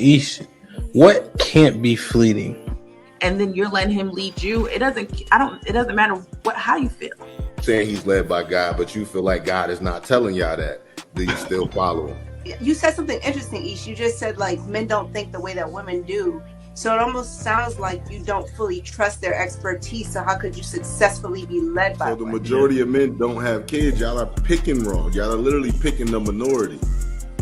Eesh, what can't be fleeting? And then you're letting him lead you. It doesn't matter how you feel. Saying he's led by God, but you feel like God is not telling y'all that. Do you still follow him? You said something interesting, Ish. You just said like men don't think the way that women do. So it almost sounds like you don't fully trust their expertise. So how could you successfully be led by? So the majority of men don't have kids. Y'all are picking wrong. Y'all are literally picking the minority.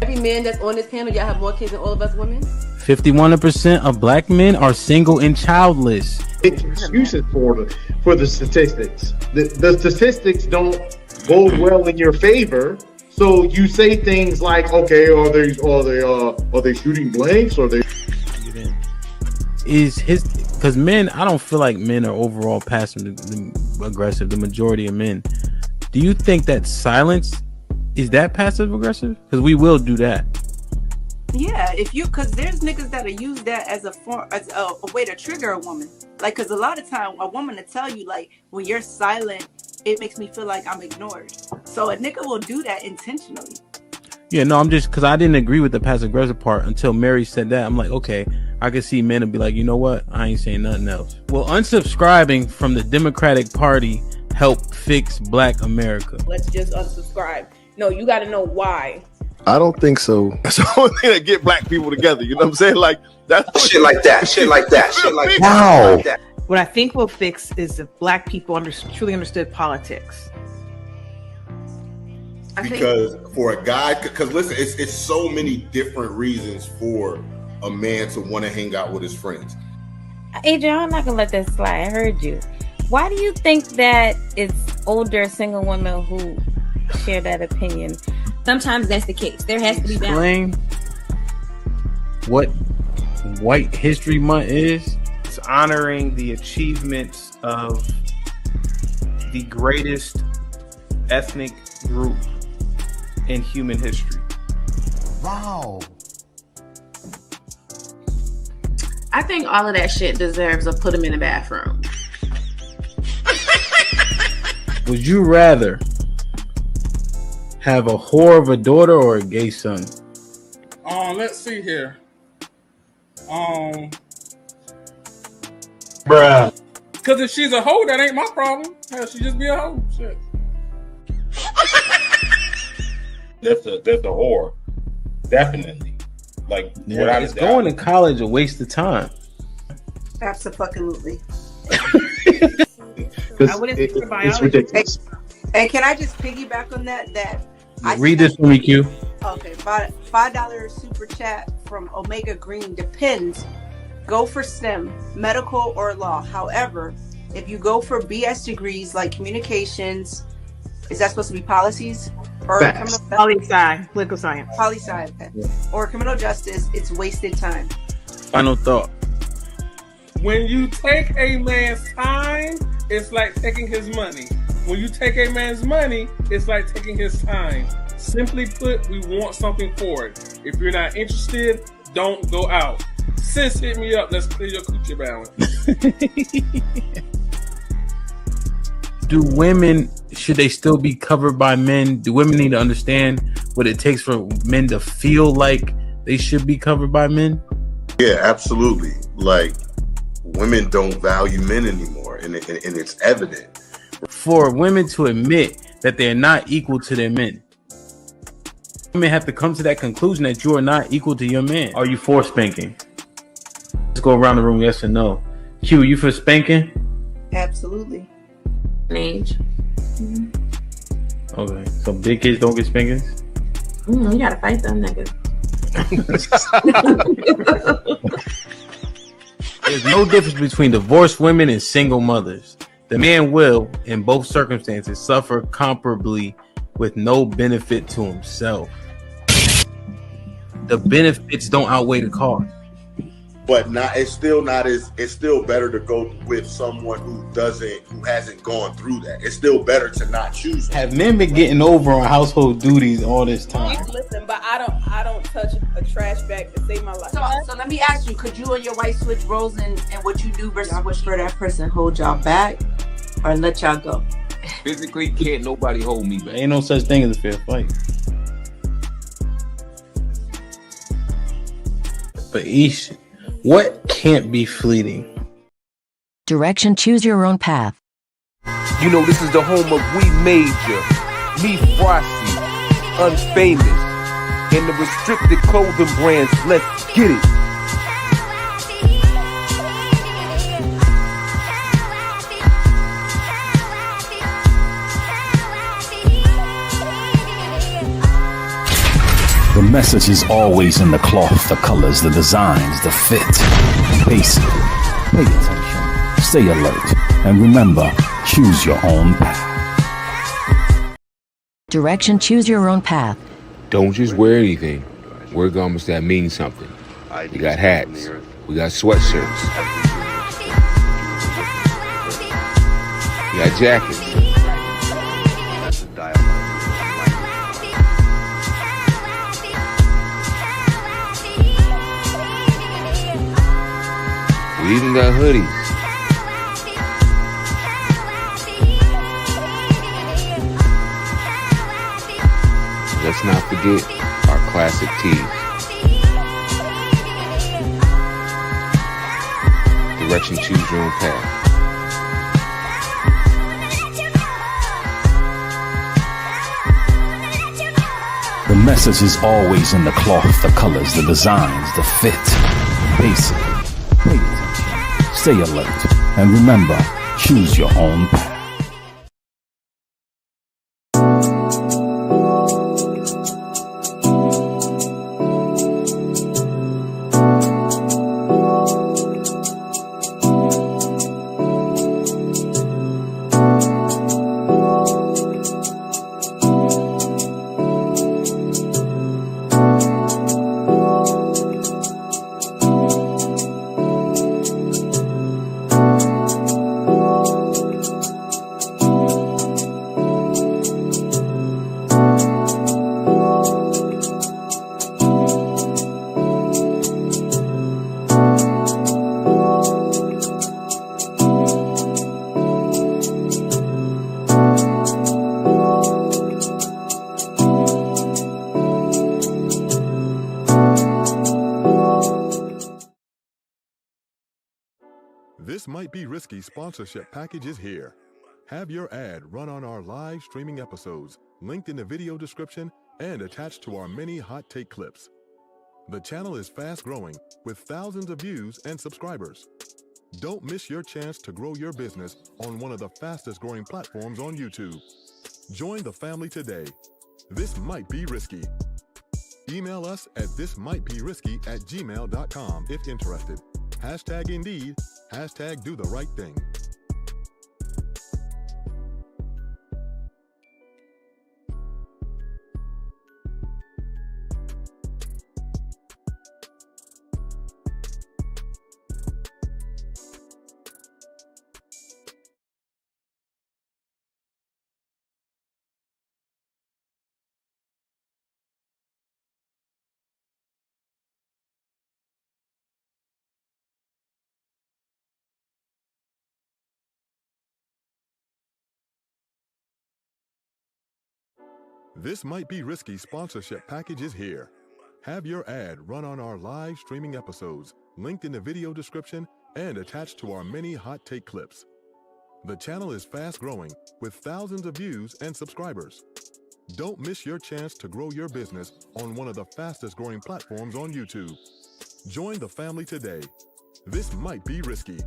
Every man that's on this panel, y'all have more kids than all of us women. 51% of black men are single and childless. Excuses for the statistics. The statistics don't bode well in your favor. So you say things like, okay, are they shooting blanks? Or they because men, I don't feel like men are overall passive aggressive. The majority of men. Do you think that silence is that passive aggressive? Because we will do that. Yeah, because there's niggas that'll use that as a way to trigger a woman. Like, because a lot of time a woman will tell you, like, when you're silent, it makes me feel like I'm ignored. So a nigga will do that intentionally. Yeah, no, I'm just because I didn't agree with the passive aggressive part until Mary said that. I'm like, okay, I can see men and be like, you know what? I ain't saying nothing else. Will unsubscribing from the Democratic Party help fix Black America? Let's just unsubscribe. No, you got to know why. I don't think so. That's the only thing that get black people together. You know what I'm saying? Like that's shit like that. Shit like that. Shit like Wow. that. What I think will fix is if black people truly understood politics. Because for a guy, because listen, it's so many different reasons for a man to want to hang out with his friends. Adrian, I'm not gonna let that slide. I heard you. Why do you think that it's older single women who share that opinion? Sometimes that's the case. There has to be Explain balance. what White History Month is. It's honoring the achievements of the greatest ethnic group in human history. Wow. I think all of that shit deserves a put him in the bathroom. Would you rather have a whore of a daughter or a gay son? Let's see here. bruh. Because if she's a hoe, that ain't my problem. Hell, she just be a hoe. Shit. That's a whore. Definitely. Like, yeah, is going to college a waste of time? Absolutely. I wouldn't think it's ridiculous. And can I just piggyback on that? Read this for me, Q. Okay, $5 super chat from Omega Green. Depends. Go for STEM, medical or law. However, if you go for BS degrees like communications, is that supposed to be policies? Or Poli-sci, political science. Poli-sci, okay. Or criminal justice, it's wasted time. Final thought. When you take a man's time, it's like taking his money. When you take a man's money, it's like taking his time. Simply put, we want something for it. If you're not interested, don't go out. Sis, hit me up. Let's clear your coochie balance. Do women, should they still be covered by men? Do women need to understand what it takes for men to feel like they should be covered by men? Yeah, absolutely. Like, women don't value men anymore, and it's evident. For women to admit that they're not equal to their men, women have to come to that conclusion that you are not equal to your man. Are you for spanking? Let's go around the room, yes or no. Q, you for spanking? Absolutely. Age. Okay, so big kids don't get spankings? You gotta fight them niggas. There's no difference between divorced women and single mothers. The man will, in both circumstances, suffer comparably with no benefit to himself. The benefits don't outweigh the cost. But it's still better to go with someone who hasn't gone through that. It's still better to not choose them. Have men been getting over on household duties all this time? Listen, but I don't touch a trash bag to save my life. So let me ask you, could you and your wife switch roles and what you do versus what for that person hold y'all back or let y'all go? Physically, can't nobody hold me back. Ain't no such thing as a fair fight. But Ish, what can't be fleeting? Direction, choose your own path. You know, this is the home of We Major, Me Frosty, Unfamous, and the restricted clothing brands. Let's get it. The message is always in the cloth, the colors, the designs, the fit. Basic. Pay attention, stay alert, and remember, choose your own path. Direction, choose your own path. Don't just wear anything. Wear garments that mean something. We got hats. We got sweatshirts. We got jackets. We even got hoodies. Let's not forget our classic tees. Direction, choose your own path. The message is always in the cloth, the colors, the designs, the fit. Basic. Pay attention, stay alert, and remember, choose your own path. This Might Be Risky sponsorship package is here. Have your ad run on our live streaming episodes, linked in the video description and attached to our many hot take clips. The channel is fast growing with thousands of views and subscribers. Don't miss your chance to grow your business on one of the fastest growing platforms on YouTube. Join the family today. This might be risky. Email us at thismightberisky@gmail.com if interested. Hashtag Indeed, hashtag do the right thing. This Might Be Risky sponsorship package is here. Have your ad run on our live streaming episodes, linked in the video description and attached to our many hot take clips. The channel is fast growing with thousands of views and subscribers. Don't miss your chance to grow your business on one of the fastest growing platforms on YouTube. Join the family today. This might be risky.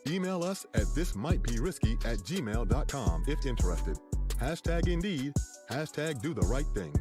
Email us at thismightberisky@gmail.com if interested. Hashtag Indeed, hashtag do the right thing.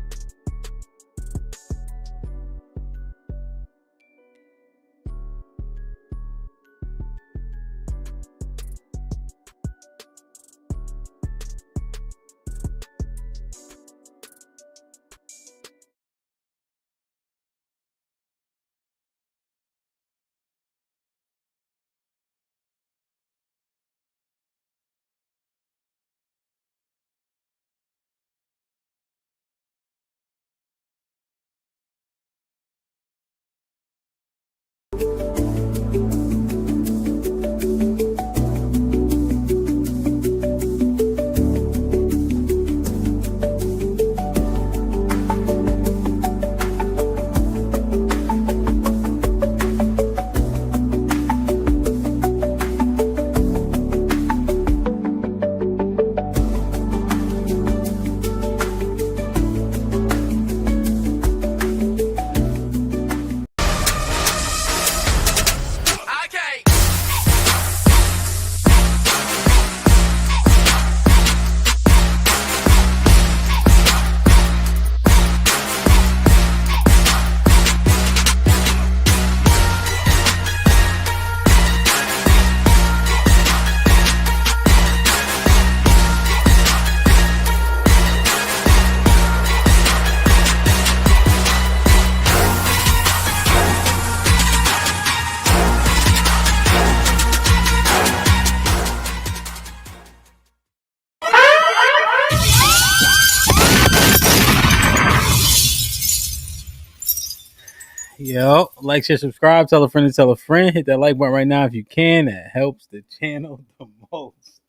Yo, like, share, subscribe, tell a friend to tell a friend. Hit that like button right now if you can. That helps the channel the most.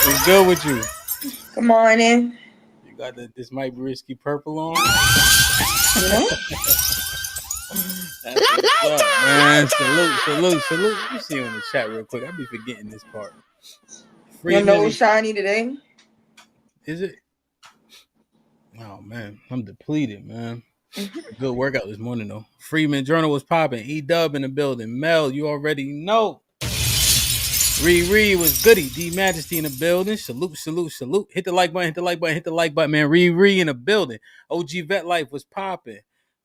What's good with you? Good morning. You got this might be risky purple on. You know? That's what's up, man. Salute. Let me see you in the chat real quick. I'll be forgetting this part. Your nose shiny today? Is it? Oh man, I'm depleted, man. Good workout this morning though. Freeman Journal was popping. E-Dub in the building. Mel, you already know. Riri was goody. D Majesty in the building. Salute. Hit the like button, man. Riri in the building. OG Vet Life was popping.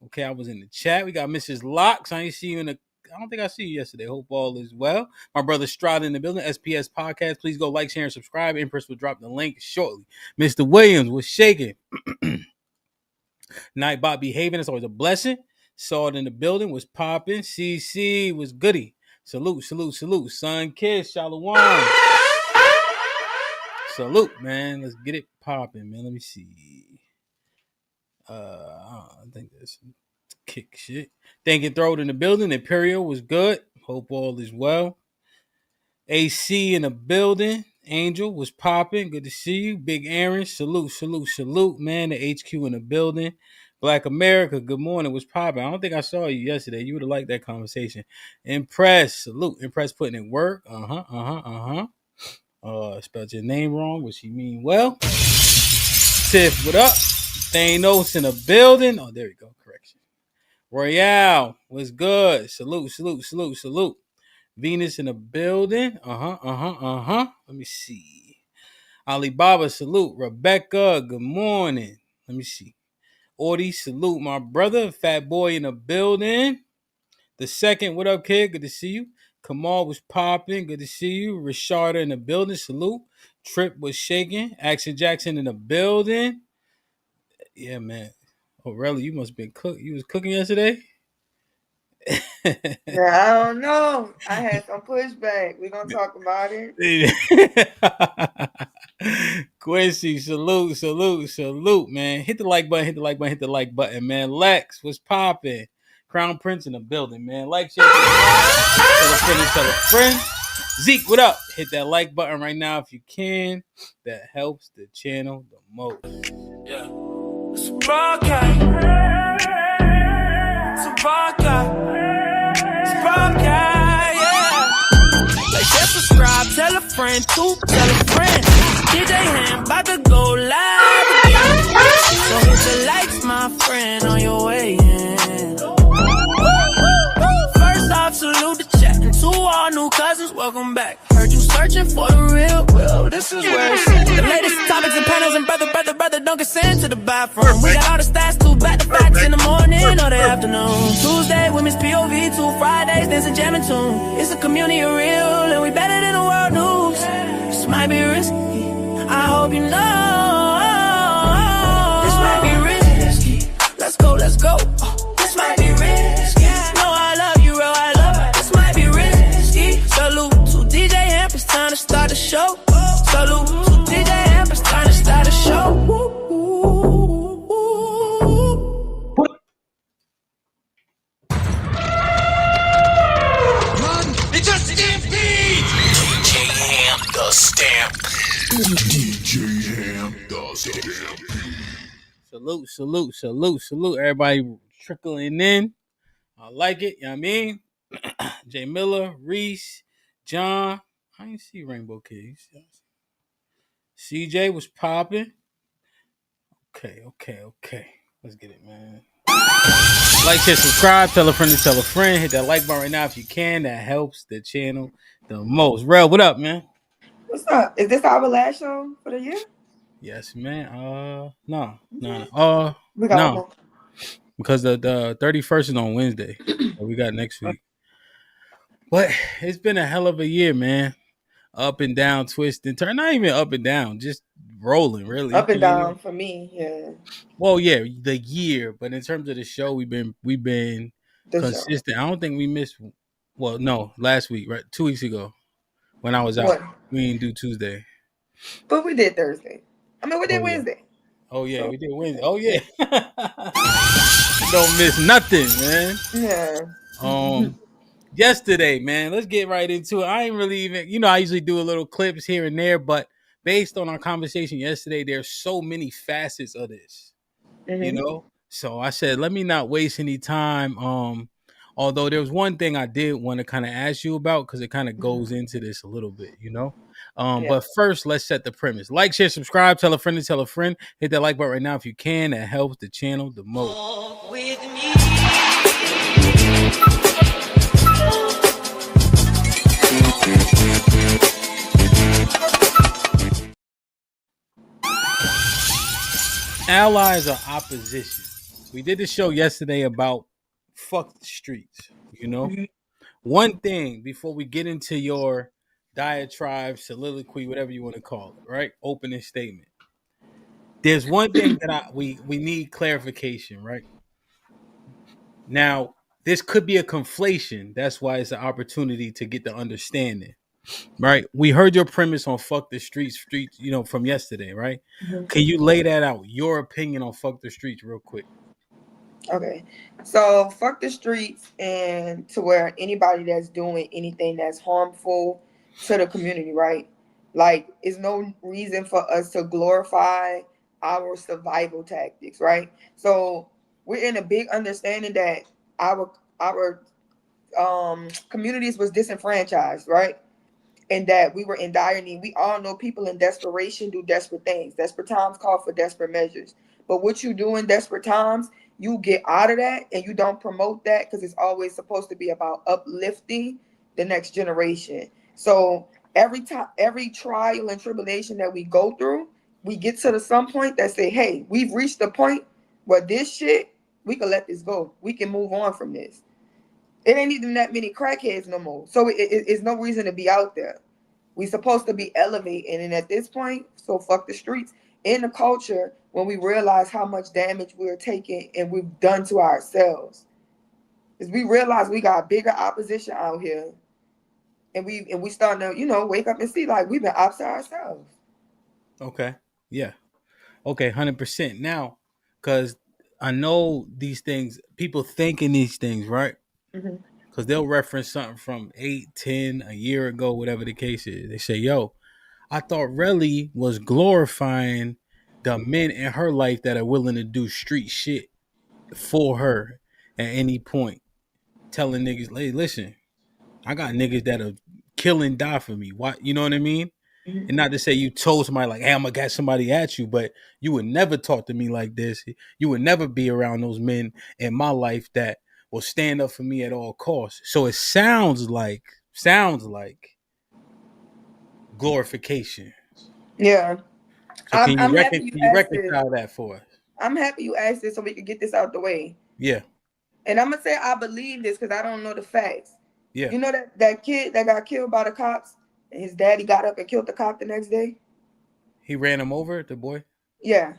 Okay, I was in the chat. We got Mrs. Locks. I ain't see you I don't think I see you yesterday. Hope all is well. My brother Strada in the building. SPS Podcast. Please go like, share, and subscribe. Empress will drop the link shortly. Mr. Williams was shaking. Nightbot behaving. That's always a blessing. Saw it in the building. Was popping. CC was goody. Salute. Sun Kiss. Shalom. Salute, man. Let's get it popping, man. Let me see. I think there's some kick shit. Thinking Throw it in the building. Imperial was good. Hope all is well. AC in the building. Angel was popping. Good to see you. Big Aaron. Salute, man. The HQ in the building. Black America, good morning. Was popping. I don't think I saw you yesterday. You would have liked that conversation. Impress. Salute. Impress putting in work. Spelled your name wrong, but she mean well. Tiff, what up? Thanos in the building. Oh, there we go. Correction. Royale was good. Salute. Venus in the building. Let me see. Alibaba, salute. Rebecca, good morning. Let me see. Audie, salute. My brother, Fat Boy in the building. The second, what up, kid? Good to see you. Kamal was popping. Good to see you. Rashada in the building. Salute. Trip was shaking. Action Jackson in the building. Yeah, man. Oh, really? You must have been cook. You was cooking yesterday? Yeah, I don't know. I had some pushback. We're gonna talk about it. Quincy, salute, man. Hit the like button, man. Lex was popping. Crown Prince in the building, man. Like, share, subscribe, tell a friend. Zeke, what up? Hit that like button right now if you can. That helps the channel the most. Yeah. Yeah. Like, just subscribe, tell a friend, tell a friend. DJ HAMP about to go live again. So hit the likes, my friend, on your way in. First off, salute the chat. And to all new cousins, welcome back. Heard you searching for the real. Well, this is where it's at. The latest topics and panels and brother, don't consent to the bathroom. We got all the stats too, back to facts in the morning or the afternoon. Tuesday, women's POV, 2 Fridays, dancing, jamming tune. It's a community of real, and we better than the world news. This might be risky, I hope you know. This might be risky. Let's go. This might be risky. No, I love you, bro, I love it. This might be risky. Salute to DJ HAMP, it's time to start the show. Salute to DJ HAMP, it's time to start the show. It's a stampede! DJ HAMP, the stampede. DJ HAMP, the stampede. Salute. Everybody trickling in. I like it. You know what I mean? Jay Miller, Reese, John. I didn't see Rainbow Kids. CJ was popping. Okay. Let's get it, man. Like, share, subscribe, tell a friend to tell a friend. Hit that like button right now if you can. That helps the channel the most. Rel, what up, man? What's up? Is this our last show for the year? Yes, man. No. We got one. Because the 31st is on Wednesday. So we got next week. But it's been a hell of a year, man. Up and down, twist and turn. Not even up and down, just rolling, really. Up and down for me, yeah. Well, yeah, the year, but in terms of the show, we've been consistent. I don't think we missed. Well, no, last week, right? 2 weeks ago, when I was out, we didn't do Tuesday. But we did Thursday. I mean, we did Wednesday. Oh yeah, So we did Wednesday. Oh yeah. Don't miss nothing, man. yeah. Yesterday, man. Let's get right into it. I ain't really even, I usually do a little clips here and there, but based on our conversation yesterday, there's so many facets of this, So I said, let me not waste any time. Although there was one thing I did want to kind of ask you about because it kind of goes into this a little bit, Yeah. But first, let's set the premise. Like, share, subscribe, tell a friend to tell a friend. Hit that like button right now if you can. That helps the channel the most. Allies or opposition. We did the show yesterday about fuck the streets, One thing before we get into your diatribe, soliloquy, whatever you want to call it, right? Opening statement. There's one thing that we need clarification, right? Now, this could be a conflation. That's why it's an opportunity to get the understanding. Right? We heard your premise on fuck the streets, from yesterday, right? Can you lay that out? Your opinion on fuck the streets real quick. Okay. So fuck the streets, and to where anybody that's doing anything that's harmful to the community, right? Like, it's no reason for us to glorify our survival tactics, right? So we're in a big understanding that our communities was disenfranchised, right? And that we were in dire need. We all know people in desperation do desperate things. Desperate times call for desperate measures. But what you do in desperate times, you get out of that and you don't promote that, because it's always supposed to be about uplifting the next generation. So every trial and tribulation that we go through, we get to some point that say, hey, we've reached the point where this shit, we can let this go. We can move on from this. It ain't even that many crackheads no more. So it's no reason to be out there. We supposed to be elevating. And at this point, so fuck the streets. In the culture, when we realize how much damage we're taking and we've done to ourselves, is we realize we got bigger opposition out here. And we starting to, wake up and see like we've been opposite ourselves. Okay. Yeah. Okay, 100%. Now, because I know these things, people thinking these things, right? Because they'll reference something from 8, 10, a year ago, whatever the case is. They say, yo, I thought Relly was glorifying the men in her life that are willing to do street shit for her at any point. Telling niggas, hey, listen, I got niggas that'll kill and die for me. What, you know what I mean? And not to say you told somebody like, hey, I'm gonna get somebody at you, but you would never talk to me like this. You would never be around those men in my life that will stand up for me at all costs. So it sounds like glorification. Yeah. So can I'm you happy you reconcile that for us? I'm happy you asked this so we could get this out the way. Yeah. And I'm gonna say I believe this because I don't know the facts. Yeah. You know that kid that got killed by the cops and his daddy got up and killed the cop the next day? He ran him over, the boy? Yeah.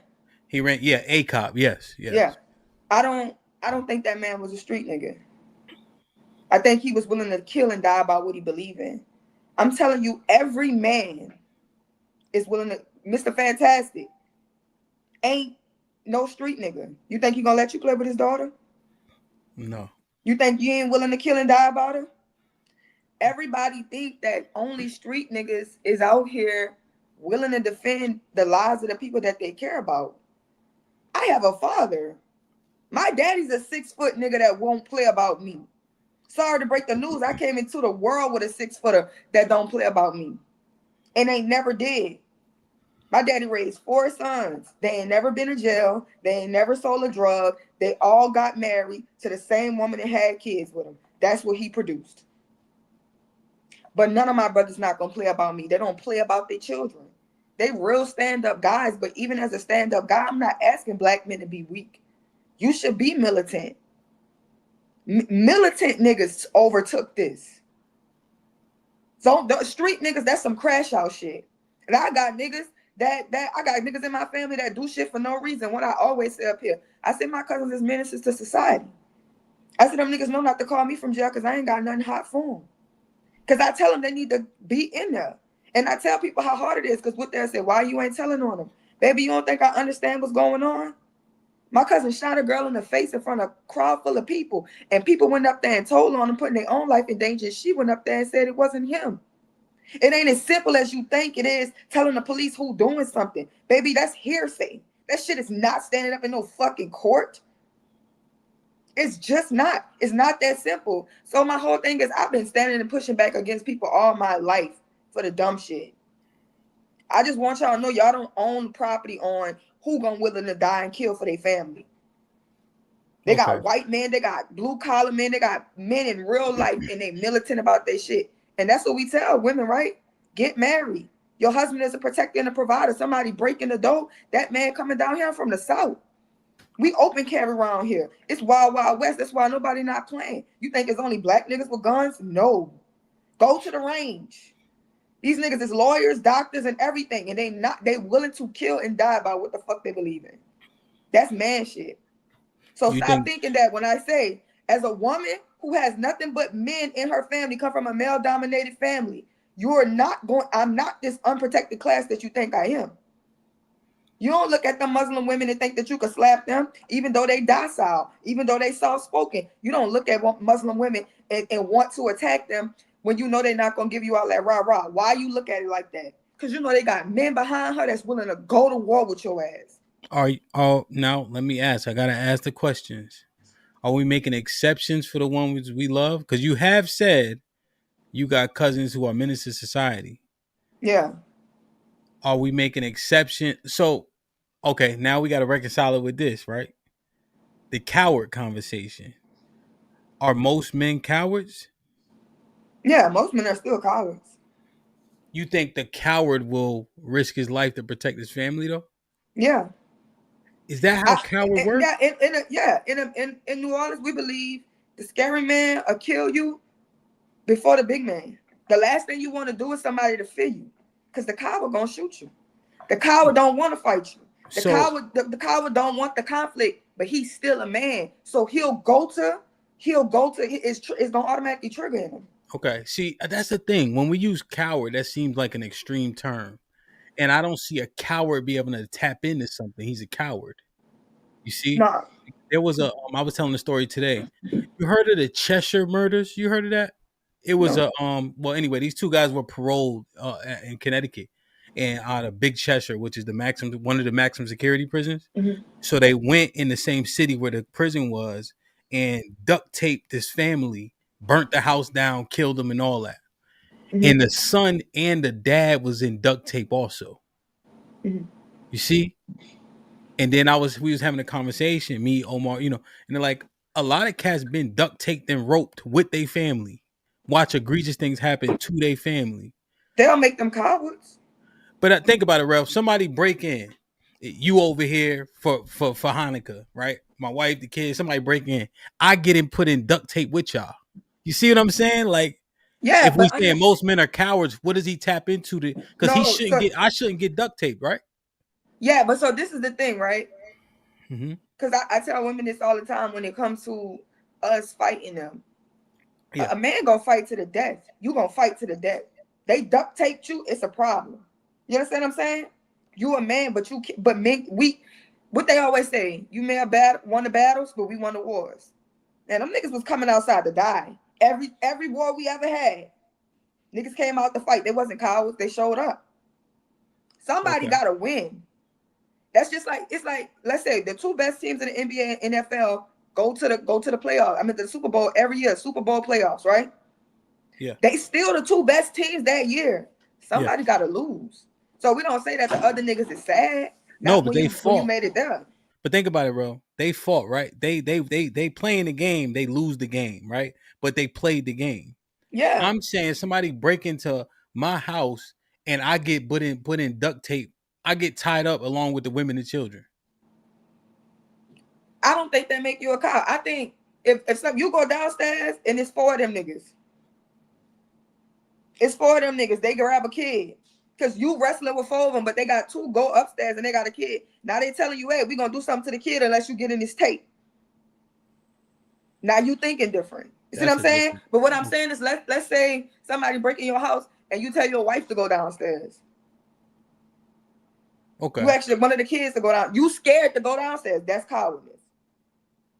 He ran, a cop, yes. Yeah. I don't think that man was a street nigga. I think he was willing to kill and die about what he believed in. I'm telling you, every man is willing to. Mr. Fantastic ain't no street nigga. You think he gonna let you play with his daughter? No. You think you ain't willing to kill and die about her? Everybody think that only street niggas is out here willing to defend the lives of the people that they care about. I have a father. My daddy's a 6-foot nigga that won't play about me. Sorry to break the news. I came into the world with a 6-footer that don't play about me. And they never did. My daddy raised 4 sons. They ain't never been in jail. They ain't never sold a drug. They all got married to the same woman and had kids with him. That's what he produced. But none of my brothers not gonna play about me. They don't play about their children. They real stand-up guys. But even as a stand-up guy, I'm not asking black men to be weak. You should be militant. Militant niggas overtook this. So the street niggas, that's some crash out shit. And I got niggas that I got niggas in my family that do shit for no reason. What I always say up here, I say my cousins is ministers to society. I said them niggas know not to call me from jail because I ain't got nothing hot for them. Because I tell them they need to be in there. And I tell people how hard it is because what they say, why you ain't telling on them? Baby, you don't think I understand what's going on? My cousin shot a girl in the face in front of a crowd full of people, and people went up there and told on him, putting their own life in danger. She went up there and said it wasn't him. It ain't as simple as you think it is telling the police who doing something. Baby, that's hearsay. That shit is not standing up in no fucking court. It's just not. It's not that simple. So my whole thing is I've been standing and pushing back against people all my life for the dumb shit. I just want y'all to know y'all don't own property on who gonna willing to die and kill for their family. They got white men, they got blue collar men, they got men in real life and they militant about their shit. And that's what we tell women, right? Get married. Your husband is a protector and a provider. Somebody breaking the door, that man coming down here from the south. We open carry around here. It's wild, wild west. That's why nobody not playing. You think it's only black niggas with guns? No. Go to the range. These niggas is lawyers, doctors, and everything, and they willing to kill and die by what the fuck they believe in. That's man shit. So stop thinking that when I say, as a woman who has nothing but men in her family, come from a male-dominated family, I'm not this unprotected class that you think I am. You don't look at the Muslim women and think that you could slap them, even though they docile, even though they soft-spoken. You don't look at Muslim women and want to attack them when you know they're not going to give you all that rah-rah. Why you look at it like that? Because you know they got men behind her that's willing to go to war with your ass. Now let me ask. I got to ask the questions. Are we making exceptions for the ones we love? Because you have said you got cousins who are menace to society. Yeah. Are we making exception? So, okay, now we got to reconcile it with this, right? The coward conversation. Are most men cowards? Yeah, most men are still cowards. You think the coward will risk his life to protect his family, though? Yeah. Is that how coward works? Yeah, in New Orleans, we believe the scary man will kill you before the big man. The last thing you want to do is somebody to fear you, because the coward gonna shoot you. The coward don't want to fight you. The coward don't want the conflict, but he's still a man. So he'll go to it's gonna automatically trigger him. Okay, see, that's the thing. When we use coward, that seems like an extreme term. And I don't see a coward be able to tap into something. He's a coward. You see? Nah. There was I was telling the story today. You heard of the Cheshire murders? You heard of that? It was well, anyway, these two guys were paroled in Connecticut and out of Big Cheshire, which is one of the maximum security prisons. Mm-hmm. So they went in the same city where the prison was and duct taped this family, burnt the house down, killed them, and all that. Mm-hmm. And the son and the dad was in duct tape also. Mm-hmm. You see? And then we was having a conversation, me, Omar, and they're like, a lot of cats been duct taped and roped with their family. Watch egregious things happen to their family. They'll make them cowards. But think about it, Ralph. Somebody break in, you over here for Hanukkah, right? My wife, the kids, somebody break in. I get him put in duct tape with y'all. You see what I'm saying? Like, yeah. If we saying most men are cowards, what does he tap into? Because I shouldn't get duct tape, right? Yeah, but so this is the thing, right? Mm-hmm. Because I tell women this all the time when it comes to us fighting them. Yeah. A man gonna fight to the death. You gonna fight to the death. They duct taped you, it's a problem. You understand what I'm saying? You a man, but men, what they always say, you may have won the battles, but we won the wars. And them niggas was coming outside to die. Every war we ever had, niggas came out to fight. They wasn't cowards, they showed up. Somebody gotta win. That's just like, it's like, let's say the two best teams in the NBA and NFL go to the playoffs. I mean, the Super Bowl every year, Super Bowl playoffs, right? Yeah. They still the two best teams that year. Somebody got to lose. So we don't say that the other niggas is sad. No, but they fought. You made it there. But think about it, bro. They fought, right? They playing the game. They lose the game, right? But they played the game. Yeah. I'm saying somebody break into my house and I get put in duct tape. I get tied up along with the women and children. I don't think that make you a cop. I think if you go downstairs and it's four of them niggas. It's four of them niggas. They grab a kid. Because you wrestling with four of them, but they got two go upstairs and they got a kid. Now they telling you, hey, we're going to do something to the kid unless you get in this tape. Now you thinking different. You see what I'm saying? But what I'm saying is let's say somebody break in your house and you tell your wife to go downstairs. Okay. You actually one of the kids to go down. You scared to go downstairs. That's cowardness.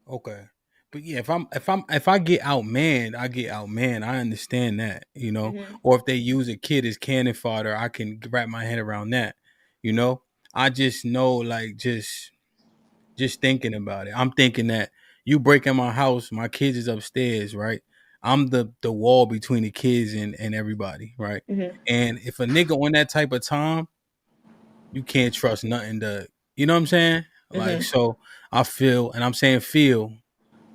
Okay. But yeah, if I get outmanned, I get outmanned. I understand that, Mhm. Or if they use a kid as cannon fodder, I can wrap my head around that, I just know, like, just thinking about it. I'm thinking that you break in my house, my kids is upstairs, right? I'm the wall between the kids and everybody, right? Mhm. And if a nigga on that type of time, you can't trust nothing to, you know what I'm saying? Like, Mhm. so I feel, and I'm saying feel,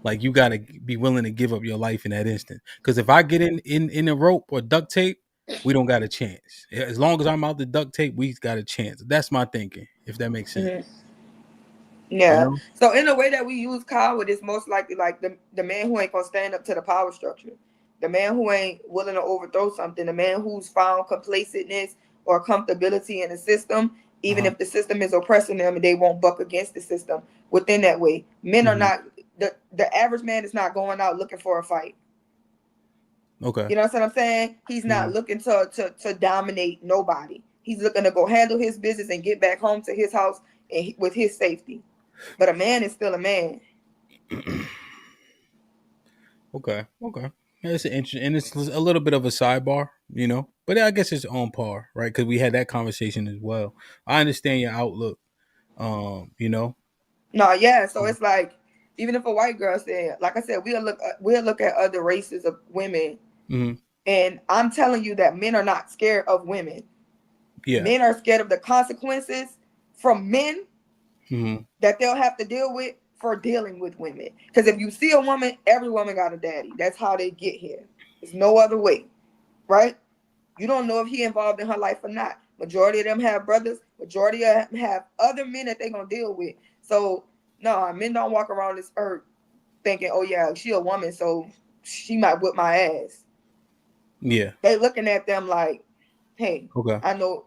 like you gotta be willing to give up your life in that instant. Because if I get in a rope or duct tape, we don't got a chance. As long as I'm out the duct tape, we got a chance. That's my thinking, if that makes sense. Mhm. Yeah. So in the way that we use coward, it's most likely like the man who ain't gonna stand up to the power structure, the man who ain't willing to overthrow something, the man who's found complacentness or comfortability in the system, even if the system is oppressing them and they won't buck against the system within that way. Men are not the average man is not going out looking for a fight. Okay. You know what I'm saying? He's not looking to dominate nobody. He's looking to go handle his business and get back home to his house and with his safety. But a man is still a man. Okay. It's interesting, and it's a little bit of a sidebar, but I guess it's on par, right? Because we had that conversation as well. I understand your outlook, you know. No, yeah. So it's like, even if a white girl said, like I said, we'll look at other races of women, Mhm. and I'm telling you that men are not scared of women. Yeah. Men are scared of the consequences from men Mhm. that they'll have to deal with for dealing with women. Because if you see a woman, every woman got a daddy. That's how they get here. There's no other way, right? You don't know if he involved in her life or not. Majority of them have brothers. Majority of them have other men that they're gonna deal with. So no, men don't walk around this earth thinking, "Oh yeah, she a woman, so she might whip my ass." Yeah. They looking at them like, "Hey, Okay. I know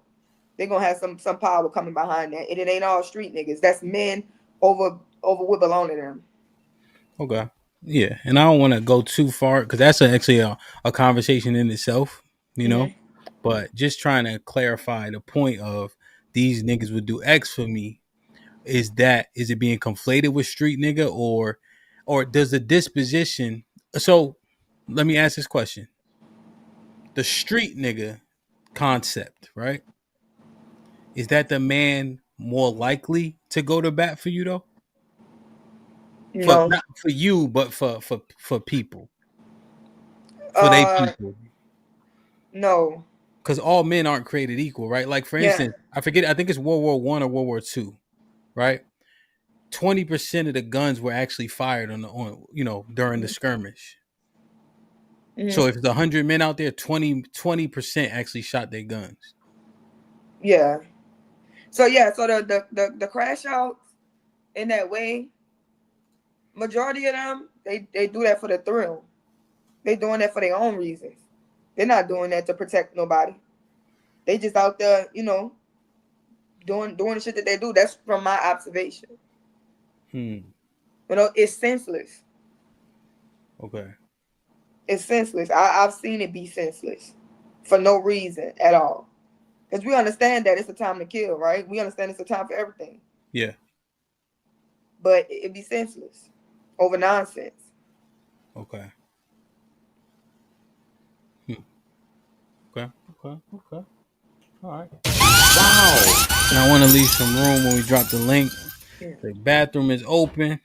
they're gonna have some power coming behind that, and it ain't all street niggas. That's men over what belong to them." Okay. Yeah, and I don't want to go too far because that's actually a conversation in itself, Mhm. But just trying to clarify the point of these niggas would do X for me. Is it being conflated with street nigga, or does the disposition? So let me ask this question: the street nigga concept, right? Is that the man more likely to go to bat for you though? For No. not for you, but for people, for they Uh, people. no. Because all men aren't created equal, right? Like for Yeah. instance, I forget. I think it's World War I or World War II, right? 20% of the guns were actually fired on during the skirmish. So Mhm. if it's 100 men out there, 20% actually shot their guns. Yeah. So yeah. So the crash outs in that way, majority of them they do that for the thrill. They doing that for their own reasons. They're not doing that to protect nobody. They just out there, doing the shit that they do. That's from my observation. It's senseless. Okay. It's senseless. I've seen it be senseless for no reason at all. Because we understand that it's a time to kill, right? We understand it's a time for everything. Yeah. But it be senseless over nonsense. Okay. Okay. All right. Wow. And I want to leave some room when we drop the link. Yeah. The bathroom is open.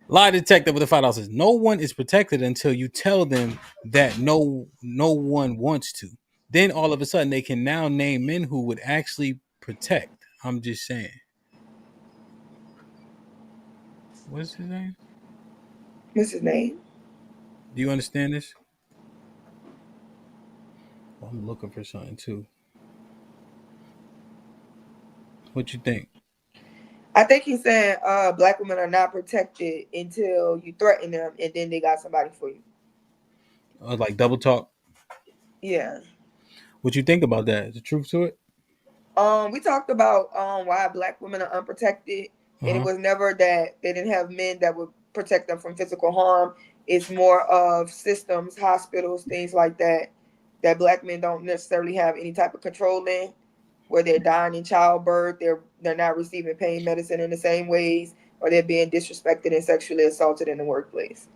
Lie detector with the $5 says no one is protected until you tell them that no one wants to. Then all of a sudden they can now name men who would actually protect. I'm just saying. What's his name? What's his name? Do you understand this? I'm looking for something too. What you think? I think he's saying black women are not protected until you threaten them and then they got somebody for you. Like double talk. Yeah. What you think about that? Is the truth to it? We talked about why black women are unprotected, and it Uh-huh. was never that they didn't have men that would protect them from physical harm. It's more of systems, hospitals, things like that, that black men don't necessarily have any type of control in. where they're dying in childbirth, they're not receiving pain medicine in the same ways, or they're being disrespected and sexually assaulted in the workplace.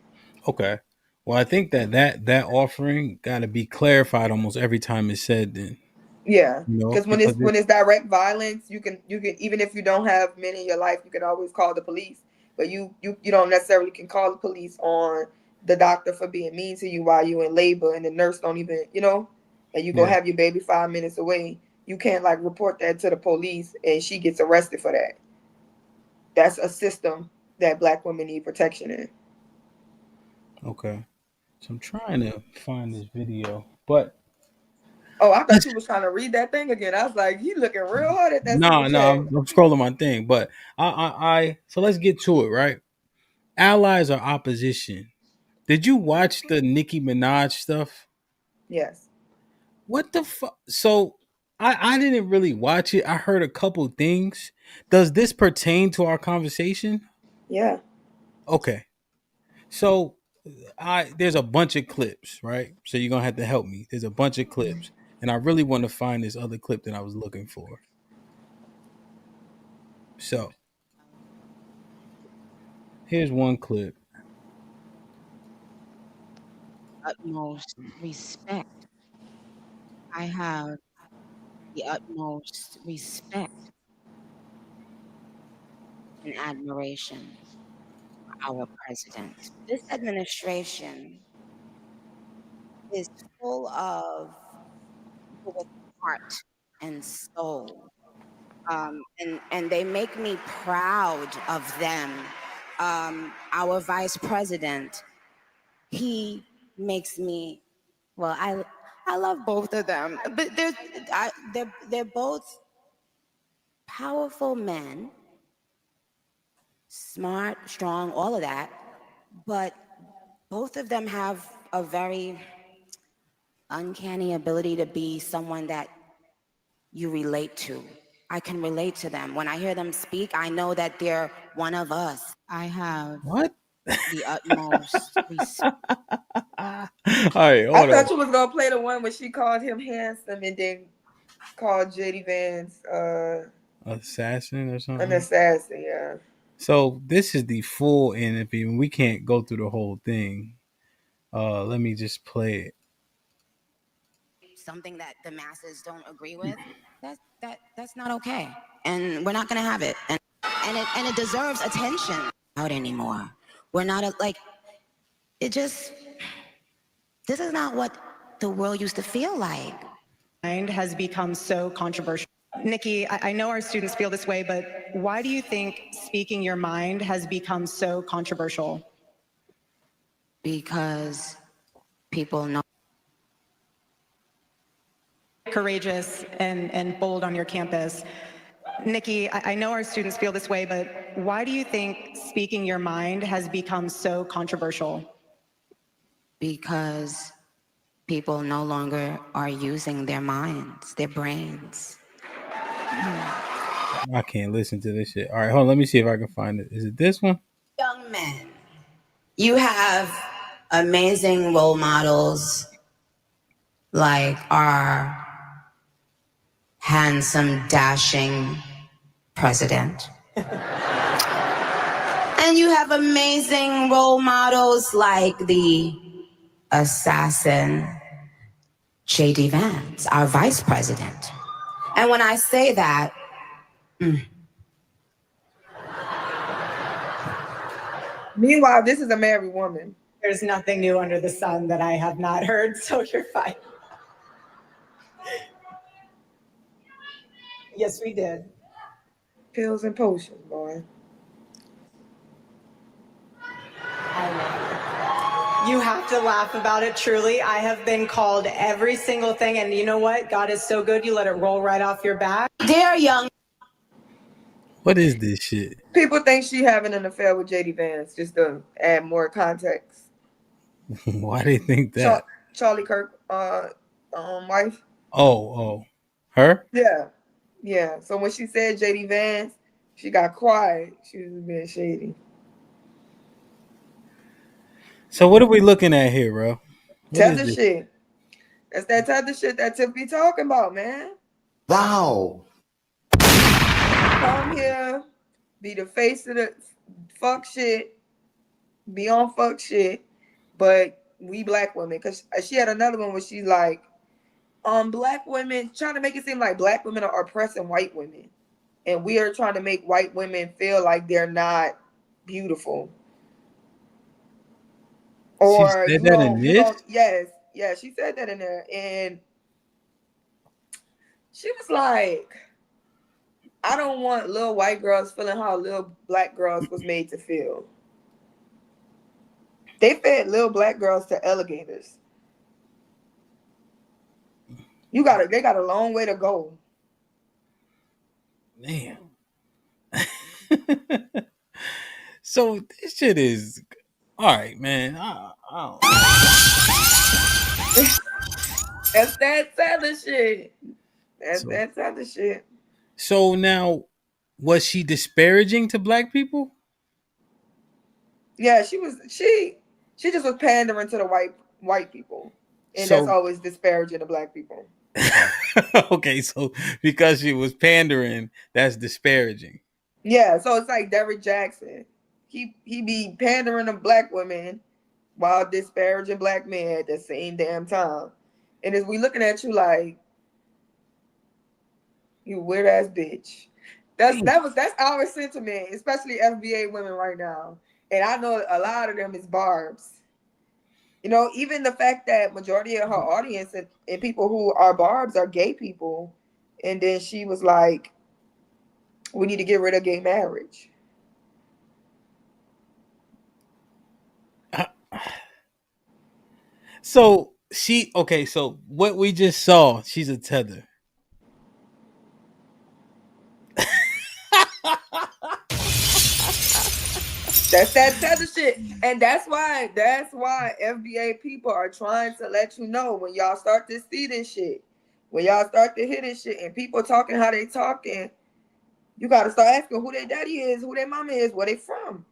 Okay. Well, I think that offering got to be clarified almost every time it's said. Then Yeah, you know because when because it's direct violence, you can even if you don't have men in your life, you can always call the police. But you don't necessarily can call the police on the doctor for being mean to you while you're in labor, and the nurse don't even and you go yeah. have your baby 5 minutes away. You can't like report that to the police, and she gets arrested for that. That's a system that Black women need protection in. Okay. So I'm trying to find this video, but Oh, I thought you was trying to read that thing again. I was like, you looking real hard at that super no, chat. I'm scrolling my thing. But I so let's get to it. Right, allies or opposition. Did you watch the Nicki Minaj stuff? Yes. What the fuck? So I didn't really watch it. I heard a couple things. Does this pertain to our conversation? Yeah. Okay. So I there's a bunch of clips, right? So you're gonna have to help me. There's a bunch of clips, and I really want to find this other clip that I was looking for. So here's one clip. Utmost respect. I have the utmost respect and admiration for our president. This administration is full of people with heart and soul. And they make me proud of them. Our vice president, he makes me, well, I love both of them, but they're both powerful men, smart, strong, all of that, but both of them have a very uncanny ability to be someone that you relate to. I can relate to them. When I hear them speak, I know that they're one of us. I have What? the utmost respect. All right, I hold on. thought you was gonna play the one where she called him handsome and then called JD Vance Assassin or an something. assassin. Yeah. So this is the full interview. We can't go through the whole thing. Let me just play it. Something that the masses don't agree with, that's not okay, and we're not gonna have it, and it deserves attention. Out anymore. We're not like it. Just this is not what the world used to feel like. Mind has become so controversial. Nikki, I know our students feel this way, but why do you think speaking your mind has become so controversial? Because people know. Courageous and bold on your campus. Nikki, I know our students feel this way, but why do you think speaking your mind has become so controversial? Because people no longer are using their minds, their brains. I can't listen to this shit. All right, hold on. Let me see if I can find it. Is it this one? Young men, you have amazing role models like our handsome, dashing president. And you have amazing role models like the assassin JD Vance, our vice president. And when I say that, Meanwhile, this is a married woman. There's nothing new under the sun that I have not heard, so you're fine. Yes, we did. Pills and potions, boy. You have to laugh about it, truly. I have been called every single thing, and you know what? God is so good, you let it roll right off your back. They're young. What is this shit? People think she having an affair with JD Vance, just to add more context. Why they think that? Charlie Kirk wife. Oh, her? Yeah. Yeah. So when she said JD Vance, she got quiet. She was being shady. So what are we looking at here, bro? What is Tether this? shit. That's that tether shit that Tiff be talking about, man. Wow. Come here, be the face of the fuck shit, be on fuck shit, but we black women, because she had another one where she's like, black women, trying to make it seem like black women are oppressing white women, and we are trying to make white women feel like they're not beautiful, She or said that in you this. don't. Yes, yeah, she said that in there, and she was like, I don't want little white girls feeling how little black girls was made to feel. They fed little black girls to alligators. They got a long way to go. Man. So this shit is all right, man. That's that other shit. That's So, that other shit. so now, was she disparaging to black people? Yeah, she just was pandering to the white people. And that's So always disparaging to black people. okay, so because she was pandering, that's disparaging. Yeah, so it's like Derrick Jackson. He be pandering to black women while disparaging black men at the same damn time. And as we looking at you like, you weird ass bitch. That's our sentiment, especially FBA women right now. And I know a lot of them is barbs. You know, even the fact that majority of her audience and people who are barbs are gay people. And then she was like, we need to get rid of gay marriage. So so what we just saw, she's a tether. That's that tether shit. And that's why FBA people are trying to let you know, when y'all start to see this shit, when y'all start to hear this shit and people talking how they talking, you gotta start asking who their daddy is, who their mama is, where they from.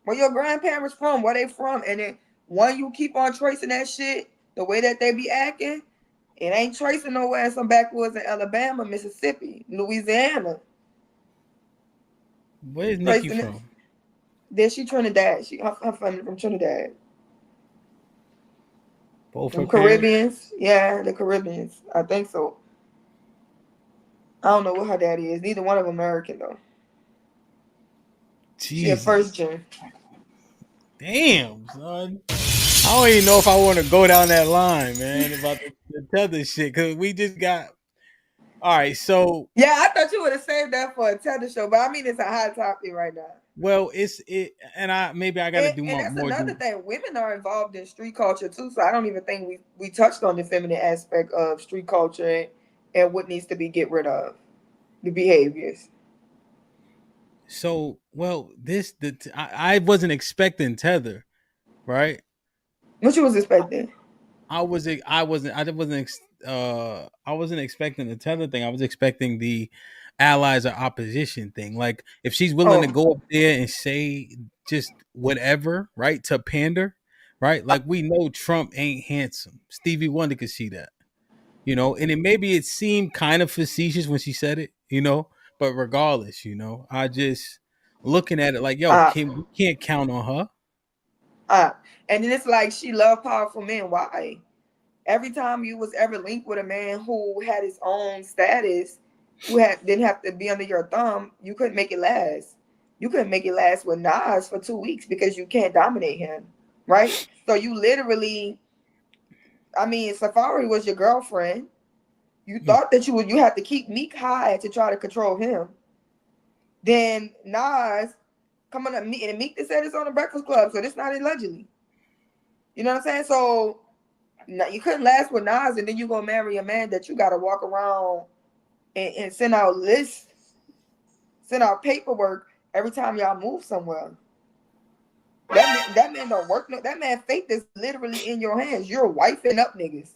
Where your grandparents from, where they from. And then when you keep on tracing that shit, the way that they be acting, it ain't tracing nowhere in some backwoods in Alabama, Mississippi, Louisiana. Where's Nikki Tracing it. from? Then she Trinidad. Her family from Trinidad. Both her Them parents? Caribbeans. Yeah, the Caribbeans. I think so. I don't know what her daddy is. Neither one of them American though. She a first Jesus. gen. Damn, son. I don't even know if I want to go down that line, man, about the tether shit. Cause we just got all right, so Yeah, I thought you would have saved that for a tether show, but I mean it's a hot topic right now. well, and I gotta do And my that's more another due. thing. Women are involved in street culture too, so I don't even think we touched on the feminine aspect of street culture and what needs to be get rid of the behaviors. So, well, I wasn't expecting tether, right? What you was expecting? I wasn't expecting the tether thing. I was expecting the allies or opposition thing. Like if she's willing to Oh, go up there and say just whatever, right, to pander, right? Like we know Trump ain't handsome. Stevie Wonder could see that, and it seemed kind of facetious when she said it, but regardless, I just looking at it like, yo, uh, we can't count on her. and then it's like she loved powerful men. Why? Every time you was ever linked with a man who had his own status, didn't have to be under your thumb, you couldn't make it last. You couldn't make it last with Nas for 2 weeks because you can't dominate him, right? So you literally, I mean, Safari was your girlfriend. You thought that you had to keep Meek high to try to control him. Then Nas coming up, and Meek said it's on the Breakfast Club, so this not allegedly. You know what I'm saying? So you couldn't last with Nas, and then you gonna marry a man that you gotta walk around and send out lists, send out paperwork every time y'all move somewhere. That man don't work. That man faith is literally in your hands. You're wifing up niggas.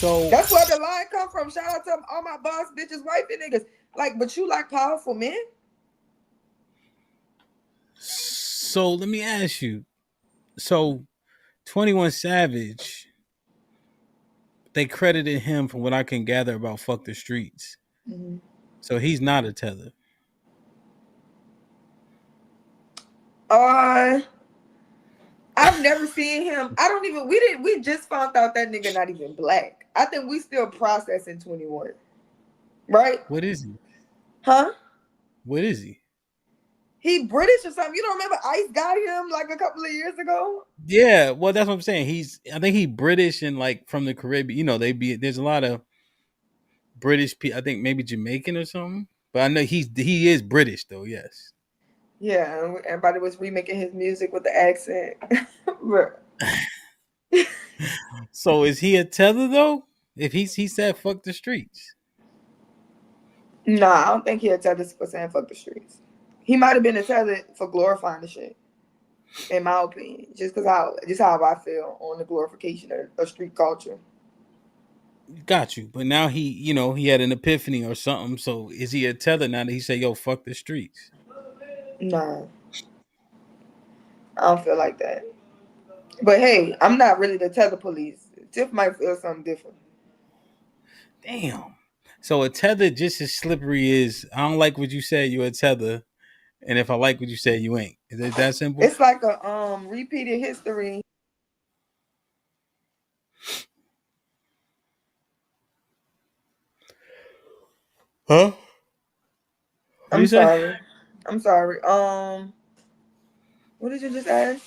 So that's where the line come from. Shout out to all my boss bitches wifing niggas. Like, but you like powerful men? So let me ask you. So 21 Savage, they credited him from what I can gather about Fuck the Streets. Mm-hmm. So he's not a tether. I've never seen him. I don't even. We just found out that nigga not even black. I think we still processing 21. Right? What is he? Huh? What is he? He British or something. You don't remember Ice got him like a couple of years ago? Yeah, well, that's what I'm saying. I think he British and like from the Caribbean. You know, there's a lot of British people. I think maybe Jamaican or something. But I know he is British though. Yes. Yeah, everybody was remaking his music with the accent. So is he a tether though? If he said fuck the streets. Nah, I don't think he a tether for saying fuck the streets. He might have been a tether for glorifying the shit. In my opinion, just how I feel on the glorification of street culture. Got you. But now he had an epiphany or something. So is he a tether now that he say, yo, fuck the streets? Nah, I don't feel like that. But hey, I'm not really the tether police. Tiff might feel something different. Damn. So a tether just as slippery as I don't like what you said, you're a tether. And if I like what you said, you ain't. Is it that simple? It's like a repeated history. Huh? I'm sorry. What did you just ask?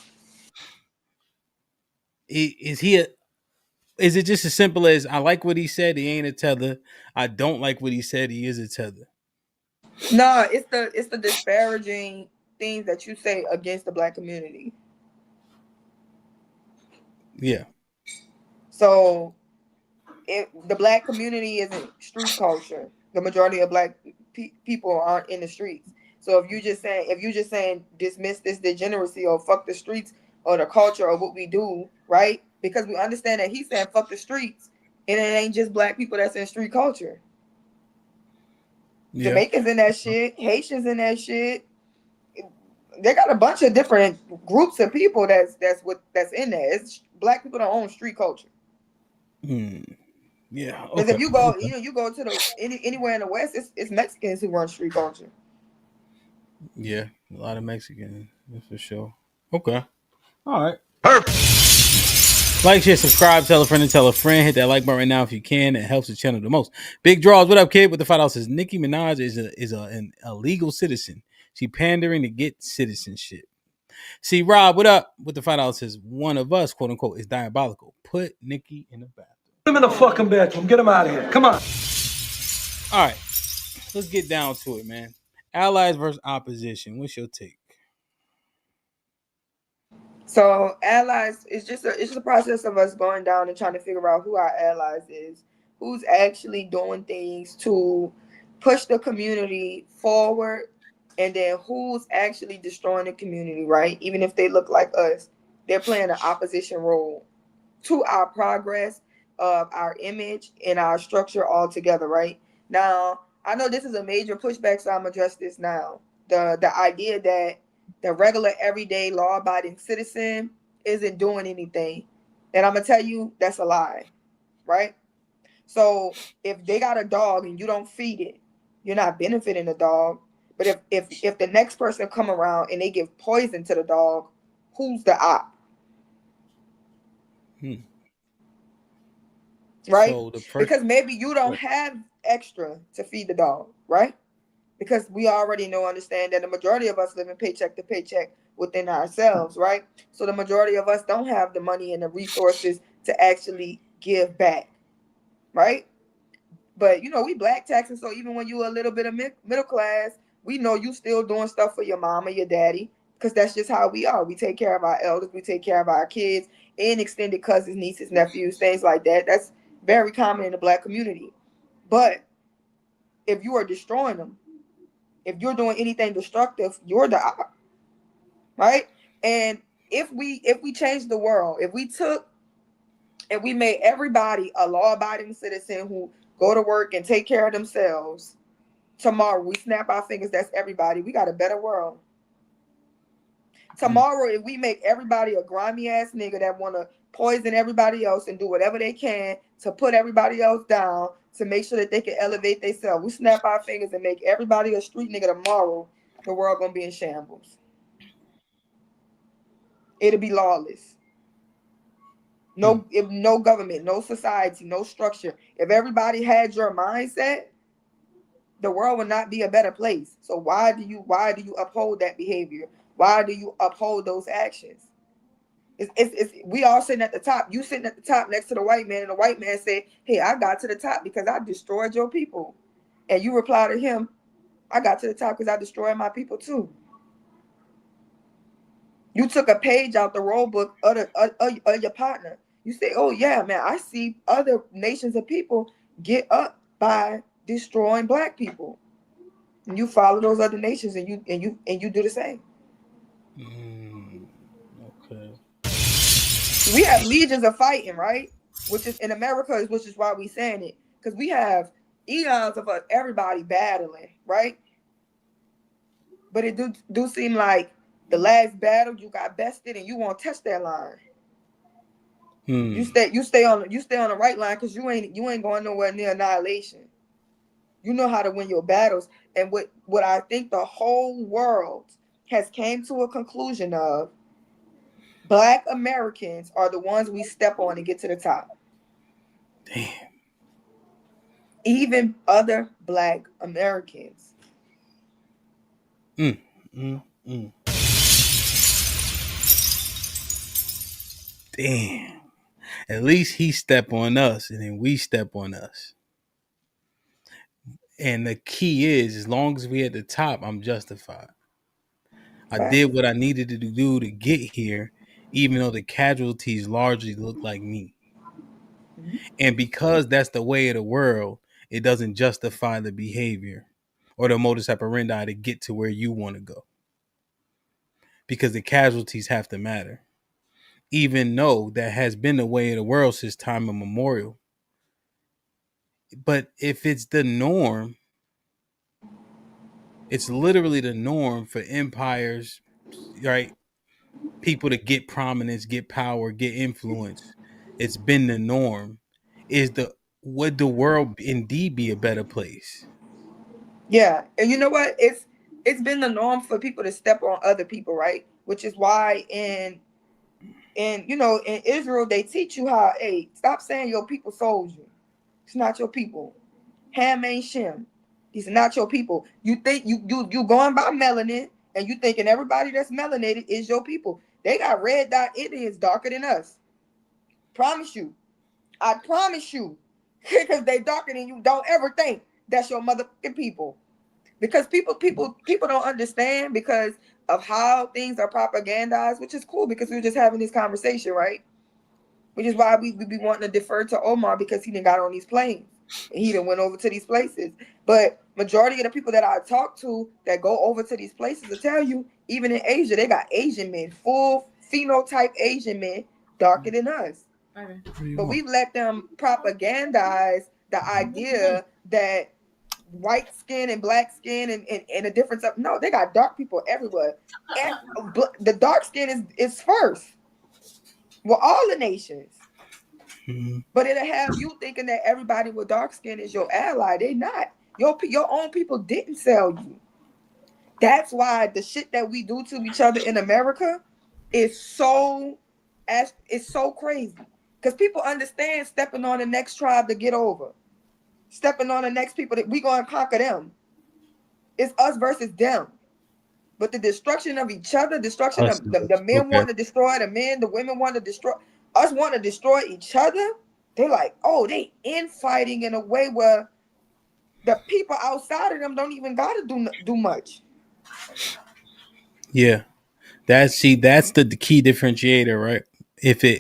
Is it just as simple as I like what he said, he ain't a tether. I don't like what he said, he is a tether. No, it's the disparaging things that you say against the black community. Yeah. So if the black community isn't street culture, the majority of black people aren't in the streets. So if you just saying dismiss this degeneracy or fuck the streets or the culture or what we do, right? Because we understand that he's saying fuck the streets, and it ain't just black people that's in street culture. Yeah. Jamaicans in that shit, Haitians in that shit. They got a bunch of different groups of people that's in there. It's black people that own street culture. Yeah. Because if you go, you go to anywhere in the West, it's Mexicans who run street culture. Yeah, a lot of Mexicans, that's for sure. Okay. All right. Perfect. Like, share, subscribe, tell a friend, and tell a friend. Hit that like button right now if you can. It helps the channel the most. Big Draws, what up, kid? With the $5 says Nicki Minaj is a legal citizen. She pandering to get citizenship. See, Rob, what up? With the $5 says one of us, quote unquote, is diabolical. Put Nicki in the bathroom. Put him in the fucking bedroom. Get him out of here. Come on. All right. Let's get down to it, man. Allies versus opposition. What's your take? So allies, it's just a process of us going down and trying to figure out who our allies is, who's actually doing things to push the community forward, and then who's actually destroying the community, right? Even if they look like us, they're playing an opposition role to our progress of our image and our structure all together, right? Now, I know this is a major pushback, so I'm gonna address this now. The idea that the regular, everyday, law-abiding citizen isn't doing anything, and I'm gonna tell you that's a lie, right? So if they got a dog and you don't feed it, you're not benefiting the dog. But if the next person come around and they give poison to the dog, who's the op? Right? So because maybe you don't have extra to feed the dog, right? Because we already understand that the majority of us live in paycheck to paycheck within ourselves, right? So the majority of us don't have the money and the resources to actually give back, right? But we black taxing, so even when you a little bit of middle class, we know you still doing stuff for your mama, your daddy, because that's just how we are. We take care of our elders, we take care of our kids, and extended cousins, nieces, nephews, things like that. That's very common in the black community. But if you are destroying them, if you're doing anything destructive, you're the op, right? And if we change the world, if we made everybody a law-abiding citizen who go to work and take care of themselves, tomorrow we snap our fingers, that's everybody. We got a better world. Tomorrow, if we make everybody a grimy ass nigga that want to poison everybody else and do whatever they can to put everybody else down, to make sure that they can elevate themselves. We snap our fingers and make everybody a street nigga tomorrow, the world gonna be in shambles. It'll be lawless. If no government, no society, no structure. If everybody had your mindset, the world would not be a better place. So why do you uphold that behavior? Why do you uphold those actions? We all sitting at the top. You sitting at the top next to the white man, and the white man said, "Hey, I got to the top because I destroyed your people," and you reply to him, "I got to the top because I destroyed my people too." You took a page out the roll book of your partner. You say, "Oh yeah, man, I see other nations of people get up by destroying black people," and you follow those other nations, and you do the same. Okay. We have legions of fighting, right? Which is in America, which is why we saying it, because we have eons of everybody battling, right? But it do seem like the last battle you got bested and you won't touch that line. You stay on the right line because you ain't going nowhere near annihilation. You know how to win your battles. And what I think the whole world has came to a conclusion of, Black Americans are the ones we step on and get to the top. Damn. Even other Black Americans. Damn. At least he step on us and then we step on us. And the key is, as long as we at the top, I'm justified. I did what I needed to do to get here, even though the casualties largely look like me. And because that's the way of the world, it doesn't justify the behavior or the modus operandi to get to where you want to go. Because the casualties have to matter. Even though that has been the way of the world since time immemorial. But if it's the norm, it's literally the norm for empires, right? People to get prominence, get power, get influence. It's been the norm. Would the world indeed be a better place? Yeah, and you know what? It's been the norm for people to step on other people, right? Which is why in Israel they teach you how, hey, stop saying your people sold you. It's not your people. Ham ain't Shem. These are not your people. You think you going by melanin and you thinking everybody that's melanated is your people. They got red dot Indians darker than us. Promise you. I promise you. Because they darker than you. Don't ever think that's your motherfucking people. Because people don't understand because of how things are propagandized, which is cool because we were just having this conversation, right? Which is why we be wanting to defer to Omar because he done got on these planes and he done went over to these places. But majority of the people that I talk to that go over to these places will tell you, even in Asia, they got Asian men, full phenotype Asian men, darker than us. But we let them propagandize the idea that white skin and black skin and a difference of no, they got dark people everywhere. And the dark skin is first. Well, all the nations. But it'll have you thinking that everybody with dark skin is your ally. They not. Your own people didn't sell you. That's why the shit that we do to each other in America is so crazy. Because people understand stepping on the next tribe to get over. Stepping on the next people that we gonna conquer them. It's us versus them. But the destruction of each other, destruction of the men want to destroy the men, the women want to destroy us, want to destroy each other. They're like, oh, they infighting in a way where the people outside of them don't even gotta do much. Yeah. That's the key differentiator,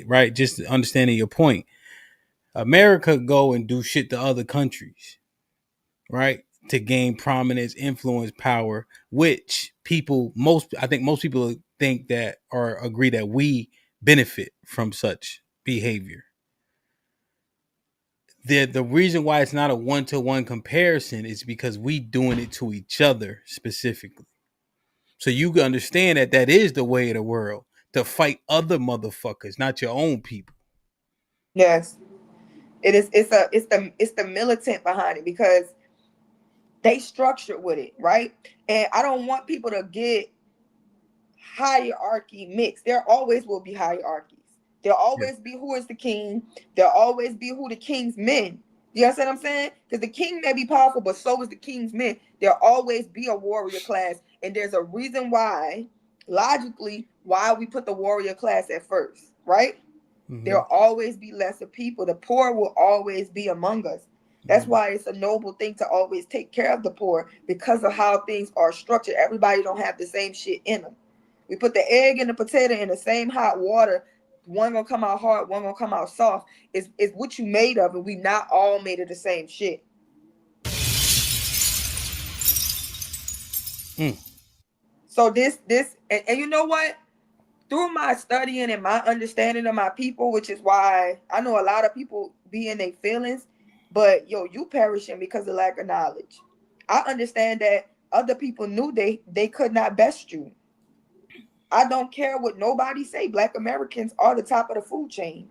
right? Just understanding your point. America go and do shit to other countries, right? To gain prominence, influence, power, which I think most people think that or agree that we benefit from such behavior. The reason why it's not a one-to-one comparison is because we doing it to each other specifically. So you can understand that is the way of the world, to fight other motherfuckers, not your own people. Yes. It's the militant behind it because they structured with it, right? And I don't want people to get hierarchy mixed. There always will be hierarchies. There'll always be who is the king. There'll always be who the king's men. You understand what I'm saying? Because the king may be powerful, but so is the king's men. There'll always be a warrior class. And there's a reason why, logically, why we put the warrior class at first, right? There'll always be lesser people. The poor will always be among us. That's why it's a noble thing to always take care of the poor because of how things are structured. Everybody don't have the same shit in them. We put the egg and the potato in the same hot water. One gonna come out hard, one gonna come out soft. It's what you made of, and we not all made of the same shit. So this and you know what? Through my studying and my understanding of my people, which is why I know a lot of people be in their feelings, but yo, you perishing because of lack of knowledge. I understand that other people knew they could not best you. I don't care what nobody say. Black Americans are the top of the food chain.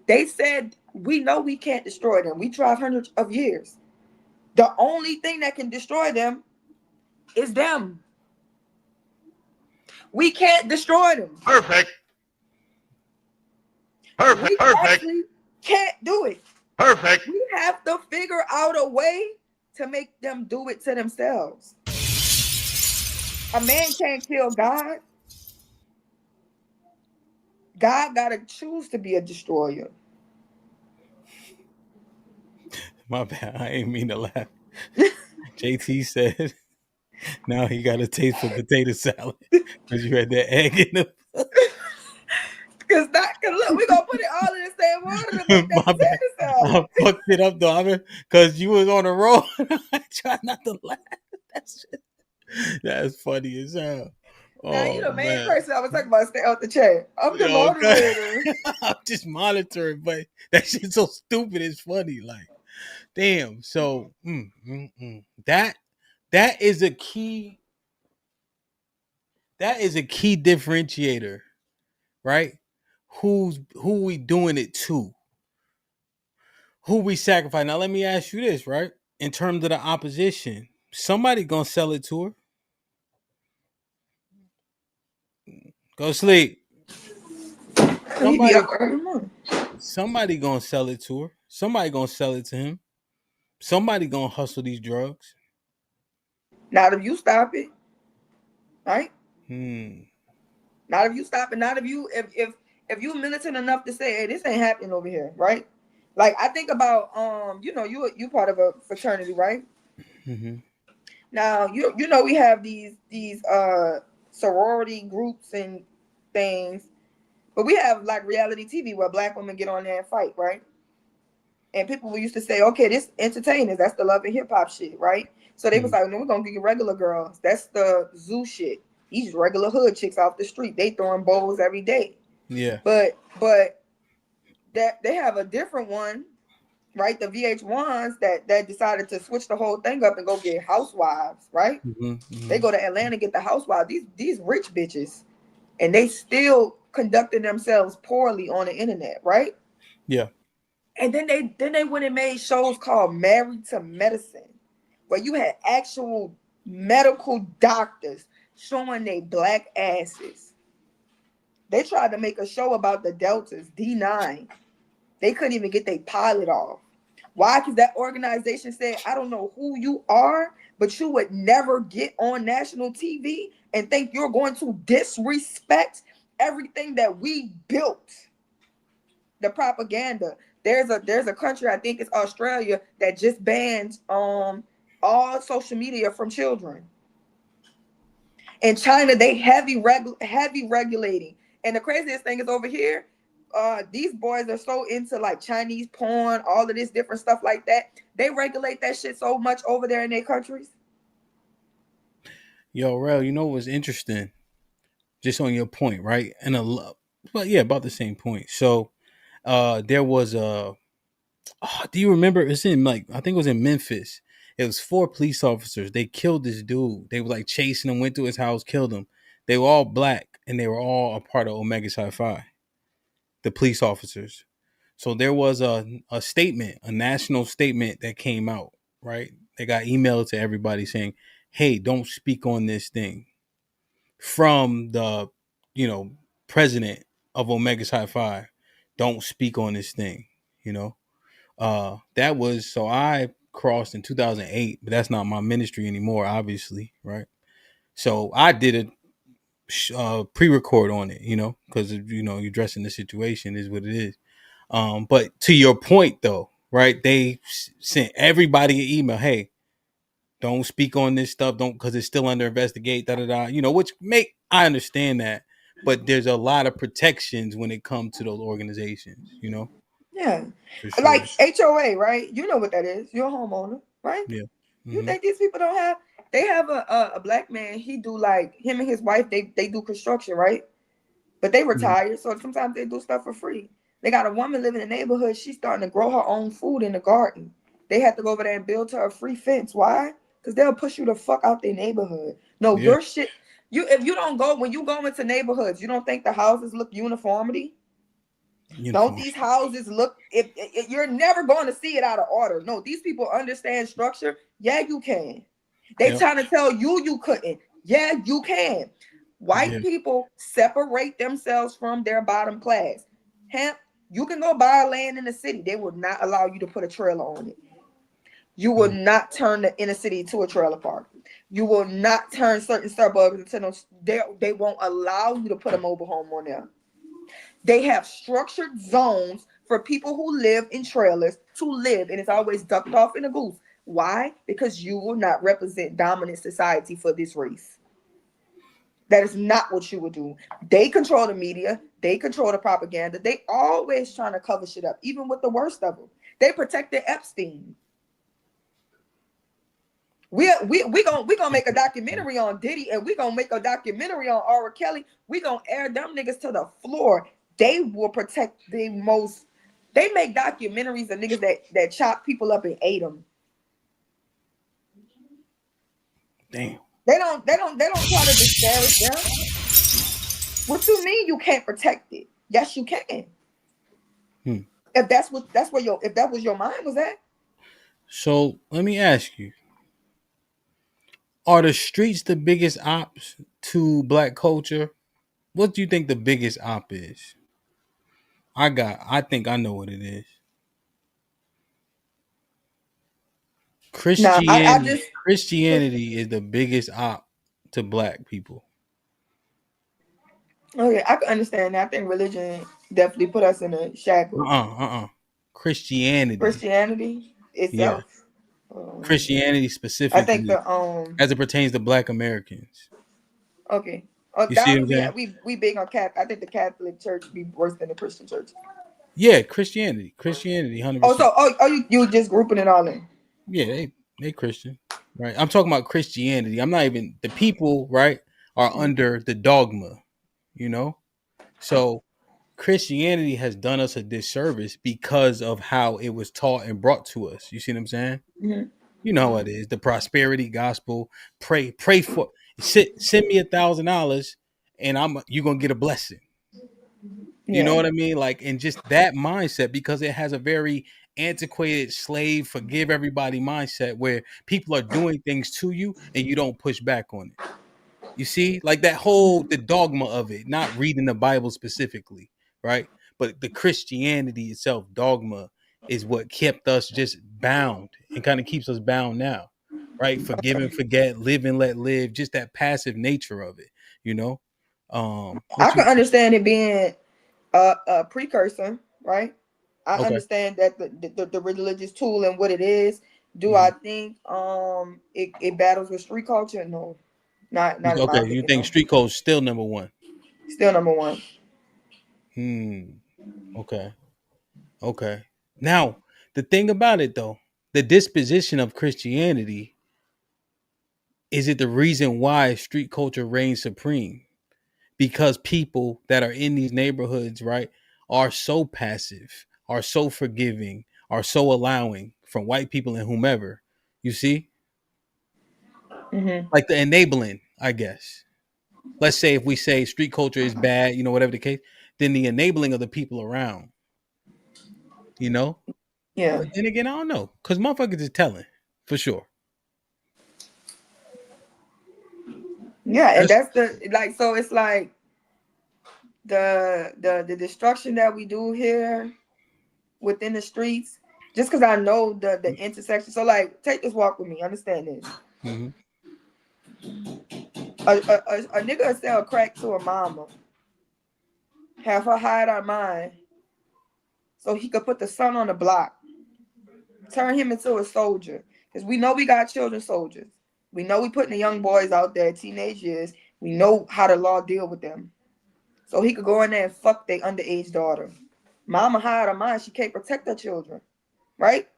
They said, we know we can't destroy them. We tried hundreds of years. The only thing that can destroy them is them. We can't destroy them. Perfect. We actually can't do it. Perfect. We have to figure out a way to make them do it to themselves. A man can't kill God. God got to choose to be a destroyer. My bad. I ain't mean to laugh. JT said, now he got a taste for potato salad because you had that egg in him. Cause look, we gonna put it all in the same water to make that My bad. potato salad. I fucked it up though. Because you was on the roll. I tried not to laugh. That's funny as hell. Now you the main Man. person I was talking about. Stay out the chair. I'm the moderator. I'm just monitoring, but that shit's so stupid. It's funny. Like, damn. So that is a key. That is a key differentiator, right? Who we doing it to? Who we sacrifice? Now let me ask you this, right? In terms of the opposition, somebody gonna sell it to her. Go sleep. Somebody gonna sell it to her. Somebody gonna sell it to him. Somebody gonna hustle these drugs. Not if you stop it, right? Not if you stop it. Not if you if you militant enough to say, "Hey, this ain't happening over here," right? Like I think about you part of a fraternity, right? Now you know we have these sorority groups and things, but we have like reality TV where black women get on there and fight, right? And people used to say, okay, this entertainers, that's the love and hip hop shit, right? So they was like, no, we're gonna get regular girls. That's the zoo shit. These regular hood chicks off the street, they throwing bowls every day. Yeah. But that they have a different one, right? The VH1s that decided to switch the whole thing up and go get housewives, right? They go to Atlanta get the housewives. These rich bitches, and they still conducting themselves poorly on the internet, right? Yeah. And then they went and made shows called Married to Medicine, where you had actual medical doctors showing their black asses. They tried to make a show about the Deltas, D9. They couldn't even get their pilot off. Why? Because that organization said, I don't know who you are, but you would never get on national TV and think you're going to disrespect everything that we built. The propaganda. There's a country, I think it's Australia, that just bans all social media from children. In China, they heavy regulating. And the craziest thing is over here, these boys are so into like Chinese porn, all of this different stuff like that. They regulate that shit so much over there in their countries. Yo, Rel, you know what's interesting? Just on your point, right? And but yeah, about the same point. So there was a do you remember it's in I think it was in Memphis. It was 4 police officers. They killed this dude. They were like chasing him, went to his house, killed him. They were all black and they were all a part of Omega Psi Phi. The police officers. So there was a statement, a national statement that came out, right? They got emailed to everybody saying, "Hey, don't speak on this thing," from the, you know, president of Omega Psi Phi. Don't speak on this thing, you know. That was, so I crossed in 2008, but that's not my ministry anymore, obviously, right? So I did a pre-record on it, you know, because you know, you're addressing the situation is what it is. But to your point though, right? They sent everybody an email, hey, don't speak on this stuff, don't, because it's still under investigate, da da da. You know, which make, I understand that, but there's a lot of protections when it comes to those organizations, you know. Yeah. For sure. Like HOA, right? You know what that is. You're a homeowner, right? Yeah. You think these people don't have, they have a black man, he do like, him and his wife, they do construction, right? But they retired, so sometimes they do stuff for free. They got a woman living in the neighborhood, she's starting to grow her own food in the garden. They have to go over there and build her a free fence. Why? Because they'll push you the fuck out their neighborhood. No, Yeah. your shit, you, if you don't go, when you go into neighborhoods, you don't think the houses look uniformity? Don't these houses look, if you're never going to see it out of order. No, these people understand structure. Yeah, you can. They Yep. trying to tell you you couldn't. Yeah, you can. White Yeah. people separate themselves from their bottom class. Hemp, you can go buy land in the city. They will not allow you to put a trailer on it. You will not turn the inner city into a trailer park. You will not turn certain suburbs into those. They won't allow you to put a mobile home on there. They have structured zones for people who live in trailers to live, and it's always ducked off in a goose. Why? Because you will not represent dominant society for this race. That is not what you would do. They control the media. They control the propaganda. They always trying to cover shit up, even with the worst of them. They protected Epstein. We gonna make a documentary on Diddy, and we gonna make a documentary on R. Kelly. We gonna air them niggas to the floor. They will protect the most. They make documentaries of niggas that chop people up and ate them. Damn. They don't try to disparage them. What you mean you can't protect it? Yes, you can. If that was your mind was at. So let me ask you: are the streets the biggest ops to black culture? What do you think the biggest op is? I think I know what it is. Christianity is the biggest op to black people. Okay, I can understand that. I think religion definitely put us in a shackle. Christianity itself. Yeah. Christianity specifically. I think as it pertains to black Americans. Okay. You see what I'm saying? We big on Catholic. I think the Catholic Church be worse than the Christian Church. Yeah, Christianity, 100%. You just grouping it all in? Yeah, they Christian, right? I'm talking about Christianity. I'm not even, the people, right, are under the dogma, you know. So Christianity has done us a disservice because of how it was taught and brought to us. You see what I'm saying? Mm-hmm. You know how it is. The prosperity gospel. Pray for. Send me $1,000, and you're gonna get a blessing. You know what I mean? Like, and just that mindset, because it has a very antiquated slave, forgive everybody mindset where people are doing things to you and you don't push back on it. You see, like that whole, the dogma of it, not reading the Bible specifically, right? But the Christianity itself, dogma, is what kept us just bound and kind of keeps us bound now, right? Forgive and forget, live and let live, just that passive nature of it, you know? I can understand it being a precursor, right? I understand that the religious tool and what it is. Do I think it battles with street culture? No, not in my opinion. You think street code is still number one? Still number one. Okay. Now, the thing about it though, the disposition of Christianity, is it the reason why street culture reigns supreme? Because people that are in these neighborhoods, right, are so passive, are so forgiving, are so allowing from white people and whomever, you see? Mm-hmm. Like the enabling, I guess. Let's say if we say street culture is bad, you know, whatever the case, then the enabling of the people around. you know. Yeah. But then again, I don't know, cause motherfuckers is telling for sure. Yeah, and that's the like. So it's like the destruction that we do here within the streets. Just because I know the intersection. So like, take this walk with me. Understand this. Mm-hmm. A nigga will sell crack to a mama, have her hide our mind, so he could put the son on the block, turn him into a soldier. Because we know we got children soldiers. We know we putting the young boys out there, teenage years. We know how the law deal with them. So he could go in there and fuck their underage daughter. Mama hide her mind. She can't protect her children, right?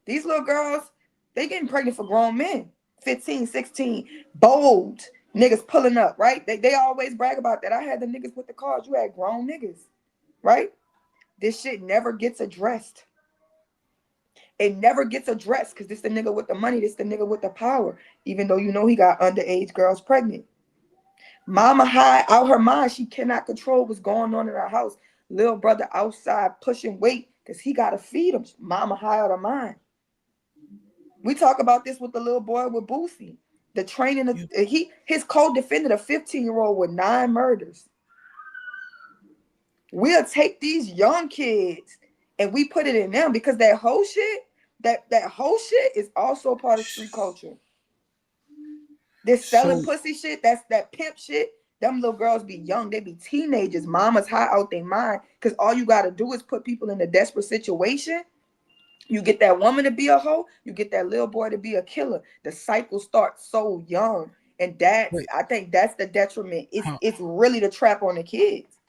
These little girls, they getting pregnant for grown men. 15, 16, bold niggas pulling up, right? They always brag about that. I had the niggas with the cars. You had grown niggas, right? This shit never gets addressed. It never gets addressed because this the nigga with the money, this the nigga with the power, even though you know he got underage girls pregnant. Mama high out her mind. She cannot control what's going on in her house. Little brother outside pushing weight because he got to feed him. Mama high out her mind. We talk about this with the little boy with Boosie. The training of his co-defendant, a 15-year-old with 9 murders. We'll take these young kids and we put it in them because that whole shit, that whole shit is also part of street culture. This selling pussy shit, that's that pimp shit. Them little girls be young, they be teenagers. Mamas high out their mind because all you gotta do is put people in a desperate situation. You get that woman to be a hoe, you get that little boy to be a killer. The cycle starts so young, and I think that's the detriment. It's really the trap on the kids.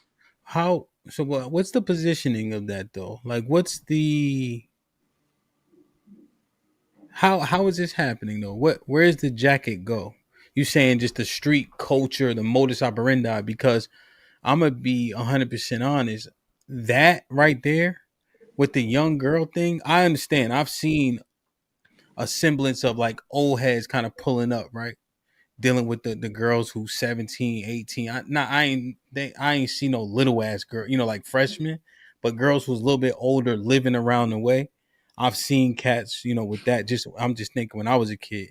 How so? What's the positioning of that though? Like, what's the how is this happening though? Where is the jacket go? You saying just the street culture, the modus operandi? Because I'm gonna be 100% honest. That right there with the young girl thing, I understand. I've seen a semblance of like old heads kind of pulling up, right? Dealing with the girls who 17, 18. I ain't see no little ass girl, like freshmen, but girls who's a little bit older living around the way. I've seen cats, with that. I'm just thinking when I was a kid.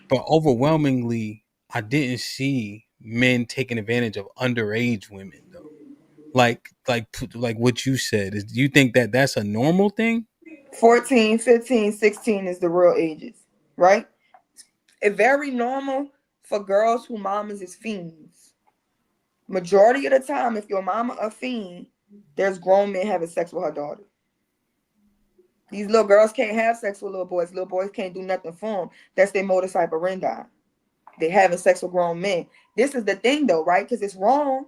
But overwhelmingly, I didn't see men taking advantage of underage women though. Like what you said. Do you think that that's a normal thing? 14, 15, 16 is the real ages, right? It's very normal for girls who mamas is fiends. Majority of the time, if your mama a fiend, there's grown men having sex with her daughter. These little girls can't have sex with little boys. Little boys can't do nothing for them. That's their modus operandi. They having sex with grown men. This is the thing though, right? Because it's wrong.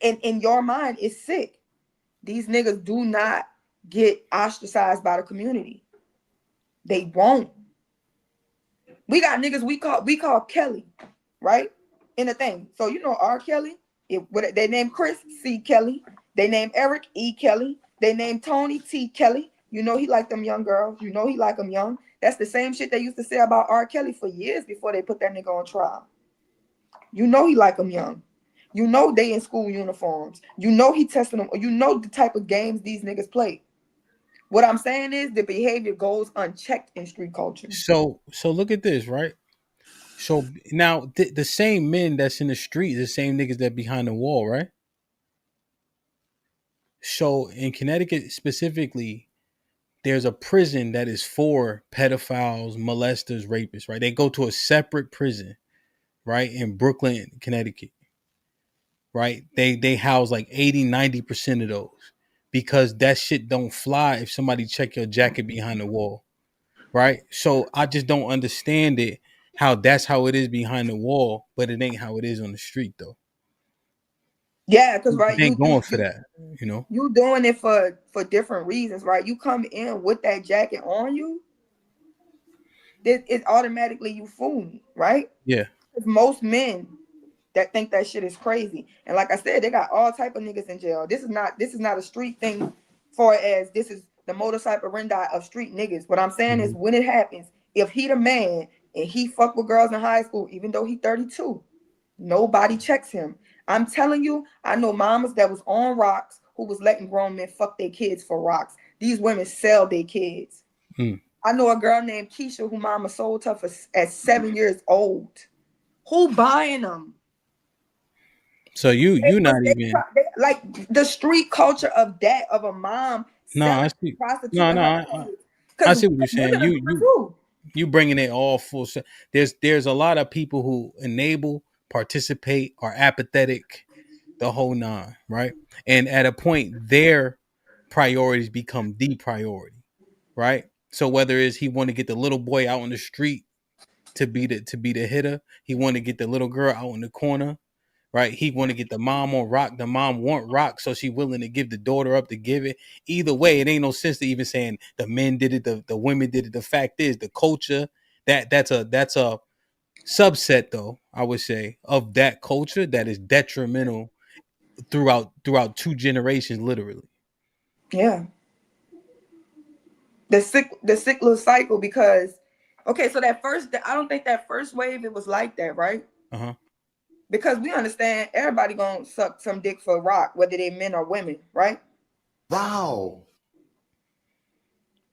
And in your mind, it's sick. These niggas do not get ostracized by the community. They won't. We got niggas we call Kelly, right? In the thing. So you know R. Kelly. They name Chris C. Kelly. They name Eric E. Kelly. They name Tony T. Kelly. You know he like them young girls. You know he like them young. That's the same shit they used to say about R. Kelly for years before they put that nigga on trial. You know he like them young. You know they in school uniforms. You know he testing them. You know the type of games these niggas play. What I'm saying is the behavior goes unchecked in street culture. So look at this, right? So now the same men that's in the street, the same niggas that behind the wall, right? So in Connecticut specifically, there's a prison that is for pedophiles, molesters, rapists, right? They go to a separate prison, right? In Brooklyn, Connecticut, right? They house like 80-90% of those because that shit don't fly if somebody check your jacket behind the wall, right? So I just don't understand it, how that's how it is behind the wall, but it ain't how it is on the street though. Yeah, because right, They ain't going for that, You doing it for different reasons, right? You come in with that jacket on you, it's automatically you fool, right? Yeah. Because most men that think that shit is crazy, and like I said, they got all type of niggas in jail. This is not a street thing, for as this is the modus operandi of street niggas. What I'm saying is when it happens, if he the man and he fuck with girls in high school, even though he 32, nobody checks him. I'm telling you, I know mamas that was on rocks who was letting grown men fuck their kids for rocks. These women sell their kids. I know a girl named Keisha who mama sold her at 7 years old. Who buying them? So you not even like the street culture of that, of a mom no. I selling, see. prostituting her kids. I 'Cause see what you're saying. women are doing it too. You bringing it all full. There's a lot of people who enable, participate, are apathetic, the whole nine, right? And at a point, their priorities become the priority, right? So whether it's he want to get the little boy out on the street to be the hitter, he want to get the little girl out in the corner, right? He want to get the mom on rock. The mom want rock, so she willing to give the daughter up to give it. Either way, it ain't no sense to even saying the men did it, the women did it. The fact is, the culture that's a subset, though I would say, of that culture that is detrimental throughout 2 generations, literally. Yeah. The sick little cycle, because okay, so I don't think that first wave it was like that, right? Because we understand everybody gonna suck some dick for a rock, whether they men or women, right? Wow.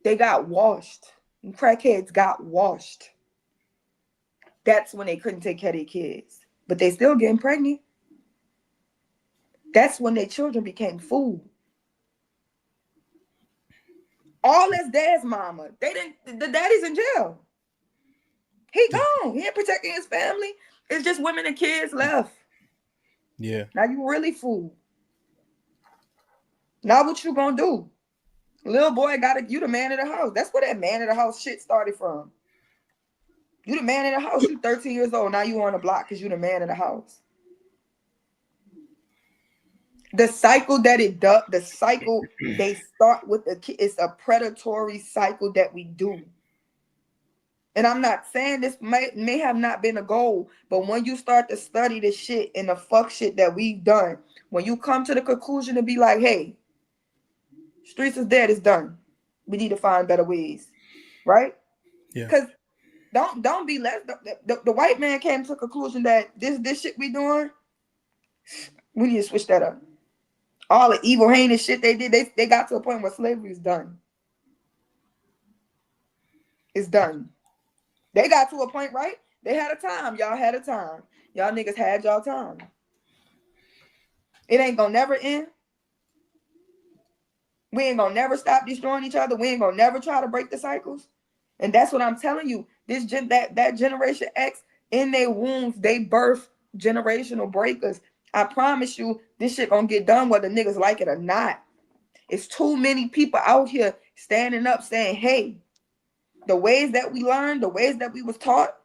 They got washed. Crackheads got washed. That's when they couldn't take care of their kids. But they still getting pregnant. That's when their children became food. All that's dad's mama. The daddy's in jail. He gone. He ain't protecting his family. It's just women and kids left. Yeah. Now you really fool. Now what you gonna do? Little boy you the man of the house. That's where that man of the house shit started from. You the man of the house. You 13 years old. Now you on the block because you the man of the house. The cycle that they start with the kid. It's a predatory cycle that we do. And I'm not saying this may have not been a goal, but when you start to study the shit and the fuck shit that we've done, when you come to the conclusion to be like, hey, streets is dead, it's done. We need to find better ways, right? Yeah. Because don't be less. The white man came to the conclusion that this shit we doing, we need to switch that up. All the evil, heinous shit they did, they got to a point where slavery is done. It's done. They got to a point, right? They had a time. Y'all had a time. Y'all niggas had y'all time. It ain't gonna never end. We ain't gonna never stop destroying each other. We ain't gonna never try to break the cycles. And that's what I'm telling you. That Generation X, in their wombs, they birth generational breakers. I promise you, this shit gonna get done whether niggas like it or not. It's too many people out here standing up saying, hey, the ways that we learned, the ways that we was taught,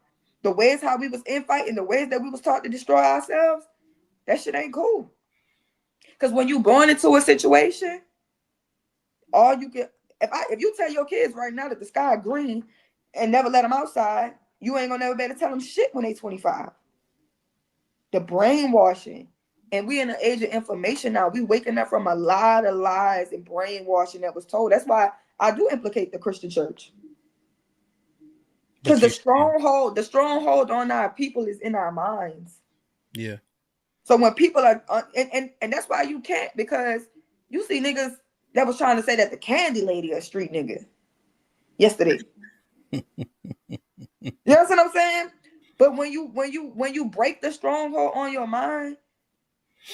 the ways how we was infighting, the ways that we was taught to destroy ourselves, that shit ain't cool. Because when you born into a situation, all you can, if you tell your kids right now that the sky is green and never let them outside, you ain't gonna never be able to tell them shit when they 25. The brainwashing. And we in an age of information now. We waking up from a lot of lies and brainwashing that was told. That's why I do implicate the Christian church. Because the stronghold on our people is in our minds. Yeah. So when people are, and that's why you can't, because you see niggas that was trying to say that the candy lady a street nigga yesterday. You know what I'm saying? But when you break the stronghold on your mind,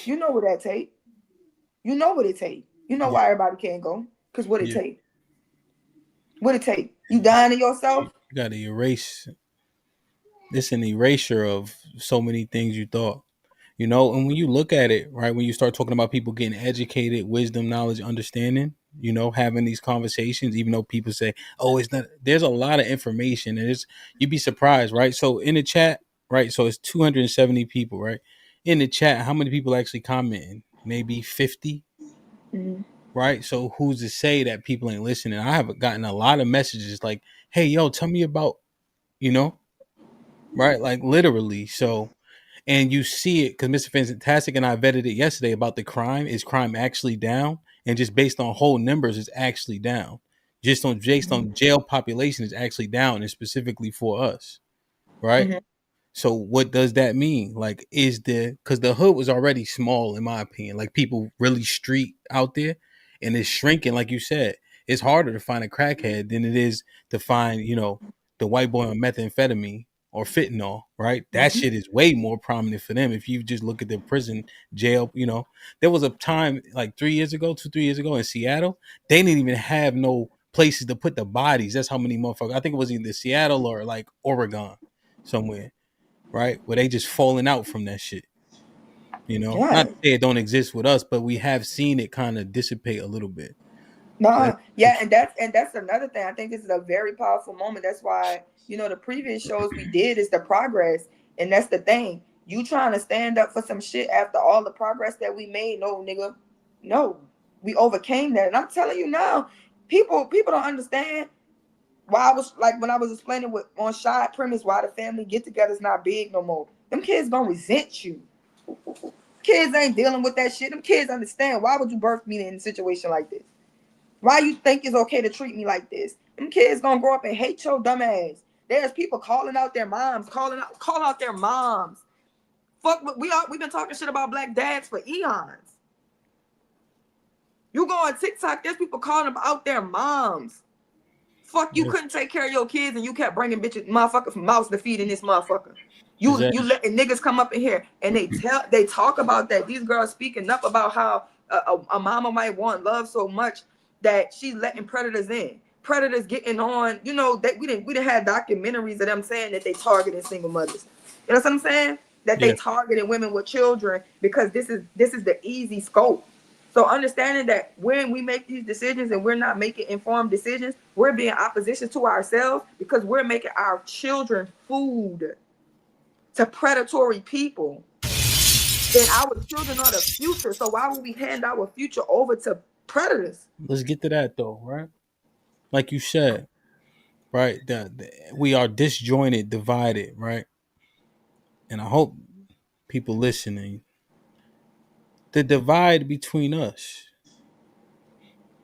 you know what that take. You know what it take. You know why everybody can't go. Because what it take. What it take. You dying to yourself? You got to erase. It's an erasure of so many things you thought. You know, and when you look at it, right, when you start talking about people getting educated, wisdom, knowledge, understanding, you know, having these conversations, even though people say, oh, it's not, there's a lot of information and you'd be surprised, right? So in the chat, right, so it's 270 people, right? In the chat, how many people actually commenting? Maybe 50, right? So who's to say that people ain't listening? I have gotten a lot of messages like, hey, yo, tell me about, you know, right? Like literally. So, and you see it because Mr. Fantastic and I vetted it yesterday about the crime. Is crime actually down? And just based on whole numbers, it's actually down. Just on based on jail population is actually down, and specifically for us, right? So what does that mean? Like, because the hood was already small, in my opinion. Like, people really street out there, and it's shrinking. Like you said, it's harder to find a crackhead than it is to find, the white boy on methamphetamine or fentanyl, right? That shit is way more prominent for them. If you just look at the prison jail, there was a time like 3 years ago, 3 years ago in Seattle, they didn't even have no places to put the bodies. That's how many motherfuckers. I think it was either Seattle or like Oregon somewhere, right? Where they just falling out from that shit. Not Yeah. to say it don't exist with us, but we have seen it kind of dissipate a little bit. So Yeah, and that's another thing. I think this is a very powerful moment. That's why, the previous shows we did is the progress. And that's the thing. You trying to stand up for some shit after all the progress that we made. No, nigga. No. We overcame that. And I'm telling you now, people don't understand why I was like when I was explaining on Shy Premise why the family get together is not big no more. Them kids gonna resent you. Kids ain't dealing with that shit. Them kids understand why would you birth me in a situation like this? Why you think it's okay to treat me like this? Them kids gonna grow up and hate your dumb ass. There's people calling out their moms, calling out their moms. Fuck, we've been talking shit about black dads for eons. You go on TikTok, there's people calling out their moms. Fuck, you couldn't take care of your kids and you kept bringing bitches, motherfucker from mouse to feed in this motherfucker. You letting niggas come up in here and they talk about that. These girls speaking up about how a mama might want love so much that she's letting predators in. Predators getting on, that we didn't have documentaries of them saying that they targeting single mothers. You know what I'm saying? That they targeting women with children because this is the easy scope. So understanding that when we make these decisions and we're not making informed decisions, we're being opposition to ourselves because we're making our children food to predatory people. And our children are the future. So why would we hand our future over to predators? let's get to that though, right? Like you said, right? We are disjointed, divided, right? And I hope people listening, the divide between us,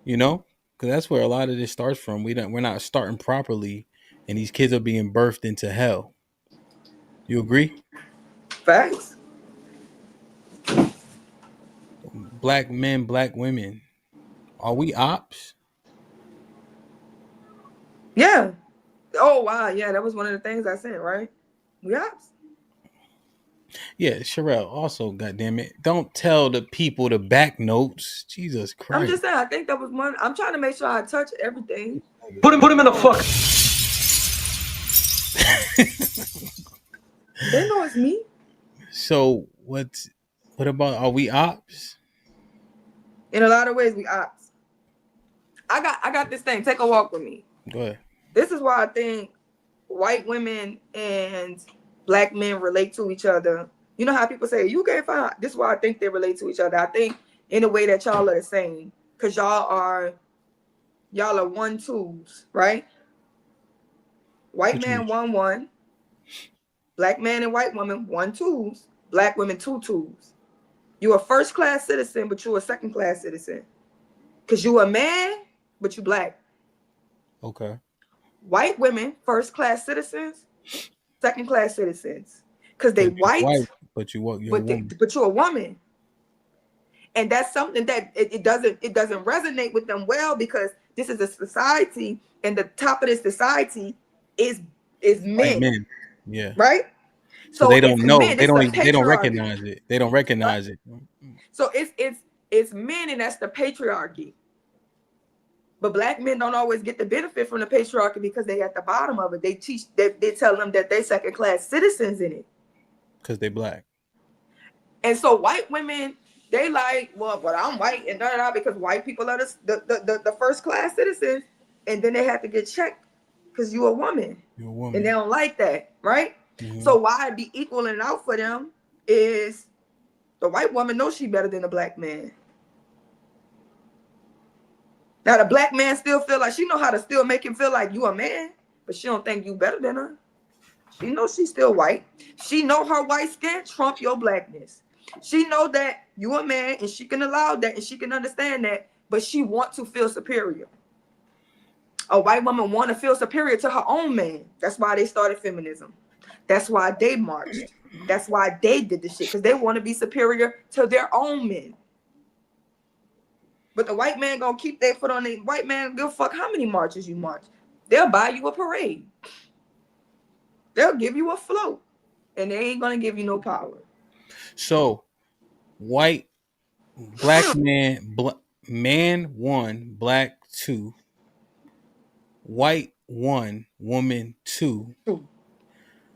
because that's where a lot of this starts from. We're not starting properly, and these kids are being birthed into hell. You agree? Facts. Black men, black women, are we ops? Yeah. Oh wow, yeah, that was one of the things I said, right? We ops. Yeah, Sherelle, also, goddamn it, don't tell the people the back notes. Jesus Christ. I'm just saying, I think that was one. I'm trying to make sure I touch everything. Put him in the fuck. They know it's me. So what about, are we ops? In a lot of ways, we ops. I got this thing. Take a walk with me. Go ahead. This is why I think white women and black men relate to each other. You know how people say you can't find. This is why I think they relate to each other. I think in a way that y'all are the same, because y'all are 1-2s, right? White man 1-1, black man and white woman 1-2s, black women 2-2s. You a first class citizen, but you a second class citizen, because you a man, but you black. Okay. White women first class citizens, second class citizens, because they white, but you're a woman. But you're a woman. And that's something that it doesn't resonate with them well, because this is a society, and the top of this society is men. White men. Yeah. Right? So they don't know. Men, They don't recognize it. They don't recognize it. So it's men, and that's the patriarchy. But black men don't always get the benefit from the patriarchy because they at the bottom of it. They tell them that they second class citizens in it. Because they black. And so white women, they like, well, but I'm white and da because white people are the first class citizens, and then they have to get checked because you're a woman. You're a woman. And they don't like that, right? Mm-hmm. So why it be equaling out for them is the white woman knows she better than the black man. Now the black man still feel like she know how to still make him feel like you a man, but she don't think you better than her. She knows she's still white. She know her white skin trump your blackness. She know that you a man, and she can allow that, and she can understand that, but she want to feel superior. A white woman want to feel superior to her own man. That's why they started feminism. That's why they marched. That's why they did the shit, because they want to be superior to their own men. But the white man gonna keep their foot on the white man. Give a fuck how many marches you march. They'll buy you a parade. They'll give you a float, and they ain't gonna give you no power. So, black man, man 1, black 2, white 1, woman 2.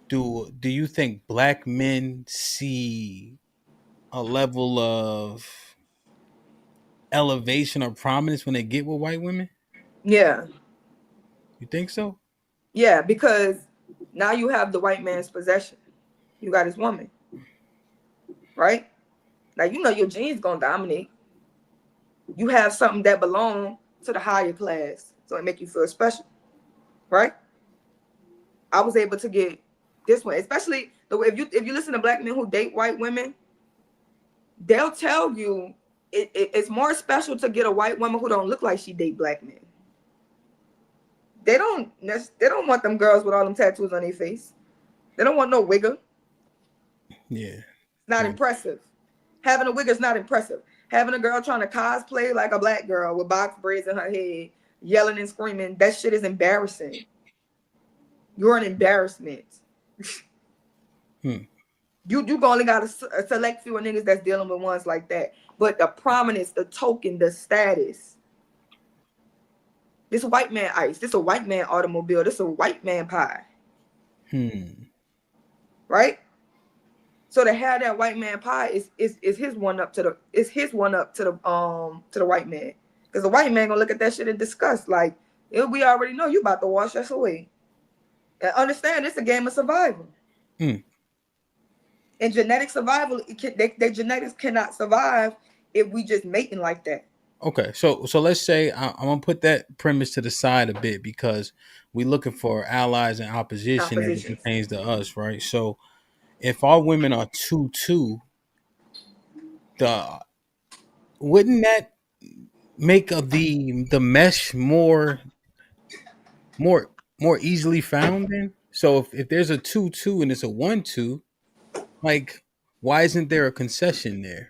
Do you think black men see a level of elevation or prominence when they get with white women? Yeah. You think so? Yeah, because now you have the white man's possession. You got his woman. Right? Like, you know your genes gonna dominate. You have something that belong to the higher class, so it make you feel special. Right? I was able to get this one, especially the way if you listen to black men who date white women, they'll tell you it's more special to get a white woman who don't look like she date black men. They don't want them girls with all them tattoos on their face. They don't want no wigger. Yeah. It's not impressive. Having a wigger is not impressive. Having a girl trying to cosplay like a black girl with box braids in her head, yelling and screaming, that shit is embarrassing. You're an embarrassment. You only got a select few of niggas that's dealing with ones like that. But the prominence, the token, the status. This white man ice. This a white man automobile. This a white man pie. Right? So to have that white man pie is his one up to the white man. Because the white man gonna look at that shit in disgust. Like, we already know you about to wash us away. And understand, it's a game of survival. And genetic survival, their genetics cannot survive if we just mating like that. Okay, so let's say I'm gonna put that premise to the side a bit because we're looking for allies and opposition as it pertains to us, right? So if our women are 2-2, wouldn't that make the mesh more easily found then? So if there's a 2-2 and it's a 1-2, like, why isn't there a concession there?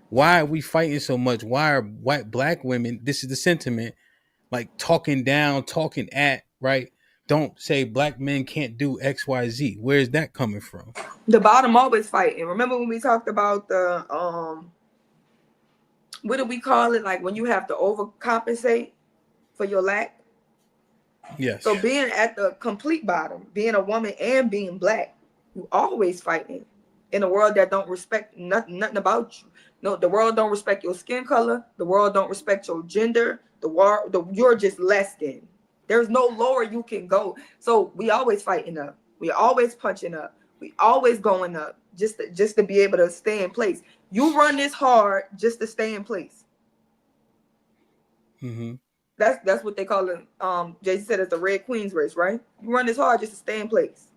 Why are we fighting so much? Why are black women, this is the sentiment, like talking down, talking at, right? Don't say black men can't do XYZ. Where is that coming from? The bottom always fighting. Remember when we talked about the what do we call it? Like when you have to overcompensate for your lack. Yes. So being at the complete bottom, being a woman and being black, you always fighting in a world that don't respect nothing about you. No, the world don't respect your skin color. The world don't respect your gender. You're just less than. There's no lower you can go. So we always fighting up. We always punching up. We always going up just to be able to stay in place. You run this hard just to stay in place. That's what they call it. Jay said it's the Red Queen's race, right? You run this hard just to stay in place.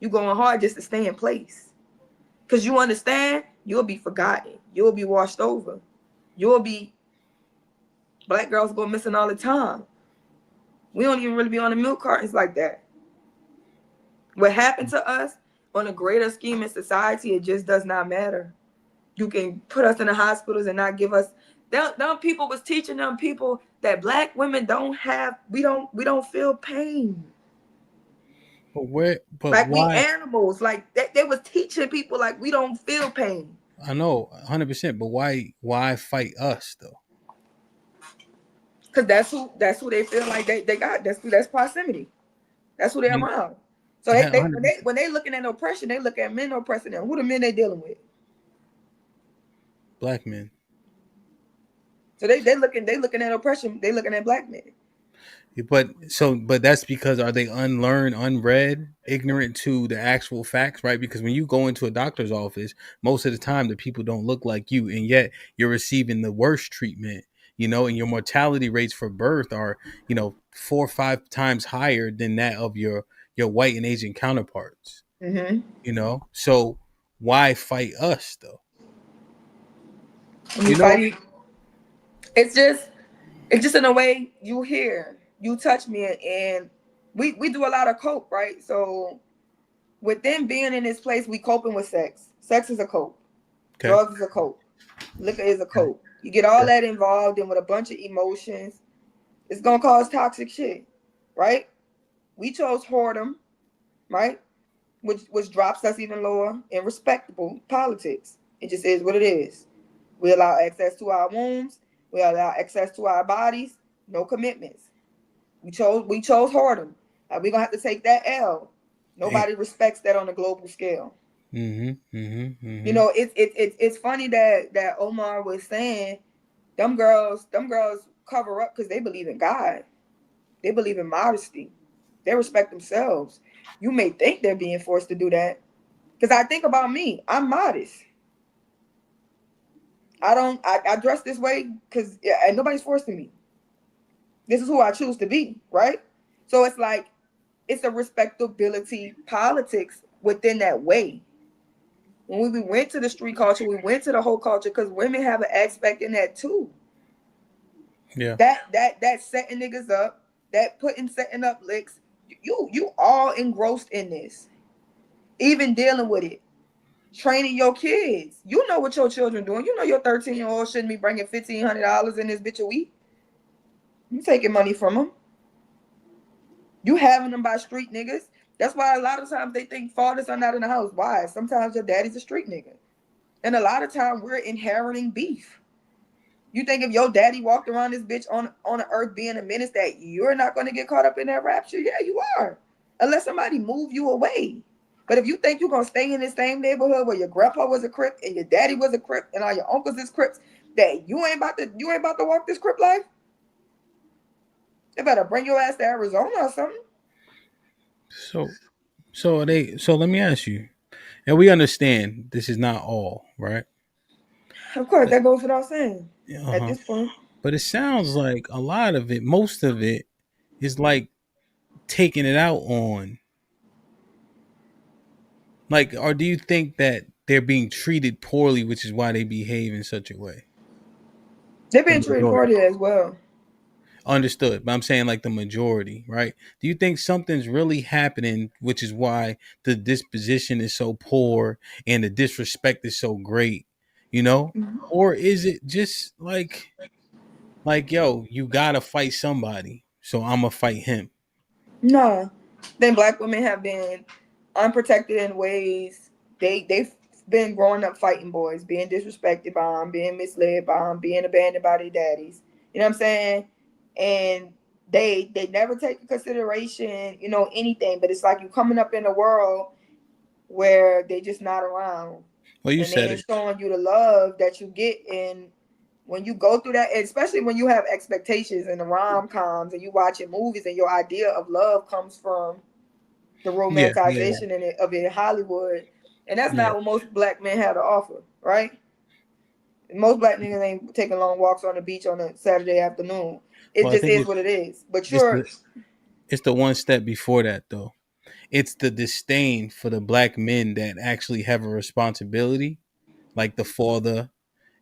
You going hard just to stay in place. Because you understand, you'll be forgotten. You'll be washed over. Black girls go missing all the time. We don't even really be on the milk cartons like that. What happened to us on a greater scheme in society, it just does not matter. You can put us in the hospitals and not give us. Them people was teaching them people that black women we don't feel pain. But like why? We animals. Like they was teaching people like we don't feel pain. I know 100%, but why fight us though? Because that's who they feel like they got. That's proximity. That's who they're around. So when they looking at oppression, they look at men oppressing them. Who the men they dealing with? Black men. So they looking at oppression. They looking at black men. But that's because are they unlearned, unread, ignorant to the actual facts, right? Because when you go into a doctor's office, most of the time the people don't look like you, and yet you're receiving the worst treatment, and your mortality rates for birth are, 4 or 5 times higher than that of your white and Asian counterparts. So why fight us though? It's just in a way you touch me, and we do a lot of cope, right? So with them being in this place, we coping with sex. Sex is a cope. Okay. Drugs is a cope. Liquor is a cope. You get all that involved in with a bunch of emotions. It's gonna cause toxic shit, right? We chose whoredom, right? Which drops us even lower in respectable politics. It just is what it is. We allow access to our wombs. We allow access to our bodies. No commitments. We chose whoredom. We're gonna have to take that L. Nobody respects that on a global scale. You know, it's funny that Omar was saying them girls cover up because they believe in God. They believe in modesty. They respect themselves. You may think they're being forced to do that. Because I think about me, I'm modest. I dress this way because and nobody's forcing me. This is who I choose to be, right? So it's like, it's a respectability politics within that way. When we went to the street culture, we went to the whole culture because women have an aspect in that too. Yeah. That setting niggas up, that setting up licks, you all engrossed in this. Even dealing with it. Training your kids. You know what your children doing. You know your 13-year-old shouldn't be bringing $1,500 in this bitch a week. You taking money from them. You having them by street niggas. That's why a lot of times they think fathers are not in the house. Why? Sometimes your daddy's a street nigga. And a lot of times we're inheriting beef. You think if your daddy walked around this bitch on the earth being a menace that you're not going to get caught up in that rapture? Yeah, you are. Unless somebody move you away. But if you think you're going to stay in the same neighborhood where your grandpa was a Crip and your daddy was a Crip and all your uncles is Crips, that you ain't about to walk this Crip life, they better bring your ass to Arizona or something. So let me ask you, and we understand this is not all, right? Of course, that goes without saying at Uh-huh. this point. But it sounds like a lot of it, most of it, is like taking it out on. Like, or do you think that they're being treated poorly, which is why they behave in such a way? They're being treated poorly as well. Understood. But I'm saying like the majority, right? Do you think something's really happening, which is why the disposition is so poor and the disrespect is so great, you know? Or is it just like yo, you gotta fight somebody, so I'ma fight him? No. Then black women have been unprotected in ways. They've been growing up fighting boys, being disrespected by them, being misled by them, being abandoned by their daddies. You know what I'm saying? And they never take into consideration, you know, anything. But it's like you coming up in a world where they just not around. Well, you And they said ain't it. showing you the love that you get in when you go through that, especially when you have expectations in the rom-coms and you watching movies and your idea of love comes from the Yeah. romanticization of it in Hollywood. And that's Yeah. not what most black men have to offer, right? Most black niggas ain't taking long walks on the beach on a Saturday afternoon. It Well, I just think is what it is. But it's you're the it's the one step before that though. It's the disdain for the black men that actually have a responsibility, like the father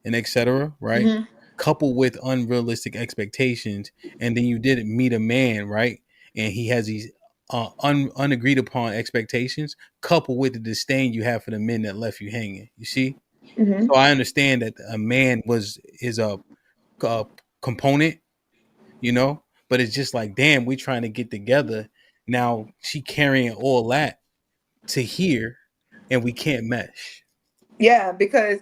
and etc. Right? Mhm. Coupled with unrealistic expectations, and then you didn't meet a man, right? And he has these unagreed upon expectations, coupled with the disdain you have for the men that left you hanging. You see? Mhm. So I understand that a man is a component, you know, but it's just like, damn, we trying to get together. Now she carrying all that to here, and we can't mesh. Yeah, because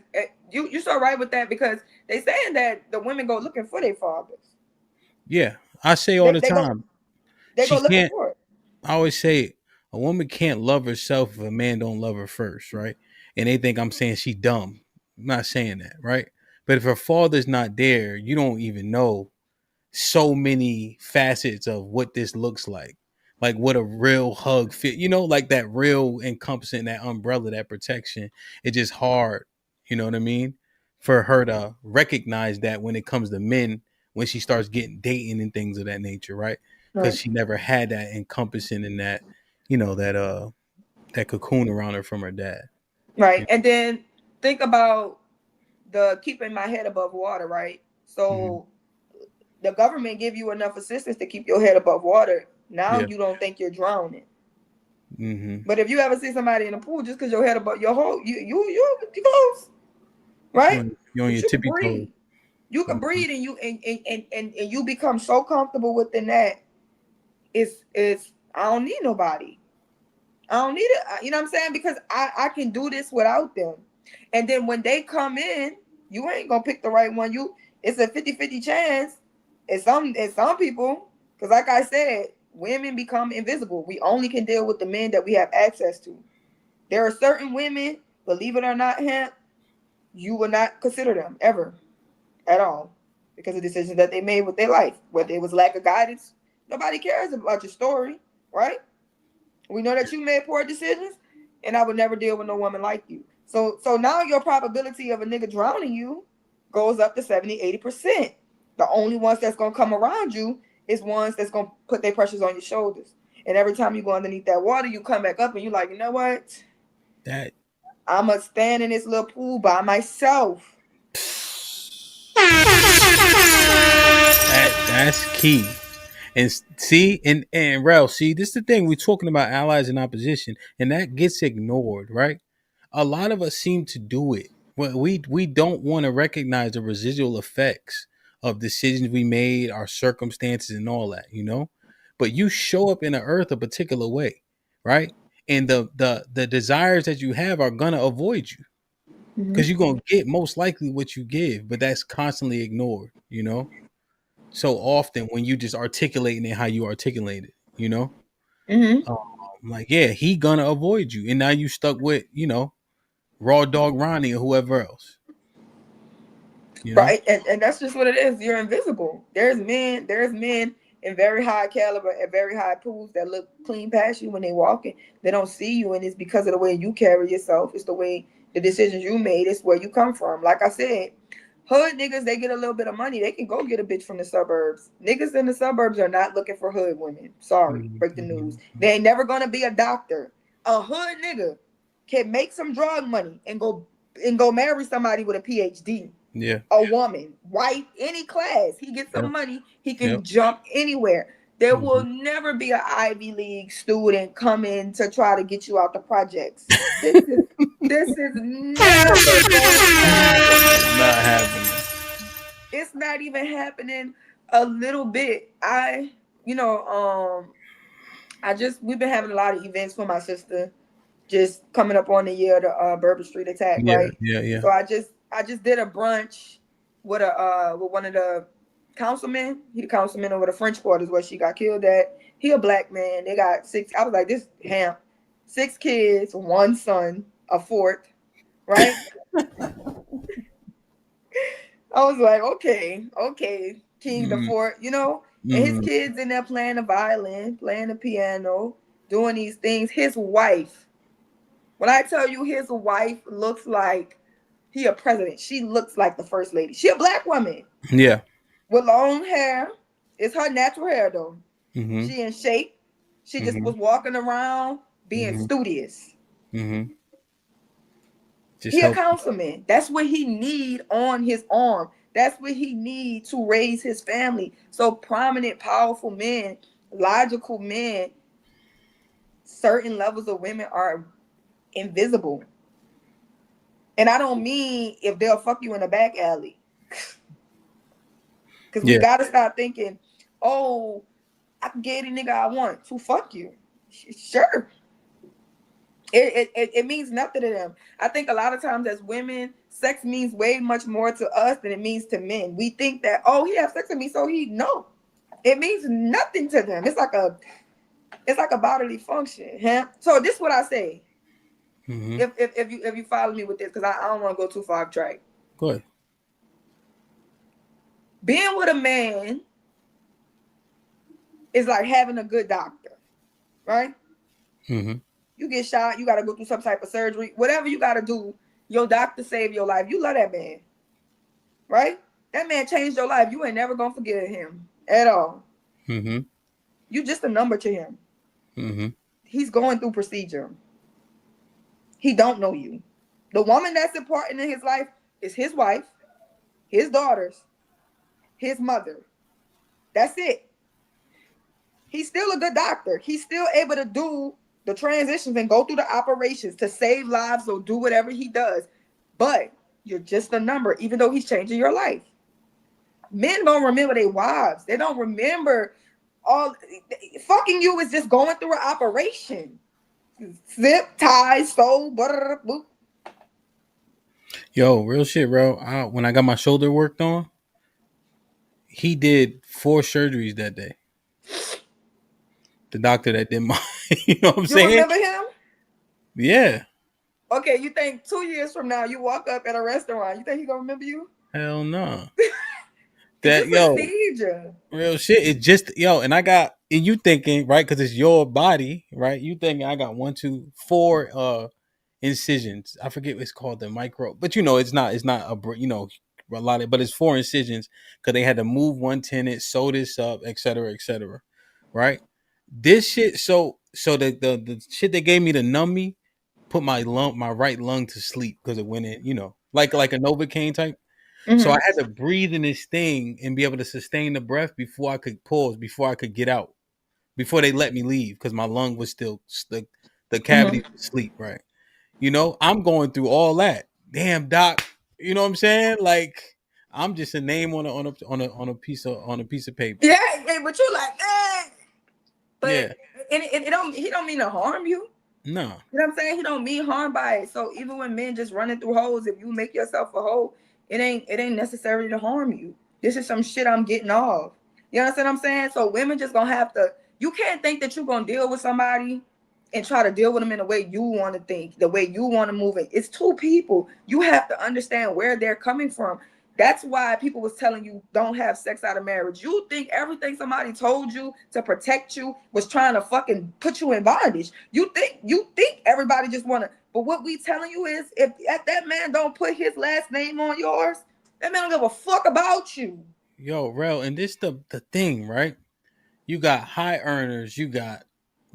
you're so right with that, because they saying that the women go looking for their fathers. Yeah, I say all They, the they go time. they go She looking can't. for it. I always say a woman can't love herself if a man don't love her first, right? And they think I'm saying she dumb. I'm not saying that, right? But if her father's not there, you don't even know so many facets of what this looks like what a real hug fit, you know, like that real encompassing, that umbrella, that protection. It's just hard, you know what I mean, for her to recognize that when it comes to men, when she starts getting dating and things of that nature, right? Because Right. she never had that encompassing and that, you know, that cocoon around her from her dad. Right. And then think about the keeping my head above water, right? Mhm. So the government give you enough assistance to keep your head above water. Now Yeah. you don't think you're drowning. Mm-hmm. But if you ever see somebody in the pool just because your head above your whole, you close, right? You're on But your you can tippy toes. breathe. You can breathe, and you become so comfortable within that. It's I don't need nobody. I don't need it. You know what I'm saying? Because I can do this without them. And then when they come in, you ain't gonna pick the right one. It's a 50-50 chance. It's some people, because like I said, women become invisible. We only can deal with the men that we have access to. There are certain women, believe it or not, Hamp, you will not consider them ever at all because of decisions that they made with their life, whether it was lack of guidance. Nobody cares about your story, right? We know that you made poor decisions, and I would never deal with no woman like you. So now your probability of a nigga drowning you goes up to 70-80%. The only ones that's gonna come around you is ones that's gonna put their pressures on your shoulders. And every time you go underneath that water, you come back up and you like, you know what? That I'ma stand in this little pool by myself. that's key. And see, and Rel, see, this is the thing. We're talking about allies and opposition, and that gets ignored, right? A lot of us seem to do it. Well, we don't want to recognize the residual effects of decisions we made, our circumstances, and all that, you know. But you show up in the earth a particular way, right? And the desires that you have are gonna avoid you because you're gonna get most likely what you give, but that's constantly ignored, you know. So often when you just articulating it how you articulate it, you know, like yeah, he gonna avoid you, and now you stuck with Raw Dog Ronnie or whoever else, you know. Right, and that's just what it is. You're invisible. There's men in very high caliber at very high pools that look clean past you when they walking. They don't see you, and it's because of the way you carry yourself. It's the way the decisions you made. It's where you come from. Like I said, hood niggas, they get a little bit of money. They can go get a bitch from the suburbs. Niggas in the suburbs are not looking for hood women. Sorry, break the news. They ain't never gonna be a doctor. A hood nigga can make some drug money and go marry somebody with a PhD. Yeah. A woman, white, any class. He gets some Yep. money. He can Yep. jump anywhere. There will never be an Ivy League student coming to try to get you out the projects. This is never going to happen. Not happening. It's not even happening a little bit. We've been having a lot of events for my sister, just coming up on the year of the Bourbon Street attack, Yeah, right? yeah. So I just did a brunch with one of the councilmen. He the councilman over the French Quarters where she got killed at. He a black man. They got 6. I was like, this Hamp, 6 kids, 1 son, a fourth, right? I was like, okay, King the Fourth, and his kids in there playing the violin, playing the piano, doing these things. His wife, when I tell you his wife looks like he a president, she looks like the first lady. She a black woman. Yeah. With long hair. It's her natural hair though. Mm-hmm. She in shape. She just was walking around being studious. Mm-hmm. He a councilman. That's what he need on his arm. That's what he need to raise his family. So prominent, powerful men, logical men, certain levels of women are invisible. And I don't mean if they'll fuck you in the back alley. Because we got to start thinking, oh, I can get any nigga I want to fuck you. Sure. It means nothing to them. I think a lot of times as women, sex means way much more to us than it means to men. We think that, oh, he has sex with me, so no. It means nothing to them. It's like a bodily function. Huh? So this is what I say. Mm-hmm. If you follow me with this, because I don't want to go too far off track. Go ahead. Being with a man is like having a good doctor, right? Mm-hmm. You get shot, you got to go through some type of surgery. Whatever you got to do, your doctor saved your life. You love that man, right? That man changed your life. You ain't never going to forget him at all. Mm-hmm. You just a number to him. Mm-hmm. He's going through procedure. He don't know you. The woman that's important in his life is his wife, his daughters, his mother. That's it. He's still a good doctor. He's still able to do the transitions and go through the operations to save lives or do whatever he does. But you're just a number, even though he's changing your life. Men don't remember their wives. They don't remember all. Fucking you is just going through an operation. Zip, tie, sew, butter, boop. Yo, real shit, bro. When I got my shoulder worked on, he did 4 surgeries that day. The doctor that did mine. You know what I'm You saying? remember him? Yeah. Okay, you think 2 years from now you walk up at a restaurant, you think he gonna remember you? Hell no. That That yo, procedure. real shit. It just and I got and you thinking right because it's your body, right? You thinking I got 1, 2, 4 incisions. I forget what it's called, the micro, but it's not a lot of, but it's 4 incisions because they had to move one tenet, sew this up, etc., etc. Right? This shit. So the shit they gave me to numb me put my right lung to sleep because it went in, like a Novocaine type. So I had to breathe in this thing and be able to sustain the breath before I could pause, before I could get out, before they let me leave because my lung was still the cavity was asleep, right? I'm going through all that. Damn, doc. You know what I'm saying? Like I'm just a name on a piece of paper. Yeah, but you like, but Yeah. he don't mean to harm you. No. You know what I'm saying? He don't mean harm by it. So even when men just running through holes, if you make yourself a hole, it ain't necessary to harm you. This is some shit I'm getting off. You understand what I'm saying? So women just gonna have to. You can't think that you're gonna deal with somebody and try to deal with them in the way you want to think, the way you want to move it. It's 2 people. You have to understand where they're coming from. That's why people was telling you don't have sex out of marriage. You think everything somebody told you to protect you was trying to fucking put you in bondage. You think everybody just wanna, but what we telling you is if that man don't put his last name on yours, that man don't give a fuck about you. Yo, Rel, and this the thing, right? You got high earners, you got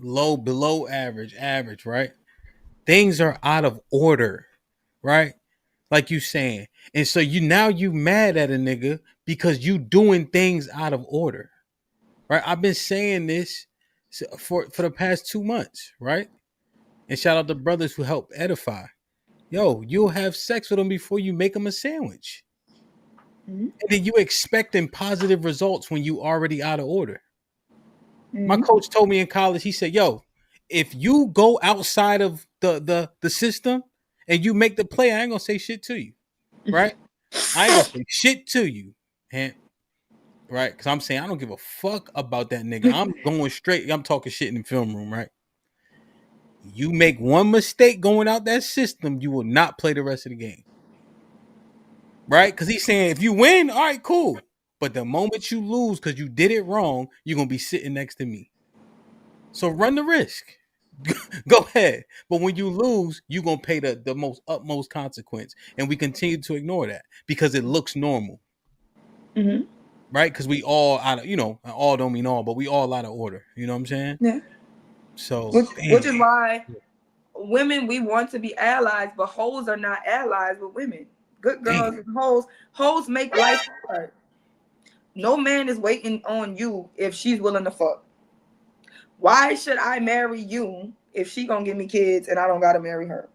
below average, right? Things are out of order, right? Like you saying. And so you mad at a nigga because you doing things out of order. Right? I've been saying this for the past 2 months, right? And shout out to brothers who help edify. Yo, you'll have sex with them before you make them a sandwich. And then you expecting positive results when you already out of order. My coach told me in college, he said, yo, if you go outside of the system and you make the play, I ain't gonna say shit to you. Right? I ain't gonna say shit to you. And right? Because I'm saying I don't give a fuck about that nigga. I'm going straight. I'm talking shit in the film room, right? You make one mistake going out that system, you will not play the rest of the game. Right? Because he's saying if you win, all right, cool. But the moment you lose because you did it wrong, you're gonna be sitting next to me. So run the risk. Go ahead. But when you lose, you're gonna pay the most utmost consequence. And we continue to ignore that because it looks normal. Right? Because we all out of, all don't mean all, but we all out of order. You know what I'm saying? Yeah. So which is why women, we want to be allies, but hoes are not allies with women. Good girls and hoes make life hard. No man is waiting on you if she's willing to fuck. Why should I marry you if she gonna give me kids and I don't gotta marry her?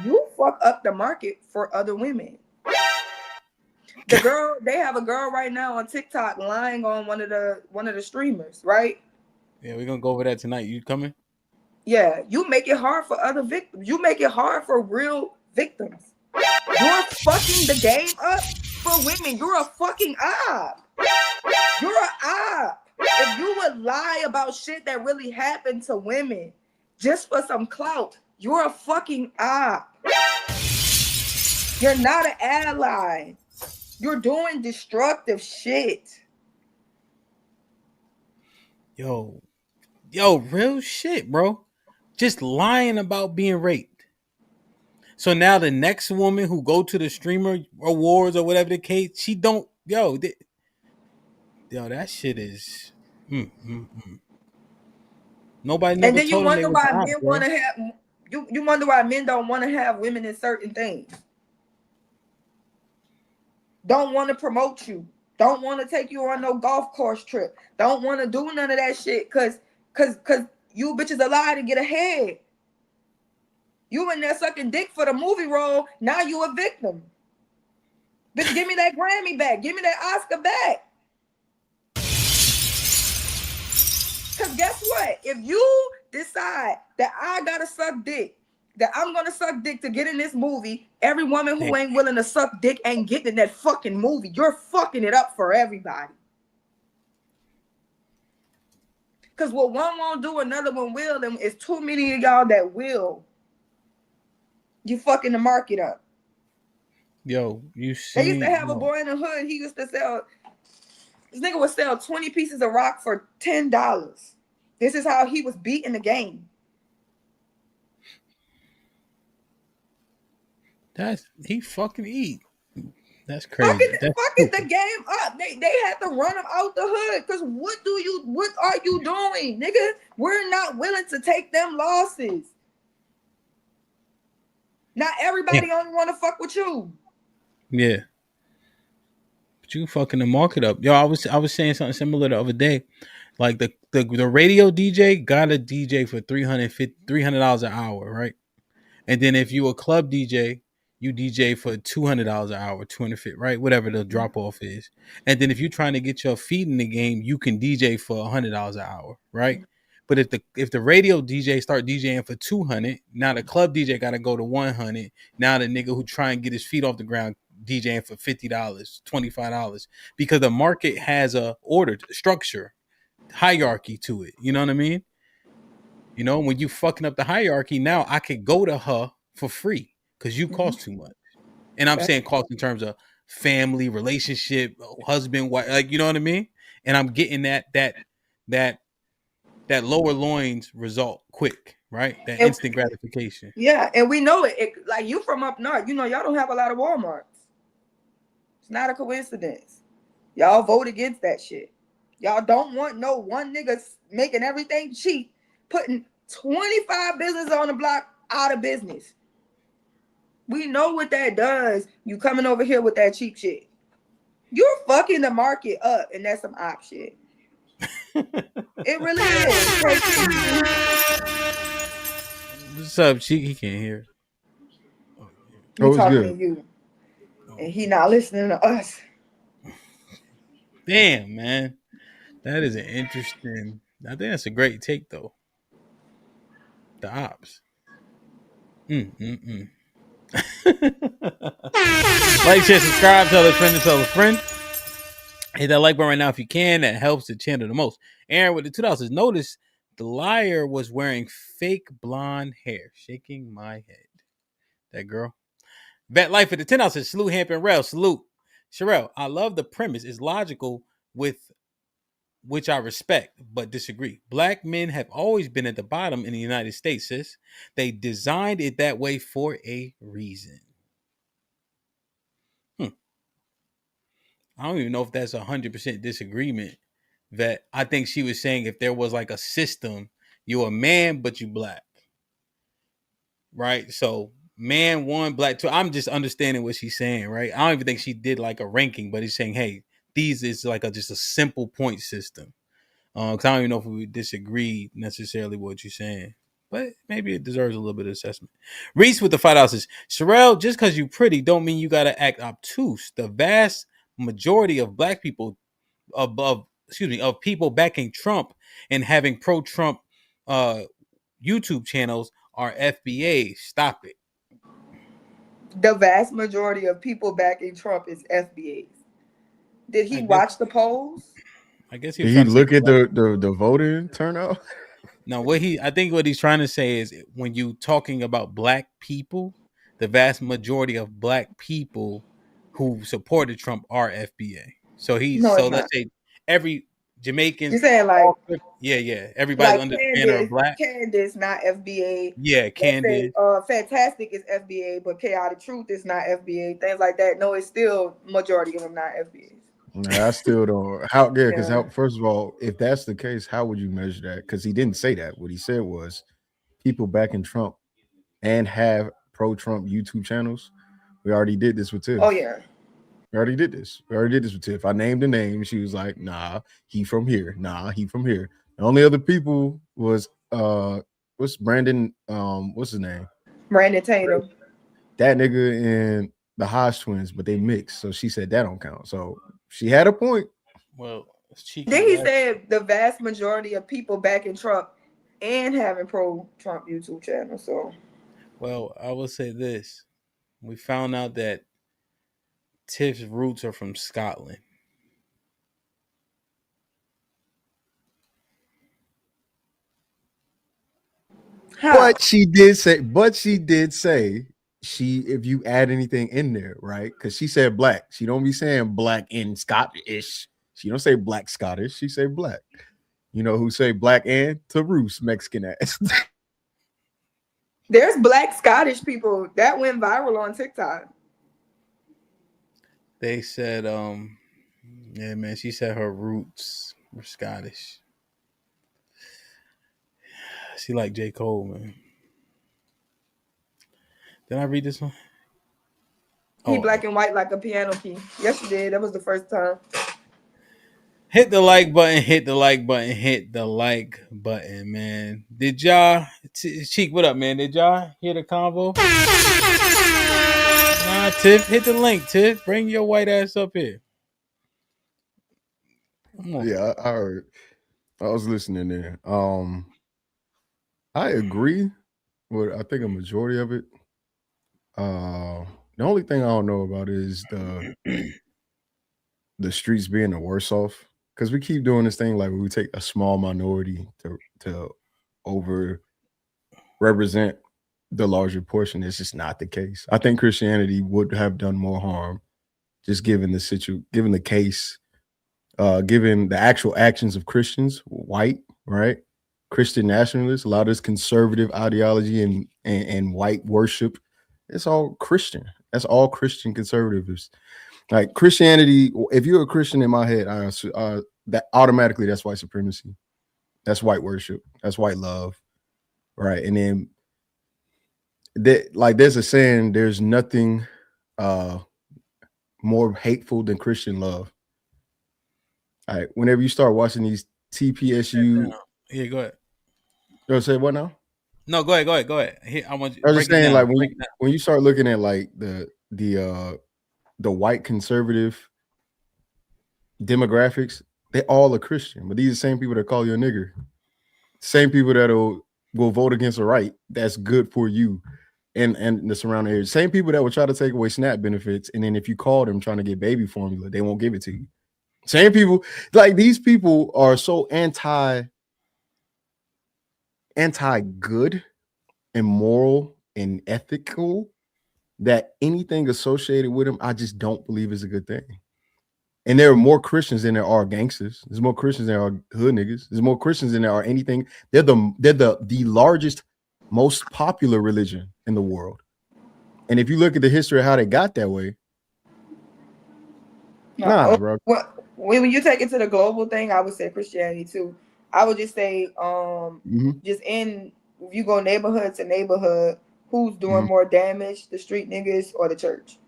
You fuck up the market for other women. They have a girl right now on TikTok lying on one of the streamers, right? Yeah, we're gonna go over that tonight. You coming? Yeah, you make it hard for other victims. You make it hard for real victims. You're fucking the game up for women. You're a fucking op. You're an op. If you would lie about shit that really happened to women just for some clout, you're a fucking op. You're not an ally. You're doing destructive shit. Yo, real shit, bro. Just lying about being raped. So now the next woman who go to the streamer awards or whatever the case, she don't. Yo, that shit is. Nobody never And then you told them they wonder was why ops, men bro. want to have. You wonder why men don't want to have women in certain things. Don't want to promote you. Don't want to take you on no golf course trip. Don't want to do none of that shit because You bitches a lie to get ahead. You in there sucking dick for the movie role. Now you a victim. Bitch, give me that Grammy back. Give me that Oscar back. Because guess what? If you decide that I gotta suck dick, that I'm gonna suck dick to get in this movie, every woman who ain't willing to suck dick ain't getting in that fucking movie. You're fucking it up for everybody. Because what one won't do, another one will, and it's too many of y'all that will. You fucking the market up. Yo, you see, They used to have a boy in the hood. He used to sell. This nigga would sell 20 pieces of rock for $10. This is how he was beating the game. He fucking eat. That's crazy. Fucking the game up. They had to run him out the hood. Cause what are you doing, nigga? We're not willing to take them losses. Not everybody only want to fuck with you. Yeah. But you fucking the market up. Yo, I was saying something similar the other day. Like the radio DJ got a DJ for $300 an hour, right? And then if you a club DJ, you DJ for $200 an hour, 250, right? Whatever the drop off is. And then if you're trying to get your feet in the game, you can DJ for $100 an hour, right? But if the radio DJ start DJing for 200, now the club DJ got to go to 100. Now the nigga who try and get his feet off the ground DJing for $50, $25, because the market has a ordered structure, hierarchy to it. You know what I mean? You know, when you fucking up the hierarchy, now I could go to her for free because you cost too much. And I'm saying cost in terms of family, relationship, husband, wife, like, you know what I mean? And I'm getting that lower loins result quick, right? That instant gratification. Yeah, and we know it. Like, you from up north, you know y'all don't have a lot of Walmarts. It's not a coincidence. Y'all vote against that shit. Y'all don't want no one nigga making everything cheap, putting 25 businesses on the block out of business. We know what that does. You coming over here with that cheap shit. You're fucking the market up, and that's some op shit. It really is. What's up, Cheek? He can't hear. He talking to you, and he not listening to us. Damn, man. That is an interesting. I think that's a great take, though. The ops. Like, share, subscribe, tell a friend to tell a friend. Hit that like button right now if you can. That helps the channel the most. Aaron with the $2. Notice the liar was wearing fake blonde hair. Shaking my head. That girl. Bet Life at the $10. Salute Hamp and Rel. Salute. Sherelle, I love the premise. It's logical, with which I respect but disagree. Black men have always been at the bottom in the United States, sis. They designed it that way for a reason. I don't even know if that's 100% disagreement. That I think she was saying if there was like a system, you're a man, but you black. Right? So man 1, black 2. I'm just understanding what she's saying, right? I don't even think she did like a ranking, but he's saying, hey, these is like just a simple point system. Because I don't even know if we disagree necessarily with what you're saying. But maybe it deserves a little bit of assessment. Reese with the $5 says, Sherelle, just because you pretty don't mean you gotta act obtuse. The vast majority of black people of people backing Trump and having pro-Trump YouTube channels are FBA. Stop it. The vast majority of people backing Trump is FBAs. Did he watch the polls? I guess Did he look at the voting turnout? No, I think what he's trying to say is when you talking about black people, the vast majority of black people who supported Trump are FBA. So let's say every Jamaicans. You're saying like everybody like under the banner of black. Candace, not FBA. Yeah, Candace. Fantastic is FBA, but Chaotic Truth is not FBA. Things like that. No, it's still majority of them not FBAs. Nah, I still don't. Because first of all, if that's the case, how would you measure that? Because he didn't say that. What he said was people backing Trump and have pro-Trump YouTube channels. We already did this with Tiff. Oh yeah. We already did this with Tiff. I named the name. She was like, nah, he from here. Nah, he from here. The only other people was what's Brandon? What's his name? Brandon Tatum. That nigga and the Hodge twins, but they mixed. So she said that don't count. So she had a point. Well, Then he said the vast majority of people backing Trump and having pro-Trump YouTube channel. So, well, I will say this: we found out that Tiff's roots are from Scotland. But she did say she if you add anything in there, right? Because she said black. She don't be saying black and Scottish. She don't say black Scottish. She say black. You know who say black and Taroos Mexican ass. there's black Scottish people that went viral on TikTok. They said, yeah, man, she said her roots were Scottish. She like J. Cole, man. Did I read this one? He black and white like a piano key. Yes, you did. That was the first time. Hit the like button, hit the like button, hit the like button, man. Did y'all, Cheek, what up, man? Did y'all hear the convo? Nah, Tiff, hit the link, Tiff. Bring your white ass up here. Yeah, I heard. I was listening there. I agree with I think a majority of it. The only thing I don't know about is the streets being the worse off, because we keep doing this thing like we take a small minority to over represent the larger portion. It's just not the case. I think Christianity would have done more harm, just given the case, given the actual actions of Christians, white, right? Christian nationalists, a lot of this conservative ideology and white worship, it's all Christian. That's all Christian conservatives. Like Christianity, if you're a Christian in my head, that automatically that's white supremacy. That's white worship. That's white love. Right. And then there's a saying, there's nothing more hateful than Christian love. All right. Whenever you start watching these TPSU. Yeah, go ahead. You want to say what now? No, go ahead. Here, I want you. I was just saying, like when you start looking at like the white conservative demographics, they all are Christian, but these are the same people that call you a nigger. Same people that'll go vote against a right that's good for you and the surrounding area. Same people that will try to take away SNAP benefits, and then if you call them trying to get baby formula, they won't give it to you. Same people, like these people are so anti-good and moral and ethical that anything associated with them, I just don't believe is a good thing. And there are more Christians than there are gangsters. There's more Christians than there are hood niggas. There's more Christians than there are anything. They're the largest, most popular religion in the world. And if you look at the history of how they got that way, bro. When you take it to the global thing, I would say Christianity too. I would just say, just if you go neighborhood to neighborhood, who's doing more damage, the street niggas or the church,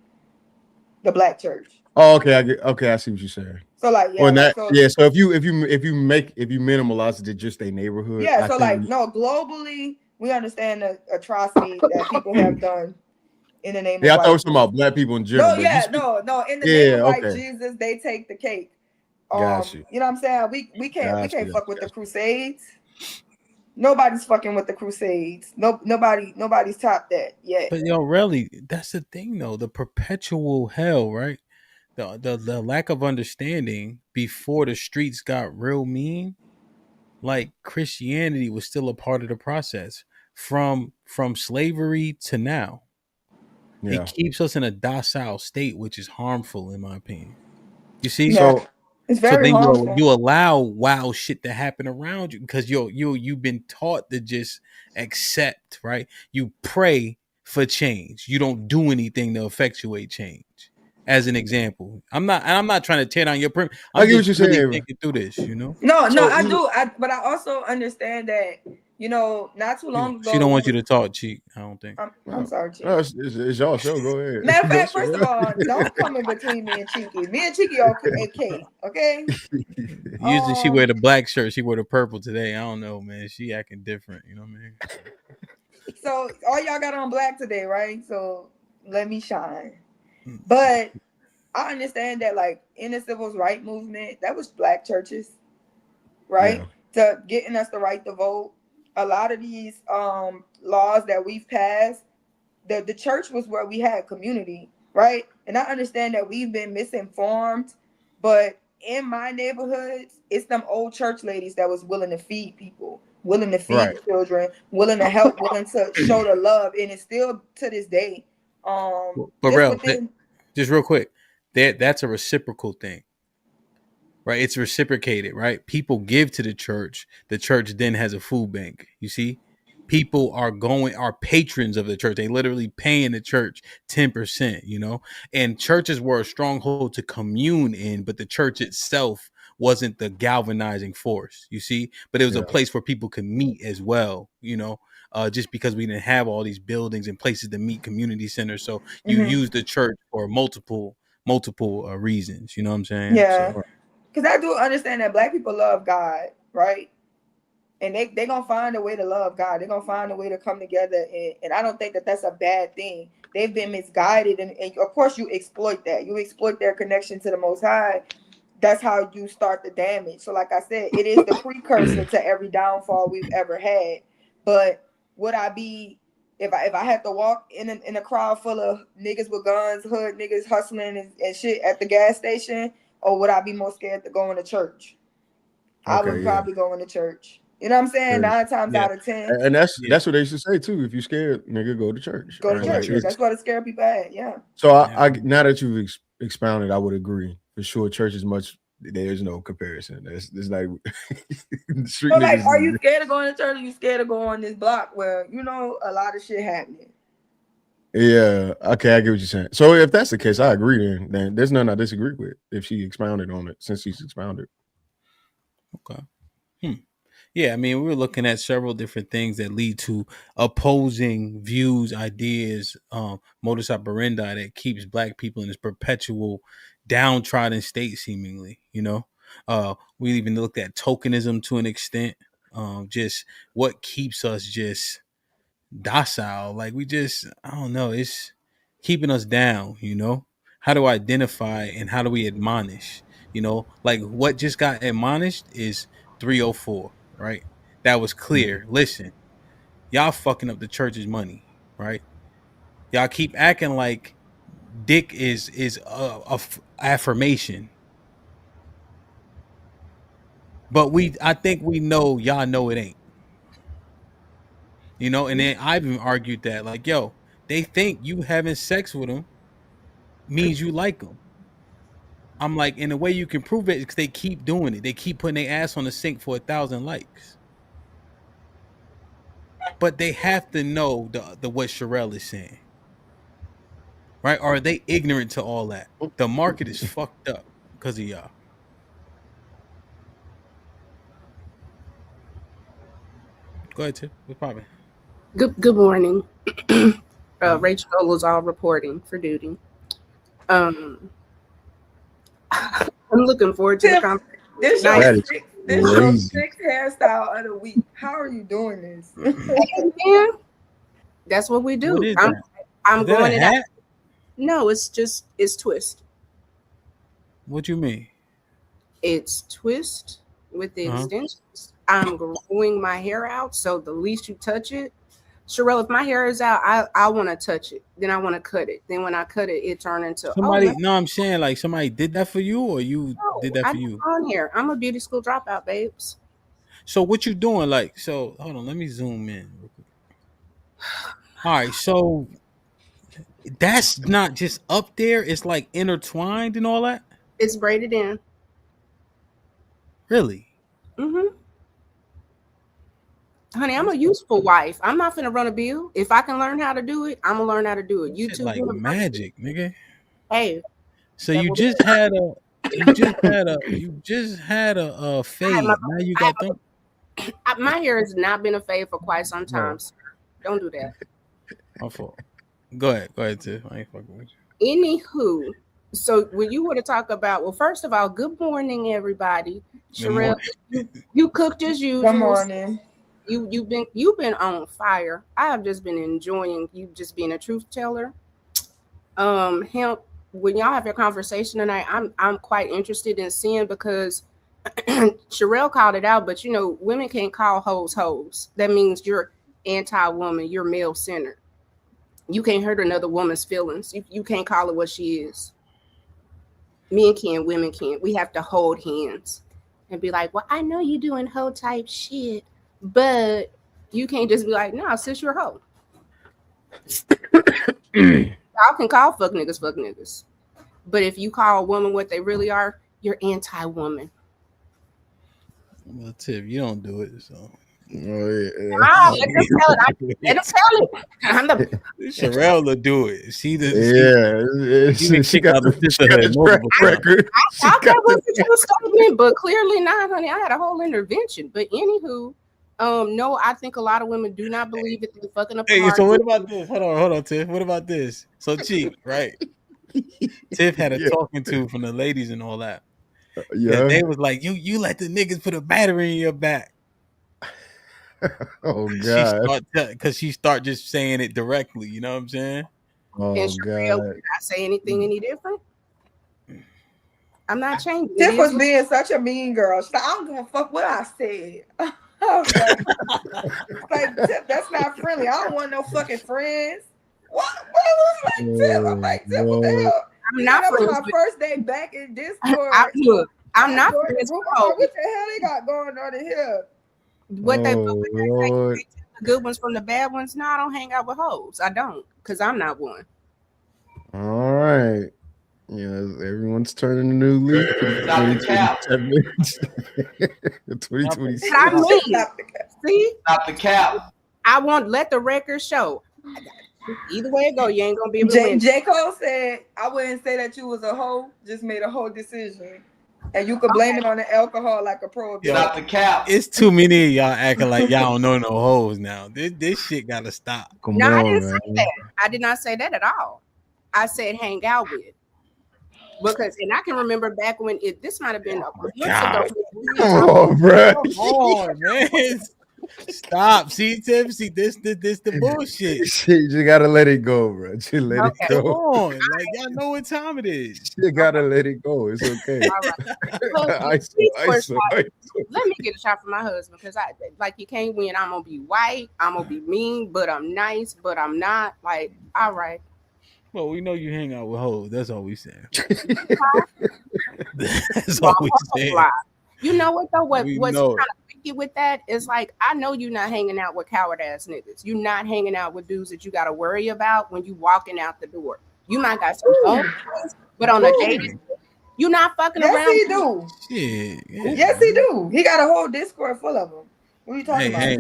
the black church? Oh, okay, I see what you're saying. So like, so if you minimalize it to just a neighborhood, globally, we understand the atrocities that people have done in the name of I white thought it was talking about black people in general. No, in the name of white Jesus, they take the cake. Got you. You know what I'm saying? We can't fuck with the Crusades. Nobody's fucking with the Crusades. Nobody's topped that yet. But really, that's the thing though. The perpetual hell, right? The lack of understanding before the streets got real mean. Like Christianity was still a part of the process from slavery to now. Yeah. It keeps us in a docile state, which is harmful in my opinion. You see, so it's very harmful. You allow wild shit to happen around you because you've been taught to just accept, right? You pray for change. You don't do anything to effectuate change. As an example, I'm not trying to tear down your I'm just really saying. thinking through this, you know. No, I do. But I also understand that You know, not too long She don't ago. want you to talk, Cheek. I don't think. I'm sorry, Cheek. No, it's y'all show. Go ahead. Matter of Go fact, first of all, don't come in between me and Cheeky. Me and Cheeky are okay, okay? Usually she wear the black shirt. She wore the purple today. I don't know, man. She acting different. You know what I mean? So all y'all got on black today, right? So let me shine. But I understand that, like, in the civil rights movement, that was black churches, right? To getting us the right to vote. A lot of these laws that we've passed, the church was where we had community, right? And I understand that we've been misinformed, but in my neighborhoods, it's them old church ladies that was willing to feed people, willing to feed children, willing to help, willing to show the love, and it's still to this day. But Just real, within, just real quick, that's a reciprocal thing, right? It's reciprocated, right? People give to the church then has a food bank. You see, people are patrons of the church. They literally paying the church 10%, you know, and churches were a stronghold to commune in, but the church itself wasn't the galvanizing force, you see, but it was a place where people could meet as well, you know, just because we didn't have all these buildings and places to meet, community centers. So you use the church for multiple reasons, you know what I'm saying? yeah, So, because I do understand that black people love God, right? And they gonna find a way to love God. They're gonna find a way to come together, and I don't think that that's a bad thing. They've been misguided, and of course you exploit that. You exploit their connection to the Most High. That's how you start the damage. So, like I said, it is the precursor to every downfall we've ever had. But would I be, if I had to walk in a crowd full of niggas with guns, hood niggas hustling and shit at the gas station, or would I be more scared to go into church? I would probably go into church. You know what I'm saying? 9 times out of 10. And that's what they should say too. If you scared, nigga, go to church. Go to church. That's what the scare people at. Yeah. So I now that you've expounded, I would agree for sure. Church is much. There's no comparison. There's like So like, are you scared of going to church? Or you scared of going on this block where you know a lot of shit happening? Yeah. Okay, I get what you're saying. So if that's the case, I agree. Then there's nothing I disagree with if she expounded on it since she's expounded. Okay. Yeah, I mean, we were looking at several different things that lead to opposing views, ideas, modus operandi that keeps black people in this perpetual downtrodden state, seemingly, you know. We even looked at tokenism to an extent, just what keeps us just docile. Like I don't know, it's keeping us down, you know. How do I identify and how do we admonish? You know, like what just got admonished is 304, right? That was clear. Listen, y'all fucking up the church's money, right? Y'all keep acting like dick is affirmation, but I think we know y'all know it ain't. You know, and then I've even argued that, like, yo, they think you having sex with them means you like them. I'm like, and the way you can prove it is because they keep doing it. They keep putting their ass on the sink for 1,000 likes. But they have to know the what Sherelle is saying, right? Or are they ignorant to all that? The market is fucked up because of y'all. Go ahead, Tiff. What's poppin'? Good morning. Rachel Dolezal reporting for duty. I'm looking forward to the conversation. This your sixth hairstyle of the week. How are you doing this? Yeah, that's what we do. What is I'm Is that going a in. hat? No, it's twist. What you mean? It's twist with the extensions. I'm growing my hair out, so the least you touch it. Sherelle, if my hair is out, I want to touch it. Then I want to cut it. Then when I cut it, it turns into Somebody. No, I'm saying like somebody did that for you, or you did that for you. On here, I'm a beauty school dropout, babes. So what you doing? Like, so hold on, let me zoom in real quick. All right, so that's not just up there; it's like intertwined and all that. It's braided in. Really? Mm-hmm. Honey, I'm a useful wife. I'm not finna run a bill. If I can learn how to do it, I'm gonna learn how to do it. YouTube like magic, nigga. Hey. So you just had a fade. Now you got them. My hair has not been a fade for quite some time. No. So don't do that. My fault. Go ahead, Tiff. I ain't fucking with Anywho, so when you want to talk about, well, first of all, good morning, everybody. Good Sherelle, you cooked as usual. Good morning. You've been on fire. I have just been enjoying you just being a truth teller. Hemp, when y'all have your conversation tonight, I'm quite interested in seeing because Sherelle called it out, but you know, women can't call hoes hoes. That means you're anti-woman, you're male-centered. You can't hurt another woman's feelings. You can't call her what she is. Men can, women can. We have to hold hands and be like, well, I know you doing hoe type shit, but you can't just be like, no, sis, you're a hoe. Y'all can call fuck niggas. But if you call a woman what they really are, you're anti-woman. Well, Tiff, you don't do it, so. Let them tell it. Let them tell it. I'm the Sherelle will do it. She got the track record. I thought that was what you was talking, but clearly not, honey. I had a whole intervention. But anywho, no, I think a lot of women do not believe that they're fucking up. Hey, so what about this? Hold on, Tiff. What about this? So Chief, right? Tiff had a talking to from the ladies and all that. Yeah, they was like, you let the niggas put a battery in your back. Oh God! Because she start just saying it directly. You know what I'm saying? Oh God! Did I say anything any different? I'm not changing. Tiff was being such a mean girl. So I don't give a fuck what I said. I was like, Tiff, that's not friendly. I don't want no fucking friends. What was like Tiff? I'm like, Tiff, what the hell? I'm not that was friends my first day back in Discord. I'm not friends. What the hell they got going on in here? What they the good ones from the bad ones? No, I don't hang out with hoes. I don't, because I'm not one. All right. Everyone's turning a new leaf. Stop the cap. 2026. I mean, see? Stop the cap. I won't let the record show. Either way it go, you ain't gonna be able to win. J. Cole said, I wouldn't say that you was a hoe, just made a whole decision. And you could blame it on the alcohol like a prohibition. Stop the cap. It's too many of y'all acting like y'all don't know no hoes now. This shit gotta stop. Come no, on, I didn't man. say that. I did not say that at all. I said hang out with. Because, and I can remember back when this might have been a month ago. Oh, bro. Come on, man. Stop. See, Tiff, this the bullshit. Shit, you just gotta let it go, bro. Just let it Come go. on. Like, y'all know what time it is. You gotta let it go. It's okay. Let me get a shot for my husband, because I like, you can't win. I'm gonna be white, I'm gonna be mean, but I'm nice, but I'm not. Like, all right. Well, we know you hang out with hoes. That's all we saying. That's all we saying. You know what though? What's kind know of tricky with that is, like, I know you're not hanging out with coward ass niggas. You're not hanging out with dudes that you got to worry about when you walking out the door. You might got some friends, but on a date, you not fucking around. Yes, he do. Shit. Yeah. Yes, he do. He got a whole Discord full of them. What are you talking about? Hey,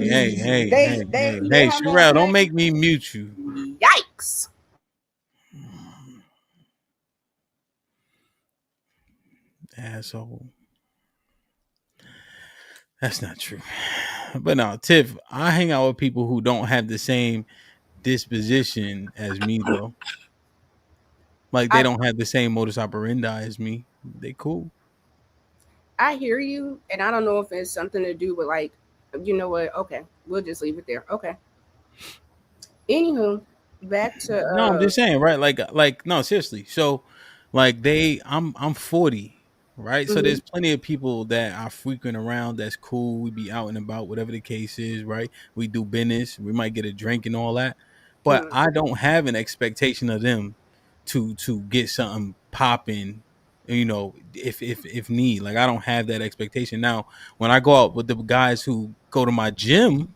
Sherelle, don't make me mute you. Yikes. Asshole. That's not true. But no, Tiff, I hang out with people who don't have the same disposition as me, though. Like, they don't have the same modus operandi as me. They cool. I hear you, and I don't know if it's something to do with, like, you know what? Okay, we'll just leave it there. Okay. Anywho, back to no, I'm just saying, right? Like, no, seriously. So, like, I'm 40. Right, so there's plenty of people that are frequent around. That's cool. We be out and about, whatever the case is. Right, we do business. We might get a drink and all that, but I don't have an expectation of them to get something popping. You know, if need, like, I don't have that expectation. Now, when I go out with the guys who go to my gym,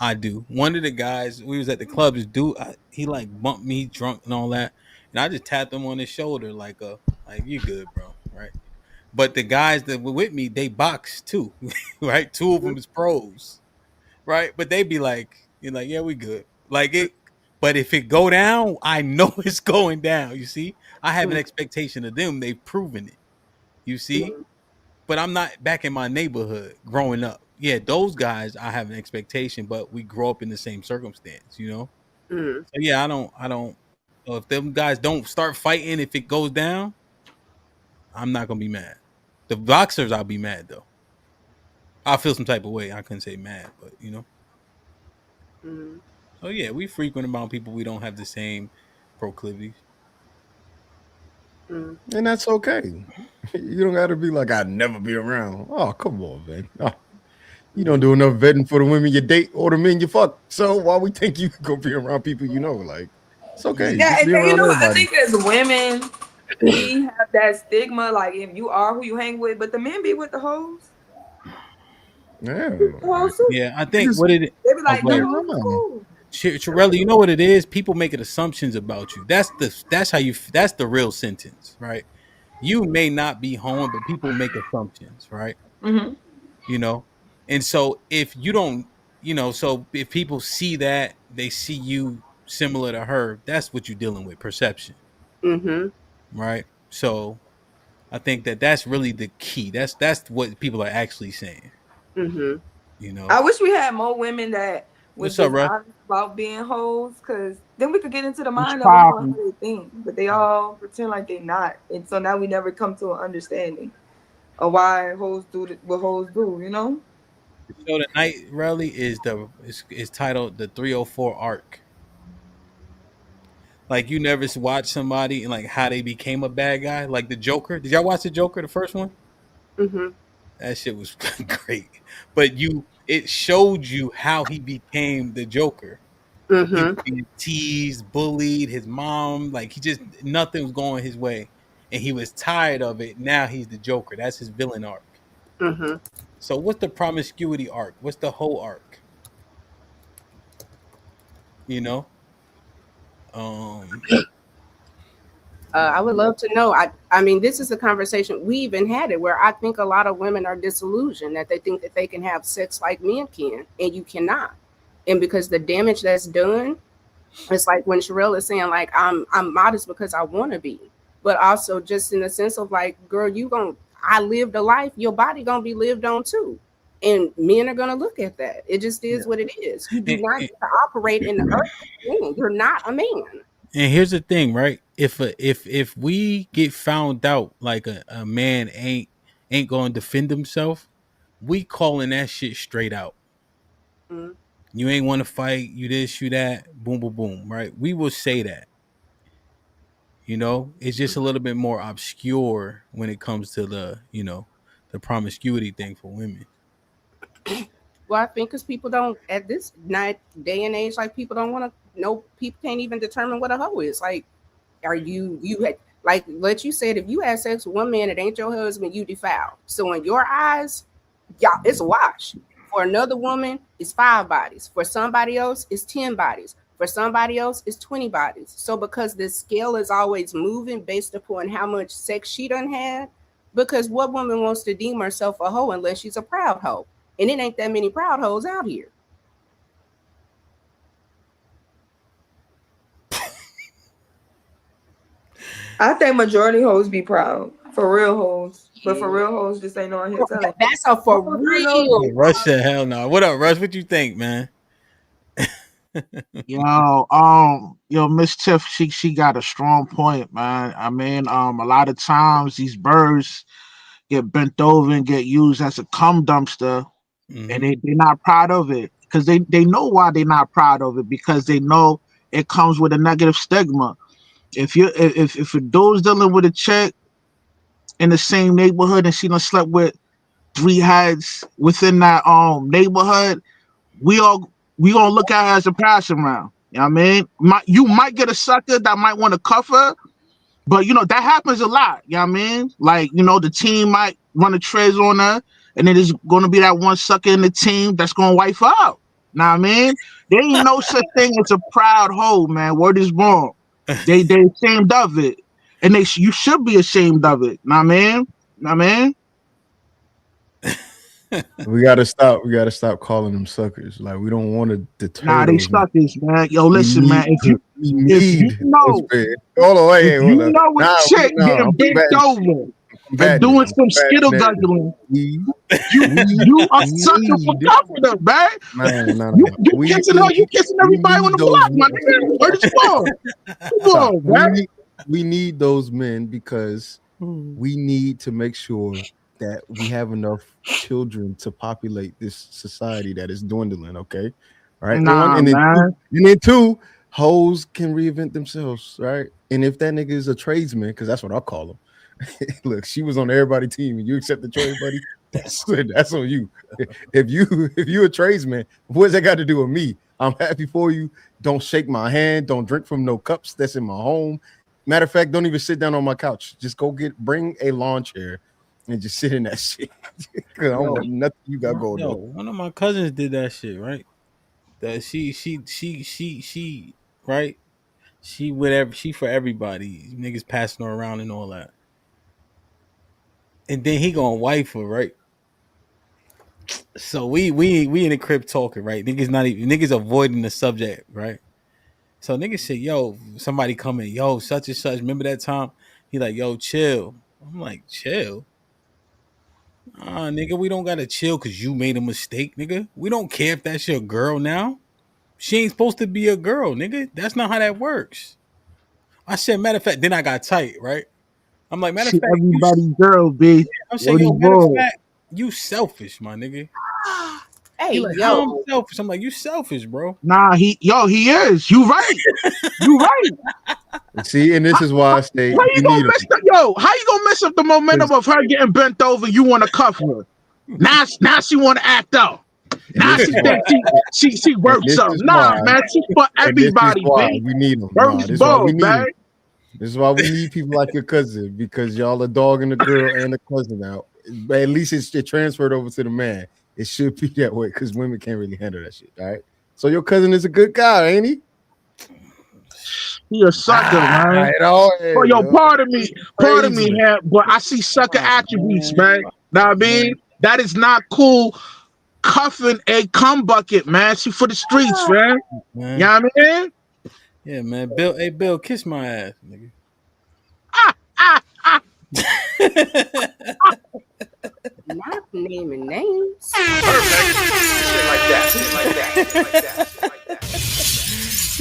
I do. One of the guys, we was at the club. This dude, he like bumped me drunk and all that, and I just tapped him on his shoulder like you good, bro, right? But the guys that were with me, they box too, right? Two of them is pros, right? But they be like, you're like, yeah, we good, like it. But if it go down, I know it's going down. You see, I have an expectation of them. They've proven it. You see, but I'm not back in my neighborhood growing up. Yeah, those guys I have an expectation, but we grow up in the same circumstance, you know. Mm. So yeah, I don't. So if them guys don't start fighting, if it goes down, I'm not gonna be mad. The boxers, I'll be mad though. I'll feel some type of way. I couldn't say mad, but you know. Mm. So yeah, we frequent around people we don't have the same proclivities. Mm. And that's okay. You don't got to be like, I'd never be around. Oh, come on, man. Oh, you don't do enough vetting for the women you date or the men you fuck. So why we think you go be around people you know? Like, it's okay. Yeah, Just and be you around know, I everybody. think as women, we have that stigma, like if you are who you hang with, but the men be with the hoes. Yeah. The hoes too. Yeah, I think what it. They be Oh, like, go the ahead. hoes cool. Chirelli, you know what it is? People making assumptions about you. That's how you. That's the real sentence, right? You may not be home, but people make assumptions, right? Mm-hmm. You know, and so if you don't, you know, so if people see that they see you similar to her, that's what you're dealing with, perception, Mm-hmm. right? So I think that's really the key. That's what people are actually saying. Mm-hmm. You know, I wish we had more women that was what's up, just Russ? honest about being hoes, because then we could get into the What's mind of them on how poppin'? they think. But they all pretend like they not, and so now we never come to an understanding of why hoes do what hoes do. You know? So tonight rally is titled the 304 arc. Like you never watch somebody and like how they became a bad guy, like the Joker. Did y'all watch the Joker, the first one? Mm-hmm. That shit was great. But it showed you how he became the Joker. He was Mm-hmm. being teased, bullied, his mom, like he just nothing was going his way. And he was tired of it. Now he's the Joker. That's his villain arc. Mm-hmm. So what's the promiscuity arc? What's the whole arc? You know? I would love to know. I mean, this is a conversation we even had it where I think a lot of women are disillusioned that they think that they can have sex like men can, and you cannot. And because the damage that's done, it's like when Sherelle is saying, like, I'm modest because I want to be, but also just in the sense of like, girl, I lived a life, your body gonna be lived on too. And men are gonna look at that. It just is what it is. You do not get to operate in the earth as a man. You're not a man. And here's the thing, right? If we get found out like a man ain't going to defend himself, we calling that shit straight out. Mm-hmm. You ain't want to fight, you this, you that, boom, boom, boom, right? We will say that. You know, it's just a little bit more obscure when it comes to the promiscuity thing for women. Well, I think because people don't at this night day and age, like people don't want to know. People can't even determine what a hoe is. Like, are you like let you said if you had sex with one man that ain't your husband, you defiled. So in your eyes, y'all, it's a wash. For another woman, it's 5 bodies. For somebody else, it's 10 bodies. For somebody else, it's 20 bodies. So because the scale is always moving based upon how much sex she done had, because what woman wants to deem herself a hoe unless she's a proud hoe? And it ain't that many proud hoes out here. I think majority hoes be proud. For real hoes. But for real hoes just ain't on here telling. That's a for real. Rush said, hell no. What up, Rush? What you think, man? Yo, Miss Tiff, she got a strong point, man. I mean, a lot of times these birds get bent over and get used as a cum dumpster, and they're not proud of it because they know why they're not proud of it, because they know it comes with a negative stigma. If a dude's dealing with a chick in the same neighborhood and she done slept with 3 heads within that neighborhood, we gonna look at her as a passing round. You know what I mean? You might get a sucker that might want to cuff her, but you know that happens a lot. You know what I mean? Like, you know, the team might run a trays on her, and then there's gonna be that one sucker in the team that's gonna wipe her out. Know what I mean? There ain't no such thing as a proud hoe, man. Word is born. They ashamed of it, and you should be ashamed of it. Know what I mean? Know what I mean? We gotta stop calling them suckers. Like, we don't want to deter Nah, they those men. suckers, man. Yo, listen, man. If you those know, men. Hold on, if hold you on. know a chick getting bent over, and Fatness, doing some skittle fatness. guzzling. We You a sucker for need. comforter, man. No. You kissing her, you kissing We everybody on need the those. block, my nigga. Where did you go? Come Stop. on, man. We need those men because we need to make sure that we have enough children to populate this society that is dwindling. Okay, right. One, Nah, and man. then two, hoes can reinvent themselves, right? And if that nigga is a tradesman, because that's what I call him. Look, she was on everybody team, and you accept the trade, buddy. That's on you. If you a tradesman, what's that got to do with me? I'm happy for you. Don't shake my hand. Don't drink from no cups that's in my home. Matter of fact, don't even sit down on my couch. Just bring a lawn chair and just sit in that shit. Cause I don't want nothing you got going on. One of my cousins did that shit, right? That she right? She for everybody. Niggas passing her around and all that. And then he gonna wife her, right? So we in the crib talking, right? Niggas avoiding the subject, right? So niggas say, yo, somebody coming, yo, such and such. Remember that time? He like, yo, chill. I'm like, chill. Nigga, we don't gotta chill because you made a mistake, nigga. We don't care if that's your girl now. She ain't supposed to be a girl, nigga. That's not how that works. I said, matter of fact, then I got tight, right? I'm like, matter of She fact, everybody's girl, B. I'm saying, What yo, is matter of wrong? fact, you selfish, my nigga. Hey, He like, yo. I'm selfish. I'm like, you selfish, bro. Nah, he is. You right. You right. See, and this is why I say How you we gonna need mess up? Yo, how you gonna mess up the momentum of her getting bent over? You want to cuff her? Now she want to act out. Now she think she worth this something. is Nah, why, man, she for and this is everybody, why B. we need them. Nah, First this is why we ball, need man. them. This is why we need people like your cousin because y'all are dogging the girl and the cousin out. But at least it transferred over to the man. It should be that way because women can't really handle that shit. All right. So your cousin is a good guy, ain't he? He a sucker, man. It all Well, is, yo, yo. pardon me, Crazy. but I see sucker attributes, man. Know what I mean? That is not cool. Cuffing a cum bucket, man. She for the streets, man. Man. You know what I mean? Yeah, man. Bill, kiss my ass, nigga. Not naming names. Shit like that.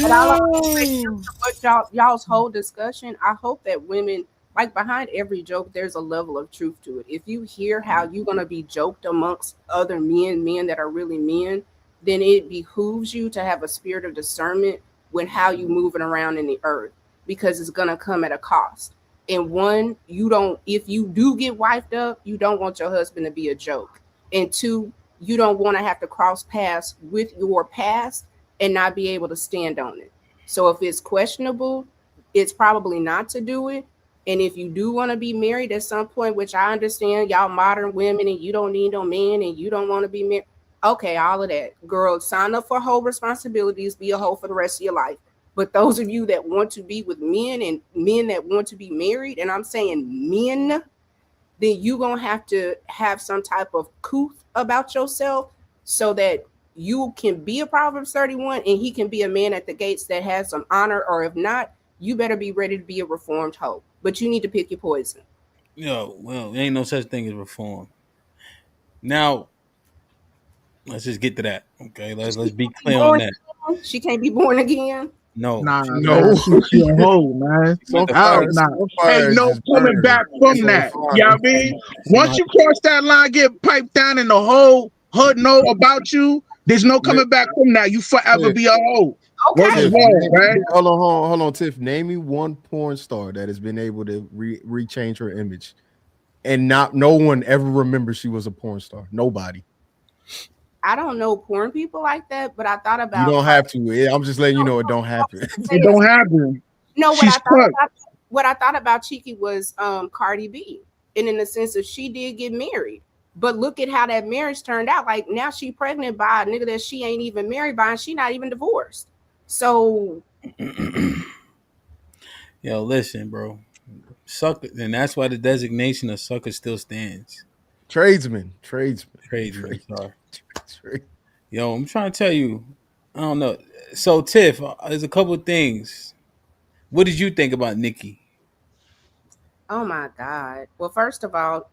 But I like y'all's whole discussion. I hope that women, like behind every joke, there's a level of truth to it. If you hear how you're gonna be joked amongst other men that are really men, then it behooves you to have a spirit of discernment when how you moving around in the earth, because it's gonna come at a cost. And one, if you do get wifed up, you don't want your husband to be a joke. And two, you don't want to have to cross paths with your past and not be able to stand on it. So if it's questionable, it's probably not to do it. And if you do want to be married at some point, which I understand, y'all modern women and you don't need no man and you don't want to be married. Okay, all of that. Girl, sign up for whole responsibilities, be a hoe for the rest of your life. But those of you that want to be with men and men that want to be married, and I'm saying men, then you're going to have some type of couth about yourself so that you can be a Proverbs 31 and he can be a man at the gates that has some honor, or if not, you better be ready to be a reformed hoe. But you need to pick your poison. Yo, well, there ain't no such thing as reform. Now, let's just get to that. Okay, let's be clear on that. She can't be born again. No, Nah, man, she a hoe, man. Hell nah. Ain't no coming back from that. You know what I mean? Once you cross that line, get piped down, and the whole hood know about you, there's no coming back from that. You forever be a hoe. Word is wrong, man. Hold on, Tiff. Name me one porn star that has been able to rechange her image, and no one ever remembers she was a porn star. Nobody. I don't know porn people like that, but I thought about. You don't have to. I'm just letting you know it don't happen. It don't happen. No, She's what I thought about Cheeky was Cardi B, and in the sense of she did get married, but look at how that marriage turned out. Like now she pregnant by a nigga that she ain't even married by, and she not even divorced. So, yo, listen, bro, sucker, and that's why the designation of sucker still stands. Tradesman. Sorry. Yo, I'm trying to tell you, I don't know. So, Tiff, there's a couple of things. What did you think about Nikki? Oh my God. Well, first of all,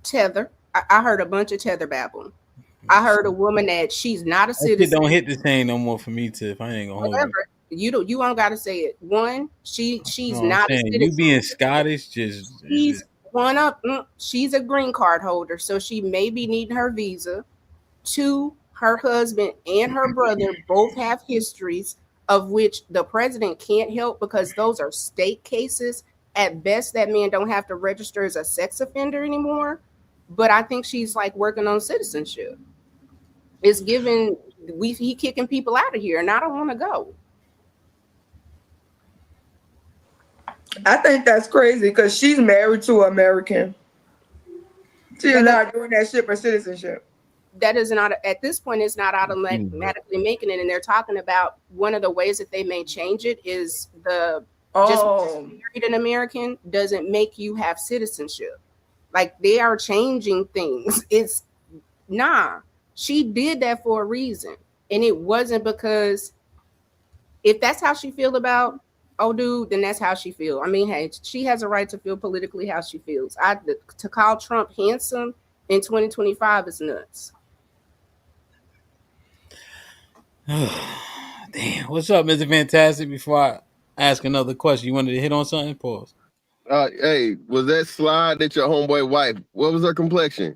Tether. I heard a bunch of Tether babble. I heard a woman that she's not a That shit citizen. don't hit the same no more for me to if I ain't gonna hold you. Whatever. You don't gotta say it. One, she's No, I'm not a saying you citizen. being Scottish just She's one up. She's a green card holder, so she may be needing her visa. Two, her husband and her brother both have histories of which the president can't help because those are state cases. At best, that man don't have to register as a sex offender anymore. But I think she's like working on citizenship. It's given he kicking people out of here, and I don't want to go. I think that's crazy because she's married to an American. She's not doing that shit for citizenship. That is not at this point. It's not automatically making it, and they're talking about one of the ways that they may change it is just married an American doesn't make you have citizenship. Like they are changing things. It's she did that for a reason, and it wasn't because if that's how she feel about dude, then that's how she feel. I mean, hey, she has a right to feel politically how she feels. To call Trump handsome in 2025 is nuts. Damn, what's up, Mr. Fantastic? Before I ask another question, you wanted to hit on something? Pause. Hey, was that slide that your homeboy wife? What was her complexion?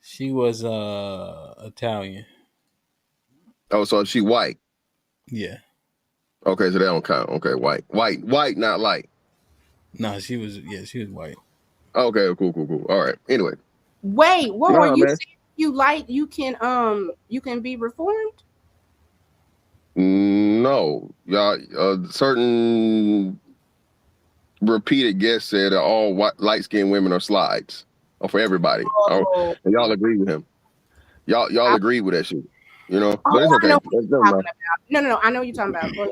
She was Italian. Oh, so she white. Yeah. Okay, so that don't count. Okay, white, not light. No, she was white. Okay, cool. All right. Anyway. Wait, what were you saying? You like you can be reformed? No, y'all. Certain repeated guests said that all light-skinned women are slides. For everybody. And y'all agree with him. Y'all agree with that shit. You know, but it's okay. No, I know what you're talking about. Go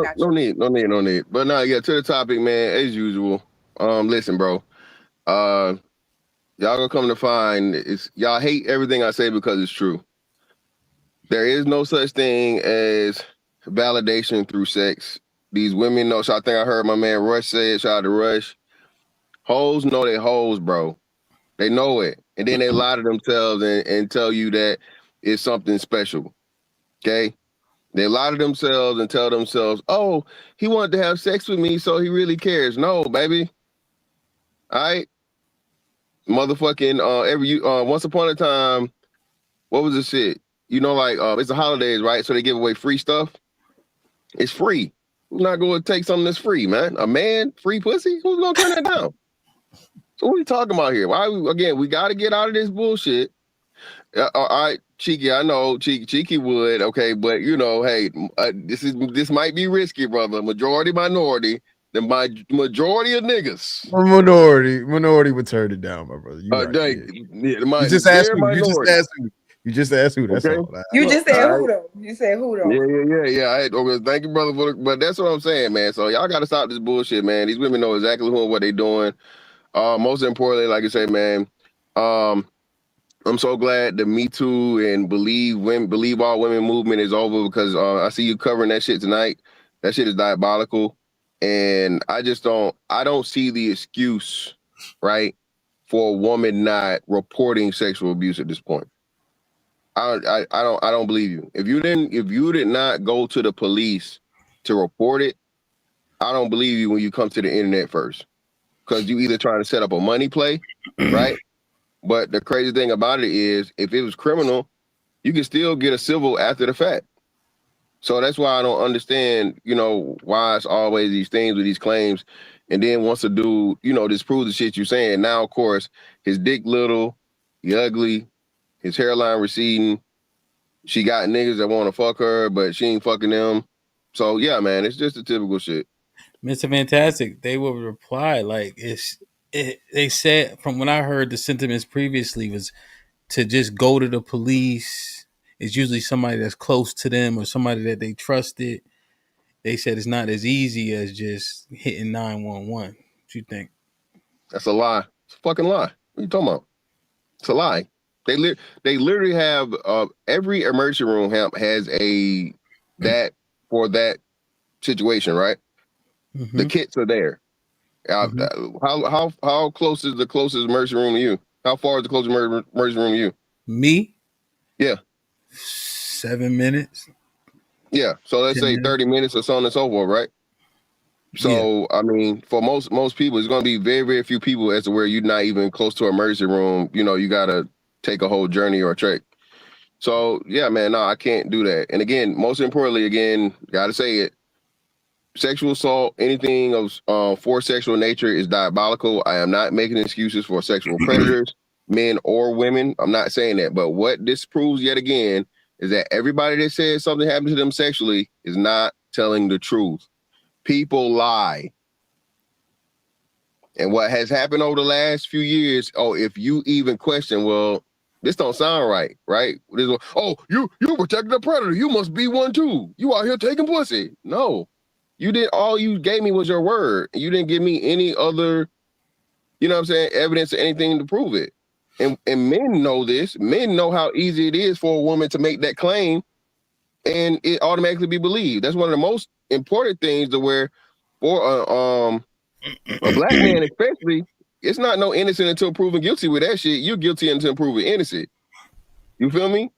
ahead. No need. But no, yeah, to the topic, man, as usual. Listen, bro. Y'all gonna come to find y'all hate everything I say because it's true. There is no such thing as validation through sex. These women know. So I think I heard my man Rush say it. Shout out to Rush. Hoes know they hoes, bro. They know it. And then they lie to themselves and tell you that it's something special. Okay? They lie to themselves and tell themselves, oh, he wanted to have sex with me, so he really cares. No, baby. All right? Motherfucking once upon a time, what was the shit? You know, like it's the holidays, right? So they give away free stuff. It's free. Who's not going to take something that's free, man? A man, free pussy? Who's going to turn that down? So what are we talking about here? We got to get out of this bullshit. All right, Cheeky, I know Cheeky would, okay, but you know, hey, this might be risky, brother. Majority, minority. The majority of niggas. Minority would turn it down, my brother. You just asked who. You just asked who. That's all. You just said who though. You said who though. Yeah. Thank you, brother. But that's what I'm saying, man. So y'all got to stop this bullshit, man. These women know exactly who and what they doing. Most importantly, like I say, man, I'm so glad the Me Too and Believe All Women movement is over because I see you covering that shit tonight. That shit is diabolical. And I don't see the excuse, right, for a woman not reporting sexual abuse at this point. I don't believe you. If you did not go to the police to report it, I don't believe you when you come to the internet first. Because you either trying to set up a money play, right? But the crazy thing about it is, if it was criminal, you can still get a civil after the fact. So that's why I don't understand, you know, why it's always these things with these claims. And then once a dude, you know, disproves the shit you're saying, now, of course, his dick little, he ugly, his hairline receding. She got niggas that want to fuck her, but she ain't fucking them. So, yeah, man, it's just the typical shit. Mr. Fantastic, they will reply like they said, from when I heard the sentiments previously, was to just go to the police. It's usually somebody that's close to them or somebody that they trusted. They said it's not as easy as just hitting 911. What you think? That's a lie. It's a fucking lie. What are you talking about? It's a lie. They literally have every emergency room has that for that situation, right? Mm-hmm. The kits are there. How close is the closest emergency room to you? How far is the closest emergency room to you? Me? Yeah. 7 minutes. Yeah. So let's 10 say minutes. 30 minutes or so on and so forth, right? So I mean, for most people, it's going to be very, very few people as to where you're not even close to an emergency room. You know, you got to take a whole journey or a trek. So yeah, man, no, I can't do that. And again, most importantly, again, got to say it. Sexual assault, anything of for sexual nature is diabolical. I am not making excuses for sexual predators, men or women. I'm not saying that. But what this proves yet again is that everybody that says something happened to them sexually is not telling the truth. People lie. And what has happened over the last few years, if you even question, well, this don't sound right, right? You protected a predator. You must be one too. You out here taking pussy. No. You did all you gave me was your word. You didn't give me any other, you know what I'm saying, evidence or anything to prove it. And men know this. Men know how easy it is for a woman to make that claim and it automatically be believed. That's one of the most important things to where for a black man especially, it's not no innocent until proven guilty with that shit. You're guilty until proven innocent. You feel me?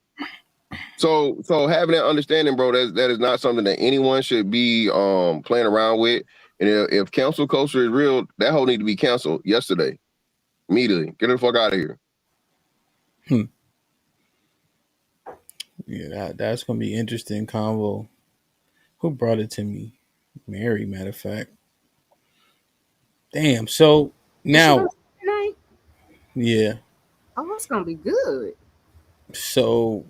So having that understanding, bro, that is not something that anyone should be playing around with. And if cancel culture is real, that whole need to be canceled yesterday. Immediately. Get the fuck out of here. Yeah, that's gonna be interesting convo. Who brought it to me? Mary, matter of fact. Damn. So now, Tonight? yeah. Oh, it's gonna be good. So,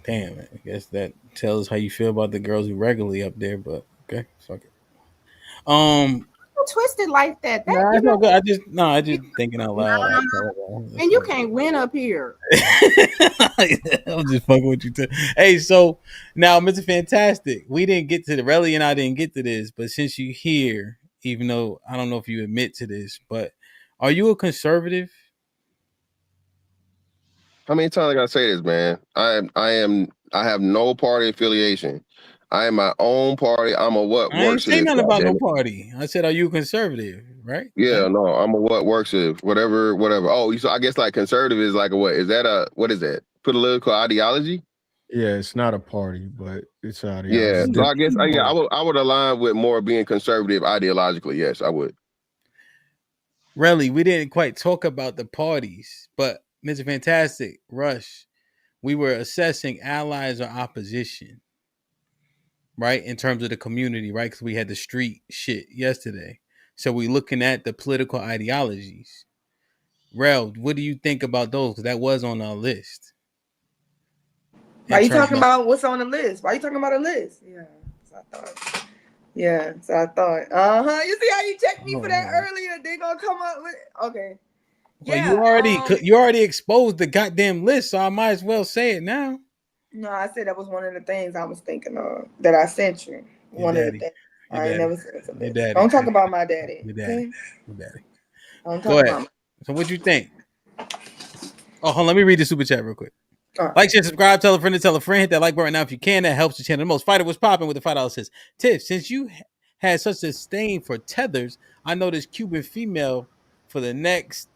damn. I guess that tells how you feel about the girls who regularly up there. But okay, fuck it. Don't twist it like that. That Nah, you it's not know. good. I just thinking out loud. And you can't win up here. I'm just fucking with you too. Hey, so now, Mr. Fantastic, we didn't get to the Relly and I didn't get to this, but since you here, even though I don't know if you admit to this, but are you a conservative? How many times I gotta say this, man? I have no party affiliation. I am my own party. I'm a what I ain't works say if, nothing about no goddammit. party. I said, are you a conservative? Right? Yeah, no, I'm a what works if, whatever. Oh, so I guess like conservative is like a what? Is that what is that? Political ideology? Yeah, it's not a party, but it's an Yeah. ideology. So I guess I would align with more being conservative ideologically. Yes, I would. Really, we didn't quite talk about the parties, but Mr. Fantastic, Rush, we were assessing allies or opposition, right? In terms of the community, right? Because we had the street shit yesterday. So we looking at the political ideologies. Rel, what do you think about those? Because that was on our list. Why you talking about what's on the list? Why you talking about a list? Yeah, so I thought. Yeah, so I thought. You see how you checked me for that earlier? They gonna come up with okay. Well, Yeah. you already exposed the goddamn list, so I might as well say it now. No, I said that was one of the things I was thinking of that I sent you. One of the things. I ain't never said it's a list. Don't talk about my daddy. Your daddy. Okay? Your daddy. Don't Go talk ahead. about So what you think? Oh, hold on, let me read the super chat real quick. Like, share, subscribe, tell a friend to tell a friend. Hit that like button right now if you can. That helps the channel the most. Fighter was popping with the $5 says, Tiff, since you had such a disdain for tethers, I know this Cuban female for the next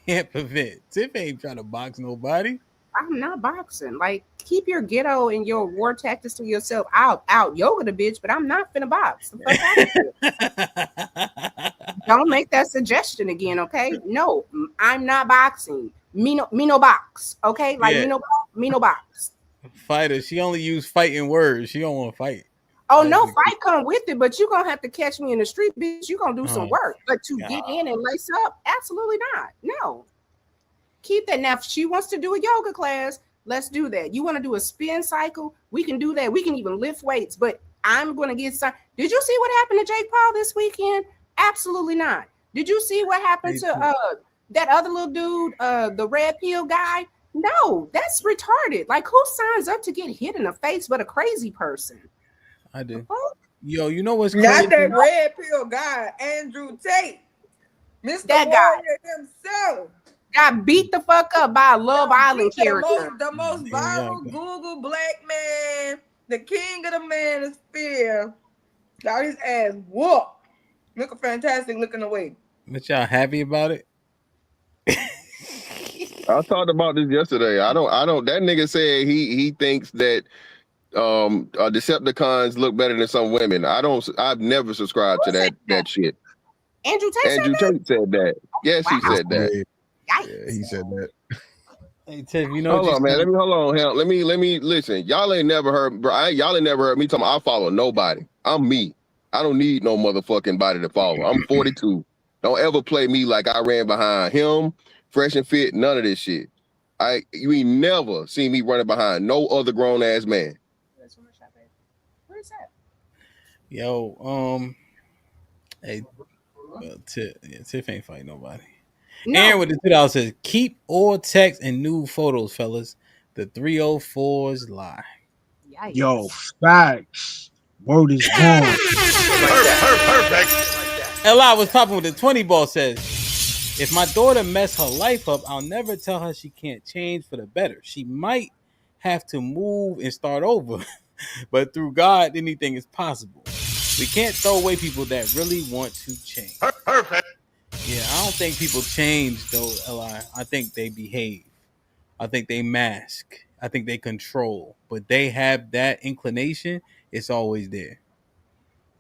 HAMP event. Tiff ain't trying to box nobody. I'm not boxing. Like, keep your ghetto and your war tactics to yourself. Out yoga the bitch, but I'm not finna box. The fuck out of here. Don't make that suggestion again, okay? No, I'm not boxing. Me no box, okay? Like Yeah. me no box. Fighter, she only used fighting words. She don't want to fight. Oh, no, fight come with it, but you're going to have to catch me in the street, bitch. You're going to do some work. But to get in and lace up, absolutely not. No. Keep that. Now, if she wants to do a yoga class, let's do that. You want to do a spin cycle? We can do that. We can even lift weights, but I'm going to get some. Did you see what happened to Jake Paul this weekend? Absolutely not. Did you see what happened to that other little dude, the red pill guy? No, that's retarded. Like, who signs up to get hit in the face but a crazy person? I do. Yo, you know what's Not crazy? that red pill guy, Andrew Tate. Mr. That Warrior himself. Got beat the fuck up by a Love Island character. The most viral Google black man, the king of the manosphere, got his ass whooped. Look fantastic looking away. But y'all happy about it? I talked about this yesterday. I don't. That nigga said he thinks that Decepticons look better than some women. I've never subscribed to that shit. Andrew Tate Andrew Tate said that. Yes, he said that. Yeah, he said that. Hey Tiff, you know Hold what on, man. said? Hold on. Hell, let me listen. Y'all ain't never heard, bro. Y'all ain't never heard me talking. I follow nobody. I'm me. I don't need no motherfucking body to follow. I'm 42. Don't ever play me like I ran behind him, Fresh and Fit. None of this shit. You ain't never seen me running behind no other grown ass man. Where is that? Yo, hey, Tiff ain't fighting nobody. No. Aaron with the $2 says, keep all text and nude photos, fellas. The 304s lie. Yikes. Yo, facts. Word is born. Perfect. Eli was popping with the 20 ball says, if my daughter mess her life up, I'll never tell her she can't change for the better. She might have to move and start over, but through God, anything is possible. We can't throw away people that really want to change. Perfect. Yeah, I don't think people change though, Eli. I think they behave. I think they mask. I think they control. But they have that inclination. It's always there.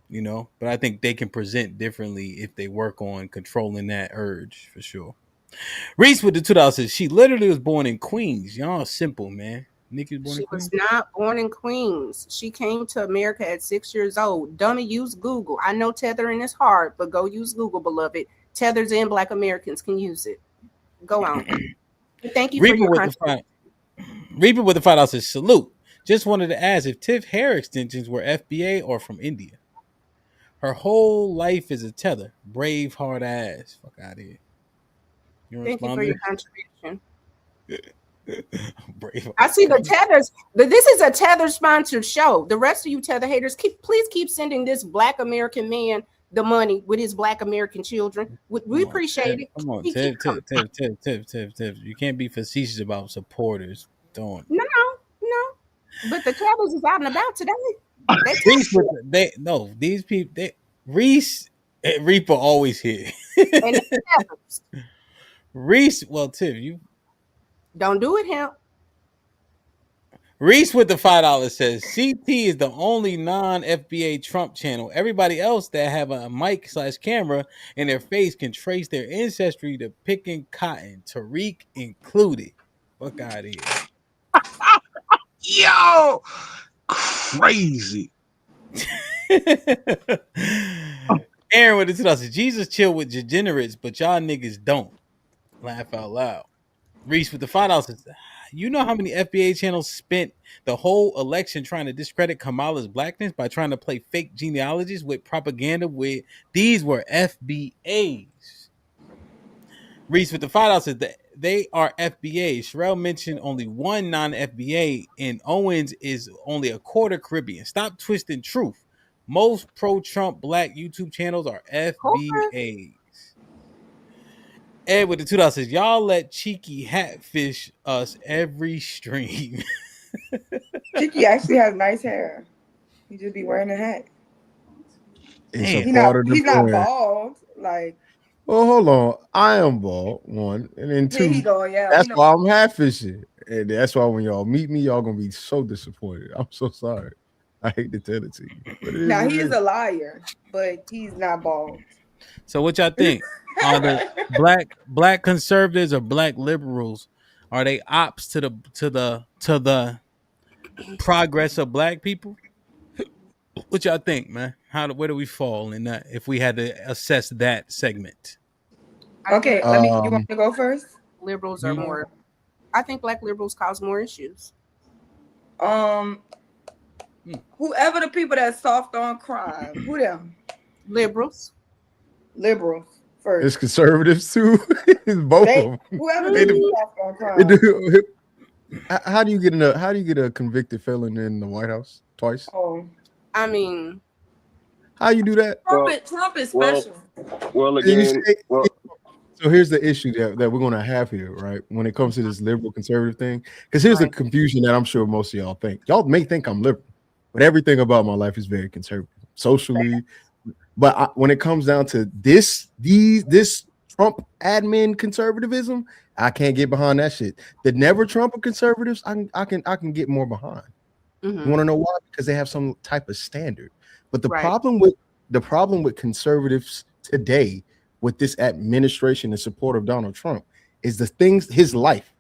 You know? But I think they can present differently if they work on controlling that urge for sure. Reese with the $2 says, she literally was born in Queens. Y'all simple, man. Nikki was born in Queens? She was not born in Queens. She came to America at 6 years old. Dummy, use Google. I know tethering is hard, but go use Google, beloved. Tethers and Black Americans can use it. Go on. Thank you for your contribution. Reaper with the $5 says, salute. Just wanted to ask if Tiff hair extensions were FBA or from India. Her whole life is a tether. Brave hard ass. Fuck out of here. Thank you for your contribution. Brave. I see the tethers. This is a tether sponsored show. The rest of you tether haters, please keep sending this Black American man the money with his Black American children. We appreciate it. Come on, Tiff. You can't be facetious about supporters. Don't. No. But the tethers is out and about today. These people. Reese and Reaper always here. And the tethers. Reese, well, Tiff, you don't do it, Hemp. Reese with the $5 says CT is the only non-FBA Trump channel. Everybody else that have a mic/camera in their face can trace their ancestry to picking cotton, Tariq included. Fuck out of here. Yo, crazy. Aaron with the $2 says Jesus chill with degenerates, but y'all niggas don't. Laugh out loud. Reese with the $5 says, you know how many FBA channels spent the whole election trying to discredit Kamala's blackness by trying to play fake genealogies with propaganda with these were FBAs. Reese with the $5 says that they are FBA. Sherelle mentioned only one non-FBA, and Owens is only a quarter Caribbean. Stop twisting truth. Most pro-Trump Black YouTube channels are FBAs. Ed with the $2 says, y'all let Cheeky hatfish us every stream. Cheeky actually has nice hair. He just be wearing a hat. He's not bald. Like, well, hold on. I am bald, one. And then two, that's why I'm hatfishing. And that's why when y'all meet me, y'all going to be so disappointed. I'm so sorry. I hate to tell it to you. But now, he is a liar, but he's not bald. So what y'all think? Are the black conservatives or black liberals, are they ops to the progress of black people? What y'all think, man? Where do we fall in that if we had to assess that segment? Okay, you want me to go first? Liberals are more. I think Black liberals cause more issues. Whoever the people that's soft on crime, who them? Liberals first. It's conservatives too. It's both of them. Whoever the soft on crime. How do you get a convicted felon in the White House twice? Oh, I mean, how you do that? Trump is special. Well, again, so here's the issue that we're going to have here, right? When it comes to this liberal conservative thing, because here's the confusion that I'm sure most of y'all think. Y'all may think I'm liberal, but everything about my life is very conservative. Socially, But when it comes down to this Trump admin conservatism, I can't get behind that shit. The never Trump conservatives, I can get more behind. You want to know why? Because they have some type of standard. But the problem with conservatives today, with this administration in support of Donald Trump, is the things his life.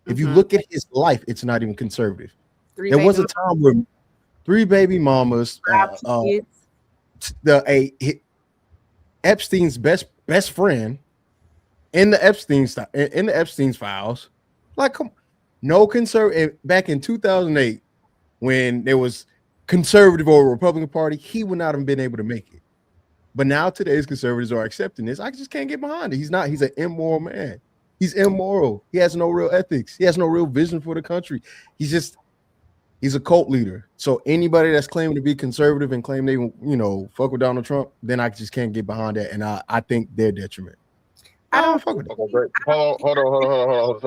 If you look at his life, it's not even conservative. There was a time where 3 baby mamas, Epstein's best friend in the Epstein's files, like no conservative back in 2008 when there was conservative or Republican Party, he would not have been able to make it. But now today's conservatives are accepting this. I just can't get behind it. He's an immoral man. He's immoral. He has no real ethics. He has no real vision for the country. He's a cult leader. So anybody that's claiming to be conservative and claim they, fuck with Donald Trump, then I just can't get behind that. And I think they're detriment. I don't fuck with that. Okay, great. Hold on.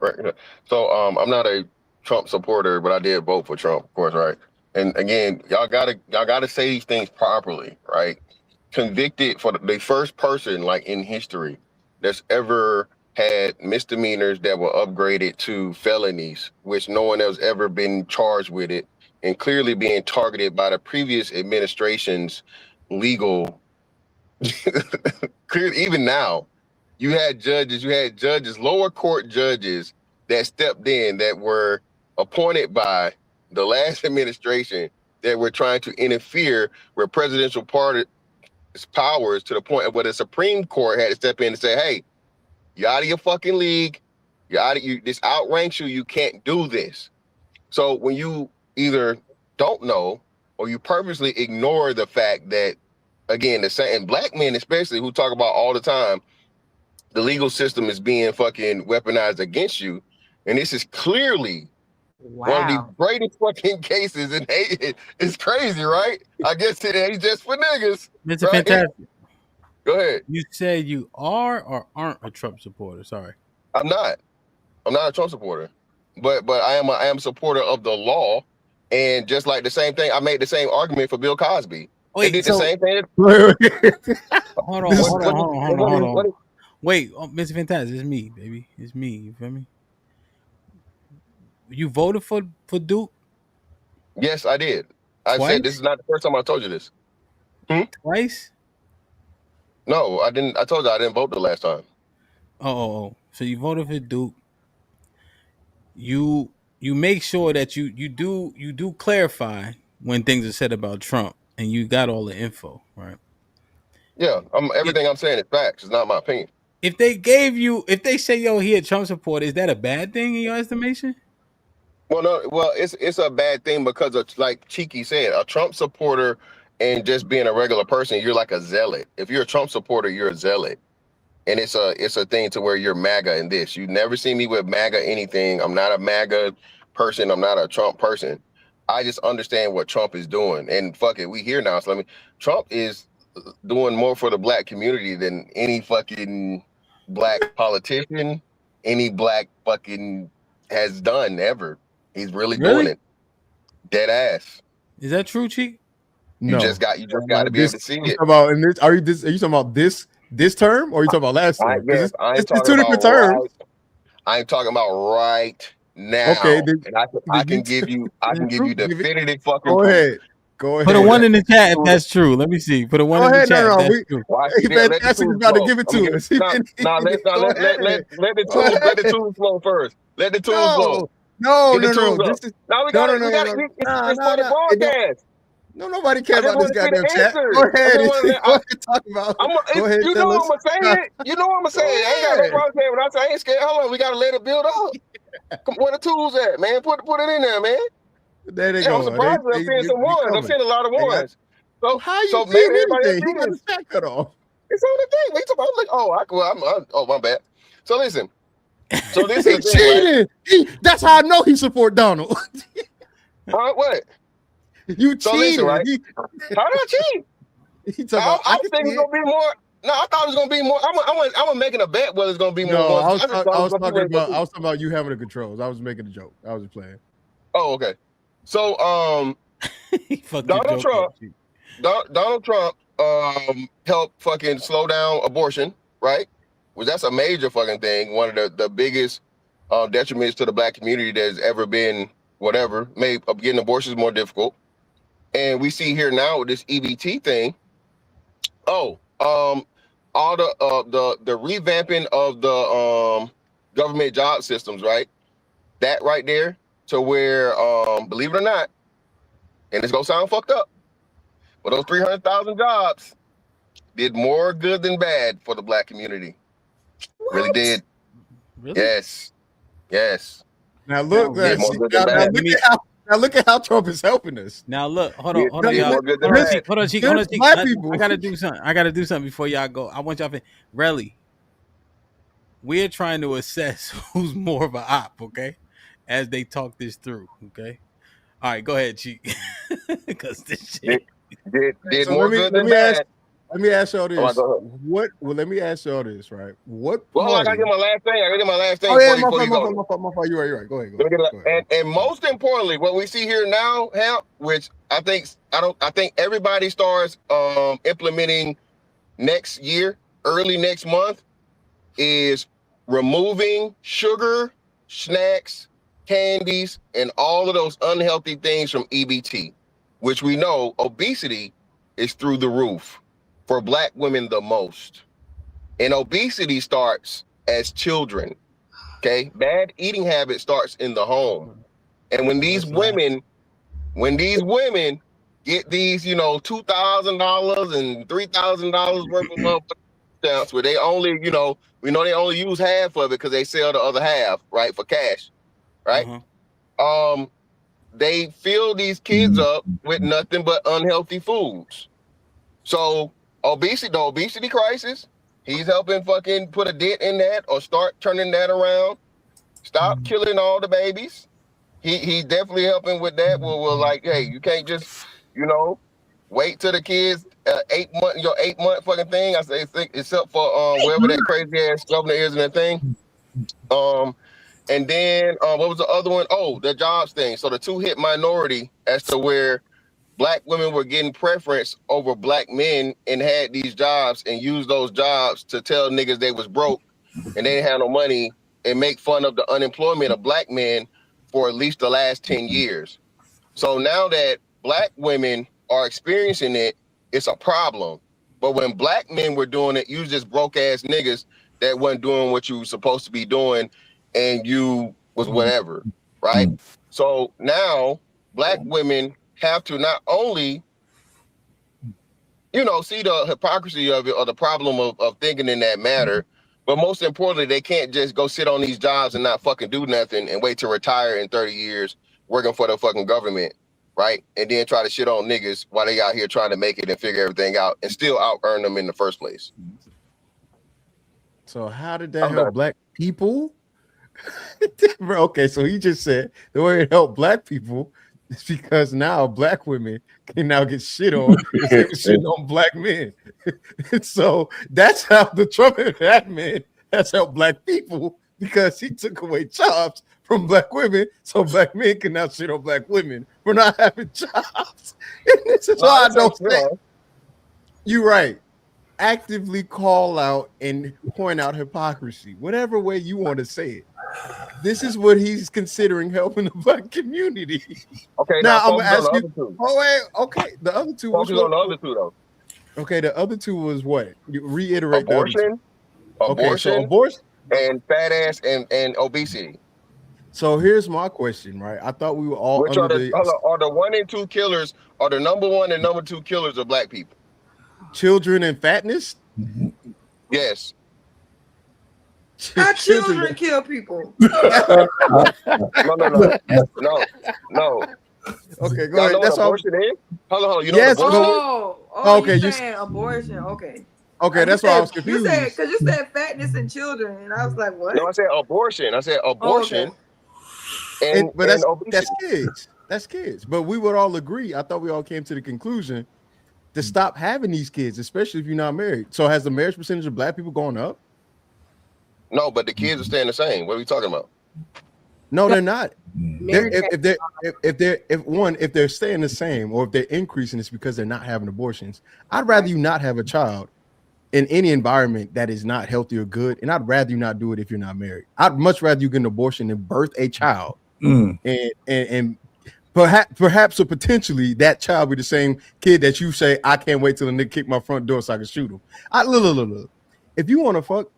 Right. So I'm not a Trump supporter, but I did vote for Trump, of course, right? And again, y'all gotta say these things properly, right? Convicted for the first person like in history that's ever had misdemeanors that were upgraded to felonies, which no one else ever been charged with it, and clearly being targeted by the previous administration's legal. Even now, you had judges, lower court judges that stepped in that were appointed by the last administration that were trying to interfere with presidential powers to the point of where the Supreme Court had to step in and say, hey, you're out of your fucking league. This outranks you. You can't do this. So when you either don't know or you purposely ignore the fact that, again, and black men especially who talk about all the time, the legal system is being fucking weaponized against you. And this is clearly one of the greatest fucking cases. And it's crazy, right? I guess today he's just for niggas. Mr. Right? Fantastic. Go ahead. You said you are or aren't a Trump supporter. Sorry. I'm not a Trump supporter, but I am a supporter of the law. And just like the same thing, I made the same argument for Bill Cosby. Wait, they did the same thing. Hold on. Wait, Mr. Fantastic, it's me, baby. It's me. You feel me? You voted for Duke? Yes, I did. I said this is not the first time I told you this. Twice? No, I didn't. I told you I didn't vote the last time. Oh. So you voted for Duke. You make sure that you do clarify when things are said about Trump, and you got all the info, right? Yeah, everything I'm saying is facts. It's not my opinion. If they say, yo, he a Trump supporter, is that a bad thing in your estimation? Well, no. Well, it's a bad thing because of, like Cheeky said, a Trump supporter and just being a regular person, you're like a zealot. If you're a Trump supporter, you're a zealot. And it's a thing to where you're MAGA in this. You never see me with MAGA anything. I'm not a MAGA person. I'm not a Trump person. I just understand what Trump is doing. And fuck it, we here now. So Trump is doing more for the black community than any fucking black politician, any black fucking has done ever. He's really doing it. Dead ass. Is that true, Cheek? You just got to be able to see it. Are you talking about this term, or are you talking about last term? Yes, it's two different terms. I'm talking about right now. Okay, and I can give you definitive fucking. Go ahead. Put a 1 in the chat if that's true. Let me see. Put a 1 in the chat. Fantastic about to give it to us. Let the tools flow first. Let the tools flow. No. We got it's for the broadcast. No, nobody cares about this goddamn chat. Go ahead. Talk about. Go ahead. You know what I'm saying. I ain't got no problem saying what I say. I ain't scared. Hold on, we gotta let it build up. Come, where the tools at, man? Put it in there, man. There they go. I'm surprised. I'm seeing some ones. I'm seeing a lot of ones. So how you so see maybe anything? He got his chat cut off. It's on the thing. What you talking about? My bad. So listen. So this is cheating. Right? That's how I know he support Donald. What? You so cheated. Listen, right? How did I cheat? I was thinking it's gonna be more. No, I thought it was gonna be more. I was making a bet whether it's gonna be more. No, I was talking about you having the controls. I was making a joke. I was just playing. Oh, okay. So Donald Trump Donald Trump helped fucking slow down abortion, right? Well, that's a major fucking thing. One of the biggest detriments to the black community that's ever been, whatever, made getting abortions more difficult. And we see here now with this EBT thing. Oh, all the revamping of the government job systems, right? That right there, to where believe it or not, and it's gonna sound fucked up, but those 300,000 jobs did more good than bad for the black community. What? Really did. Really? Yes. Now look, Did more good than now bad. look at how Trump is helping us. Now look, hold Did on, y'all. more good than Hold on, bad. Cheek. Hold on, Cheek. Black people. I gotta do something before y'all go. I want y'all to Relly. We're trying to assess who's more of an op, okay? As they talk this through, okay? All right, go ahead, Cheek. Because this shit did So more good than bad. let me ask y'all this. Oh, go ahead. Let me ask y'all this, right? What Well, hold on, I party? gotta get my last thing. Oh yeah, before you go. my fault. You're right. Go ahead. And most importantly, what we see here now, HAMP, which I think everybody starts implementing next year, early next month, is removing sugar, snacks, candies, and all of those unhealthy things from EBT, which we know obesity is through the roof for black women the most. And obesity starts as children. Okay, bad eating habit starts in the home. And when these women get these, $2,000 and $3,000 worth of stamps, where they only, we know they only use half of it because they sell the other half, right, for cash, right? They fill these kids up with nothing but unhealthy foods. So the obesity crisis, he's helping fucking put a dent in that or start turning that around. Stop killing all the babies. He definitely helping with that. We're like, hey, you can't just, wait till the kids 8 month, 8 month fucking thing. I say, except for wherever that crazy ass governor is and that thing. And then what was the other one? Oh, the jobs thing. So the two hit minority as to where black women were getting preference over black men and had these jobs and used those jobs to tell niggas they was broke and they didn't have no money and make fun of the unemployment of black men for at least the last 10 years. So now that black women are experiencing it, it's a problem. But when black men were doing it, you just broke ass niggas that wasn't doing what you were supposed to be doing and you was whatever, right? So now black women have to not only, see the hypocrisy of it or the problem of thinking in that matter, but most importantly, they can't just go sit on these jobs and not fucking do nothing and wait to retire in 30 years working for the fucking government, right? And then try to shit on niggas while they out here trying to make it and figure everything out and still out earn them in the first place. So how did that help black people? Okay, so he just said the way it helped black people is because now black women can now get shit on because they were shitting on black men. So that's how the Trump admin has helped black people, because he took away jobs from black women, so black men can now shit on black women for not having jobs. And this is why I don't say you're right. Actively call out and point out hypocrisy, whatever way you want to say it. This is what he's considering helping the black community. Okay, now I'm gonna ask you. Two. Oh wait, okay. The other two. Focus on the other two though. Okay, the other two was what? You reiterate abortion. Okay, so abortion and fat ass and obesity. So here's my question, right? I thought we were all Which under are the 1 and 2 killers, are the number 1 and number 2 killers of black people. Children and fatness? Yes. Our children kill people. No. Okay, go ahead. That's all. Abortion is? Hold on. You know yes, okay. You saying abortion? Okay. Okay, that's why I was confused. Because you said fatness in children, and I was like, what? No, I said abortion. But that's kids. That's kids. But we would all agree. I thought we all came to the conclusion to stop having these kids, especially if you're not married. So has the marriage percentage of black people gone up? No, but the kids are staying the same. What are we talking about? No, they're not. if they're staying the same or if they're increasing, it's because they're not having abortions. I'd rather you not have a child in any environment that is not healthy or good, and I'd rather you not do it if you're not married. I'd much rather you get an abortion than birth a child, and perhaps or potentially that child be the same kid that you say I can't wait till the nigga kick my front door so I can shoot him. Look. If you want to fuck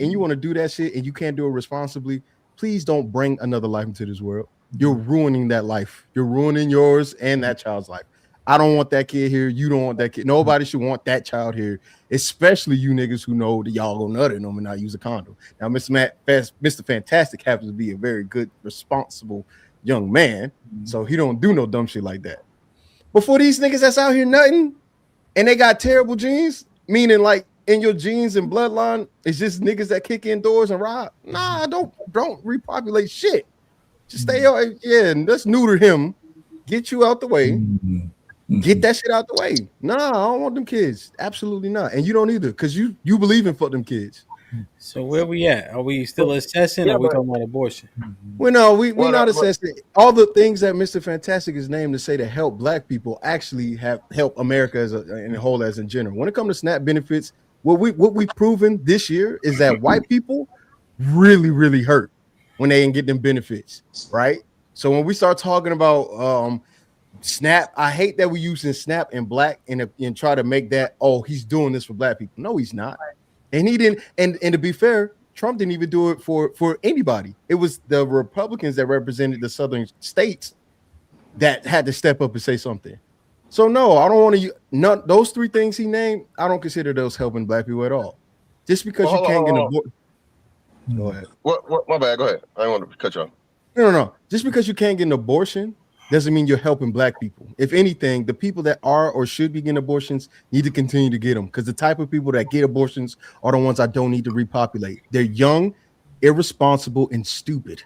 and you want to do that shit and you can't do it responsibly, please don't bring another life into this world. You're ruining that life. You're ruining yours and that child's life. I don't want that kid here. You don't want that kid. Nobody should want that child here, especially you niggas who know that y'all go nut in them and not use a condom. Now, Mr. Fantastic happens to be a very good, responsible young man, so he don't do no dumb shit like that. But for these niggas that's out here nutting and they got terrible genes, meaning like in your genes and bloodline, it's just niggas that kick in doors and rob. Nah, don't repopulate shit. Just stay and let's neuter him, get you out the way. Get that shit out the way. Nah, I don't want them kids. Absolutely not. And you don't either, because you believe in fuck them kids. So where we at? Are we still assessing? Or are we talking about abortion? We're not assessing. All the things that Mr. Fantastic is named to say to help black people actually have help America as in a whole as in general. When it comes to SNAP benefits, what we've proven this year is that white people really, really hurt when they didn't get them benefits, right? So when we start talking about SNAP, I hate that we're using SNAP and black and try to make that, oh, he's doing this for black people. No, he's not. And he didn't, and to be fair, Trump didn't even do it for anybody. It was the Republicans that represented the southern states that had to step up and say something. So no, I don't want to none those three things he named, I don't consider those helping black people at all. Just because you can't get an abortion. Go ahead. What my bad, go ahead. I don't want to cut you off. No. Just because you can't get an abortion doesn't mean you're helping black people. If anything, the people that are or should be getting abortions need to continue to get them, because the type of people that get abortions are the ones I don't need to repopulate. They're young, irresponsible, and stupid.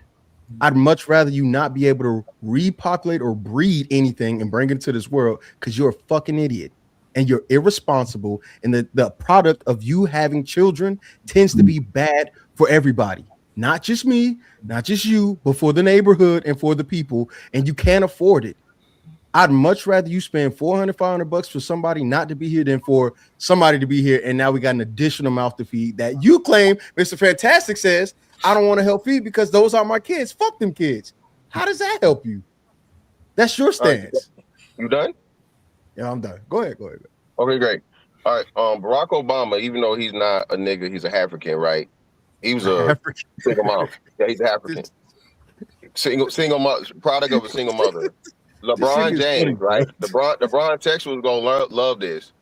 I'd much rather you not be able to repopulate or breed anything and bring it into this world because you're a fucking idiot and you're irresponsible. And the product of you having children tends to be bad for everybody. Not just me, not just you, but for the neighborhood and for the people, and you can't afford it. I'd much rather you spend $400, $500 for somebody not to be here than for somebody to be here, and now we got an additional mouth to feed that you claim, Mr. Fantastic says, I don't want to help feed because those are my kids. Fuck them kids. How does that help you? That's your stance. You done? Yeah, I'm done. Go ahead. Okay, great. All right. Barack Obama, even though he's not a nigga, he's a African, right? He was a single mom. Yeah, he's African. Single mother, product of a single mother. LeBron James, right? LeBron Texas was gonna love this.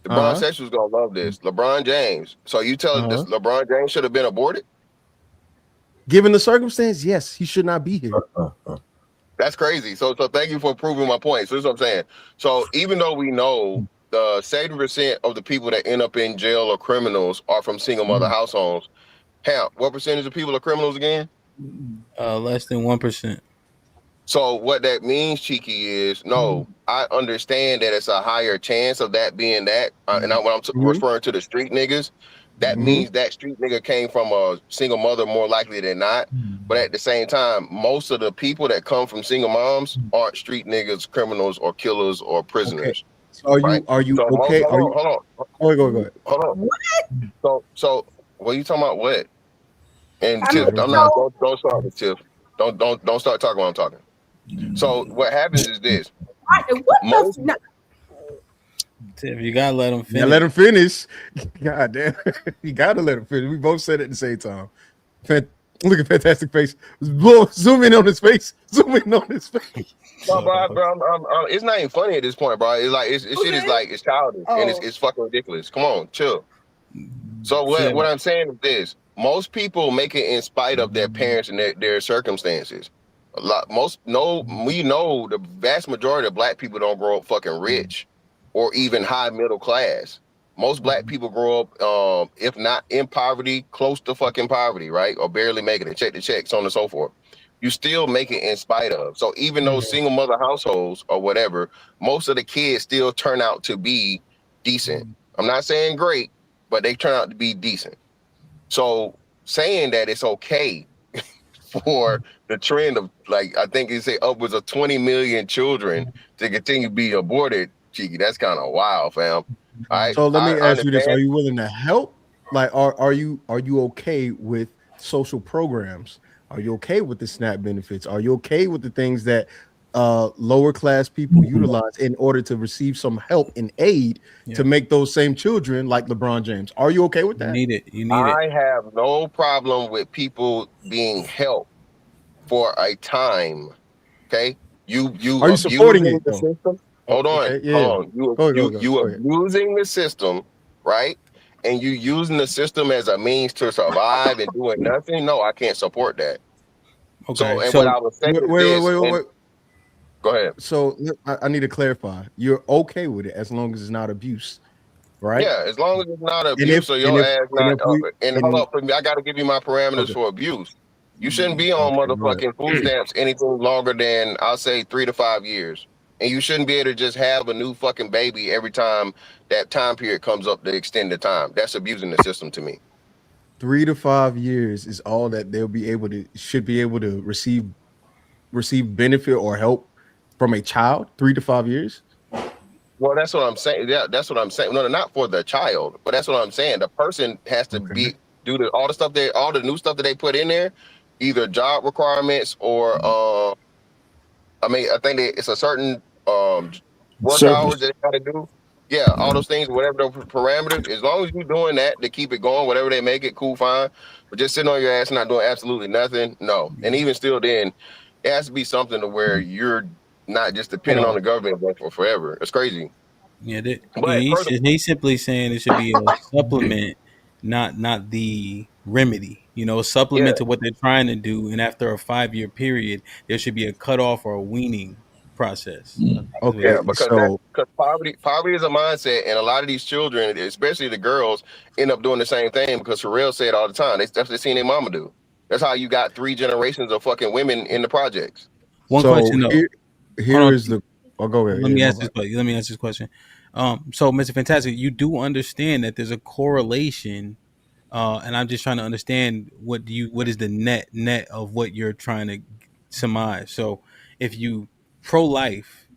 LeBron Texas was gonna love this. LeBron James. So you telling this LeBron James should have been aborted? Given the circumstance, yes, he should not be here. That's crazy. So thank you for proving my point. So this is what I'm saying. So even though we know the 70% of the people that end up in jail or criminals are from single mother households, HAMP, what percentage of people are criminals again? Less than 1%. So what that means, Cheeky, is no, I understand that it's a higher chance of that being that. And when I'm referring to the street niggas, that means that street nigga came from a single mother more likely than not. But at the same time, most of the people that come from single moms aren't street niggas, criminals, or killers, or prisoners. Okay. So are you okay? Hold on. Go ahead. Hold on. What? So what are you talking about? What? And Tiff, don't start with Tiff. Don't start talking while I'm talking. So what happens is this. Tiff, you gotta let him finish. Yeah, let him finish. God damn, you gotta let him finish. We both said it at the same time. Look at Fantastic face. Zoom in on his face. Zoom in on his face. No, bro, it's not even funny at this point, bro. It's like shit is like it's childish and it's fucking ridiculous. Come on, chill. So what I'm saying is this: most people make it in spite of their parents and their circumstances. We know the vast majority of black people don't grow up fucking rich or even high middle class. Most black people grow up, if not in poverty, close to fucking poverty, right? Or barely making it, check the check, so on and so forth. You still make it in spite of. So even though single mother households or whatever, most of the kids still turn out to be decent. I'm not saying great, but they turn out to be decent. So saying that it's okay for the trend of, like, I think you say upwards of 20 million children to continue to be aborted. Cheeky, that's kind of wild, fam. All right, So let me I ask you this: understand. are you willing to help? Like, are you okay with social programs? Are you okay with the SNAP benefits? Are you okay with the things that lower class people utilize in order to receive some help and aid to make those same children like LeBron James? Are you okay with that? You need it. I have no problem with people being helped for a time. Okay, you Are you supporting abusing it the though? system. Oh, Hold on, okay, yeah. hold on. You Go ahead, you go ahead. abusing the system, right? And you using the system as a means to survive and doing nothing. No, I can't support that. So, Okay, and what so I would say is Wait, this. And wait. go ahead. So I need to clarify. You're okay with it as long as it's not abuse, right? Yeah, as long as it's not And abuse or your ass not. if we And hold up, for me, I got to give you my parameters okay, for abuse. You shouldn't be on okay, go ahead. motherfucking food stamps anything longer than, I'll say, 3 to 5 years. And you shouldn't be able to just have a new fucking baby every time that time period comes up to extend the time. That's abusing the system to me. 3 to 5 years is all that they'll be able to should be able to receive benefit or help from a child. 3 to 5 years. Well, that's what I'm saying. Yeah, that's what I'm saying. No, not for the child, but that's what I'm saying. The person has to Okay. be all the stuff all the new stuff that they put in there, either job requirements or I mean, I think it's a certain work hours that they got to do. Yeah, all those things, whatever the parameters. As long as you're doing that to keep it going, whatever they make it, cool, fine. But just sitting on your ass and not doing absolutely nothing, no. And even still, then it has to be something to where you're not just depending on the government for forever. It's crazy. But he's simply saying it should be a supplement, not the remedy. You know, a supplement to what they're trying to do. And after a 5-year period, there should be a cutoff or a weaning process. Okay, because so poverty is a mindset, and a lot of these children, especially the girls, end up doing the same thing because Pharrell said all the time. That's what they seen their mama do. That's how you got 3 generations of fucking women in the projects. One question though. Here is the. I'll go ahead. Let me ask this question. So, Mr. Fantastic, you do understand that there's a correlation, and I'm just trying to understand what is the net of what you're trying to surmise. So, if you pro-life,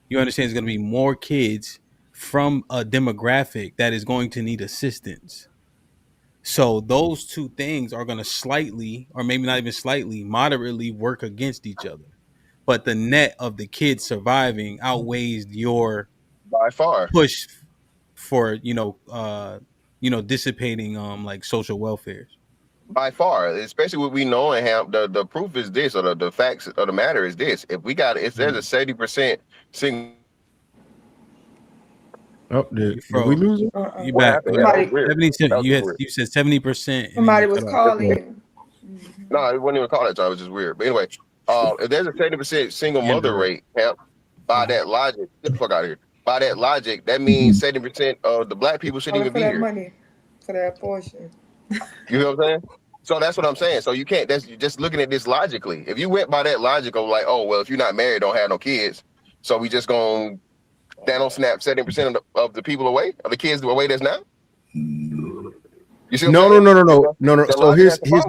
you understand there's going to be more kids from a demographic that is going to need assistance. So those two things are going to slightly, or maybe not even slightly, moderately work against each other. But the net of the kids surviving outweighs your by far push for dissipating like social welfare. By far, especially what we know in HAMP, the proof is this, or the facts of the matter is this. If there's a 70% single. Oh, did we lose it? You back? You said 70%. Somebody was calling. No, it wasn't even called that time. It was just weird. But anyway, if there's a 70% single mother rate, by that logic, get the fuck out of here. By that logic, that means 70% of the black people shouldn't even be here. Money for that portion. You know what I'm saying? So that's what I'm saying. So you can't. That's just looking at this logically. If you went by that logic of like, oh well, if you're not married, don't have no kids, so we just gonna snap 70% of the people away, of the kids away that's now. You see No. So here's no.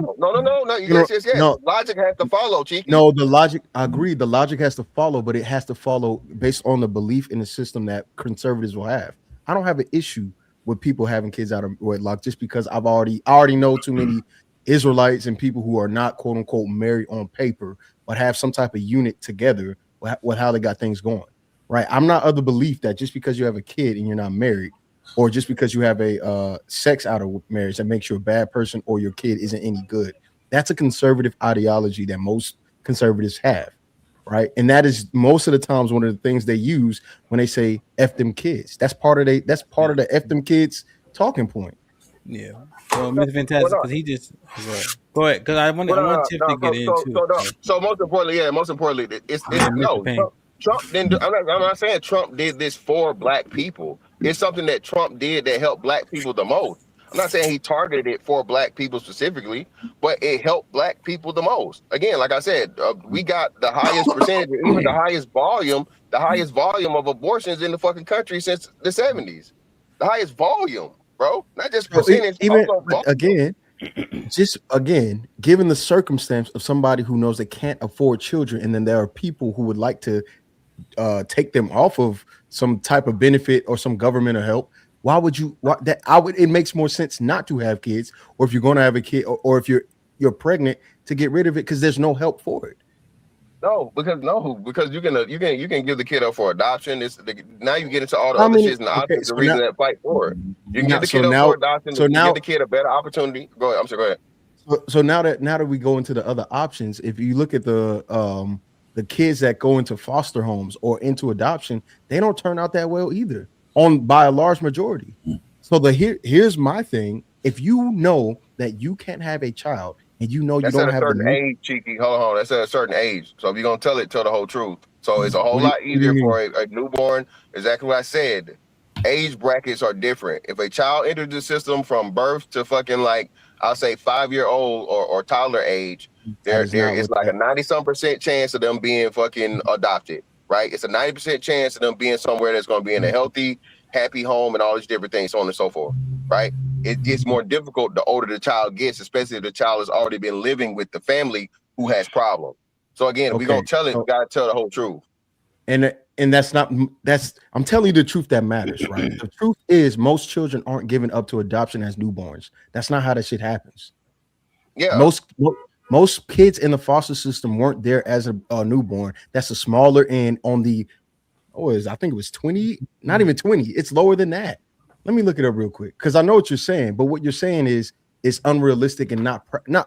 Yes. No. Logic has to follow, Cheeky. No, the logic. I agree. The logic has to follow, but it has to follow based on the belief in the system that conservatives will have. I don't have an issue with people having kids out of wedlock just because I already know too many Israelites and people who are not quote unquote married on paper, but have some type of unit together with how they got things going. Right. I'm not of the belief that just because you have a kid and you're not married, or just because you have a sex out of marriage, that makes you a bad person or your kid isn't any good. That's a conservative ideology that most conservatives have, right? And that is most of the times one of the things they use when they say "F them kids." That's part of the "F them kids" talking point. Yeah. Well, Mr. Fantastic, because he just go ahead, because I want Tiff to get into. So most importantly, it's no. Trump didn't do. I'm not saying Trump did this for black people. It's something that Trump did that helped black people the most. I'm not saying he targeted it for black people specifically, but it helped black people the most. Again, like I said, we got the highest percentage, even the highest volume of abortions in the fucking country since the 70s. The highest volume, bro. Not just percentage. Even again, just again, given the circumstance of somebody who knows they can't afford children, and then there are people who would like to take them off of some type of benefit or some governmental help. Why would you? That I would. It makes more sense not to have kids, or if you're going to have a kid, or if you're pregnant, to get rid of it because there's no help for it. No, because you can give the kid up for adoption. Now you get into all the other shits and the options, the reason that fight for it. You can give the kid up for adoption. You give the kid a better opportunity. Go ahead. I'm sorry. Go ahead. So now that we go into the other options, if you look at the kids that go into foster homes or into adoption, they don't turn out that well either, by a large majority. So here's my thing: if you know that you can't have a child and you know That's you don't at a have certain age, Cheeky. Hold on. That's at a certain age. So if you're gonna tell the whole truth. So it's a whole lot easier for a newborn. Exactly what I said. Age brackets are different. If a child enters the system from birth to fucking I'll say 5-year-old or toddler age, there is like a 90-some% chance of them being fucking adopted, right? It's a 90% chance of them being somewhere that's gonna be in a healthy, happy home and all these different things, so on and so forth, right? It gets more difficult the older the child gets, especially if the child has already been living with the family who has problems. So again, if we're gonna tell it, we gotta tell the whole truth. And I'm telling you the truth that matters, right? The truth is most children aren't given up to adoption as newborns. That's not how that shit happens. Yeah. Most kids in the foster system weren't there as a newborn. That's a smaller end on the I think it was 20, not even 20. It's lower than that. Let me look it up real quick because I know what you're saying, but what you're saying is it's unrealistic and not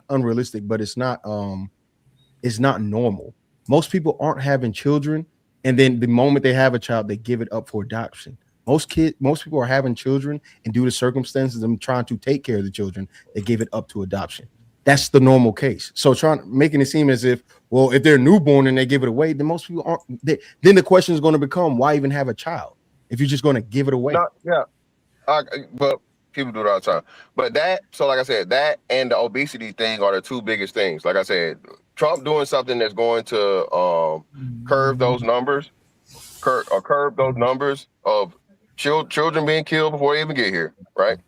unrealistic, but it's not normal. Most people aren't having children, and then the moment they have a child, they give it up for adoption. Most people are having children, and due to circumstances of them trying to take care of the children, they give it up to adoption. That's the normal case. So making it seem as if, well, if they're newborn and they give it away, then most people aren't. Then the question is going to become, why even have a child if you're just going to give it away? But people do it all the time. But like I said, that and the obesity thing are the two biggest things. Like I said, Trump doing something that's going to curb those numbers of children being killed before they even get here, right?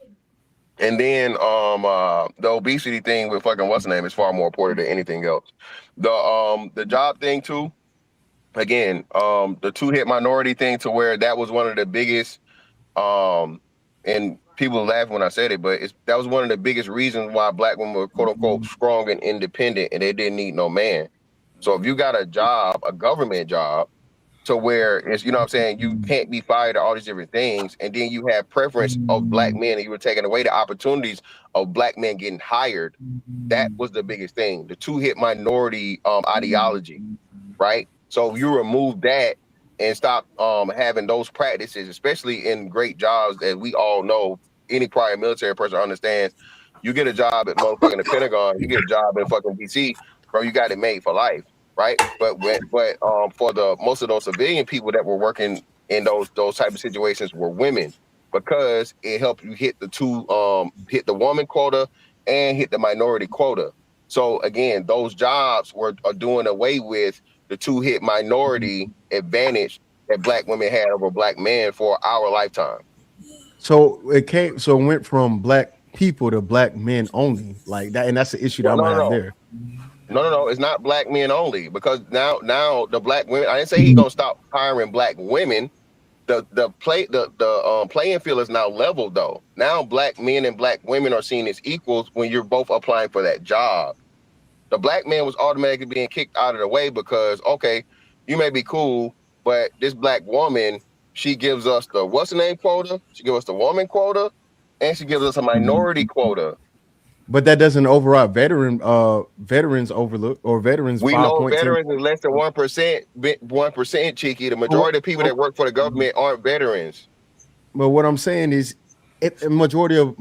And then the obesity thing with fucking what's the name is far more important than anything else. The job thing too. Again, the 2-hit minority thing to where that was one of the biggest and people laugh when I said it, but that was one of the biggest reasons why black women were quote unquote strong and independent and they didn't need no man. So if you got a job, a government job, to where it's, you know what I'm saying, you can't be fired or all these different things, and then you have preference of black men and you were taking away the opportunities of black men getting hired, that was the biggest thing, the 2-hit minority ideology, right? So if you remove that and stop having those practices, especially in great jobs that we all know, any prior military person understands, you get a job at motherfucking the Pentagon, you get a job in fucking DC, bro, you got it made for life. Right, but for the most of those civilian people that were working in those type of situations were women, because it helped you hit hit the woman quota and hit the minority quota. So again, those jobs are doing away with the 2-hit minority advantage that black women had over black men for our lifetime. So it went from black people to black men only, like that, and that's the issue that I'm gonna have there. No, it's not black men only, because now the black women, I didn't say he's gonna stop hiring black women. The playing field is now leveled though. Now black men and black women are seen as equals when you're both applying for that job. The black man was automatically being kicked out of the way because, okay, you may be cool, but this black woman, she gives us the what's the name quota, she gives us the woman quota, and she gives us a minority quota. But that doesn't override veterans overlook or veterans. We know veterans is less than 1%, Cheeky. The majority of people that work for the government aren't veterans. But what I'm saying is, majority of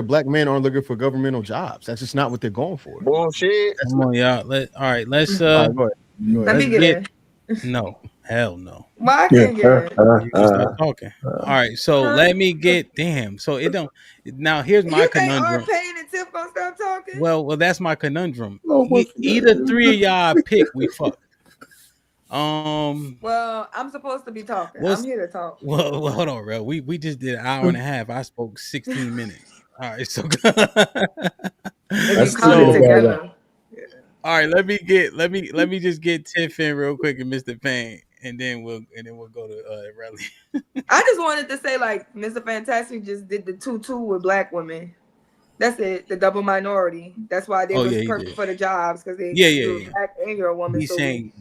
black men aren't looking for governmental jobs. That's just not what they're going for. Bullshit. Come on, y'all. Let's Let me get in. No, hell no. Why I can't get in? You can start talking. All right, so let me get So it don't. Now here's my conundrum. Paying and Tiff gonna stop talking. Well, that's my conundrum. Either three of y'all pick, we fuck. Well, I'm supposed to be talking. I'm here to talk. Well, hold on, bro. We just did an hour and a half. I spoke 16 minutes. All right, so If you That's count thinking it so about that. together. all right, let me just get Tiff in real quick and Mr. Payne, and then we'll go to Relly. I just wanted to say, like, Mr. Fantastic just did the 2-2 with black women. That's it, the double minority. That's why they Oh was yeah, he perfect did. for the jobs, because Yeah, you're yeah. black and you're a woman. He's So we saying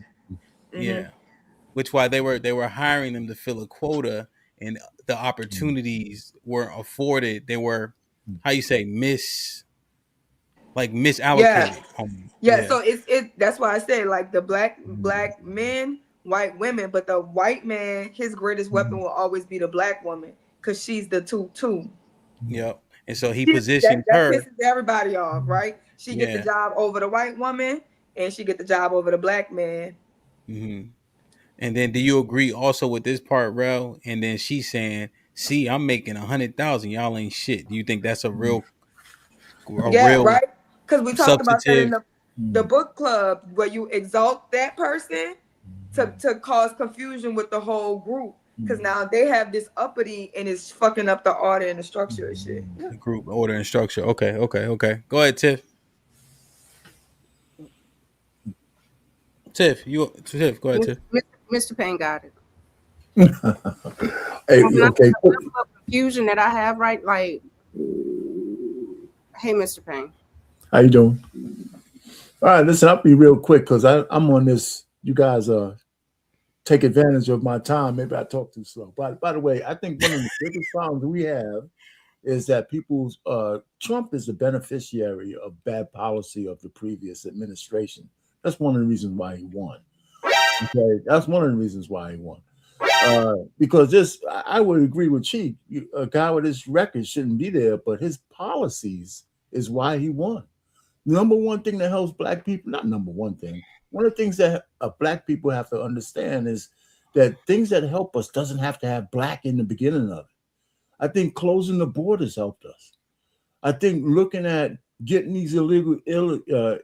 yeah, which why they were hiring them to fill a quota, and the opportunities weren't afforded. They were how you say yeah. misallocated. Yeah, Yeah, so that's why I say, like, the black men, white women, but the white man, his greatest weapon will always be the black woman, because she's the 2-2. yep. And so he That positioned that her. pisses everybody off, right? She get the Yeah. job over the white woman, and she get the job over the black man. hmm And then, do you agree also with this part, Rel? And then she's saying, "See, I'm making 100,000. Y'all ain't shit." Do you think that's a Yeah, real right. Because we talked about that in substantive? the book club, where you exalt that person to cause confusion with the whole group. Because now they have this uppity and it's fucking up the order and the structure and shit. Yeah. Group order and structure. Okay. Go ahead, Tiff. Tiff, go ahead, Tiff. Mr. Payne got it. Hey, When I okay. the level of confusion that I have, right? Like, hey, Mr. Payne. How you doing? All right, listen, I'll be real quick because I'm on this. You guys take advantage of my time. Maybe I talk too slow. But by the way, I think one of the biggest problems we have is that people's Trump is the beneficiary of bad policy of the previous administration. That's one of the reasons why he won. Okay, that's one of the reasons why he won. Because I would agree with Chief. A guy with his record shouldn't be there, but his policies is why he won. Number one thing that helps black people, not number one thing, one of the things that black people have to understand is that things that help us doesn't have to have black in the beginning of it. I think closing the borders helped us. I think looking at getting these illegal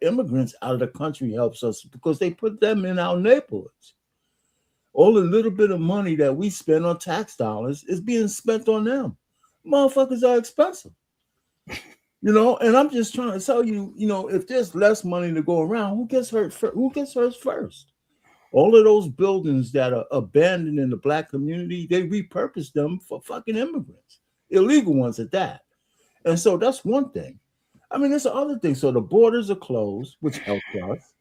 immigrants out of the country helps us because they put them in our neighborhoods. All the little bit of money that we spend on tax dollars is being spent on them. Motherfuckers are expensive. And I'm just trying to tell you, if there's less money to go around, who gets hurt first? All of those buildings that are abandoned in the black community, they repurpose them for fucking immigrants, illegal ones at that. And so that's one thing. I mean, there's other things. So the borders are closed, which helps us.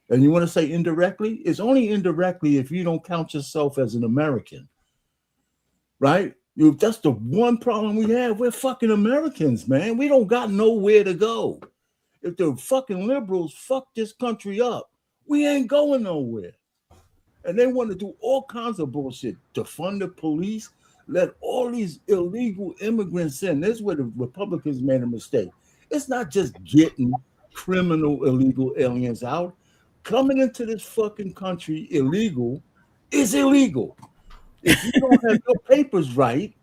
And you want to say indirectly? It's only indirectly if you don't count yourself as an American, right? That's the one problem we have. We're fucking Americans, man. We don't got nowhere to go. If the fucking liberals fuck this country up, we ain't going nowhere. And they want to do all kinds of bullshit. Defund the police, let all these illegal immigrants in. This is where the Republicans made a mistake. It's not just getting criminal illegal aliens out. Coming into this fucking country illegal is illegal. If you don't have your papers right,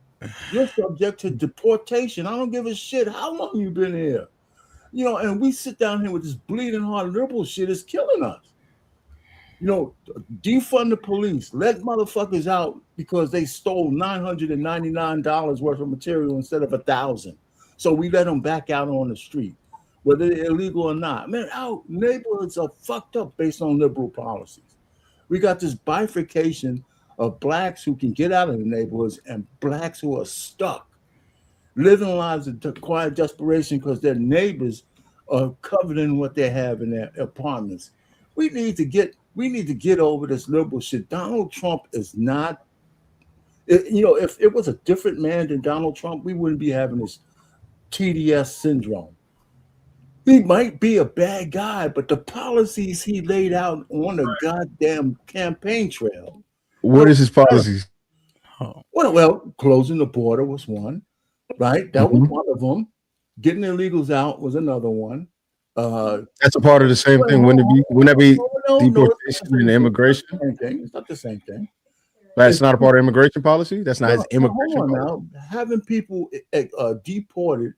you're subject to deportation. I don't give a shit how long you've been here. And we sit down here with this bleeding heart liberal shit is killing us. Defund the police. Let motherfuckers out because they stole $999 worth of material instead of $1,000. So we let them back out on the street, whether they're illegal or not. Man, our neighborhoods are fucked up based on liberal policies. We got this bifurcation of blacks who can get out of the neighborhoods and blacks who are stuck, living lives of quiet desperation because their neighbors are covered in what they have in their apartments. We need to get over this liberal shit. Donald Trump is not, if it was a different man than Donald Trump, we wouldn't be having this TDS syndrome. He might be a bad guy, but the policies he laid out on the goddamn campaign trail. What is his policies? Well, closing the border was one, right? That was one of them. Getting illegals out was another one. That's a part of the same thing. Wouldn't it be deportation and immigration? It's not the same thing. That's not a part of immigration policy? That's not his immigration policy? Now. Having people deported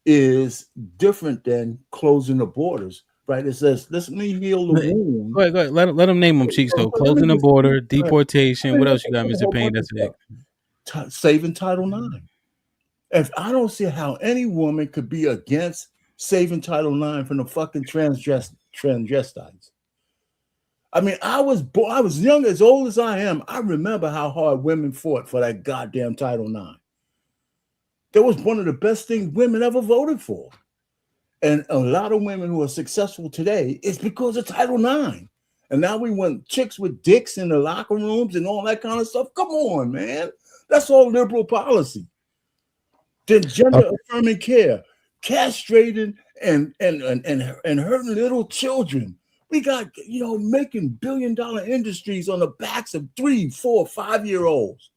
is different than closing the borders, right? It says, let me heal the wound. Go ahead. Let them name them, Cheeks, though. Closing the border, deportation. What else you got, Mr. Payne? That's it. Saving Title IX. If I don't see how any woman could be against saving Title IX from the fucking transvestites. I mean, I was young, as old as I am. I remember how hard women fought for that goddamn Title IX. That was one of the best things women ever voted for. And a lot of women who are successful today is because of Title IX. And now we want chicks with dicks in the locker rooms and all that kind of stuff. Come on, man. That's all liberal policy. Then gender affirming care, castrating and hurting little children. We got, making billion-dollar industries on the backs of 3, 4, 5-year-olds.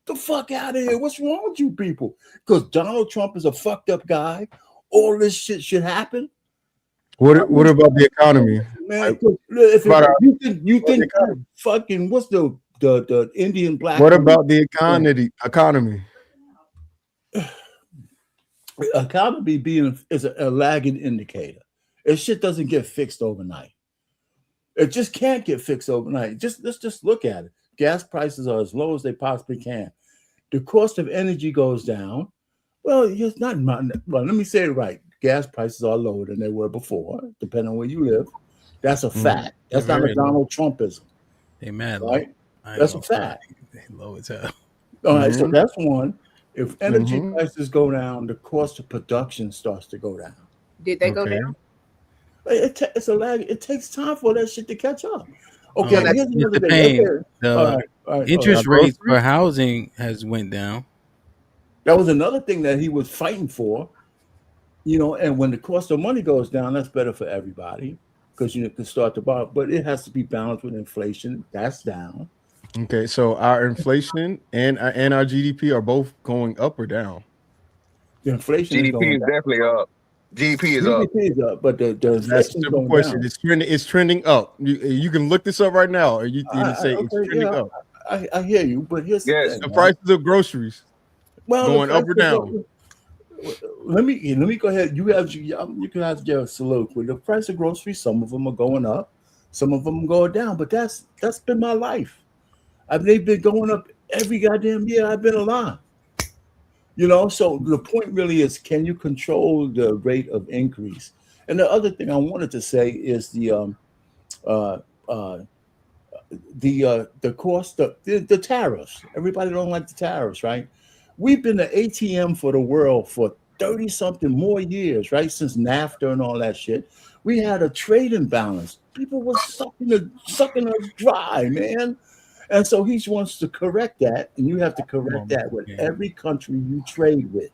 The fuck out of here. What's wrong with you people? Because Donald Trump is a fucked up guy. All this shit should happen. What about the economy? Man, if you think fucking what's the Indian black? What about the economy? Economy is a lagging indicator. This shit doesn't get fixed overnight. It just can't get fixed overnight. Let's just look at it. Gas prices are as low as they possibly can. The cost of energy goes down. Well, it's not. Well, let me say it right. Gas prices are lower than they were before, depending on where you live. That's a fact. That's not a Donald Trumpism. They mad, right? That's a fact. They low as hell. All right, so that's one. If energy prices go down, the cost of production starts to go down. Did they go down? It's a lag. It takes time for that shit to catch up. Okay, here's another thing. thing. The interest rates for housing has went down. That was another thing that he was fighting for. And when the cost of money goes down, that's better for everybody because you can start to borrow. But it has to be balanced with inflation. That's down. Okay, so our inflation and our GDP are both going up or down? The inflation GDP is definitely up. GDP is up. GDP is up, but the that's a simple question. Down. It's trending up. You can look this up right now, or you can say it's trending up. I hear you, but here's the prices of groceries going up or down. Let me go ahead. You can have your soliloquy. The price of groceries, some of them are going up, some of them are going down. But that's been my life. They've been going up every goddamn year I've been alive. So the point really is, can you control the rate of increase? And the other thing I wanted to say is the cost of the tariffs. Everybody don't like the tariffs, right? We've been the ATM for the world for 30-something more years, right? Since NAFTA and all that shit. We had a trade imbalance. People were sucking us dry, man. And so he wants to correct that, and you have to correct that with every country you trade with.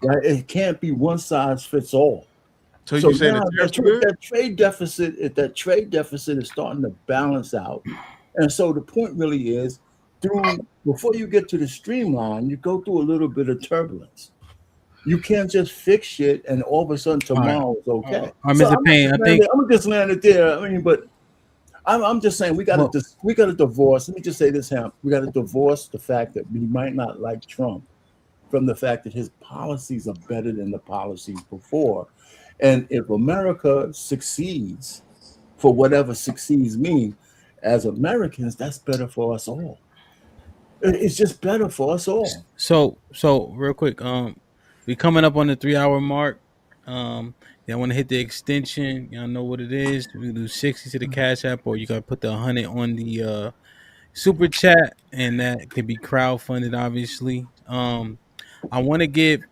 Right? It can't be one size fits all. So you say that trade deficit is starting to balance out. And so the point really is, before you get to the streamline, you go through a little bit of turbulence. You can't just fix shit and all of a sudden tomorrow is okay. Mr. Payne, I'm just landing there. I mean, but I'm just saying we got to divorce. Let me just say this, Hamp. We got to divorce the fact that we might not like Trump from the fact that his policies are better than the policies before. And if America succeeds, for whatever succeeds mean, as Americans, that's better for us all. It's just better for us all. So real quick, we coming up on the 3-hour mark. Y'all want to hit the extension? Y'all know what it is. We do 60 to the Cash App, or you gotta put the 100 on the super chat, and that can be crowdfunded, obviously. I want to give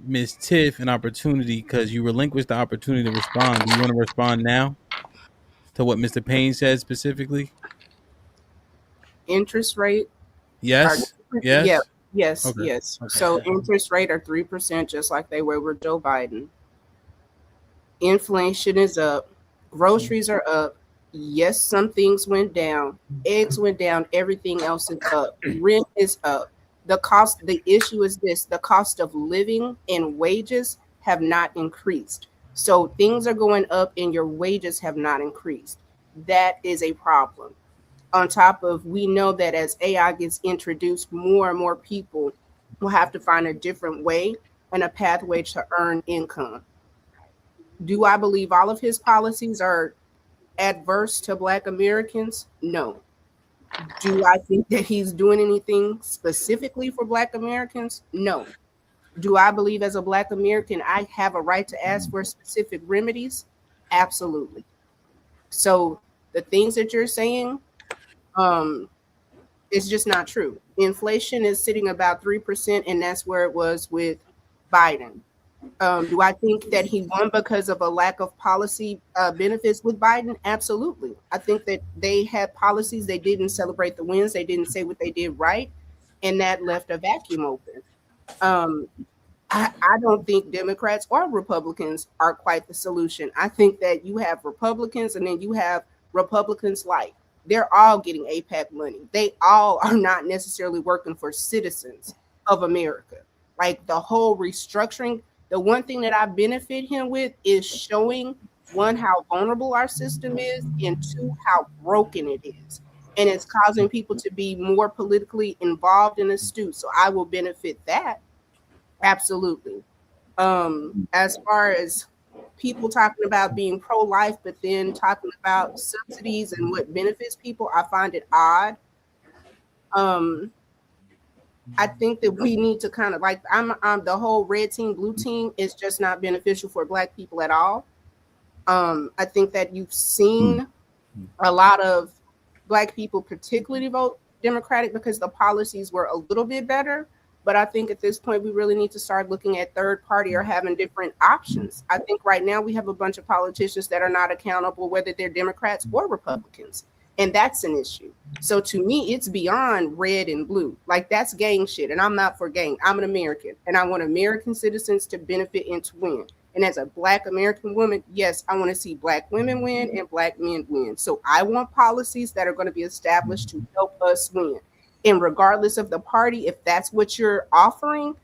Ms. Tiff an opportunity because you relinquished the opportunity to respond. Do you want to respond now to what Mr. Payne said specifically? Interest rate. Yes. Yes. Yeah. Yes. Okay. Yes. Okay. So interest rate are 3%, just like they were with Joe Biden. Inflation is up. Groceries are up. Yes, some things went down. Eggs went down. Everything else is up. Rent is up. The issue is this: the cost of living and wages have not increased. So things are going up and your wages have not increased. That is a problem. On top of, we know that as AI gets introduced, more and more people will have to find a different way and a pathway to earn income. Do I believe all of his policies are adverse to Black Americans? No. Do I think that he's doing anything specifically for Black Americans? No. Do I believe as a Black American I have a right to ask for specific remedies? Absolutely. So the things that you're saying, it's just not true. Inflation is sitting about 3%, and that's where it was with Biden. Do I think that he won because of a lack of policy benefits with Biden? Absolutely. I think that they had policies, they didn't celebrate the wins, they didn't say what they did right, and that left a vacuum open. I don't think Democrats or Republicans are quite the solution. I think that you have Republicans and then you have Republicans light. They're all getting APAC money. They all are not necessarily working for citizens of America. Like the whole restructuring, the one thing that I benefit him with is showing, one, how vulnerable our system is, and two, how broken it is. And it's causing people to be more politically involved and astute. So I will benefit that. Absolutely. As far as people talking about being pro-life, but then talking about subsidies and what benefits people, I find it odd. I think that we need to kind of like, I'm the whole red team, blue team is just not beneficial for Black people at all. I think that you've seen a lot of Black people particularly vote Democratic because the policies were a little bit better. But I think at this point, we really need to start looking at third party or having different options. I think right now we have a bunch of politicians that are not accountable, whether they're Democrats or Republicans. And that's an issue. So to me, it's beyond red and blue. Like that's gang shit. And I'm not for gang. I'm an American. And I want American citizens to benefit and to win. And as a Black American woman, yes, I want to see Black women win and Black men win. So I want policies that are going to be established to help us win. And regardless of the party, if that's what you're offering,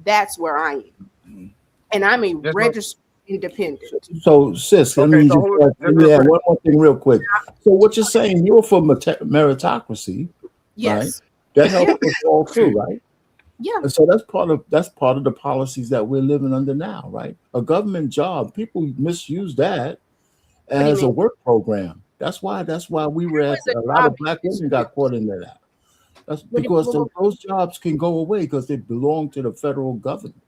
that's where I am. And I'm a registered independent. So, sis, let me add one more thing real quick. So, what you're saying, you're for meritocracy, yes, right? That helps us all too, right? Yeah. And so that's part of the policies that we're living under now, right? A government job, people misuse that as a work program. That's why we were at a lot of Black women got caught into that. That's because those jobs can go away because they belong to the federal government.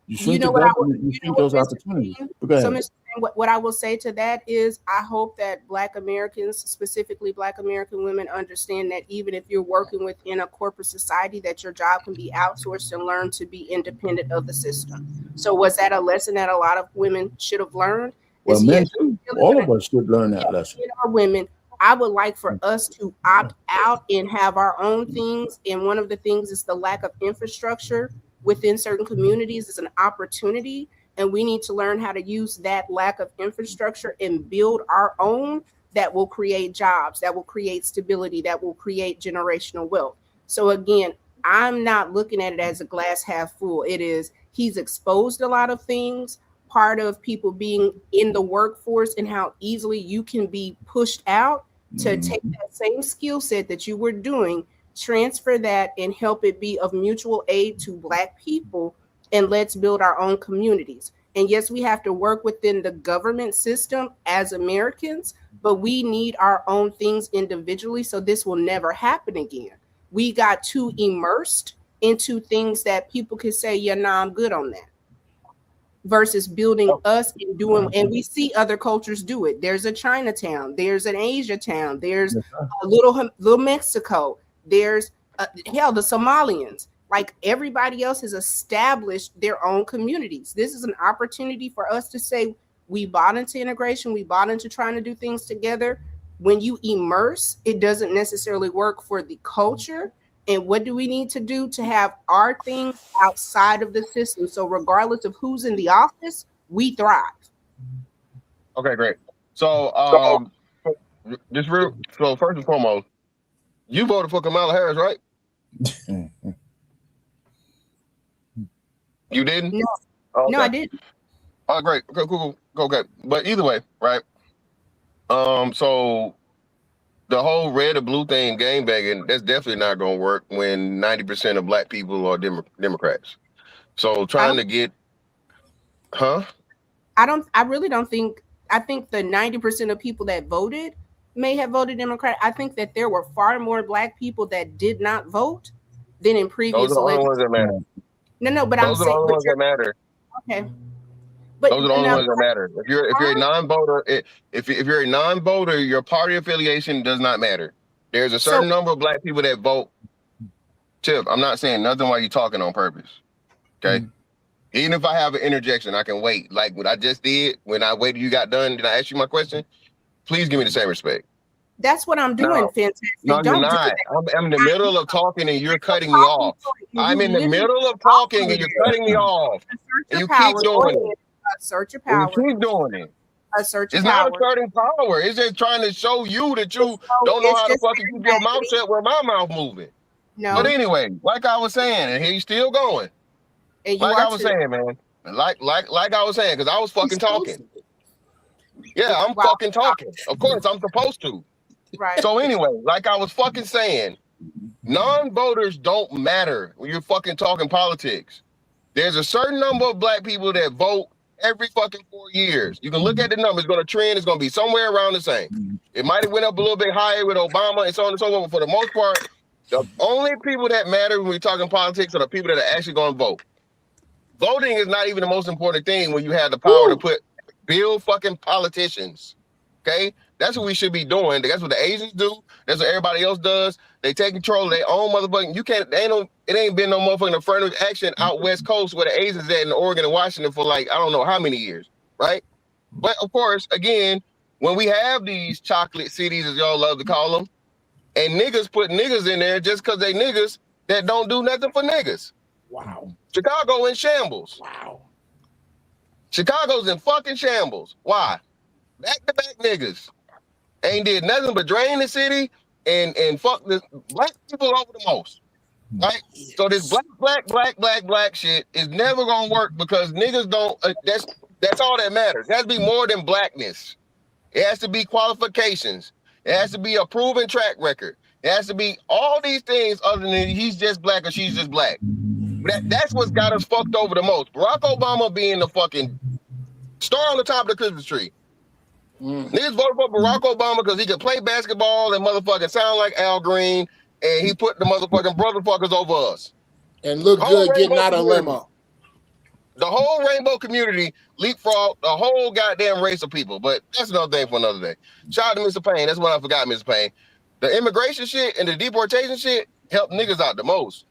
You shrink the government, you shrink those opportunities. So, what I will say to that is I hope that Black Americans, specifically Black American women, understand that even if you're working within a corporate society, that your job can be outsourced and learn to be independent of the system. So was that a lesson that a lot of women should have learned? Well, men too. All of us should learn that lesson. Our women, I would like for us to opt out and have our own things. And one of the things is the lack of infrastructure within certain communities is an opportunity. And we need to learn how to use that lack of infrastructure and build our own that will create jobs, that will create stability, that will create generational wealth. So again, I'm not looking at it as a glass half full. It is, he's exposed a lot of things. Part of people being in the workforce and how easily you can be pushed out to take that same skill set that you were doing, transfer that and help it be of mutual aid to Black people, and let's build our own communities. And yes, we have to work within the government system as Americans, but we need our own things individually so this will never happen again. We got too immersed into things that people can say, yeah, nah, I'm good on that. Versus building us and doing, and we see other cultures do it. There's a Chinatown, there's an Asia town, there's a little Mexico, there's hell, the Somalians. Like everybody else has established their own communities. This is an opportunity for us to say we bought into integration, we bought into trying to do things together. When you immerse, it doesn't necessarily work for the culture. And what do we need to do to have our things outside of the system? So regardless of who's in the office, we thrive. Okay, great. So, so first and foremost, you voted for Kamala Harris, right? You didn't? No, okay. No, I didn't. Oh, great. Okay, cool. Okay, but either way, right? So the whole red or blue thing, game banging, that's definitely not going to work when 90% of Black people are Democrats. So trying to get, I really don't think, I think the 90% of people that voted may have voted Democrat. I think that there were far more Black people that did not vote than in previous elections. Those are the only ones that matter. No, but I'm Those are the saying, only ones that matter. okay. But Those are the only now, ones that matter. If you're a non-voter, if you're a non-voter, your party affiliation does not matter. There's a certain number of black people that vote. Tip, I'm not saying nothing while you're talking on purpose. Okay. Even if I have an interjection, I can wait. Like what I just did when I waited, you got done. Did I ask you my question? Please give me the same respect. That's what I'm doing, Fantastic. No, you're not. I'm in the middle of talking and you're cutting me off. I'm in the middle of talking and you're cutting me off. And you keep doing it. Assert your And power. you keep doing it. Assert your It's power. not asserting power. It's just trying to show you that you don't know how to fucking keep your mouth shut with my mouth moving. No. But anyway, like I was saying, and he's still going. Like I was saying, man. Like I was saying, because I was fucking talking. Yeah, I'm fucking talking. Of course, I'm supposed to. Right. So anyway, like I was fucking saying, non-voters don't matter when you're fucking talking politics. There's a certain number of black people that vote every fucking 4 years. You can look at the numbers, it's going to trend, it's going to be somewhere around the same. It might have went up a little bit higher with Obama and so on and so forth, but for the most part, the only people that matter when we're talking politics are the people that are actually going to vote. Voting is not even the most important thing when you have the power to build fucking politicians. Okay? That's what we should be doing. That's what the Asians do. That's what everybody else does. They take control of their own motherfucking. It ain't been no motherfucking affirmative action out West Coast where the Asians at in Oregon and Washington for like, I don't know how many years, right? But of course, again, when we have these chocolate cities, as y'all love to call them, and niggas put niggas in there just because they niggas that don't do nothing for niggas. Wow. Chicago in shambles. Wow. Chicago's in fucking shambles. Why? Back-to-back niggas. Ain't did nothing but drain the city and fuck this black people over the most. Right? So this black shit is never gonna work because niggas don't that's all that matters. It has to be more than blackness. It has to be qualifications. It has to be a proven track record. It has to be all these things other than he's just black or she's just black. That's what's got us fucked over the most. Barack Obama being the fucking star on the top of the Christmas tree. Niggas voted for Barack Obama because he could play basketball and motherfucking sound like Al Green, and he put the motherfucking brotherfuckers over us. And look good getting out of limo. The whole rainbow community leapfrogged the whole goddamn race of people, but that's another thing for another day. Shout out to Mr. Payne. That's what I forgot, Mr. Payne. The immigration shit and the deportation shit helped niggas out the most.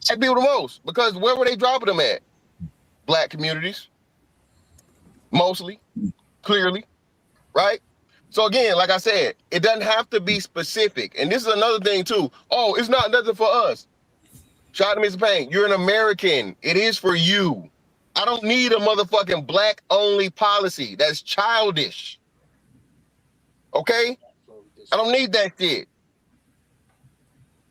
Helped people the most because where were they dropping them at? Black communities, mostly. Clearly, right? So again, like I said, it doesn't have to be specific. And this is another thing too. Oh, it's not nothing for us. Shout out to Mr. Payne. You're an American. It is for you. I don't need a motherfucking black only policy. That's childish. Okay? I don't need that shit.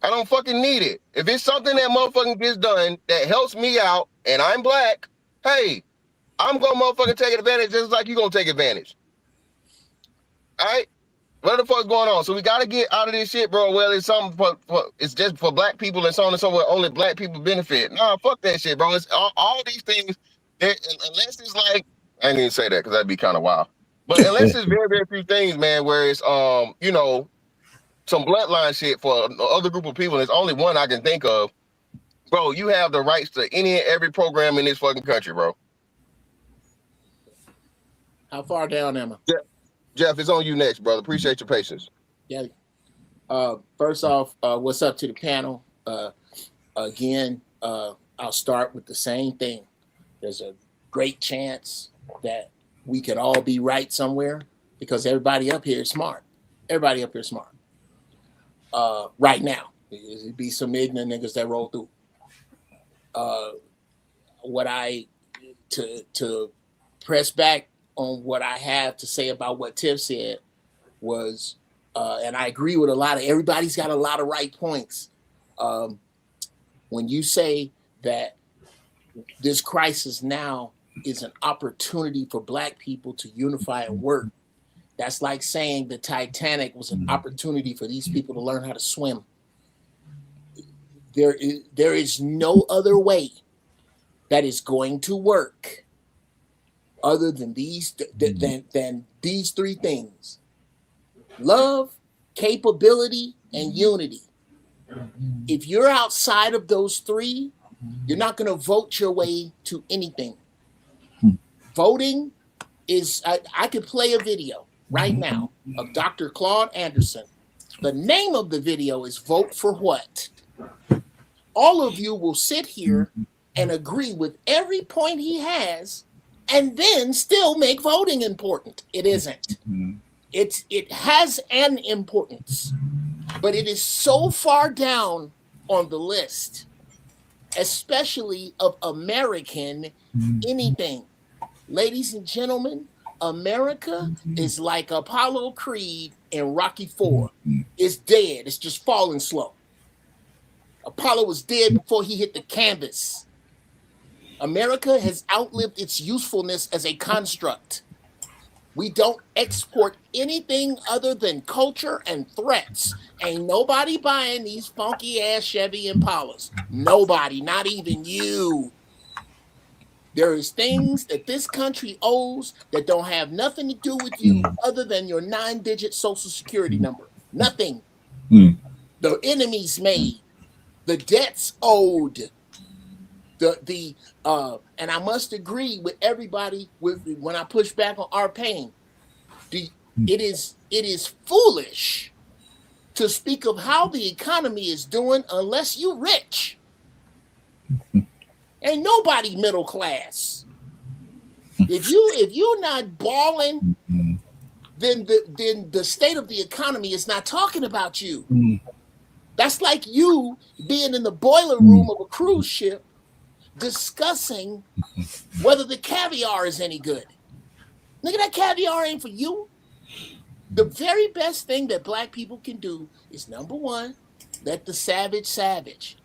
I don't fucking need it. If it's something that motherfucking gets done that helps me out and I'm black, hey, I'm gonna motherfucking take advantage just like you gonna take advantage. All right? What the fuck's going on? So we gotta get out of this shit, bro. Well, it's something it's just for black people and so on and so forth. Only black people benefit. Nah, fuck that shit, bro. It's all these things that unless it's like I didn't even say that because that'd be kind of wild. But unless it's very, very few things, man, where it's you know, some bloodline shit for other group of people, and there's only one I can think of. Bro, you have the rights to any and every program in this fucking country, bro. How far down am I? Jeff, it's on you next, brother. Appreciate your patience. Yeah. First off, what's up to the panel? Again, I'll start with the same thing. There's a great chance that we could all be right somewhere because everybody up here is smart. Everybody up here is smart. Right now, it'd be some ignorant niggas that roll through. To press back on what I have to say about what Tiff said was, and I agree with everybody's got a lot of right points. When you say that this crisis now is an opportunity for black people to unify and work, that's like saying the Titanic was an opportunity for these people to learn how to swim. There is no other way that is going to work other than these than these three things: love, capability, and unity. If you're outside of those three, You're not going to vote your way to anything. Voting is, I could play a video right now of Dr. Claude Anderson. The name of the video is Vote for What? All of you will sit here and agree with every point he has and then still make voting important. It isn't. It has an importance, but it is so far down on the list, especially of American anything. Ladies and gentlemen, America is like Apollo Creed in Rocky IV. It's dead. It's just falling slow. Apollo was dead before he hit the canvas. America has outlived its usefulness as a construct. We don't export anything other than culture and threats. Ain't nobody buying these funky ass Chevy Impalas. Nobody, not even you. There is things that this country owes that don't have nothing to do with you other than your 9-digit social security number. Nothing. The enemies made. The debts owed. And I must agree with everybody when I push back on our pain. It is foolish to speak of how the economy is doing unless you're rich. Ain't nobody middle class. If you're not balling, then the state of the economy is not talking about you. That's like you being in the boiler room of a cruise ship discussing whether the caviar is any good. Nigga, that caviar ain't for you. The very best thing that black people can do is, number one, let the savage.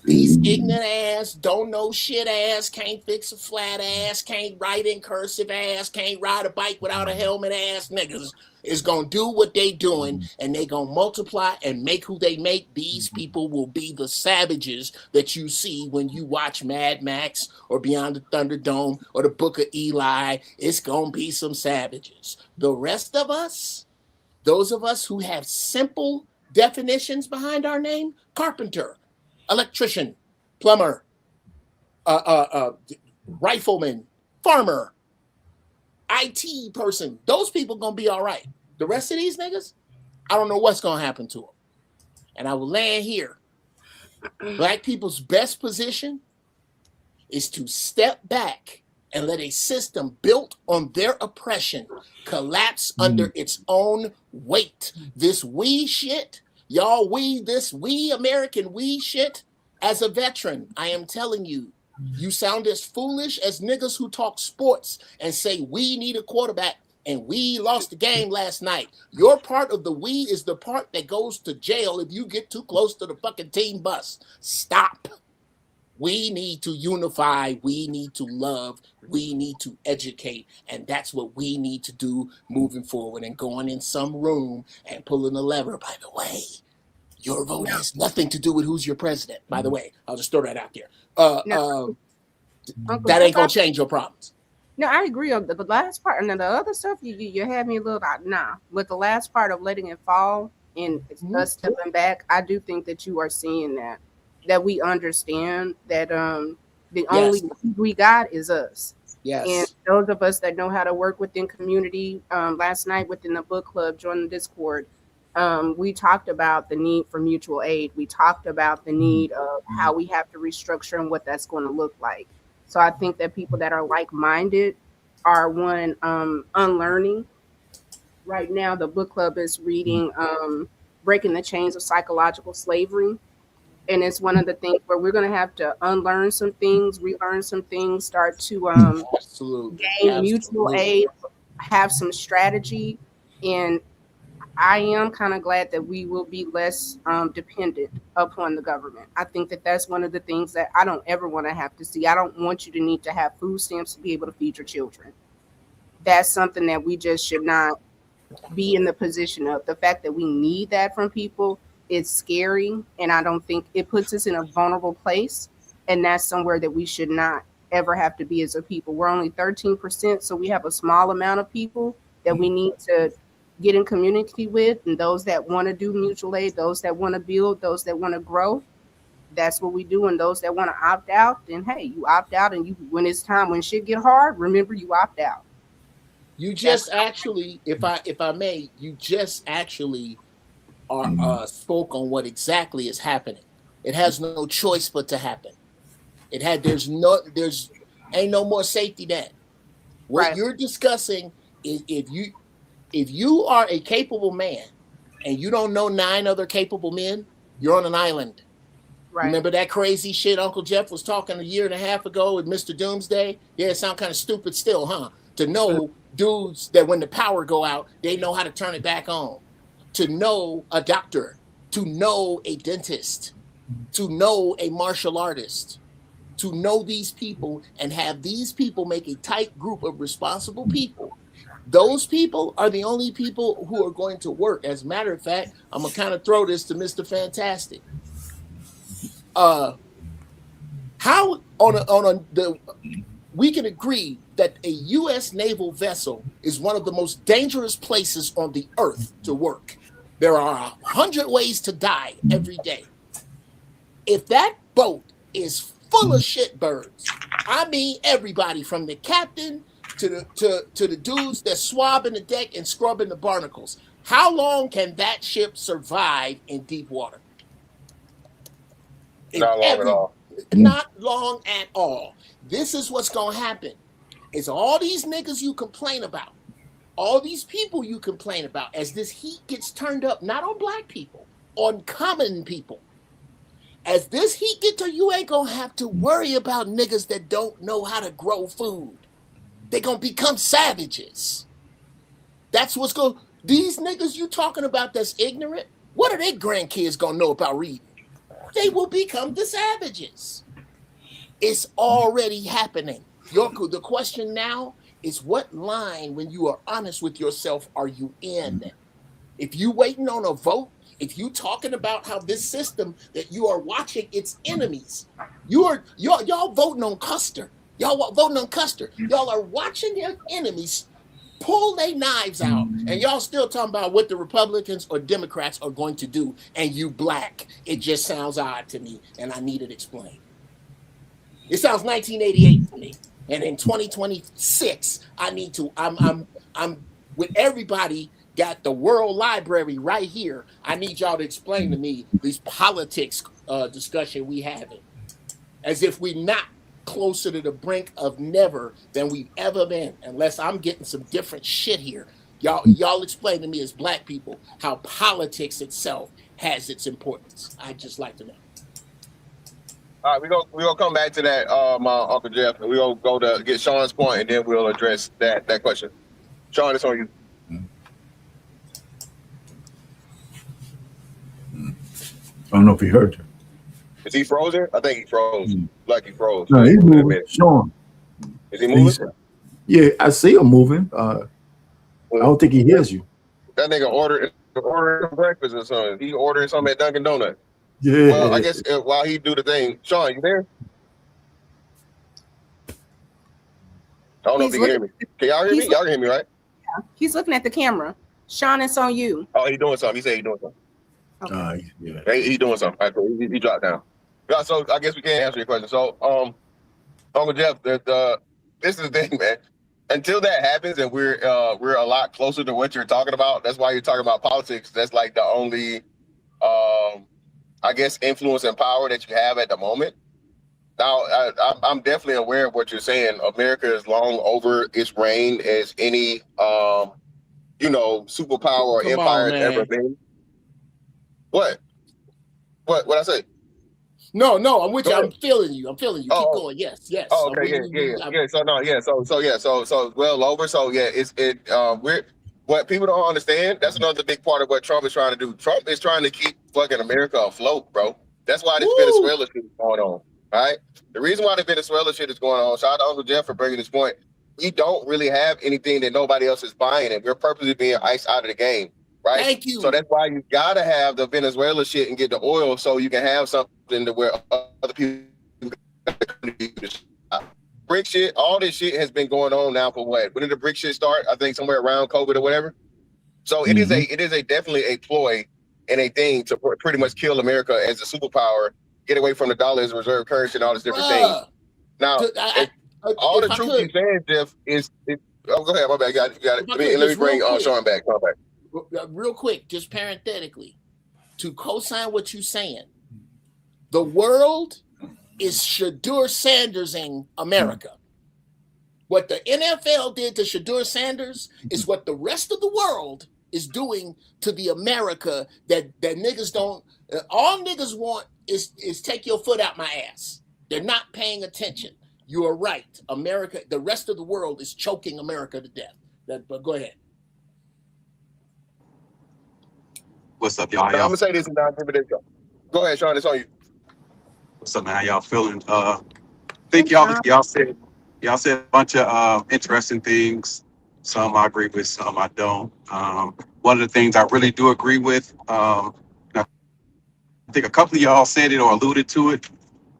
These ignorant ass, don't know shit ass, can't fix a flat ass, can't write in cursive ass, can't ride a bike without a helmet ass niggas is gonna do what they doing, and they gonna multiply and make who they make. These people will be the savages that you see when you watch Mad Max or Beyond the Thunderdome or the Book of Eli. It's gonna be some savages. The rest of us, those of us who have simple definitions behind our name, carpenter, electrician, plumber, rifleman, farmer, IT person, those people gonna be all right. The rest of these niggas, I don't know what's gonna happen to them. And I will land here. Black people's best position is to step back and let a system built on their oppression collapse under its own weight. This we shit, y'all, we American we shit, as a veteran, I am telling you, you sound as foolish as niggas who talk sports and say we need a quarterback and we lost the game last night. Your part of the we is the part that goes to jail if you get too close to the fucking team bus. Stop. We need to unify, we need to love, we need to educate, and that's what we need to do moving forward. And going in some room and pulling a lever, by the way, your vote has nothing to do with who's your president. By the way, I'll just throw that out there. That ain't gonna change your problems. No, I agree on the last part, and then the other stuff you had me a little with the last part of letting it fall and us stepping back. I do think that you are seeing that we understand that the only we got is us. Yes. And those of us that know how to work within community, last night within the book club, join the Discord, we talked about the need for mutual aid. We talked about the need of how we have to restructure and what that's going to look like. So I think that people that are like-minded are unlearning. Right now, the book club is reading Breaking the Chains of Psychological Slavery. And it's one of the things where we're going to have to unlearn some things, relearn some things, start to gain mutual aid, have some strategy. And I am kind of glad that we will be less dependent upon the government. I think that that's one of the things that I don't ever want to have to see. I don't want you to need to have food stamps to be able to feed your children. That's something that we just should not be in the position of. The fact that we need that from people, it's scary, and I don't think it puts us in a vulnerable place, and that's somewhere that we should not ever have to be as a people. We're only 13%, so we have a small amount of people that we need to get in community with, and those that want to do mutual aid, those that want to build, those that want to grow. that's what we do. And those that want to opt out, then hey, you opt out, and you when it's time, when shit get hard, remember you opt out. You just actually, if I may, you just actually are spoke on what exactly is happening. It has no choice but to happen. There's ain't no more safety net. What you're discussing is if you are a capable man and you don't know 9 other capable men, you're on an island. Right. Remember that crazy shit Uncle Jeff was talking a year and a half ago with Mr. Doomsday? Yeah, it sounds kind of stupid still, huh? To know dudes that when the power go out, they know how to turn it back on. To know a doctor, to know a dentist, to know a martial artist, to know these people and have these people make a tight group of responsible people. Those people are the only people who are going to work. As a matter of fact, I'm going to kind of throw this to Mr. Fantastic. We can agree that a U.S. naval vessel is one of the most dangerous places on the earth to work. There are 100 ways to die every day. If that boat is full of shitbirds, I mean everybody from the captain to the dudes that swab in the deck and scrub in the barnacles, how long can that ship survive in deep water? Not long at all. Not long at all. This is what's going to happen. It's all these niggas you complain about, all these people you complain about, as this heat gets turned up, not on black people, on common people. As this heat gets to you, ain't going to have to worry about niggas that don't know how to grow food. They're going to become savages. That's what's going. These niggas you talking about that's ignorant, what are their grandkids going to know about reading? They will become the savages. It's already happening. The question now is, what line, when you are honest with yourself, are you in? If you waiting on a vote, if you talking about how this system that you are watching its enemies, y'all voting on Custer. Y'all voting on Custer. Y'all are watching your enemies pull their knives out, and y'all still talking about what the Republicans or Democrats are going to do, and you black. It just sounds odd to me, and I need it explained. It sounds 1988 to me, and in 2026, I'm with everybody. Got the World Library right here. I need y'all to explain to me these politics discussion we having, as if we're not closer to the brink of never than we've ever been, unless I'm getting some different shit here. Y'all explain to me as black people how politics itself has its importance. I'd just like to know. All right, we're gonna come back to that, my Uncle Jeff, and we're gonna go to get Sean's point, and then we'll address that question. Sean, it's on you. I don't know if he heard you. Is he frozen? I think he froze. Like he froze. No, he's moving. Sean. Is he moving? Yeah, I see him moving. I don't think he hears you. That nigga ordered breakfast or something. He ordering something at Dunkin' Donuts. Yeah. Well, I guess while he do the thing, Sean, you there? I don't know if you can hear me. Can y'all hear me? Y'all can hear me, right? Yeah. He's looking at the camera. Sean, it's on you. Oh, he doing something. He said he doing something. Okay. Yeah. He doing something. Right, cool. He dropped down. Yeah, so I guess we can't answer your question. So, Uncle Jeff, this is the thing, man. Until that happens, and we're a lot closer to what you're talking about. That's why you're talking about politics. That's like the only, I guess, influence and power that you have at the moment. Now, I'm definitely aware of what you're saying. America is long over its reign as any, superpower or empire has ever been. What I say? No, I'm with you. I'm feeling you. Keep going. Yes. Oh, okay. Yeah. So well over. So yeah, we're what people don't understand. That's another big part of what Trump is trying to do. Trump is trying to keep fucking America afloat, bro. That's why this Venezuela shit is going on. Right? The reason why the Venezuela shit is going on. Shout out to Uncle Jeff for bringing this point. We don't really have anything that nobody else is buying, and we're purposely being iced out of the game. Right? Thank you. So that's why you gotta have the Venezuela shit and get the oil, so you can have something to where other people. Brick shit, all this shit has been going on now for what? When did the brick shit start? I think somewhere around COVID or whatever. So it is definitely a ploy and a thing to pretty much kill America as a superpower get away from the dollar as a reserve currency and all these different things. Now, all the truth you're saying, Jeff, is oh, go ahead, my bad. Got it. Let me bring Sean back. Real quick, just parenthetically, to co-sign what you're saying, the world is Shadur Sanders-ing America. What the NFL did to Shadur Sanders is what the rest of the world is doing to the America that niggas don't. All niggas want is take your foot out my ass. They're not paying attention. You are right. America, the rest of the world is choking America to death. But go ahead. What's up, y'all? I'm gonna say this and I'll give it a go. Go ahead, Sean. It's on you. What's up, man? How y'all feeling? I think y'all said a bunch of interesting things. Some I agree with, some I don't. One of the things I really do agree with, I think a couple of y'all said it or alluded to it,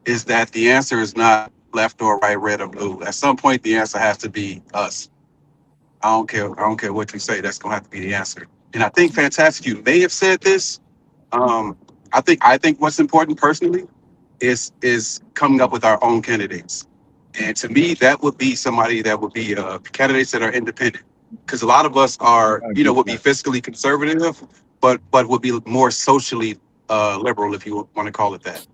is that the answer is not left or right, red or blue. At some point, the answer has to be us. I don't care what you say. That's gonna have to be the answer. And I think Fantastic, you may have said this. I think what's important personally is coming up with our own candidates. And to me, that would be somebody that would be candidates that are independent. Because a lot of us are, would be fiscally conservative, but would be more socially liberal, if you want to call it that.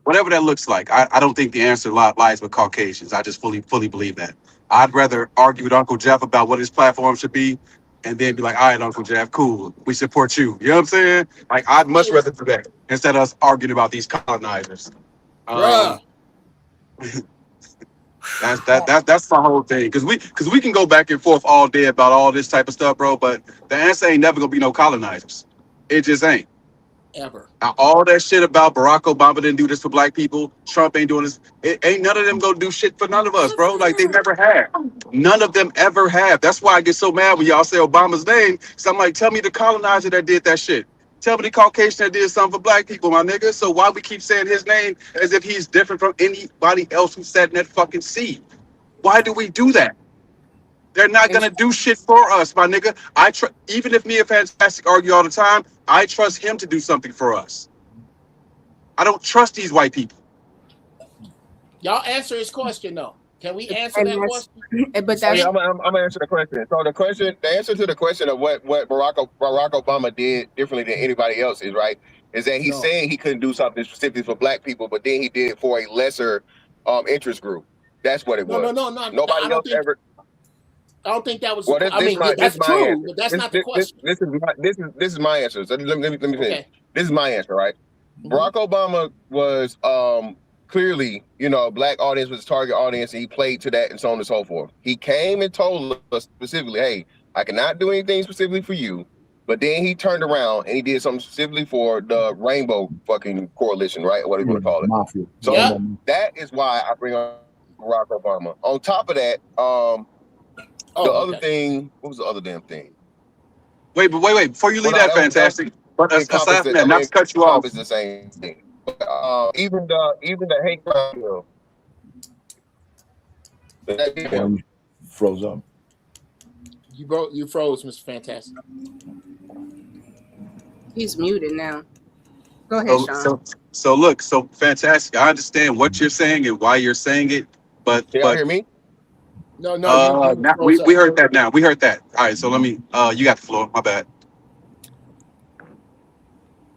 Whatever that looks like. I don't think the answer lies with Caucasians. I just fully believe that. I'd rather argue with Uncle Jeff about what his platform should be and then be like, all right, Uncle Jeff, cool. We support you. You know what I'm saying? Like, I'd much rather do that instead of us arguing about these colonizers. That's my whole thing. Because we can go back and forth all day about all this type of stuff, bro. But the answer ain't never gonna be no colonizers. It just ain't. Ever. Now, all that shit about Barack Obama didn't do this for black people, Trump ain't doing this. It ain't none of them gonna do shit for none of us, bro. Like they never have. None of them ever have. That's why I get so mad when y'all say Obama's name. Because I'm like, tell me the colonizer that did that shit. Tell me the Caucasian that did something for black people, my nigga. So why we keep saying his name as if he's different from anybody else who sat in that fucking seat? Why do we do that? They're not gonna do shit for us, my nigga. Even if me and Fantastic argue all the time, I trust him to do something for us. I don't trust these white people. Y'all answer his question though. Can we answer that question? But I'm gonna answer the question. So the answer to the question of what Barack Obama did differently than anybody else is that he's saying he couldn't do something specifically for black people, but then he did it for a lesser interest group. That's what it was. No. Nobody else ever. I don't think that was. Well, that's true, but that's not the question. This is my answer. So let me finish. Okay. This is my answer, right? Mm-hmm. Barack Obama was clearly, black audience was his target audience, and he played to that and so on and so forth. He came and told us specifically, "Hey, I cannot do anything specifically for you." But then he turned around and he did something specifically for the Rainbow fucking Coalition, right? What do you want to call it? Mafia. So that is why I bring up Barack Obama. On top of that, other thing, what was the other damn thing? Wait. Before you leave that Fantastic. But aside from that, not to cut you off. It's the same thing. Even the hate crime bill. Froze up. You froze, Mr. Fantastic. He's muted now. Go ahead, Sean. So Fantastic. I understand what you're saying and why you're saying it, but can y'all hear me? No. We heard that now. We heard that. All right. So let me. You got the floor. My bad.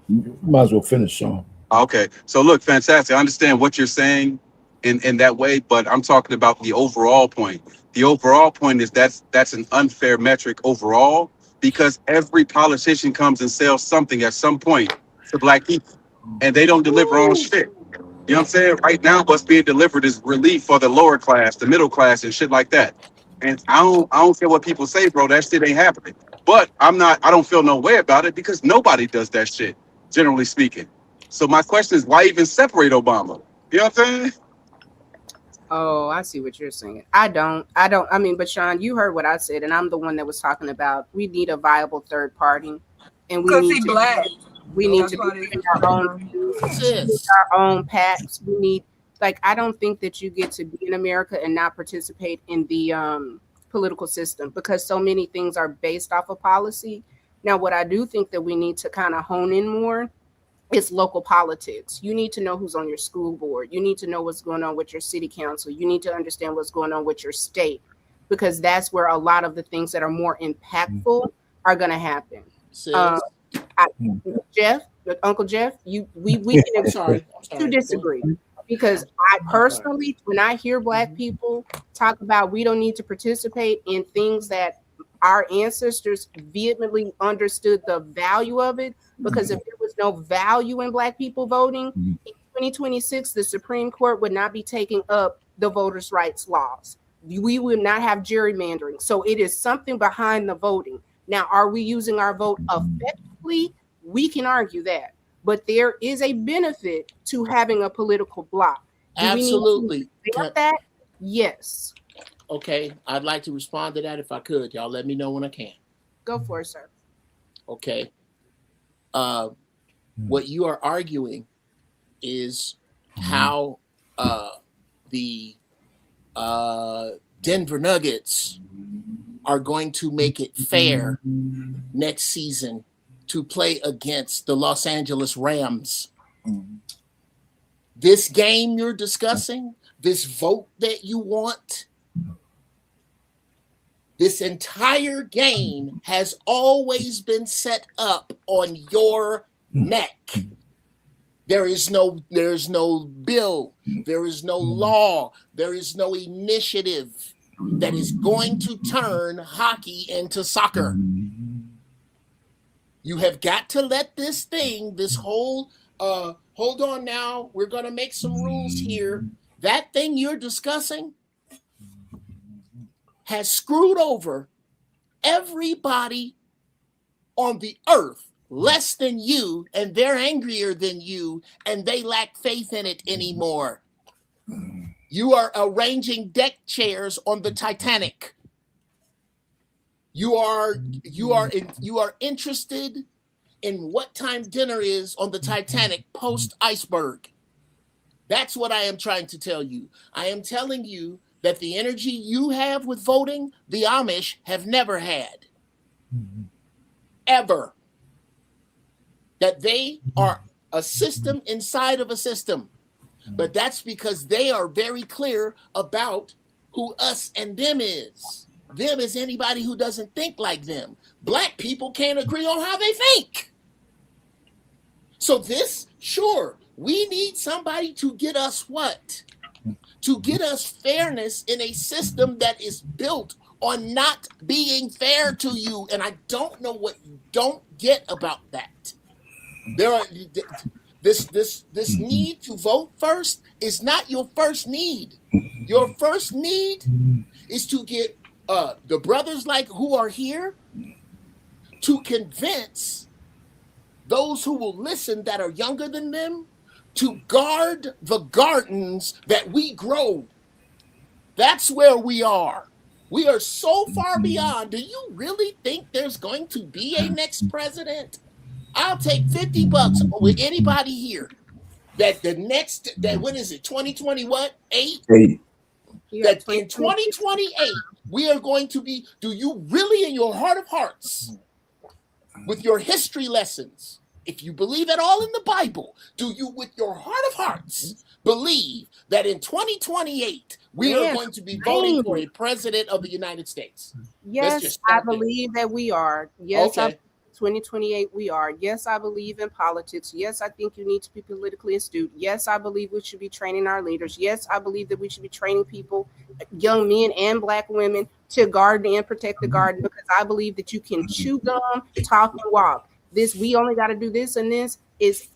You might as well finish, Sean. Okay. So look, Fantastic. I understand what you're saying in that way, but I'm talking about the overall point. The overall point is that's an unfair metric overall because every politician comes and sells something at some point to black people, and they don't deliver on shit. You know what I'm saying? Right now, what's being delivered is relief for the lower class, the middle class, and shit like that. And I don't care what people say, bro. That shit ain't happening. But I don't feel no way about it because nobody does that shit, generally speaking. So my question is, why even separate Obama? You know what I'm saying? Oh, I see what you're saying. I don't. I mean, but Sean, you heard what I said, and I'm the one that was talking about we need a viable third party, and we need to. Black. We need to be our own PACs. We need, I don't think that you get to be in America and not participate in the political system because so many things are based off of policy. Now, what I do think that we need to kind of hone in more it's local politics. You need to know who's on your school board. You need to know what's going on with your city council. You need to understand what's going on with your state, because that's where a lot of the things that are more impactful are going to happen. Jeff, Uncle Jeff, we can sorry. to disagree, because I personally, when I hear Black people talk about we don't need to participate in things that our ancestors vehemently understood the value of it, because if there was no value in Black people voting, in 2026, the Supreme Court would not be taking up the voters' rights laws. We would not have gerrymandering. So it is something behind the voting. Now, are we using our vote effectively? We can argue that. But there is a benefit to having a political block. Absolutely. That? Yes. Okay, I'd like to respond to that if I could. Y'all let me know when I can. Go for it, sir. Okay. What you are arguing is how the Denver Nuggets are going to make it fair next season to play against the Los Angeles Rams. This game you're discussing, this vote that you want, this entire game has always been set up on your neck. There is no bill, there is no law, there is no initiative that is going to turn hockey into soccer. You have got to let this thing, this whole, hold on now, we're going to make some rules here. That thing you're discussing has screwed over everybody on the earth less than you, and they're angrier than you, and they lack faith in it anymore. You are arranging deck chairs on the Titanic. You are interested in what time dinner is on the Titanic post iceberg. That's what I am trying to tell you. I am telling you that the energy you have with voting, the Amish have never had. Ever. That they are a system inside of a system. But that's because they are very clear about who us and them is. Them is anybody who doesn't think like them. Black people can't agree on how they think. So this, sure, we need somebody to get us what? To get us fairness in a system that is built on not being fair to you. And I don't know what you don't get about that. There are this need to vote first is not your first need. Your first need is to get the brothers like who are here to convince those who will listen that are younger than them to guard the gardens that we grow. That's where we are. We are so far beyond. Do you really think there's going to be a next president? I'll take $50 with anybody here. That when is it? 2020 what? 8? That in 2028 we are going to be. Do you really, in your heart of hearts, with your history lessons, if you believe at all in the Bible, do you, with your heart of hearts, believe that in 2028 we are going to be voting for a president of the United States? Yes, I believe that we are. Yes, okay. 2028 we are. Yes, I believe in politics. Yes, I think you need to be politically astute. Yes, I believe we should be training our leaders. Yes, I believe that we should be training people, young men and Black women, to guard and protect the garden, because I believe that you can chew gum, talk, and walk. This, we only got to do this, and this is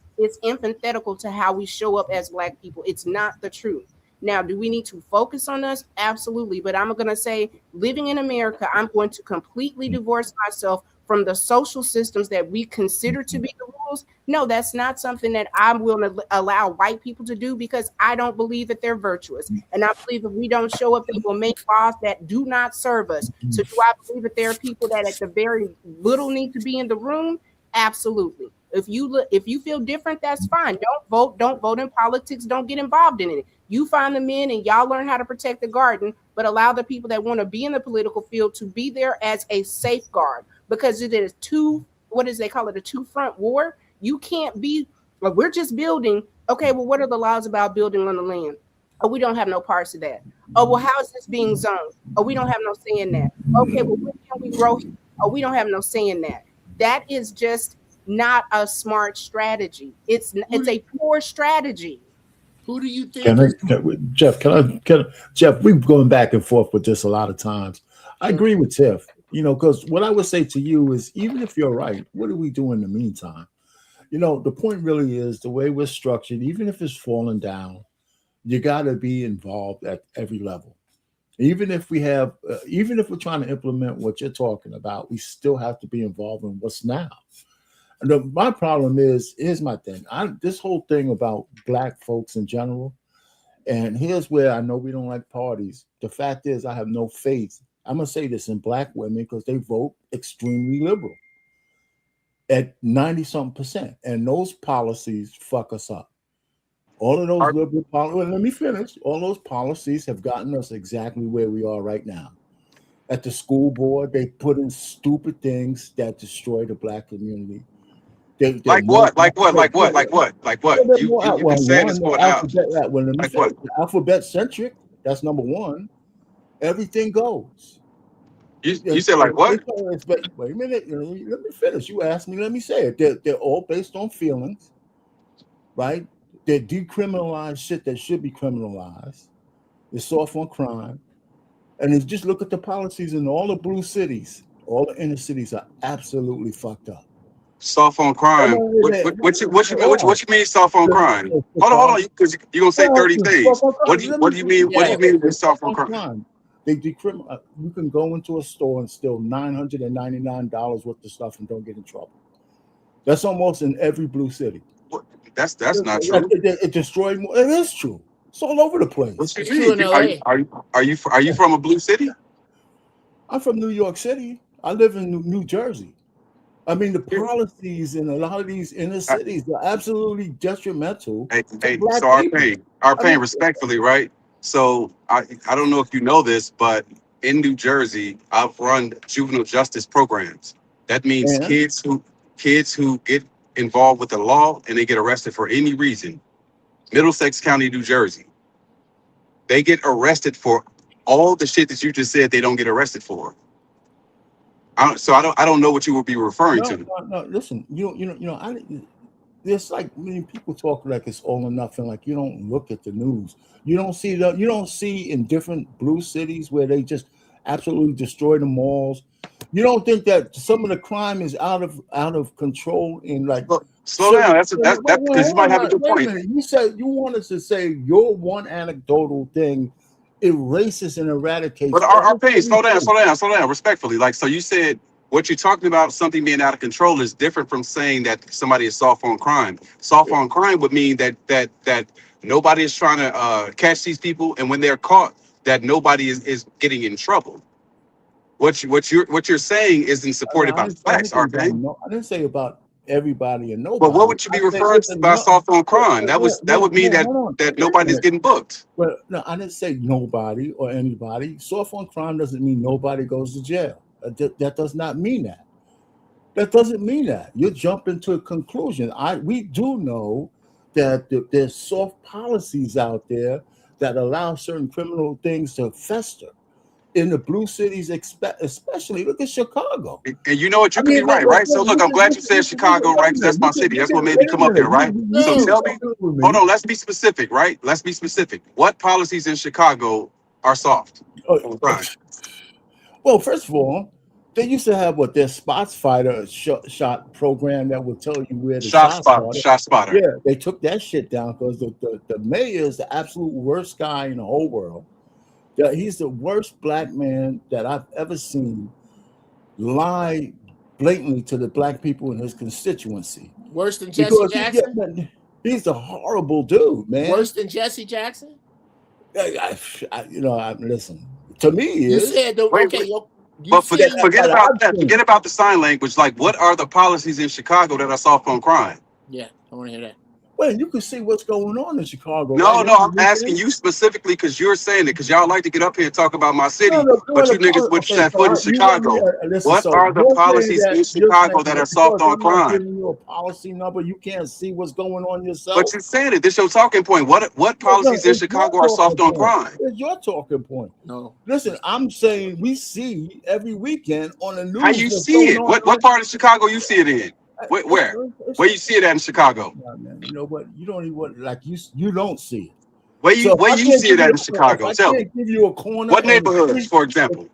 antithetical to how we show up as Black people. It's not the truth. Now, do we need to focus on us? Absolutely. But I'm going to say, living in America, I'm going to completely divorce myself from the social systems that we consider to be the rules. No, that's not something that I'm willing to allow white people to do, because I don't believe that they're virtuous. And I believe if we don't show up, they will make laws that do not serve us. So do I believe that there are people that at the very little need to be in the room? Absolutely. If you feel different, that's fine. Don't vote in politics. Don't get involved in it. You find the men and y'all learn how to protect the garden, but allow the people that want to be in the political field to be there as a safeguard, because it is they call it a two-front war. You can't be Like, we're just building. Okay, well, what are the laws about building on the land? Oh, we don't have no parts of that. Oh, well, how is this being zoned? Oh, we don't have no say in that. Okay, well, when can we grow? Oh, we don't have no say in that. That is just not a smart strategy. It's a poor strategy. Who do you think? Jeff, Jeff, we've gone back and forth with this a lot of times. I agree with Tiff, because what I would say to you is, even if you're right, what do we do in the meantime? The point really is the way we're structured, even if it's falling down, you got to be involved at every level. Even if we're trying to implement what you're talking about, we still have to be involved in what's now. And my problem is, here's my thing. This whole thing about Black folks in general, and here's where I know we don't like parties. The fact is, I have no faith. I'm going to say this in Black women because they vote extremely liberal at 90-something%. And those policies fuck us up. All of those liberal policies, let me finish. All those policies have gotten us exactly where we are right now. At the school board, they put in stupid things that destroy the Black community. Like what? You've been saying this for now. Alphabet centric. That's number one. Everything goes. You said like what? Wait a minute. Let me finish. You asked me. Let me say it. They're all based on feelings, right? They decriminalize shit that should be criminalized. They're soft on crime. And if you just look at the policies in all the blue cities, all the inner cities are absolutely fucked up. Soft on crime. What you mean soft on crime? Hold on, because you're gonna say 30 things. What do you mean? What do you mean with soft on crime? They decriminalize. You can go into a store and steal $999 worth of stuff and don't get in trouble. That's almost in every blue city. That's not true. It destroyed more. It is true. It's all over the place. What you mean? Are you from a blue city? I'm from New York City. I live in New Jersey. I mean, the policies in a lot of these inner cities are absolutely detrimental. So our pain respectfully, right? So I don't know if you know this, but in New Jersey, I've run juvenile justice programs. That means kids who get involved with the law and they get arrested for any reason. Middlesex County, New Jersey. They get arrested for all the shit that you just said they don't get arrested for. I don't know what you would be referring to. No, listen, there's like many people talk like it's all or nothing. Like you don't look at the news. You don't see in different blue cities where they just absolutely destroy the malls. You don't think that some of the crime is out of control in like. Slow down. That's because you might have a good point. You said you wanted to say your one anecdotal thing erases and eradicates. But our pain. Slow down. Respectfully, like so, you said what you're talking about, something being out of control, is different from saying that somebody is soft on crime. Soft on crime would mean that nobody is trying to catch these people, and when they're caught, that nobody is getting in trouble. What you're saying isn't supported by facts, our pain. I didn't say about everybody and nobody. But what would you be referring to by soft on crime? That would mean that nobody's getting booked. Well, no, I didn't say nobody or anybody. Soft on crime doesn't mean nobody goes to jail. That does not mean that. That doesn't mean that. You're jumping to a conclusion. We do know that there's soft policies out there that allow certain criminal things to fester. In the blue cities, especially, look at Chicago. And you know what? You could be right? So look, I'm glad you said Chicago, right? Because that's my city. That's what made me come up here, right? So tell me, hold on, let's be specific, right? Let's be specific. What policies in Chicago are soft? Well, first of all, they used to have their Spots Fighter shot program that would tell you where the shot spotter. Yeah, they took that shit down because the mayor is the absolute worst guy in the whole world. Yeah, he's the worst black man that I've ever seen lie blatantly to the black people in his constituency. Worse than Jesse Jackson? He's a horrible dude, man. Worse than Jesse Jackson? Listen. To me, you said but forget about that. Forget about the sign language. Like, what are the policies in Chicago that are soft on crime? Yeah, I want to hear that. Well, you can see what's going on in Chicago. No, right no, now. I'm asking you specifically because you're saying it, because y'all like to get up here and talk about my city, No, but you niggas went okay, that foot in you let me Chicago. listen. What So are the you're saying policies in that you're Chicago saying that are that soft because on I'm not crime? giving you a policy number, you can't see what's going on yourself. But you're saying it. This your talking point. What policies in It's your Chicago are soft on talking point. crime? It's your talking point. No. Listen, I'm saying we see every weekend on the news How you what's see going it? on. What part of Chicago you see it in? Where you see it at in Chicago? Yeah, man. You know what? You don't even like you don't see it. Where you see it at in Chicago? If I Tell me. can't give you a corner. What neighborhoods, for example?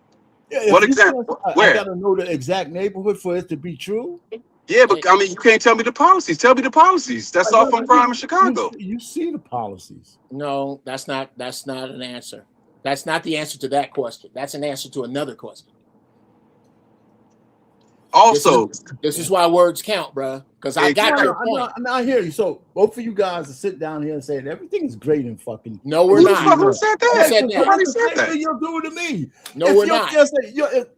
What example? I Where? gotta know the exact neighborhood for it to be true. Yeah, but I mean, you can't tell me the policies. Tell me the policies. That's soft on crime in Chicago. You see the policies. No, that's not an answer. That's not the answer to that question. That's an answer to another question. Also, this is why words count, bro. Because I got your point. I hear you. So both of you guys to sit down here and say everything is great and fucking. No, we're not. Who said that? Who said that? Nobody said that. You're doing to me. No, we're not.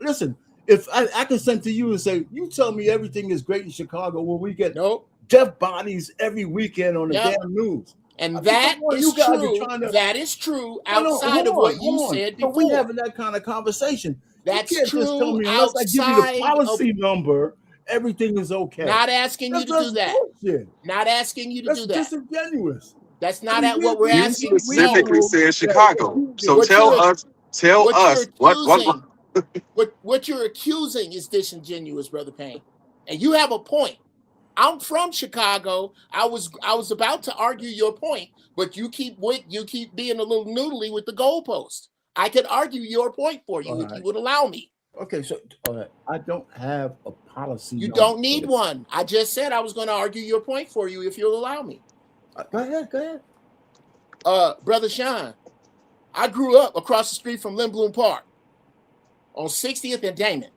Listen, if I can send to you and say, you tell me everything is great in Chicago when we get dead bodies every weekend on the damn news. And that is true. That is true outside of what you said before. So we having that kind of conversation. That's you can't true. Just tell me unless I give you the policy number, everything is okay. Not asking you to do that. Bullshit. Not asking you to do that. That's disingenuous. That's not what we're asking. You specifically said Chicago. So tell us what you're accusing is disingenuous, Brother Payne. And you have a point. I'm from Chicago. I was about to argue your point, but you keep being a little noodly with the goalpost. I could argue your point for you if you would allow me. Okay, so I don't have a policy. You don't need one. I just said I was going to argue your point for you if you'll allow me. Go ahead. Brother Sean, I grew up across the street from Lindblom Park on 60th and Damon.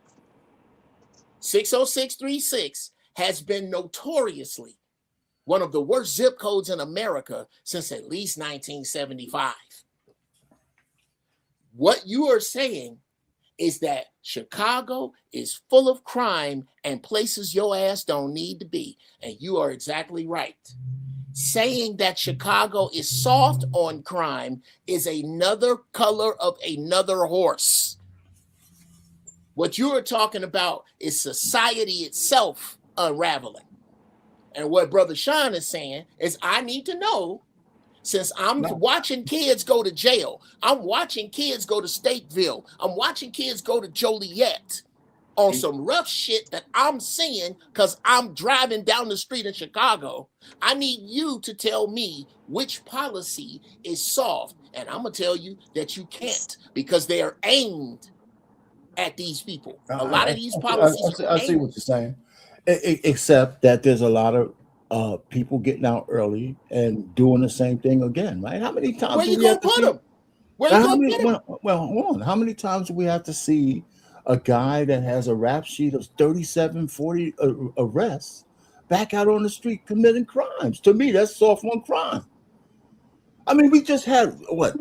60636 has been notoriously one of the worst zip codes in America since at least 1975. What you are saying is that Chicago is full of crime and places your ass don't need to be. And you are exactly right. Saying that Chicago is soft on crime is another color of another horse. What you are talking about is society itself unraveling. And what Brother Sean is saying is I need to know, since I'm watching kids go to jail, I'm watching kids go to Stateville, I'm watching kids go to Joliet on some rough shit that I'm seeing because I'm driving down the street in Chicago. I need you to tell me which policy is soft. And I'm going to tell you that you can't because they are aimed at these people. A lot of these policies I see what you're saying. Except that there's a lot of people getting out early and doing the same thing again, right? How many times? Where you gonna put them? Well, hold on. How many times do we have to see a guy that has a rap sheet of 37, 40 arrests back out on the street committing crimes? To me, that's soft on crime. I mean, we just had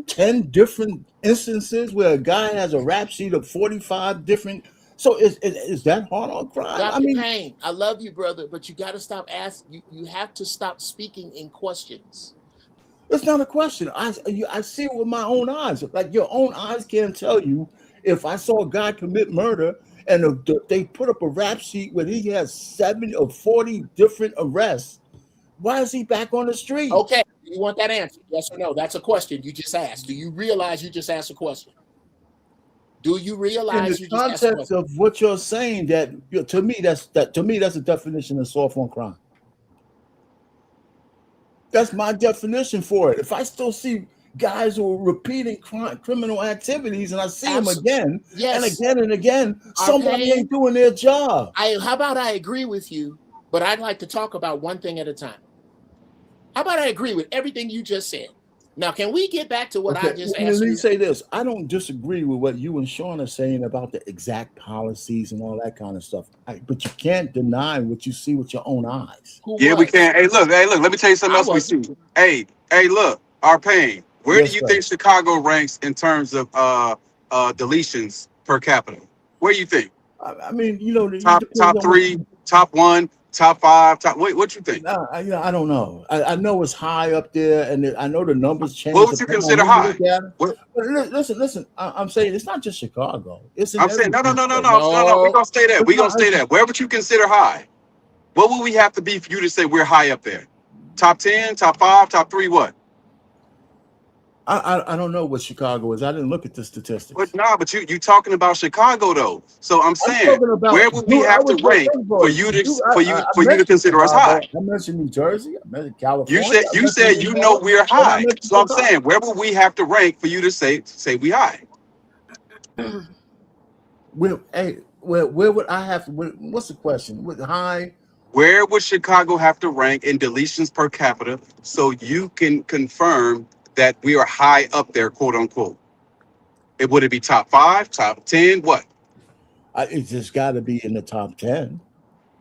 10 different instances where a guy has a rap sheet of 45 different. So is that hard on crime? Dr. Payne, I love you, brother, but you got to stop asking. You have to stop speaking in questions. It's not a question. I see it with my own eyes. Like your own eyes can't tell you if I saw a guy commit murder and they put up a rap sheet where he has 70 or 40 different arrests. Why is he back on the street? Okay, you want that answer? Yes or no? That's a question you just asked. Do you realize you just asked a question? Do you realize in the context of what you're saying that to me that's a definition of soft on crime. That's my definition for it. If I still see guys who are repeating criminal activities and I see them again and again and again, somebody ain't doing their job. How about I agree with you, but I'd like to talk about one thing at a time. How about I agree with everything you just said? Now, can we get back to what I just asked you? Let me say this. I don't disagree with what you and Sean are saying about the exact policies and all that kind of stuff. But you can't deny what you see with your own eyes. We can. Hey, look. Let me tell you something else we see. Hey, look. Our Payne. Where do you think Chicago ranks in terms of deletions per capita? Where do you think? I mean, top 3, top 1, top 5, top. What you think? I don't know. I know it's high up there, and I know the numbers change. What would you consider high? Listen. I'm saying it's not just Chicago. It's in I'm saying no. every We're gonna stay there. We're gonna stay there. Where would you consider high? What would we have to be for you to say we're high up there? Top 10, top 5, top 3, what? I don't know what Chicago is. I didn't look at the statistics. But you talking about Chicago though. So I'm saying where would we have to rank for you to consider us high? I mentioned New Jersey. I mentioned California. You said we're high. So I'm saying where would we have to rank for you to say we high? Where would I have to? What's the question? With high. Where would Chicago have to rank in deletions per capita so you can confirm that we are high up there, quote unquote? Would it be top 5, top 10? What? It just got to be in the top 10.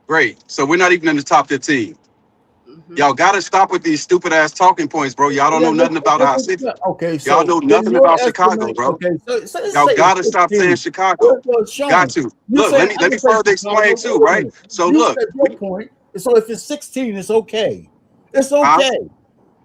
Great. So we're not even in the top 15. Y'all got to stop with these stupid ass talking points, bro. Y'all don't know nothing about our city. Okay, y'all know nothing about Chicago, bro. Okay, so y'all got to stop saying Chicago. Got to. Look, let me further explain too, right? So look. Your point. So if it's 16, it's okay. It's okay.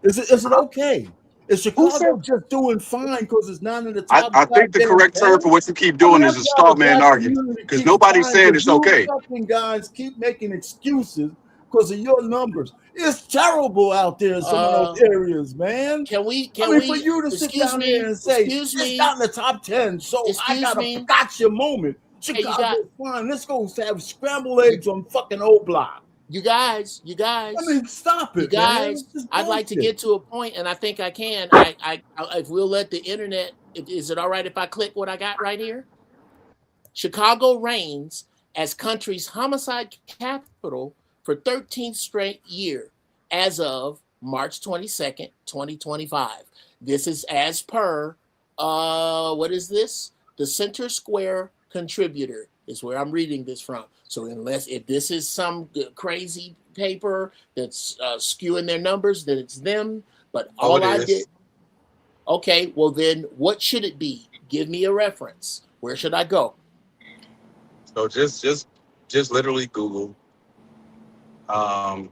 Is it okay? Is Chicago just doing fine because it's not in the top? I think the correct term for what you keep doing is a straw man argument, because nobody's saying it's okay. Guys keep making excuses because of your numbers. It's terrible out there in some of those areas, man. Can we for you to sit down there and say it's not in the top 10, so I got a gotcha moment. Chicago's fine. Let's go have scrambled eggs on fucking O Block. You guys. I mean, stop it, you guys. Man. I'd like to get to a point, and I think I can. I if we'll let the internet. Is it all right if I click what I got right here? Chicago reigns as country's homicide capital for 13th straight year, as of March 22nd, 2025. This is as per what is this? The Center Square Contributor is where I'm reading this from. So if this is some crazy paper that's skewing their numbers, then it's them. But all I did. Okay, well then, what should it be? Give me a reference. Where should I go? So just literally Google the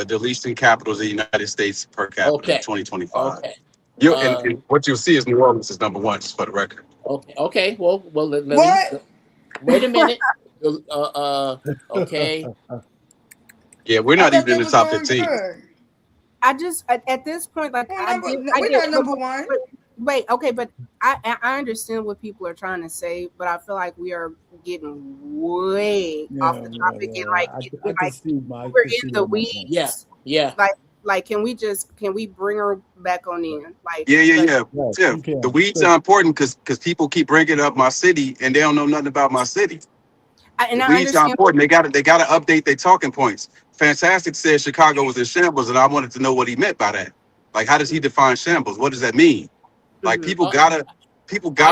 deletion capitals of the United States per capita 2025. Okay. And what you'll see is New Orleans is number 1, just for the record. Okay. Well, let me. Wait a minute. Okay. Yeah, we're not even in the top 15. I just at this point, like we're not number 1. Wait, okay, but I understand what people are trying to say, but I feel like we are getting way off the topic and we're in the weeds. Yeah. Like, can we bring her back on in? Like, yeah. The weeds are important because people keep bringing up my city and they don't know nothing about my city. The weeds are important. They got to update their talking points. Fantastic said Chicago was in shambles, and I wanted to know what he meant by that. Like, how does he define shambles? What does that mean? Like, people gotta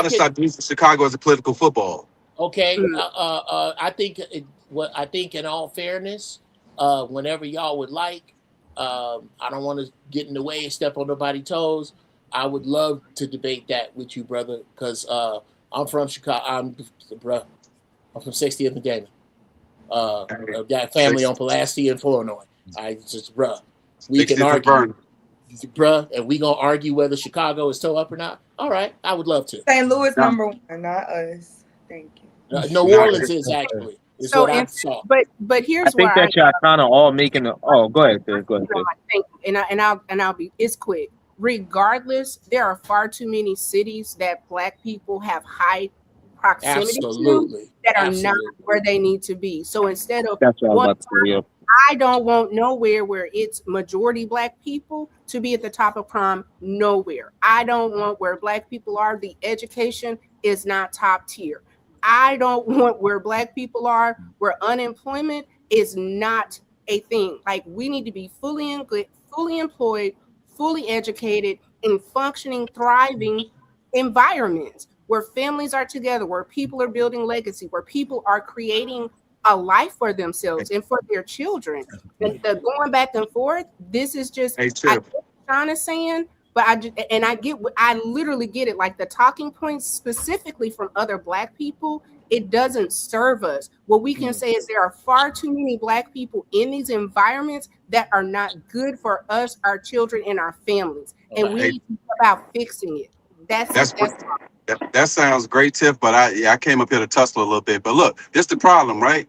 stop using Chicago as a political football. Okay, I think in all fairness, whenever y'all would like, I don't want to get in the way and step on nobody's toes. I would love to debate that with you, brother, because I'm from Chicago. I'm from 60th and Damon. Got family on Pulaski and Flournoy. We can argue. Bruh, and we gonna argue whether Chicago is toe up or not. All right, I would love to. St. Louis number 1, not us. Thank you. New Orleans is actually. So, what I saw. But here's why I think that y'all kind of all making the. Oh, go ahead. Thank you. And I'll be. It's quick. Regardless, there are far too many cities that Black people have high proximity to that are not where they need to be. So instead of I don't want nowhere where it's majority Black people to be at the top of crime. Nowhere. I don't want where Black people are. The education is not top tier. I don't want where Black people are, where unemployment is not a thing. Like, we need to be fully employed, fully educated, in functioning, thriving environments where families are together, where people are building legacy, where people are creating a life for themselves and for their children. And the going back and forth, this is just I get what Sean is saying, but I literally get it. Like, the talking points specifically from other Black people it doesn't serve us. What we can say is there are far too many Black people in these environments that are not good for us, our children, and our families. And we need to be about fixing it. That sounds great, Tiff, but I came up here to tussle a little bit. But look, this the problem, right?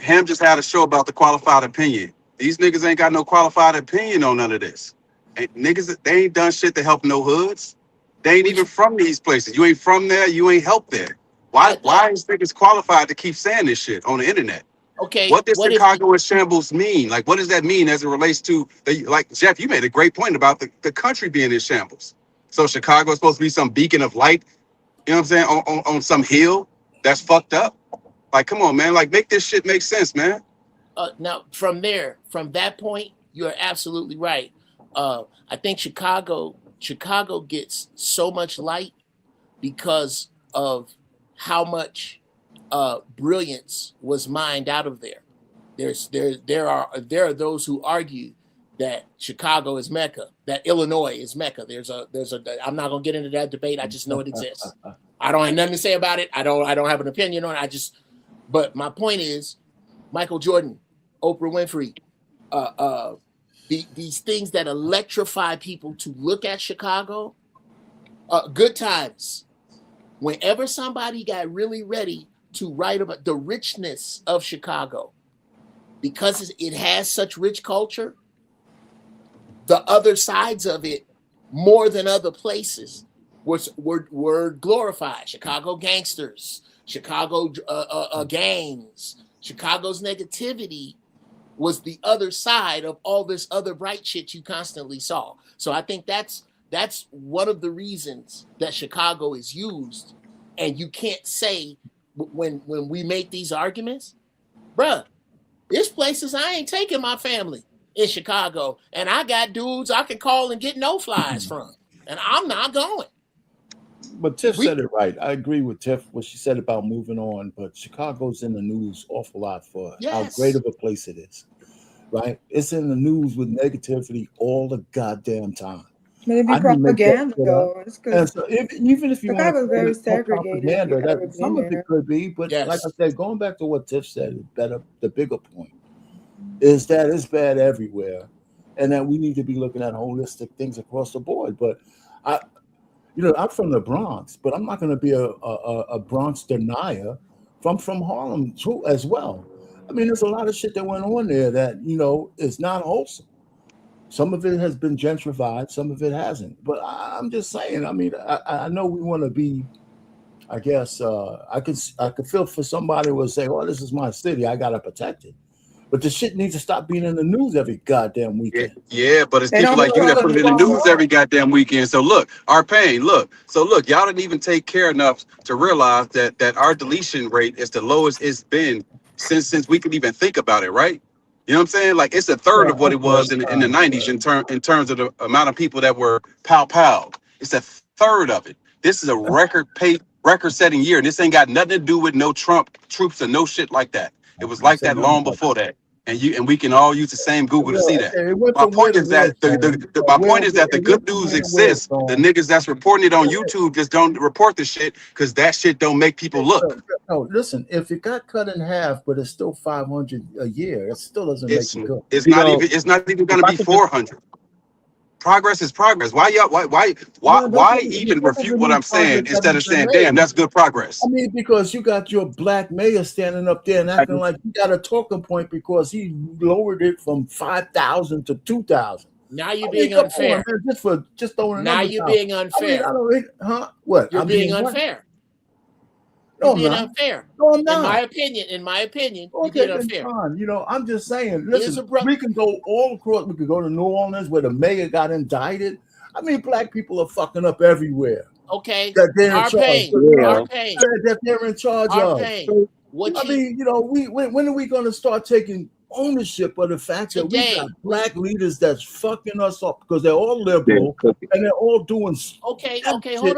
Ham just had a show about the qualified opinion. These niggas ain't got no qualified opinion on none of this. And niggas, they ain't done shit to help no hoods. They ain't even from these places. You ain't from there. You ain't helped there. Why is niggas qualified to keep saying this shit on the internet? Okay. What does Chicago in shambles mean? Like, what does that mean as it relates to, like, Jeff, you made a great point about the country being in shambles. So Chicago is supposed to be some beacon of light, you know what I'm saying, on some hill that's fucked up. Like, come on, man. Like, make this shit make sense, man. Now, from that point, you're absolutely right. I think Chicago gets so much light because of how much brilliance was mined out of there. There are those who argue that Chicago is Mecca, that Illinois is Mecca. I'm not gonna get into that debate. I just know it exists. I don't have nothing to say about it. I don't have an opinion on it. But my point is, Michael Jordan, Oprah Winfrey, these things that electrify people to look at Chicago, Good Times. Whenever somebody got really ready to write about the richness of Chicago, because it has such rich culture, the other sides of it, more than other places, were glorified. Chicago gangsters, Chicago gangs, Chicago's negativity was the other side of all this other bright shit you constantly saw. So I think that's one of the reasons that Chicago is used. And you can't say when we make these arguments, bruh, there's places I ain't taking my family in Chicago, and I got dudes I can call and get no flies from, and I'm not going. But Tiff said it right. I agree with Tiff, what she said about moving on, but Chicago's in the news awful lot for how great of a place it is, right? It's in the news with negativity all the goddamn time. Maybe propaganda, though. And so even if you want to very segregated, propaganda, some of it could be, but like I said, going back to what Tiff said, the bigger point is that it's bad everywhere, and that we need to be looking at holistic things across the board. But I'm from the Bronx, but I'm not going to be a Bronx denier. I'm from Harlem too, as well. I mean, there's a lot of shit that went on there that is not wholesome. Some of it has been gentrified, some of it hasn't. But I'm just saying. I mean, I know we want to be. I guess I could feel for somebody who would say, "Oh, this is my city. I gotta protect it." But the shit needs to stop being in the news every goddamn weekend. Yeah, but it's people like you that put it in the news every goddamn weekend. So look, our pain, look. So look, y'all didn't even take care enough to realize that our deletion rate is the lowest it's been since we could even think about it, right? You know what I'm saying? Like, it's a third of what it was in the 90s in terms of the amount of people that were pow. It's a third of it. This is a record-setting year, and this ain't got nothing to do with no Trump troops or no shit like that. It was like that long before that. And we can all use the same Google to see that. My point is that the good news exists. The niggas that's reporting it on YouTube just don't report the shit because that shit don't make people look. No, listen. If it got cut in half, but it's still 500 a year, it still doesn't make it good. It's not even going to be 400. Progress is progress. Why even refute what I'm saying instead of saying, damn, that's good progress? I mean, because you got your black mayor standing up there and acting like he got a talking point because he lowered it from 5,000 to 2,000. Now you're being unfair. Just throwing. Now you're being unfair. What? You're being unfair. You're being unfair. No, I'm not. In my opinion, okay, you're being unfair. I'm just saying, listen, we can go all across. We could go to New Orleans where the mayor got indicted. I mean, black people are fucking up everywhere. Okay. That they're our pain. That they're in charge of. So, when are we going to start taking ownership of the fact that we got black leaders that's fucking us up because they're all liberal and they're all doing okay, hold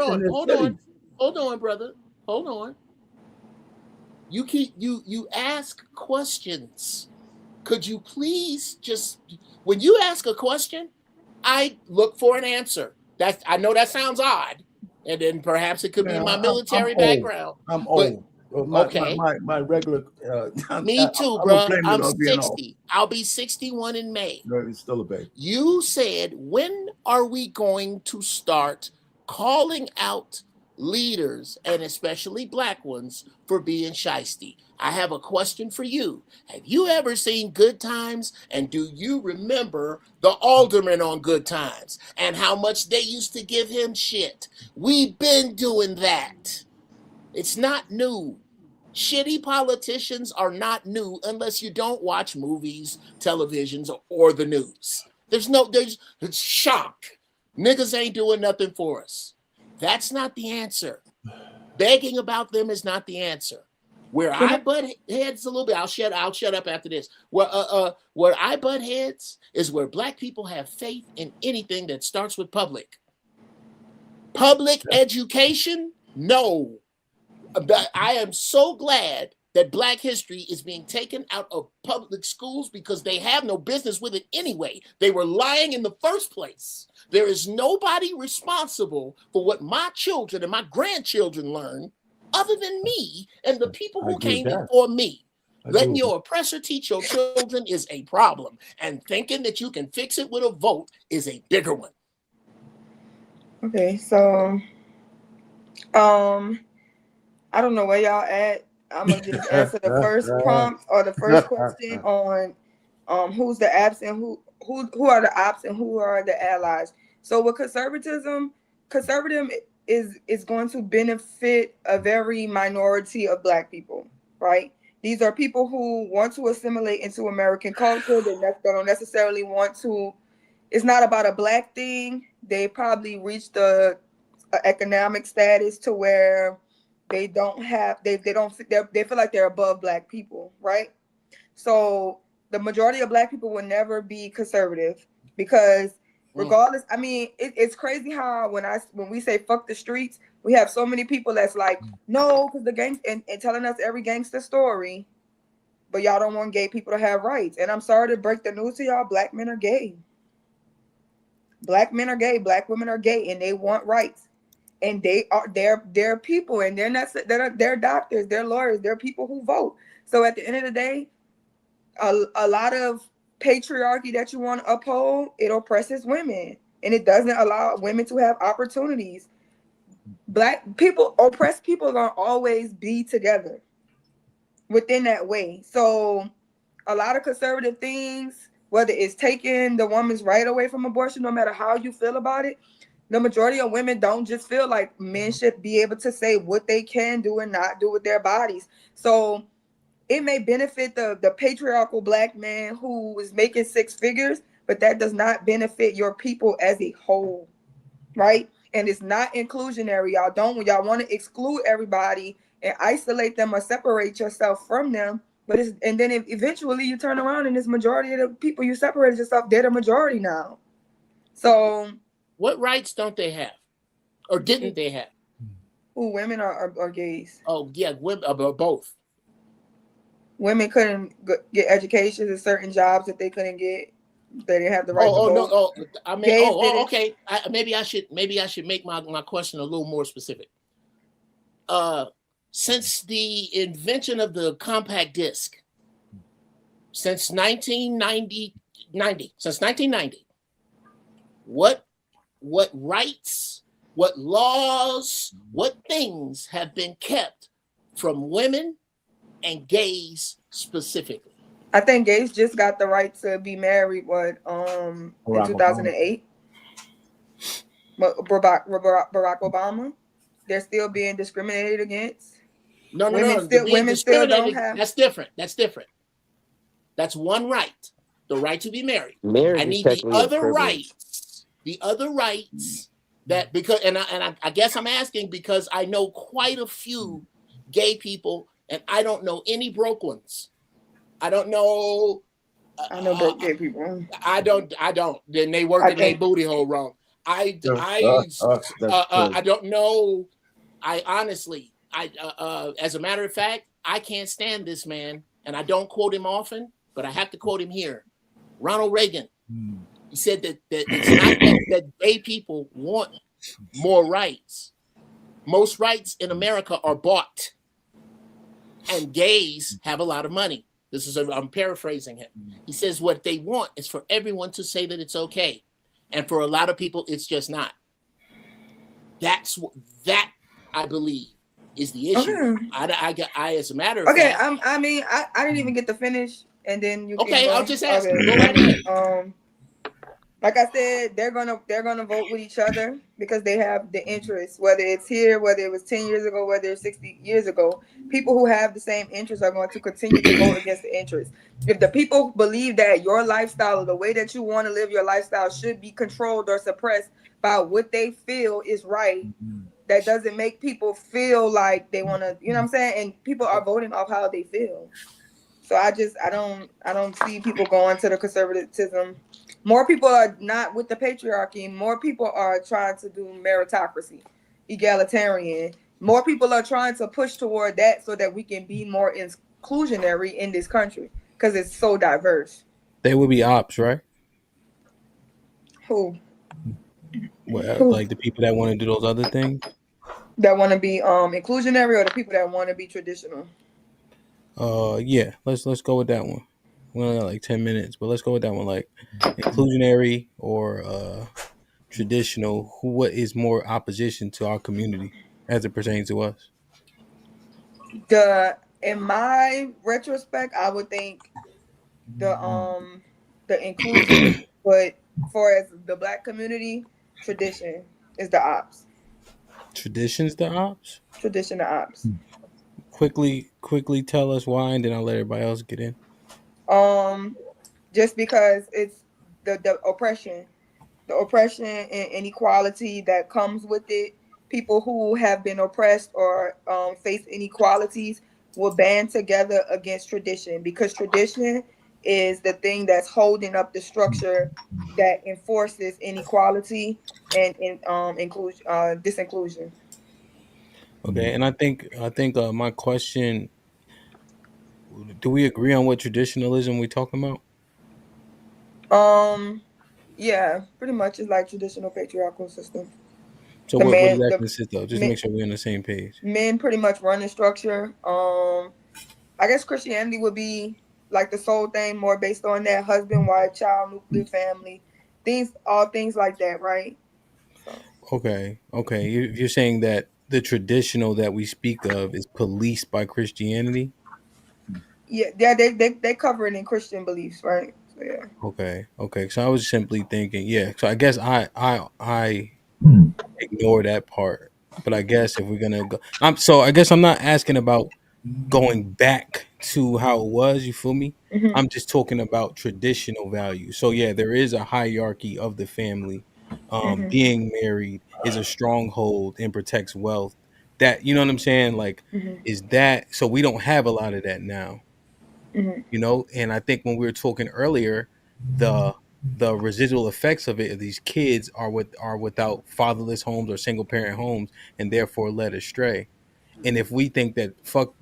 on, brother. Hold on. You ask questions. Could you please just, when you ask a question, I look for an answer. I know that sounds odd, And then perhaps it could be my I'm military old. background. I'm But old. okay. My regular. Me too, I'm bro. blaming I'm it on being old. 60. I'll be 61 in May. No, it's still a baby. You said, when are we going to start calling out leaders, and especially black ones, for being shiesty? I have a question for you. Have you ever seen Good Times? And do you remember the alderman on Good Times and how much they used to give him shit? We've been doing that. It's not new. Shitty politicians are not new unless you don't watch movies, televisions, or the news. It's shock. Niggas ain't doing nothing for us. That's not the answer. Begging about them is not the answer. Where I butt heads a little bit, I'll shut up after this. Where I butt heads is where black people have faith in anything that starts with public. Public education? No. I am so glad that Black history is being taken out of public schools because they have no business with it anyway. They were lying in the first place. There is nobody responsible for what my children and my grandchildren learn other than me and the people who came before me. Letting your oppressor teach your children is a problem, and thinking that you can fix it with a vote is a bigger one. Okay, so I don't know where y'all at. I'm gonna just answer the first prompt or the first question on who's the absent, who are the ops and who are the allies. So with conservatism is going to benefit a very minority of black people, right? These are people who want to assimilate into American culture. They don't necessarily want to. It's not about a black thing. They probably reached a economic status to where they feel like they're above black people, right? So the majority of black people will never be conservative because regardless, I mean, it's crazy how when we say fuck the streets, we have so many people that's like, no, because the gangs and telling us every gangster story, but y'all don't want gay people to have rights. And I'm sorry to break the news to y'all, black men are gay. Black men are gay, black women are gay, and they want rights. And they're people, and they're doctors, they're lawyers, they're people who vote. So at the end of the day, a lot of patriarchy that you want to uphold, it oppresses women, and it doesn't allow women to have opportunities. Oppressed people are gonna always be together within that way. So a lot of conservative things, whether it's taking the woman's right away from abortion, no matter how you feel about it, the majority of women don't just feel like men should be able to say what they can do and not do with their bodies. So it may benefit the patriarchal black man who is making six figures, but that does not benefit your people as a whole, right? And it's not inclusionary. Y'all want to exclude everybody and isolate them or separate yourself from them. But eventually you turn around and this majority of the people you separated yourself, they're the majority now. So what rights don't they have, or didn't they have? Who, women or gays? Oh yeah, women, both. Women couldn't get education in certain jobs that they couldn't get. They didn't have the right to vote. I mean, okay. Maybe I should make my question a little more specific. Since the invention of the compact disc, since 1990, what rights, what laws, what things have been kept from women and gays specifically? I think gays just got the right to be married in 2008. Barack Obama. They're still being discriminated against. No. Women still don't have. That's different. That's one right. The right to be married. Marriage I need is the other privilege. rights. The other rights that I guess I'm asking because I know quite a few gay people, and I don't know any broke ones. I don't know. I know broke gay people. I don't. Then they work in their booty hole wrong. I don't know. I honestly, as a matter of fact, I can't stand this man, and I don't quote him often, but I have to quote him here. Ronald Reagan. He said that it's not that gay people want more rights. Most rights in America are bought, and gays have a lot of money. I'm paraphrasing him. He says what they want is for everyone to say that it's okay, and for a lot of people, it's just not. That I believe is the issue. Okay. I as a matter of Okay, fact. I didn't even get to finish, and then you. Okay, can go. I'll just ask. Okay. Go right ahead. Like I said, they're gonna vote with each other because they have the interests. Whether it's here, whether it was 10 years ago, whether it's 60 years ago, people who have the same interests are going to continue to vote against the interests. If the people believe that your lifestyle or the way that you want to live your lifestyle should be controlled or suppressed by what they feel is right, that doesn't make people feel like they want to. You know what I'm saying? And people are voting off how they feel. So I don't see people going to the conservatism. More people are not with the patriarchy. More people are trying to do meritocracy, egalitarian. More people are trying to push toward that so that we can be more inclusionary in this country because it's so diverse. They would be ops, right? Who? Well, like the people that want to do those other things. That want to be inclusionary, or the people that want to be traditional. Yeah, let's go with that one. We only got like 10 minutes, but let's go with that one. Like inclusionary or traditional. What is more opposition to our community as it pertains to us? In my retrospect, I would think the inclusion, but for as the Black community, tradition is the ops. Tradition's the ops. Tradition the ops. Quickly tell us why, and then I'll let everybody else get in. Just because it's the oppression and inequality that comes with it. People who have been oppressed or face inequalities will band together against tradition, because tradition is the thing that's holding up the structure that enforces inequality and inclusion, disinclusion. Okay, and I think my question: do we agree on what traditionalism we talking about? Yeah, pretty much it's like traditional patriarchal system. So what does that consist of? Just to make sure we're on the same page. Men pretty much run the structure. I guess Christianity would be like the sole thing, more based on that husband, wife, child, nuclear family, all things like that, right? So. Okay. You're saying that the traditional that we speak of is policed by Christianity? Yeah, they cover it in Christian beliefs, right? So, yeah. Okay. So I was simply thinking, yeah. So I guess I ignore that part. But I guess if we're gonna go, I guess I'm not asking about going back to how it was. You feel me? Mm-hmm. I'm just talking about traditional values. So yeah, there is a hierarchy of the family. Mm-hmm. Being married is a stronghold and protects wealth. That, you know what I'm saying? Like, is that so? We don't have a lot of that now. You know, and I think when we were talking earlier, the residual effects of it, these kids are without fatherless homes or single parent homes, and therefore led astray. And if we think that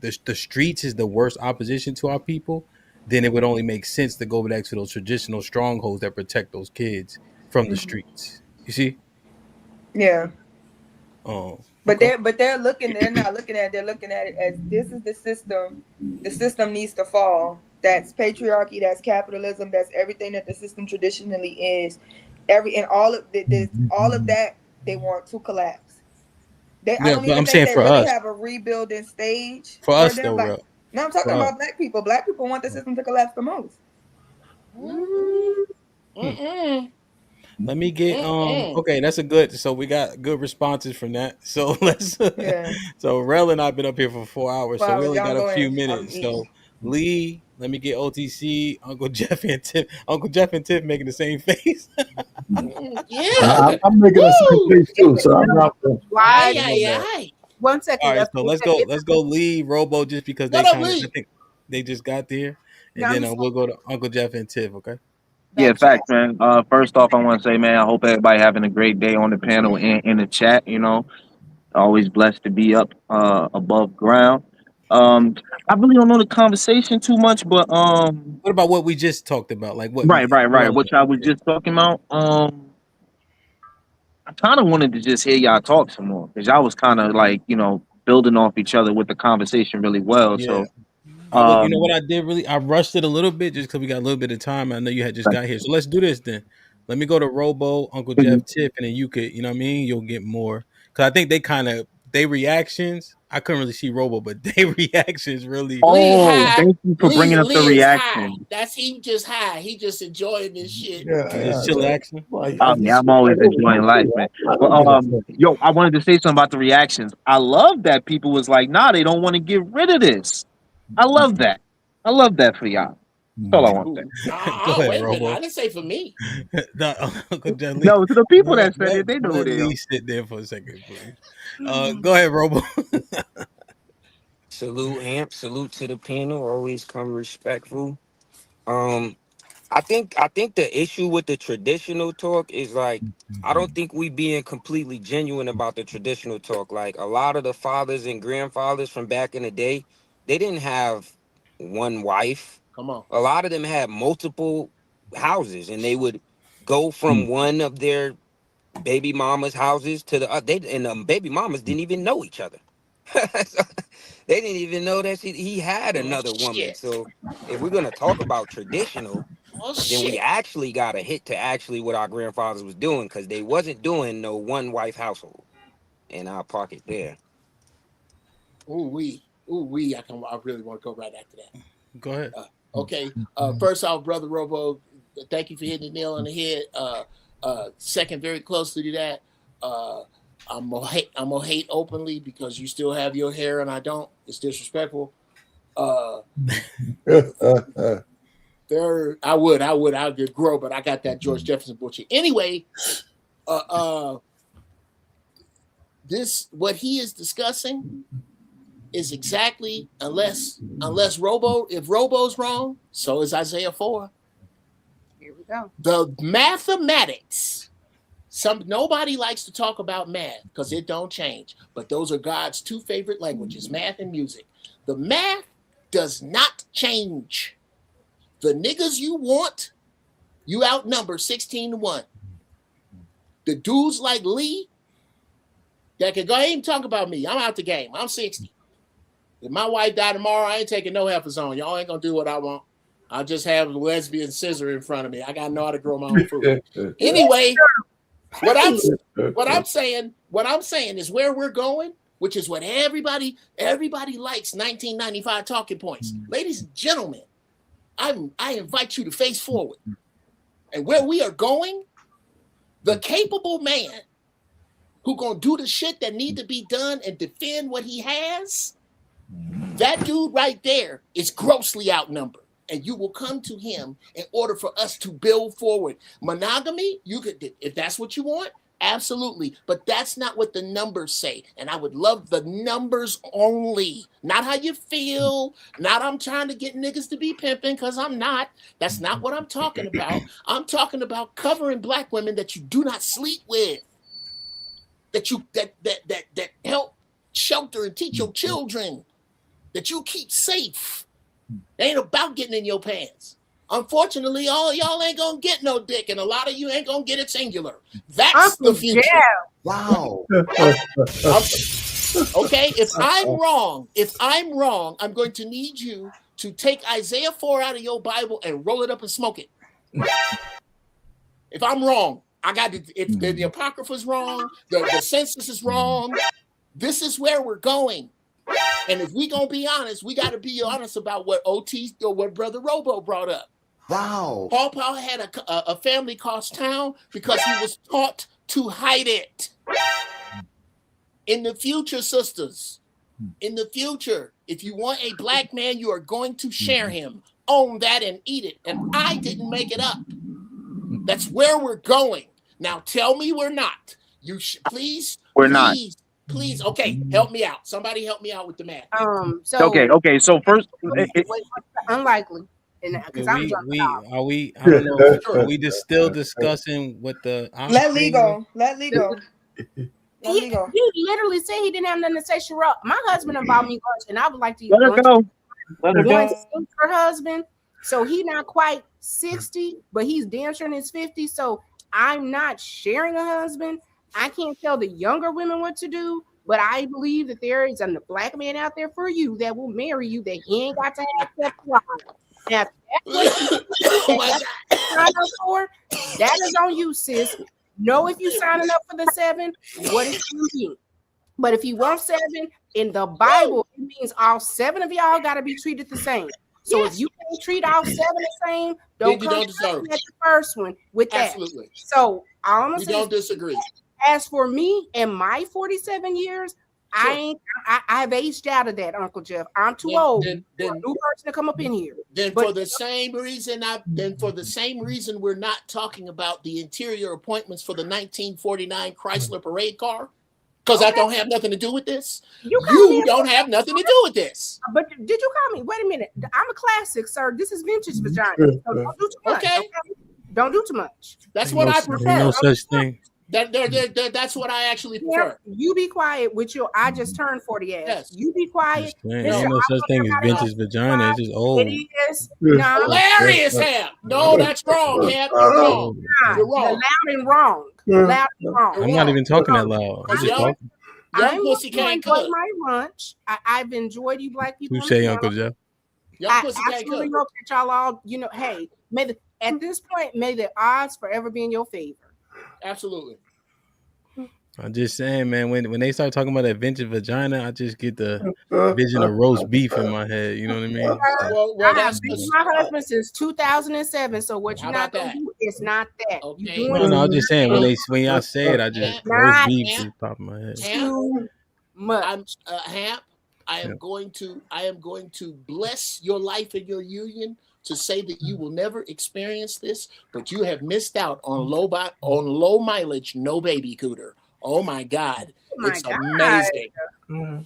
the streets is the worst opposition to our people, then it would only make sense to go back to those traditional strongholds that protect those kids from the streets. You see? Yeah. Oh. But they're not looking at it as this is the system. The system needs to fall. That's patriarchy, that's capitalism, that's everything that the system traditionally is. All of that they want to collapse. I don't even think they really have a rebuilding stage for us them. though, Like, now I'm talking about Black people. Black people want the system to collapse the most. Let me get okay, that's a good, so we got good responses from that. So let's so Rel and I've been up here for 4 hours, so we only got a few minutes. So Lee, let me get OTC, Uncle Jeff and Tiff making the same face. Yeah. I'm making the same face too, so I'm not. Aye. 1 second. All right, so let's go Lee, Robo, just because I think they just got there, and then we'll go to Uncle Jeff and Tiff. Okay. Yeah, facts, man. First off, I want to say, man, I hope everybody having a great day on the panel and in the chat. You know, always blessed to be up above ground. I really don't know the conversation too much, but what about what we just talked about? Like what? Right. What I was just talking about. I kind of wanted to just hear y'all talk some more because y'all was kind of like, you know, building off each other with the conversation really well. Yeah. So, Look, you know what I did really? I rushed it a little bit just because we got a little bit of time. I know you had just got here. So let's do this then. Let me go to Robo, Uncle Jeff, Tiff, and then you could, you know what I mean? You'll get more. Because I think they reactions, I couldn't really see Robo, but they reactions really. Lee high. Thank you for bringing up the Lee is high. reaction. That's he just high. He just enjoying this shit. Just chill action. Yeah, I'm always enjoying life, man. But yo, I wanted to say something about the reactions. I love that people was like, nah, they don't want to get rid of this. I love that. I love that for y'all. That's all I want to say. Nah, wait a minute. I didn't say for me. Uncle Jeff, No, to the people that said it, they know let they Lee sit there for a second, please. Go ahead, Robo. Salute, Amp. Salute to the panel. Always come respectful. I think the issue with the traditional talk is like I don't think we being completely genuine about the traditional talk. Like a lot of the fathers and grandfathers from back in the day, they didn't have one wife. Come on. A lot of them had multiple houses, and they would go from one of their baby mama's houses to the other. And the baby mamas didn't even know each other. So, they didn't even know that he had another woman. So if we're gonna talk about traditional, then we actually got to hit to actually what our grandfathers was doing, because they wasn't doing no one wife household. And I'll park it there. Ooh wee. I really want to go right after that. Go ahead. Okay. First off, Brother Robo, thank you for hitting the nail on the head. Second, very closely to that, I'm gonna hate openly because you still have your hair and I don't. It's disrespectful. I'll get grow, but I got that George Jefferson bullshit. Anyway, this what he is discussing is exactly unless if Robo's wrong, so is Isaiah 4. Here we go. The mathematics. Nobody likes to talk about math because it don't change. But those are God's two favorite languages, math and music. The math does not change. The niggas you want, you outnumber 16-1. The dudes like Lee that can go ahead and talk about me. I'm out the game. I'm 60. If my wife died tomorrow, I ain't taking no heifers on. Y'all ain't gonna do what I want. I'll just have a lesbian scissor in front of me. I gotta know how to grow my own food. Anyway, what I'm saying is where we're going, which is what everybody likes 1995 talking points. Ladies and gentlemen, I invite you to face forward. And where we are going, the capable man who gonna do the shit that need to be done and defend what he has, that dude right there is grossly outnumbered. And you will come to him in order for us to build forward. Monogamy, you could, if that's what you want, absolutely. But that's not what the numbers say. And I would love the numbers only. Not how you feel. Not I'm trying to get niggas to be pimping, because I'm not. That's not what I'm talking about. I'm talking about covering black women that you do not sleep with. That help shelter and teach your children. That you keep safe. It ain't about getting in your pants. Unfortunately, all y'all ain't gonna get no dick, and a lot of you ain't gonna get it singular. That's the future. Yeah. Wow. Okay, if I'm wrong, I'm going to need you to take Isaiah 4 out of your Bible and roll it up and smoke it. If I'm wrong, if the Apocrypha's wrong, the census is wrong. This is where we're going. And if we gonna be honest, we got to be honest about what OT or what Brother Robo brought up. Wow. Paul had a family cost town because he was taught to hide it. In the future, sisters, in the future, if you want a black man, you are going to share him. Own that and eat it. And I didn't make it up. That's where we're going. Now tell me we're not. You please. We're not. Please, okay, help me out. Somebody help me out with the math. Okay. So first, unlikely, because I'm drunk. Are we? I don't know. Are we just still discussing what the? Let Lee go. Let Lee go. He literally said he didn't have nothing to say. Cheryl, my husband invited me lunch, and I would like to eat let her lunch. go. Let her One go. her husband, so he's not quite 60, but he's damn sure in his 50s. So I'm not sharing a husband. I can't tell the younger women what to do, but I believe that there is a black man out there for you that will marry you that he ain't got to have sex life. Now, if that's what you sign up for, that is on you, sis. Know if you signing up for the 7, what it's going to be. But if you want 7 in the Bible, it means all 7 of y'all got to be treated the same. So if you can't treat all 7 the same, don't come at the first one with that. Absolutely. So all I'm gonna We say don't is, disagree. as for me and my 47 years, I've aged out of that, Uncle Jeff. I'm too old for a new person to come up in here. For the same reason we're not talking about the interior appointments for the 1949 Chrysler parade car, because I don't have nothing to do with this. You don't have nothing to do with this. But did you call me? Wait a minute. I'm a classic, sir. This is vintage vagina. So don't do too much. Okay. Don't do too much. That's what I prefer. No such thing. That's what I actually prefer. You be quiet with your I just turned 40 ass. Yes. You be quiet. There's no such thing as vintage vagina. It's just old. It is. No. Hilarious, Ham. No, that's wrong, Ham. You're wrong. You're wrong. Loud and wrong. Loud and wrong. I'm not even talking that loud. I'm just talking. I'm enjoyed my lunch. I've enjoyed you black people. Touche, Uncle Jeff. I absolutely hope that y'all all, hey, at this point, may the odds forever be in your favor. Absolutely. I'm just saying, man, when they start talking about that vintage vagina, I just get the vision of roast beef in my head. You know what I mean? Well, that's my husband since 2007. So what you're not gonna do is not that. Okay. No, I'm just saying when y'all say it, I just roast beef just pop in my head. Too much. Hamp, I am going to bless your life and your union to say that you will never experience this, but you have missed out on low mileage, no baby cooter. Oh my God. Amazing.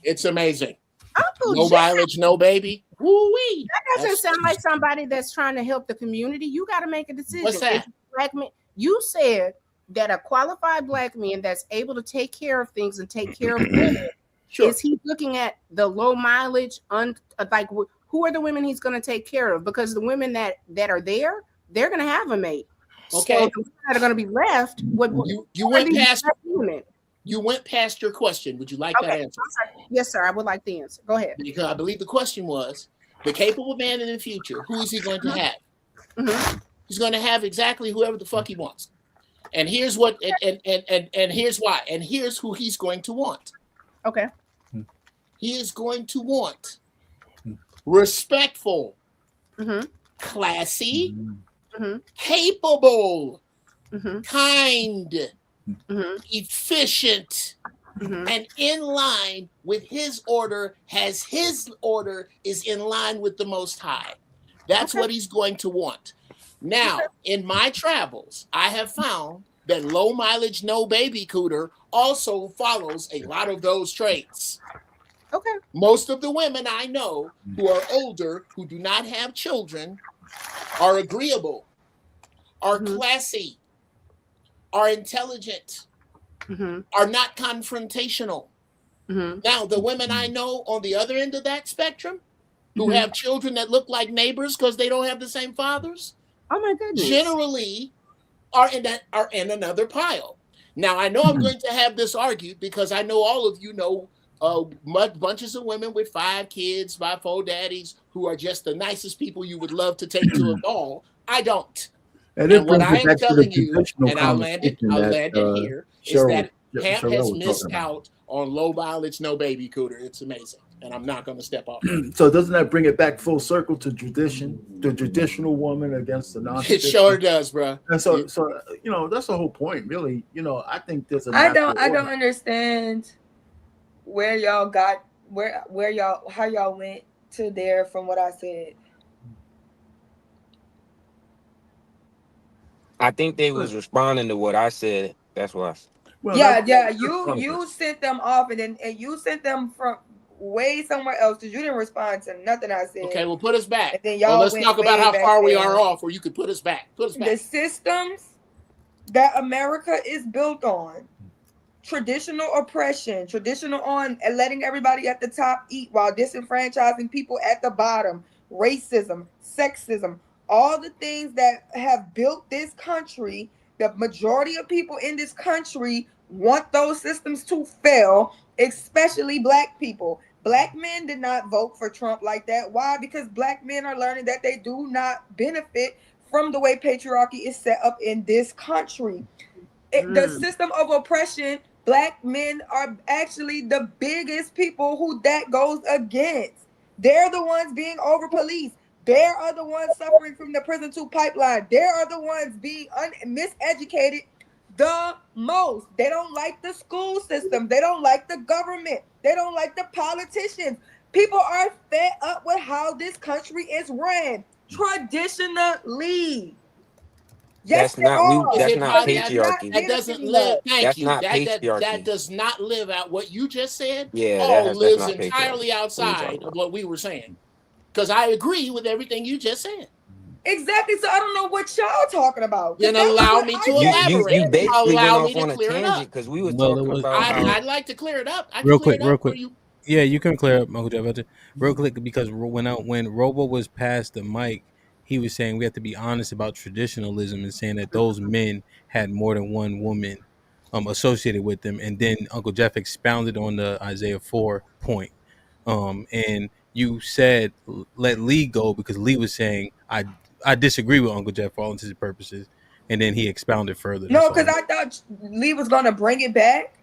It's amazing. Uncle no Jeff. Mileage, no baby. Woo-wee. That doesn't sound like somebody that's trying to help the community. You got to make a decision. What's that? Black man, you said that a qualified black man that's able to take care of things and take care of women, is he looking at the low mileage, like who are the women he's going to take care of? Because the women that are there, they're going to have a mate. Okay. So the women that are going to be left, you went past your question. Would you like that answer? Yes, sir. I would like the answer. Go ahead. Because I believe the question was, the capable man in the future, who is he going to have? Mm-hmm. He's going to have exactly whoever the fuck he wants. And here's what, and here's why. And here's who he's going to want. Okay. He is going to want respectful, classy, capable, kind, efficient, and in line with his order, as his order is in line with the Most High. That's what he's going to want. Now, in my travels, I have found that low mileage, no baby cooter also follows a lot of those traits. Okay. Most of the women I know who are older, who do not have children, are agreeable, are classy, are intelligent, are not confrontational. Now, the women I know on the other end of that spectrum, who have children that look like neighbors because they don't have the same fathers, oh my goodness, generally are in another pile. Now, I know I'm going to have this argued because I know all of you know bunches of women with 5 kids by 4 daddies who are just the nicest people you would love to take to a ball. I don't. And what I am telling you, and I'll land it here, is that Hamp has missed out on low mileage, no baby cooter. It's amazing. And I'm not going to step off. So doesn't that bring it back full circle to tradition, the traditional woman against the non-traditional? It sure does, bro. And so that's the whole point, really. I think there's I don't understand where y'all got how y'all went to there from what I said. I think they was responding to what I said. That's why. Well, you sent them off and you sent them from way somewhere else because you didn't respond to nothing I said. Okay, well, put us back. And then y'all let's talk about how far we are off, or you could put us back. The systems that America is built on, traditional oppression, traditional on letting everybody at the top eat while disenfranchising people at the bottom, racism, sexism, all the things that have built this country. The majority of people in this country want those systems to fail, especially black people. Black men did not vote for Trump like that. Why? Because black men are learning that they do not benefit from the way patriarchy is set up in this country. The system of oppression, black men are actually the biggest people who that goes against. They're the ones being over policed. They are the ones suffering from the prison to pipeline. They are the ones being miseducated the most. They don't like the school system. They don't like the government. They don't like the politicians. People are fed up with how this country is ran traditionally. Yes, That's not we. Is That's it not that patriarchy. doesn't live? Thank That's you. not That patriarchy. does not live out what you just said. Yeah, All that's lives not patriarchy. entirely What are you outside talking of about? what we were saying. Because I agree with everything you just said. Exactly. So I don't know what y'all talking about. Then allow me to elaborate. You basically went Allow me off to on a clear it tangent up. because we was Well, it talking was about how. I'd like to clear it up. I can real clear quick, it real up for quick. you. Yeah, you can clear up, Uncle Jeff. Real quick, because when Robo was past the mic, he was saying we have to be honest about traditionalism and saying that those men had more than one woman associated with them, and then Uncle Jeff expounded on the Isaiah 4 point. And you said let Lee go because Lee was saying I disagree with Uncle Jeff for all intents and purposes, and then he expounded further. No, because I thought Lee was gonna bring it back.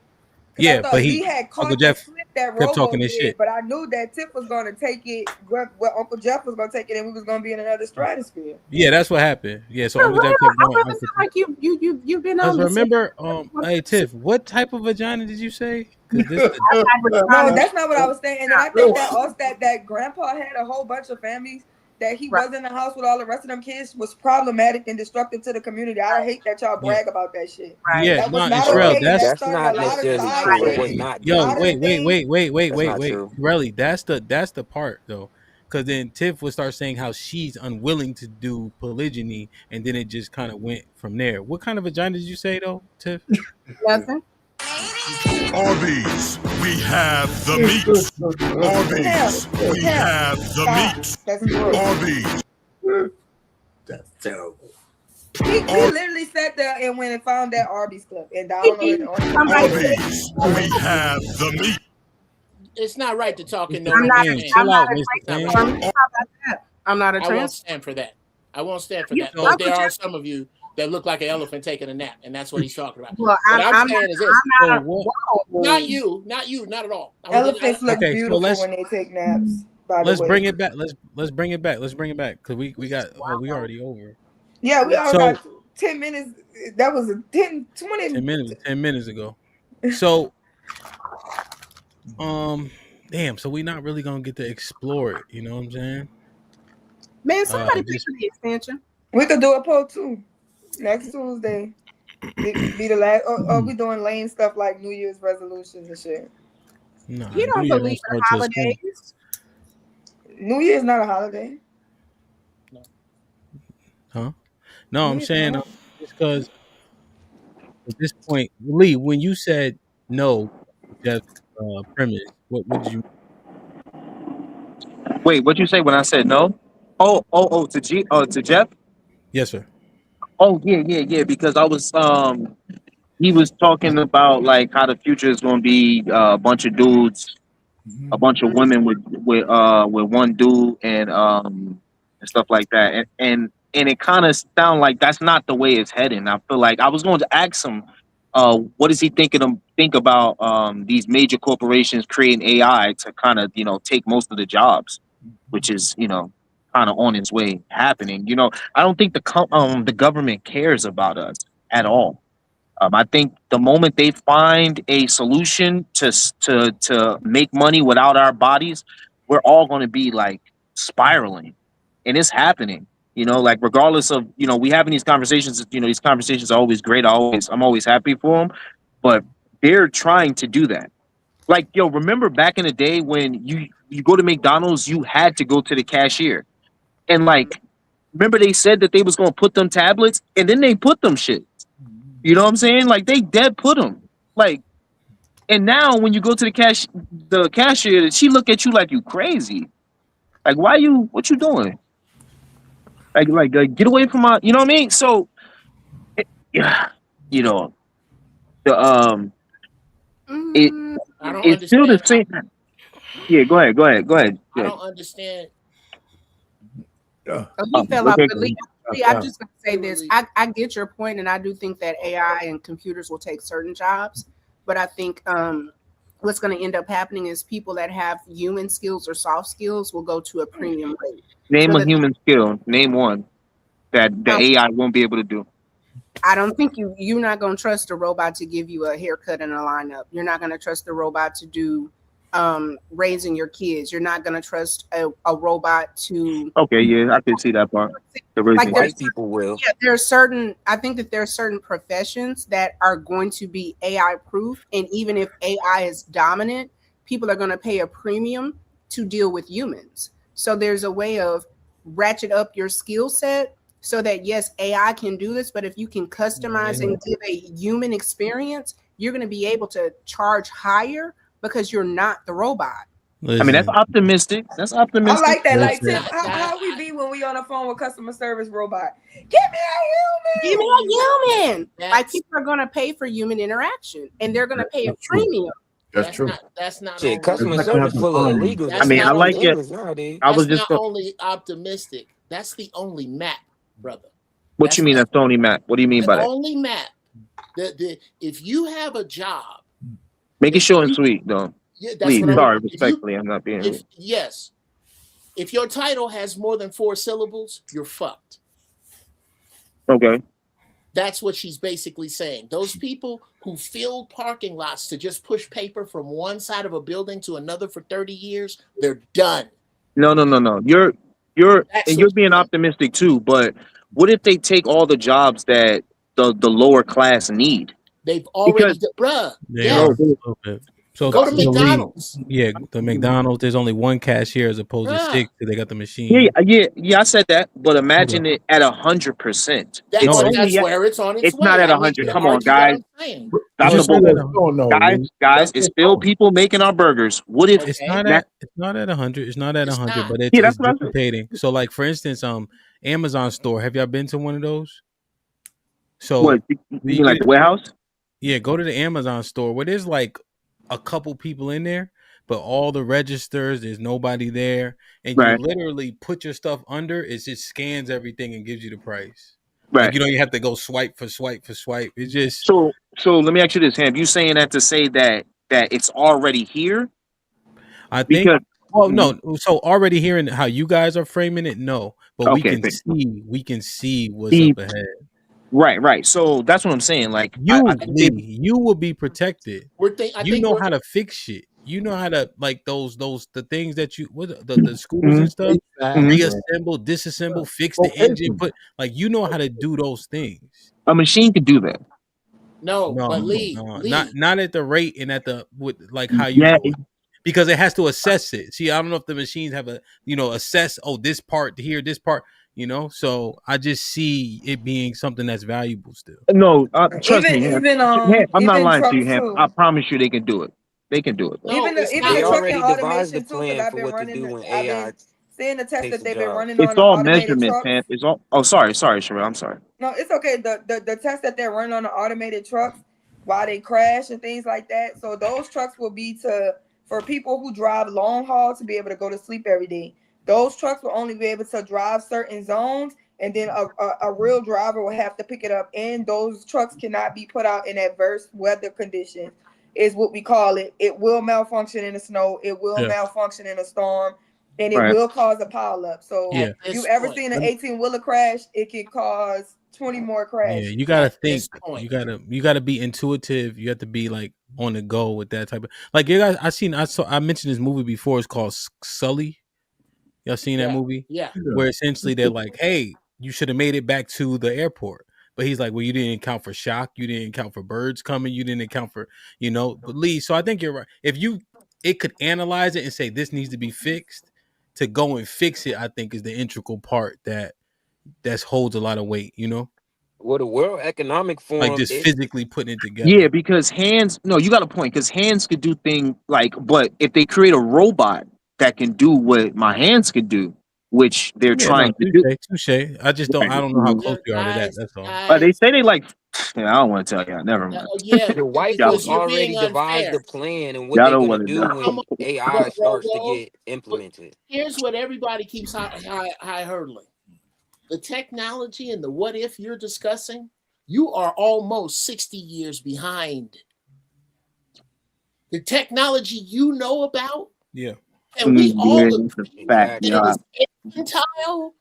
Because I Yeah, thought but Lee had Uncle caught the Jeff slip that kept Robo talking this did, shit. but I knew that Tip was gonna take it. Where Uncle Jeff was gonna take it, and we was gonna be in another stratosphere. Yeah, that's what happened. Yeah, so I Uncle Jeff kept going. really feel like you've been on Because this. remember, hey Tiff, what type of vagina did you say? Because this. No, that's not what I was saying. And then I think that also that grandpa had a whole bunch of families that he was in the house with all the rest of them kids was problematic and destructive to the community. I hate that y'all brag about that shit. Yeah, That was no, not Sherelle, okay. And that that's started not a lot of necessarily side true. It shit. was not. Yo, Out of wait, the things- That's not true. Relly, that's the part though, because then Tiff would start saying how she's unwilling to do polygyny, and then it just kind of went from there. What kind of vagina did you say though, Tiff? Nothing. Arby's, we have the meat. Arby's, we have the meat. That's gross. Arby's. That's terrible. He literally sat there and went and found that Arby's clip and downloaded it on Arby's, we have the meat. It's not right to talk in no I'm not. underhand. I'm not a It's not trans. right. How about that? I'm not a I won't trans. stand for that. I won't stand for You- that. But there are some of you that look like an elephant taking a nap, and that's what he's talking about. Well, What I'm saying is this: I'm not. not you, not at all. Elephants look Okay, so beautiful let's- when they take naps. By the Let's way. bring it back. Let's bring it back. Let's bring it back because we got we already over. Yeah, we all So- got 10 minutes. That was a 10, 20. 10 minutes ago. So, damn. So we not really gonna get to explore it. You know what I'm saying? Man, somebody pay just- for the extension. We could do a poll too next Tuesday. Be the last. Or we doing lame stuff like New Year's resolutions and shit. Nah, You don't New Year believe in start till soon. holidays. New Year's not a holiday. Huh? No, I'm Year's saying not. just because at this point, Lee, when you said no, Jeff's premise, what did you? Wait, what'd you say when I said no? Oh, to Jeff? Yes, sir. Oh, yeah. Because I was he was talking about like how the future is going to be a bunch of dudes, a bunch of women with one dude and stuff like that, and it kind of sound like that's not the way it's heading. I feel like I was going to ask him, what does he think about these major corporations creating AI to kind of take most of the jobs, which is kind of on its way happening. I don't think the government cares about us at all. I think the moment they find a solution to make money without our bodies, we're all going to be like spiraling, and it's happening. Like regardless of we having these conversations. These conversations are always great. I'm always happy for them, but they're trying to do that. Like remember back in the day when you go to McDonald's, you had to go to the cashier, and like remember they said that they was going to put them tablets, and then they put them shit. You know what I'm saying? Like they dead put them. Like, and now when you go to the cashier, she look at you like you crazy. Like, what you doing? Like get away from my, you know what I mean? So, yeah, The it I don't it's still the understand. same. Yeah, go ahead. I don't understand. He fell out. Okay. But Lee, I'm just going to say this. I get your point, and I do think that AI and computers will take certain jobs. But I think what's going to end up happening is people that have human skills or soft skills will go to a premium rate. Name So a that human skill. Name one that the AI won't be able to do. I don't think you're not going to trust a robot to give you a haircut and a lineup. You're not going to trust the robot to do raising your kids. You're not going to trust a robot to. Okay, yeah, I can see that part. The Like raising. there's People will. Yeah, there are certain. I think that there are certain professions that are going to be AI proof, and even if AI is dominant, people are going to pay a premium to deal with humans. So there's a way of ratchet up your skill set so that yes, AI can do this, but if you can customize and give a human experience, you're going to be able to charge higher because you're not the robot. I mean, that's optimistic. That's I optimistic. like that. Like, Tiff, how we be when we on the phone with customer service robot? Give me a Give human. me a human. Like people are going to pay for human interaction, and they're going to pay a premium. That's true. That's not Shit, only customer service full of illegals. That's I mean, I not like only- it. Nowadays. I was That's just not only optimistic. That's the only map, brother. What you mean that's the only map? What do you mean The by that? only map. If you have a job, Make it short and sweet, though. Yeah, that's Please, what sorry, if you- respectfully, I'm not being rude. if your title has more than 4 syllables, you're fucked. Okay. That's what she's basically saying. Those people who filled parking lots to just push paper from one side of a building to another for 30 years, they're done. No. You're being optimistic too, but what if they take all the jobs that the lower class need? They've already, bruh. Yeah. So Go to the lead- McDonald's. Yeah, the McDonald's. There's only one cashier as opposed to 6 because they got the machine. Yeah, I said that, but imagine it at 100%. That's where it's on its It's way. not at I need 100. you to Come on, argue what guys. I'm saying. Stop No, the it's not at bull. Guys, it's still people making our burgers. What if it's not at 100? It's not at 100, but it's, Yeah, it's that's what I'm saying. dissipating. So, like for instance, Amazon store. Have y'all been to one of those? So What, you mean like the warehouse? Yeah, go to the Amazon store where there's like a couple people in there, but all the registers, there's nobody there, and Right. you literally put your stuff under. It just scans everything and gives you the price. Right. Like you don't even have to go swipe for swipe for swipe. It's just So let me ask you this, Ham. You saying that to say that it's already here? I think. Well, no. So already hearing how you guys are framing it, no, but we Okay, can see what's up ahead. Right. So that's what I'm saying. Like You will be protected. I You think know we're- how to fix shit. You know how to like the things that you the scooters and stuff reassemble, disassemble, fix the engine. Put like you know how to do those things. a machine could do that. No, but Lee, not at the rate and at the with like how you do it. Because it has to assess it. See, I don't know if the machines have assess. Oh, this part here, this part. So I just see it being something that's valuable still. No, trust me. Ham, I'm not even lying to you, trucks, Ham. too. I promise you, they can do it. They can do it. Bro. Even the They trucking already devised the automation too, because plan I've for been what to running. do when I've AI been seeing the tests takes that the they've been job. running It's on the all automated measurements, trucks. Ham. It's all. Oh, sorry, Sherelle. I'm sorry. No, it's okay. The tests that they're running on the automated trucks, why they crash and things like that. So those trucks will be for people who drive long haul to be able to go to sleep every day. Those trucks will only be able to drive certain zones, and then a real driver will have to pick it up. And those trucks cannot be put out in adverse weather conditions, is what we call it. It will malfunction in the snow. It will malfunction in a storm, and it will cause a pileup. So if you've ever seen an 18-wheeler crash, it can cause 20 more crashes. Yeah, you gotta think. You gotta be intuitive. You have to be like on the go with that type of like you guys. I mentioned this movie before. It's called Sully. Y'all seen that movie? Yeah. Where essentially they're like, "Hey, you should have made it back to the airport." But he's like, "Well, you didn't account for shock. You didn't account for birds coming. You didn't account for But Lee, so I think you're right. If it could analyze it and say this needs to be fixed, to go and fix it, I think is the integral part that holds a lot of weight. Well, the World Economic Forum, Like just physically putting it together. Yeah, because hands. No, you got a point. Because hands could do things like, but if they create a robot that can do what my hands could do, which they're trying to do. Touche. I just don't. I don't know how close we are to that. That's all. But they say they like. Yeah, I don't want to tell y'all. Never mind. Yeah, The white Y'all folks because you're already being devised unfair. the plan and what Y'all they're know gonna what it do is. when AI starts to get implemented. Here's what everybody keeps high hurdling. The technology and the what if you're discussing, you are almost 60 years behind. The technology you know about, Yeah. and we all Yeah, agree it's a fact. that it is infantile.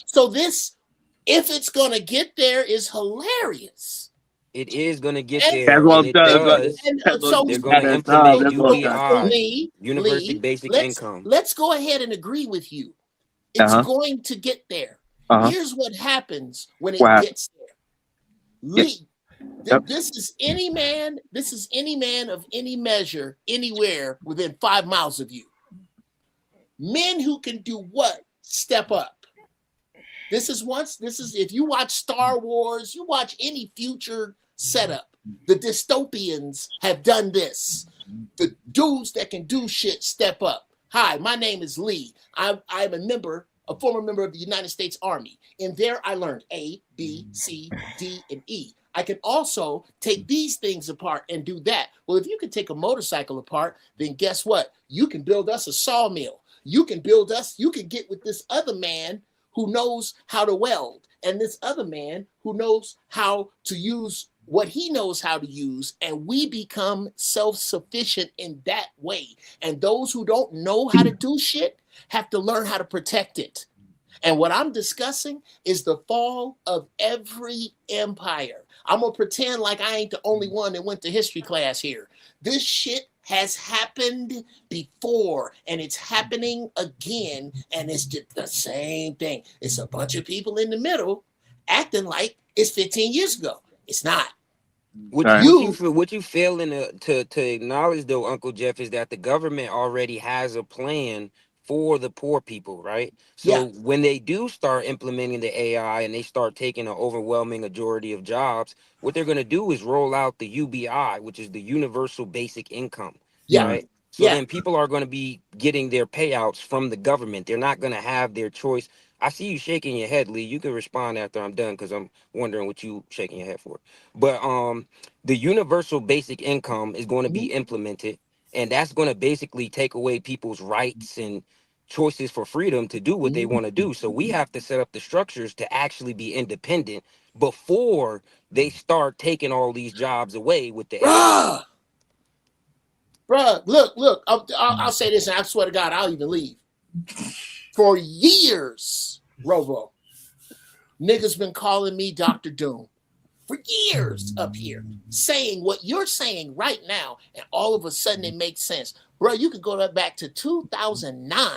So this, if it's gonna get there, is hilarious. It is gonna get And, there, That's what and I'm it telling does. so They're gonna implement UBI, Universal Basic Income. let's go ahead and agree with you. It's going to get there. Here's what happens when it gets there. Lee, this is any man. This is any man of any measure, anywhere within 5 miles of you. Men who can do what? Step up. This is if you watch Star Wars, you watch any future setup, the dystopians have done this. The dudes that can do shit step up. Hi, my name is Lee. I'm a former member of the United States Army. In there, I learned A, B, C, D, and E. I can also take these things apart and do that. Well, if you can take a motorcycle apart, then guess what? You can build us a sawmill. You can get with this other man who knows how to weld, and this other man who knows how to use what he knows how to use, and we become self-sufficient in that way. And those who don't know how to do shit have to learn how to protect it. And what I'm discussing is the fall of every empire. I'm gonna pretend like I ain't the only one that went to history class here. This shit has happened before, and it's happening again, and it's the same thing. It's a bunch of people in the middle acting like it's 15 years ago. It's not. What you failing to acknowledge though, Uncle Jeff, is that the government already has a plan for the poor people, right? So when they do start implementing the AI and they start taking an overwhelming majority of jobs, what they're going to do is roll out the UBI, which is the Universal Basic Income, right? So then people are going to be getting their payouts from the government. They're not going to have their choice. I see you shaking your head, Lee. You can respond after I'm done because I'm wondering what you shaking your head for. But the Universal Basic Income is going to be implemented, and that's going to basically take away people's rights and choices for freedom to do what they want to do. So we have to set up the structures to actually be independent before they start taking all these jobs away with the AI. Bruh, look, I'll say this, and I swear to God, I'll even leave. For years, Robo, niggas been calling me Dr. Doom. For years up here, saying what you're saying right now, and all of a sudden it makes sense. Bro, you could go back to 2009.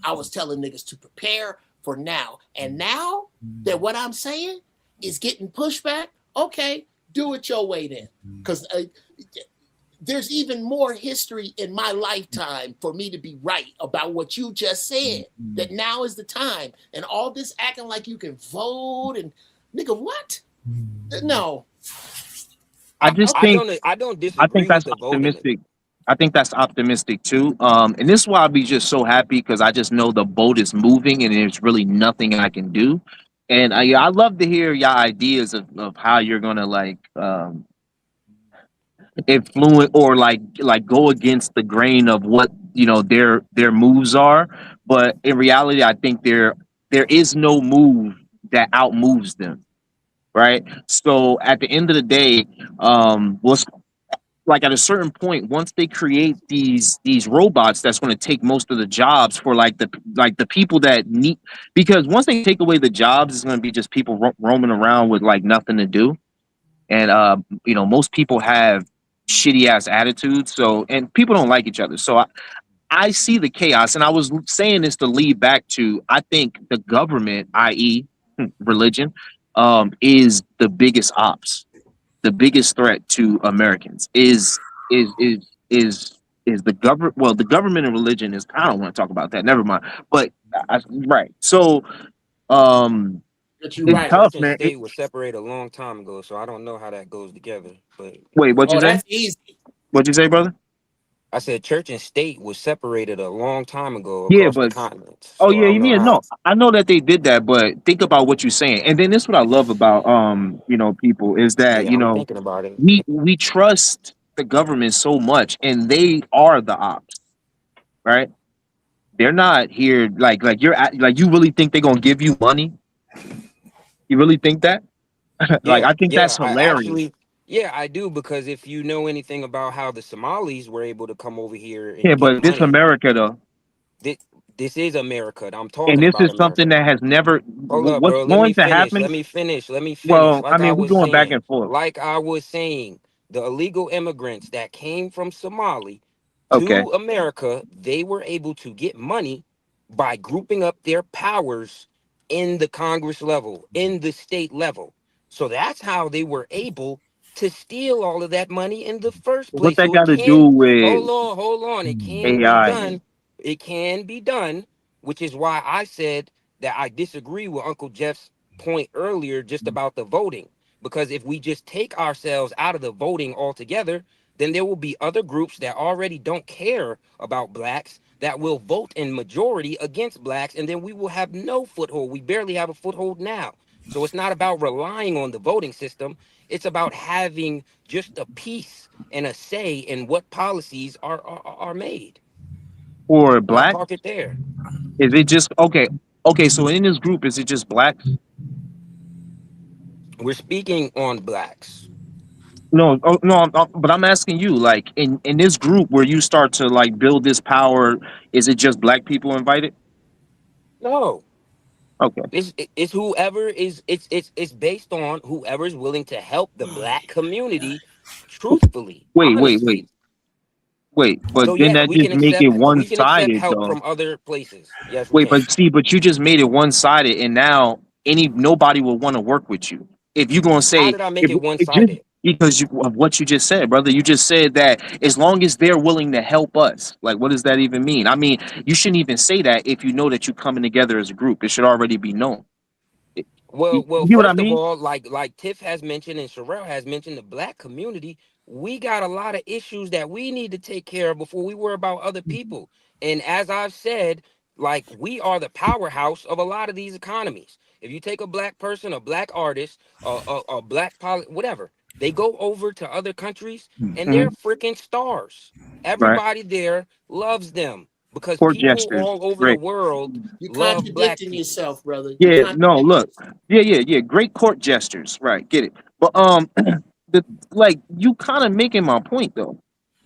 I was telling niggas to prepare for now. And now that what I'm saying is getting pushback, okay, do it your way then. Because there's even more history in my lifetime for me to be right about what you just said, that now is the time. And all this acting like you can vote and nigga, what? No. I don't disagree that's with the voting. optimistic. I think that's optimistic too. And this is why I'll be just so happy because I just know the boat is moving and there's really nothing I can do. And I love to hear your ideas of how you're gonna influence or like go against the grain of what their moves are. But in reality, I think there is no move that outmoves them. Right. So at the end of the day, what's like at a certain point, once they create these robots that's going to take most of the jobs for the people that need, because once they take away the jobs, it's going to be just people roaming around with like nothing to do. And most people have shitty ass attitudes, so and people don't like each other. So I see the chaos, and I was saying this to lead back to I think the government, i.e., religion, is the biggest ops. The biggest threat to Americans is the government. Well, the government and religion is. I don't want to talk about that. Never mind. But right. So, it's tough, Church and man. state was separated a long time ago, so I don't know how that goes together. But Wait, what'd you say? That's easy. What'd you say, brother? I said church and state was separated a long time ago Yeah, across the but continents. oh So I yeah, don't know no, how. I know that they did that, but think about what you're saying. And then this is what I love about people is that, Yeah, I'm thinking about it. we trust the government so much and they are the ops, right? They're not here like like you really think they're gonna give you money? You really think that? Like Yeah, I think yeah. that's I hilarious. actually, yeah, I do because if you know anything about how the Somalis were able to come over here Yeah, and get but this money, America though. this, this is America. I'm And talking this about is something America. that has never Hold up, what's bro. Let me going to finish. happen. Let me finish. Let me finish. Well, I Like I mean, we're was going back saying, and forth. the illegal immigrants that came from Somali Okay. to America, they were able to get money by grouping up their powers in the Congress level, in the state level. So that's how they were able to steal all of that money in the first What place. that So it got to do can, with hold on. It can be AI? done. It can be done, which is why I said that I disagree with Uncle Jeff's point earlier just about the voting. Because if we just take ourselves out of the voting altogether, then there will be other groups that already don't care about blacks that will vote in majority against blacks, and then we will have no foothold. We barely have a foothold now. So it's not about relying on the voting system. It's about having just a piece and a say in what policies are made. For I'll black? park it there. Is it just okay? Okay, so in this group, is it just blacks? We're speaking on blacks. No, no, but I'm asking you, like in this group where you start to like build this power, is it just black people invited? No, Okay. it's whoever is it's based on whoever's willing to help the black community truthfully, Wait, wait, honestly. wait, wait. But So then yes, that just make it one we can accept sided, help though. from other places. Yes, we Wait, can. but see, but you just made it one sided, and now nobody will want to work with you if you're gonna How say did I make it if just one-sided? because of what you just said, brother. You just said that as long as they're willing to help us, like, what does that even mean? I mean, you shouldn't even say that if you know that you're coming together as a group. It should already be known. Well, You get what I first of mean? all, like Tiff has mentioned and Sherelle has mentioned, the black community, we got a lot of issues that we need to take care of before we worry about other people. And as I've said, like we are the powerhouse of a lot of these economies. If you take a black person, a black artist, a black whatever, they go over to other countries and they're Mhm. freaking stars. Right. Everybody there loves them because Court people gestures. all over the Great. world You love black contradicting people. yourself, brother. You Yeah. No. contradicting Look. yourself. Yeah. Great court gestures. Right. Get it. But the like you kind of making my point though.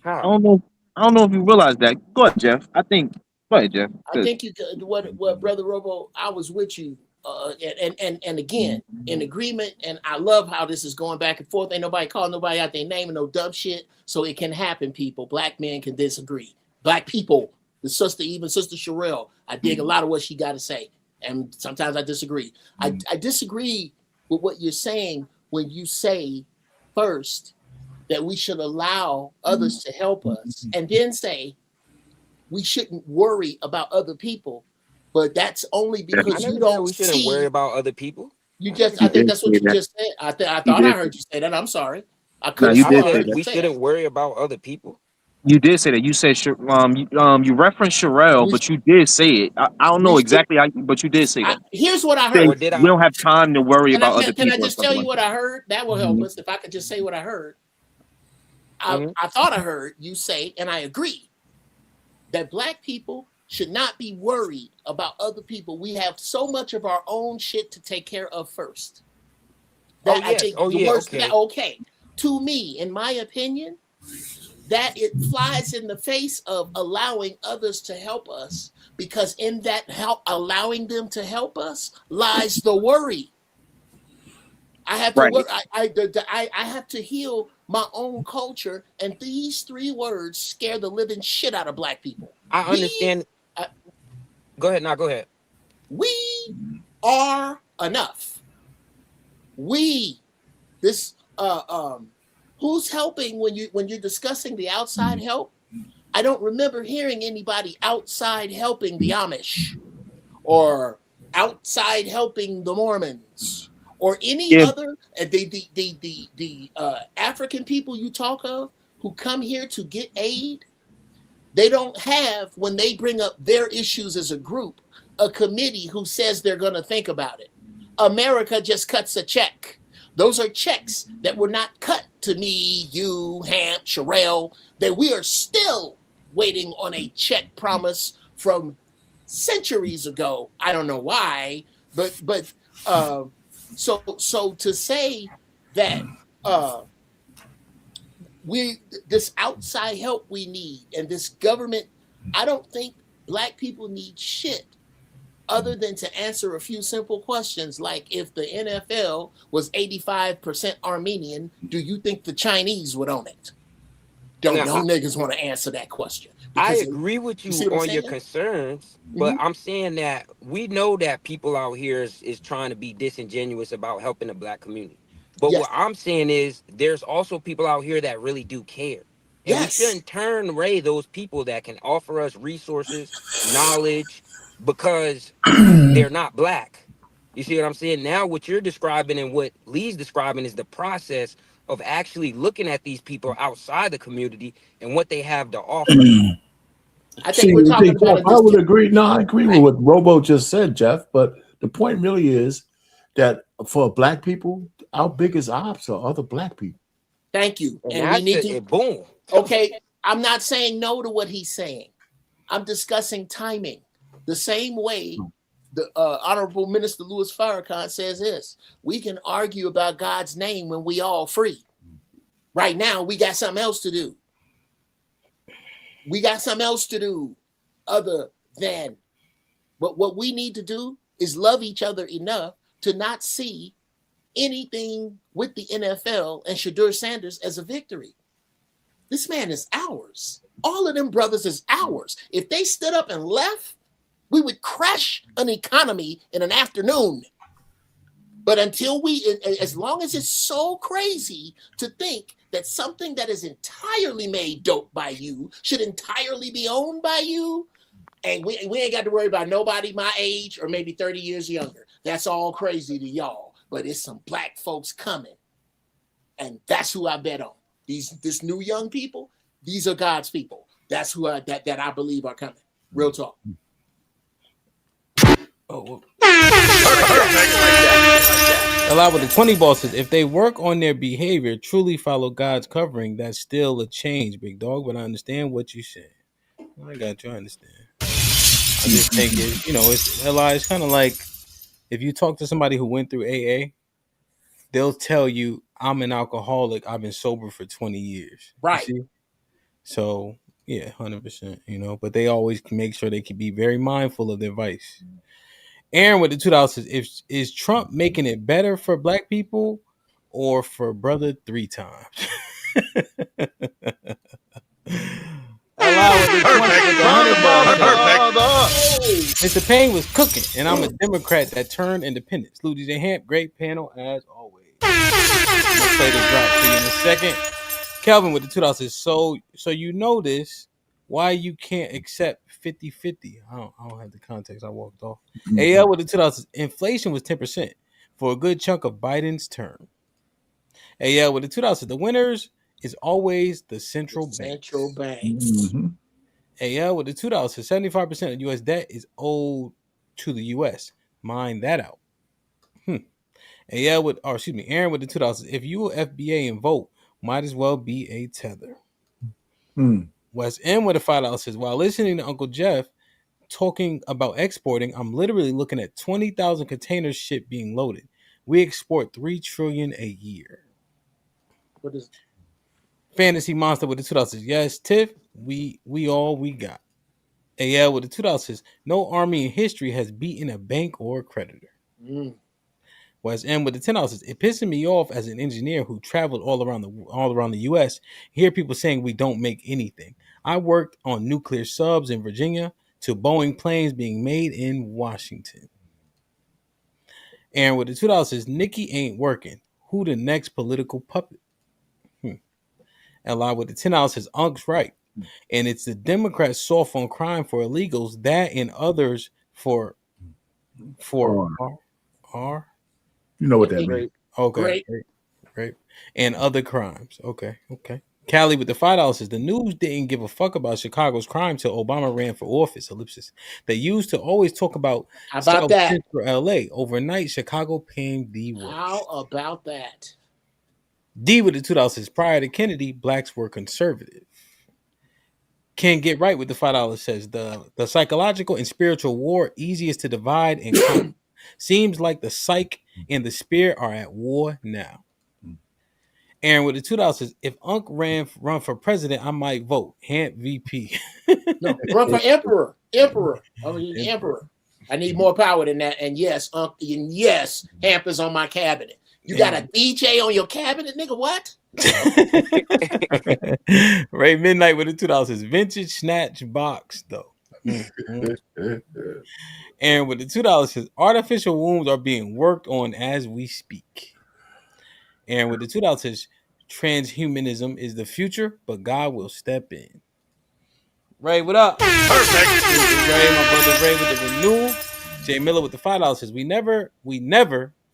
I How? don't know. I don't know if you realize that. Go ahead, Jeff. I think. Go ahead, Jeff. I 'Cause- think you could, what brother Robo, I was with you, and again in agreement, and I love how this is going back and forth. Ain't nobody calling nobody out their name and no dumb shit, so it can happen. People, black men can disagree. Black people, even sister Sherelle, I dig a lot of what she got to say, and sometimes I disagree. I disagree with what you're saying when you say first that we should allow others to help us, and then say we shouldn't worry about other people, but that's only I because you never said don't we shouldn't worry see. about other people. You I never just, I You said think did that. that's say what you that. just said. I You thought I did. heard you say that. I'm sorry. I No, could have you I swore did I say said heard that. you we say that. shouldn't worry about other people. You did say that. You said you referenced Sherelle, We, but you did say it. I don't we know should. exactly how, but you did say that. Here's what I Say heard. Or did we I? don't have time to worry Can I about can, other can I people or just tell something you like what that. I heard? That will help Mhm. us if I could just say what I heard. Mhm. I thought I heard you say, and I agree, that black people should not be worried about other people. We have so much of our own shit to take care of first. Oh That I yes. think Oh the yeah. words that Okay. okay. To me, in my opinion, that it flies in the face of allowing others to help us, because in that help, allowing them to help us, lies the worry. I have to Right. work. I have to heal my own culture, and these three words scare the living shit out of black people. I We, understand. uh, Go ahead. Now go ahead. we are enough. We, this, who's helping when you're discussing the outside help? I don't remember hearing anybody outside helping the Amish or outside helping the Mormons or any Yeah. other the African people you talk of who come here to get aid. They don't have, when they bring up their issues as a group, a committee who says they're going to think about it. America just cuts a check. Those are checks that were not cut to me, you, Hamp, Sherelle, that we are still waiting on a check promise from centuries ago. I don't know why, but so to say that this outside help we need and this government, I don't think black people need shit other than to answer a few simple questions like, if the NFL was 85% Armenian, do you think the Chinese would own it? Don't Now, no niggas want to answer that question. I Because agree with you see what I'm on your saying? concerns, but I'm saying that we know that people out here is trying to be disingenuous about helping the black community. But Yes. what I'm saying is there's also people out here that really do care. And we Yes. shouldn't turn away those people that can offer us resources, knowledge, because they're not black. You see what I'm saying? Now what you're describing and what Lee's describing is the process of actually looking at these people outside the community and what they have to offer. I think we're talking about Jeff, I would agree. No, I agree with what Robo just said, Jeff. But the point really is that for black people, our biggest ops are other black people. Thank you. And And we need to boom. Okay, I'm not saying no to what he's saying. I'm discussing timing. The same way the Honorable Minister Louis Farrakhan says this: we can argue about God's name when we all free. Right now, we got something else to do. We got something else to do other than, but what we need to do is love each other enough to not see anything with the NFL and Shadur Sanders as a victory. This man is ours. All of them brothers is ours. If they stood up and left, we would crash an economy in an afternoon. But until as long as it's so crazy to think that something that is entirely made dope by you should entirely be owned by you, and we ain't got to worry about nobody my age or maybe 30 years younger. That's all crazy to y'all. But it's some black folks coming. And that's who I bet on. This new young people, these are God's people. That's who that I believe are coming. Real talk. Oh, allow with the 20 bosses, if they work on their behavior, truly follow God's covering, that's still a change, big dog. But I understand what you said. I got you. I understand. I just think it's kind of like if you talk to somebody who went through AA, they'll tell you, I'm an alcoholic. I've been sober for 20 years. Right. You see? So, yeah, 100%, but they always make sure they can be very mindful of their vice. Aaron with the $2 says, is Trump making it better for black people or for brother 3 times? Mr. Payne was cooking, and I'm a Democrat that turned independent. Salute DJ Hamp, great panel as always. I'm gonna play the drop for you in a second. Kelvin with the $2 says, so you know this, why you can't accept 50-50? I don't have the context. I walked off. AL with the $2 says, inflation was 10% for a good chunk of Biden's term. AL with the $2 says, the winners is always the central banks. Central banks. Mm-hmm. AL with the $2 says 75% of U.S. debt is owed to the U.S. Mind that out. Aaron with the $2 says, if you will FBA and vote, might as well be a tether. West M with a $5 says, while listening to Uncle Jeff talking about exporting, I'm literally looking at 20,000 container ship being loaded. We export $3 trillion a year. What is Fantasy Monster with the $2 says, yes, Tiff, we all we got. AL with the $2 says, no army in history has beaten a bank or a creditor. West M with the $10 says, it pisses me off as an engineer who traveled all around the U.S. Hear people saying we don't make anything. I worked on nuclear subs in Virginia to Boeing planes being made in Washington. Aaron with the $2 says, Nikki ain't working. Who the next political puppet? LI with the $10 says, Unk's right. And it's the Democrats soft on crime for illegals, that and others for R. You know what that means. Okay. Great. And other crimes. Okay. Callie with the $5 says the news didn't give a fuck about Chicago's crime till Obama ran for office. Ellipsis. They used to always talk about How about South that? Central LA. Overnight, Chicago became the worst. How about that? D with the $2 says prior to Kennedy, blacks were conservative. Can't get right with the $5 says the psychological and spiritual war easiest to divide and conquer. Seems like the psych and the spirit are at war now. Aaron with the $2 says if Unc run for president, I might vote. HAMP VP. No, run for emperor. Emperor. I mean, emperor. I need more power than that. And yes, Unc, and yes, HAMP is on my cabinet. You got a DJ on your cabinet, nigga? What? Ray Midnight with the $2 says vintage snatch box though. And with the $2 says artificial wounds are being worked on as we speak. And with the $2 says transhumanism is the future, but God will step in. Ray, what up? Perfect. Ray, my brother Ray with the renewal. Jay Miller with the $5 says we never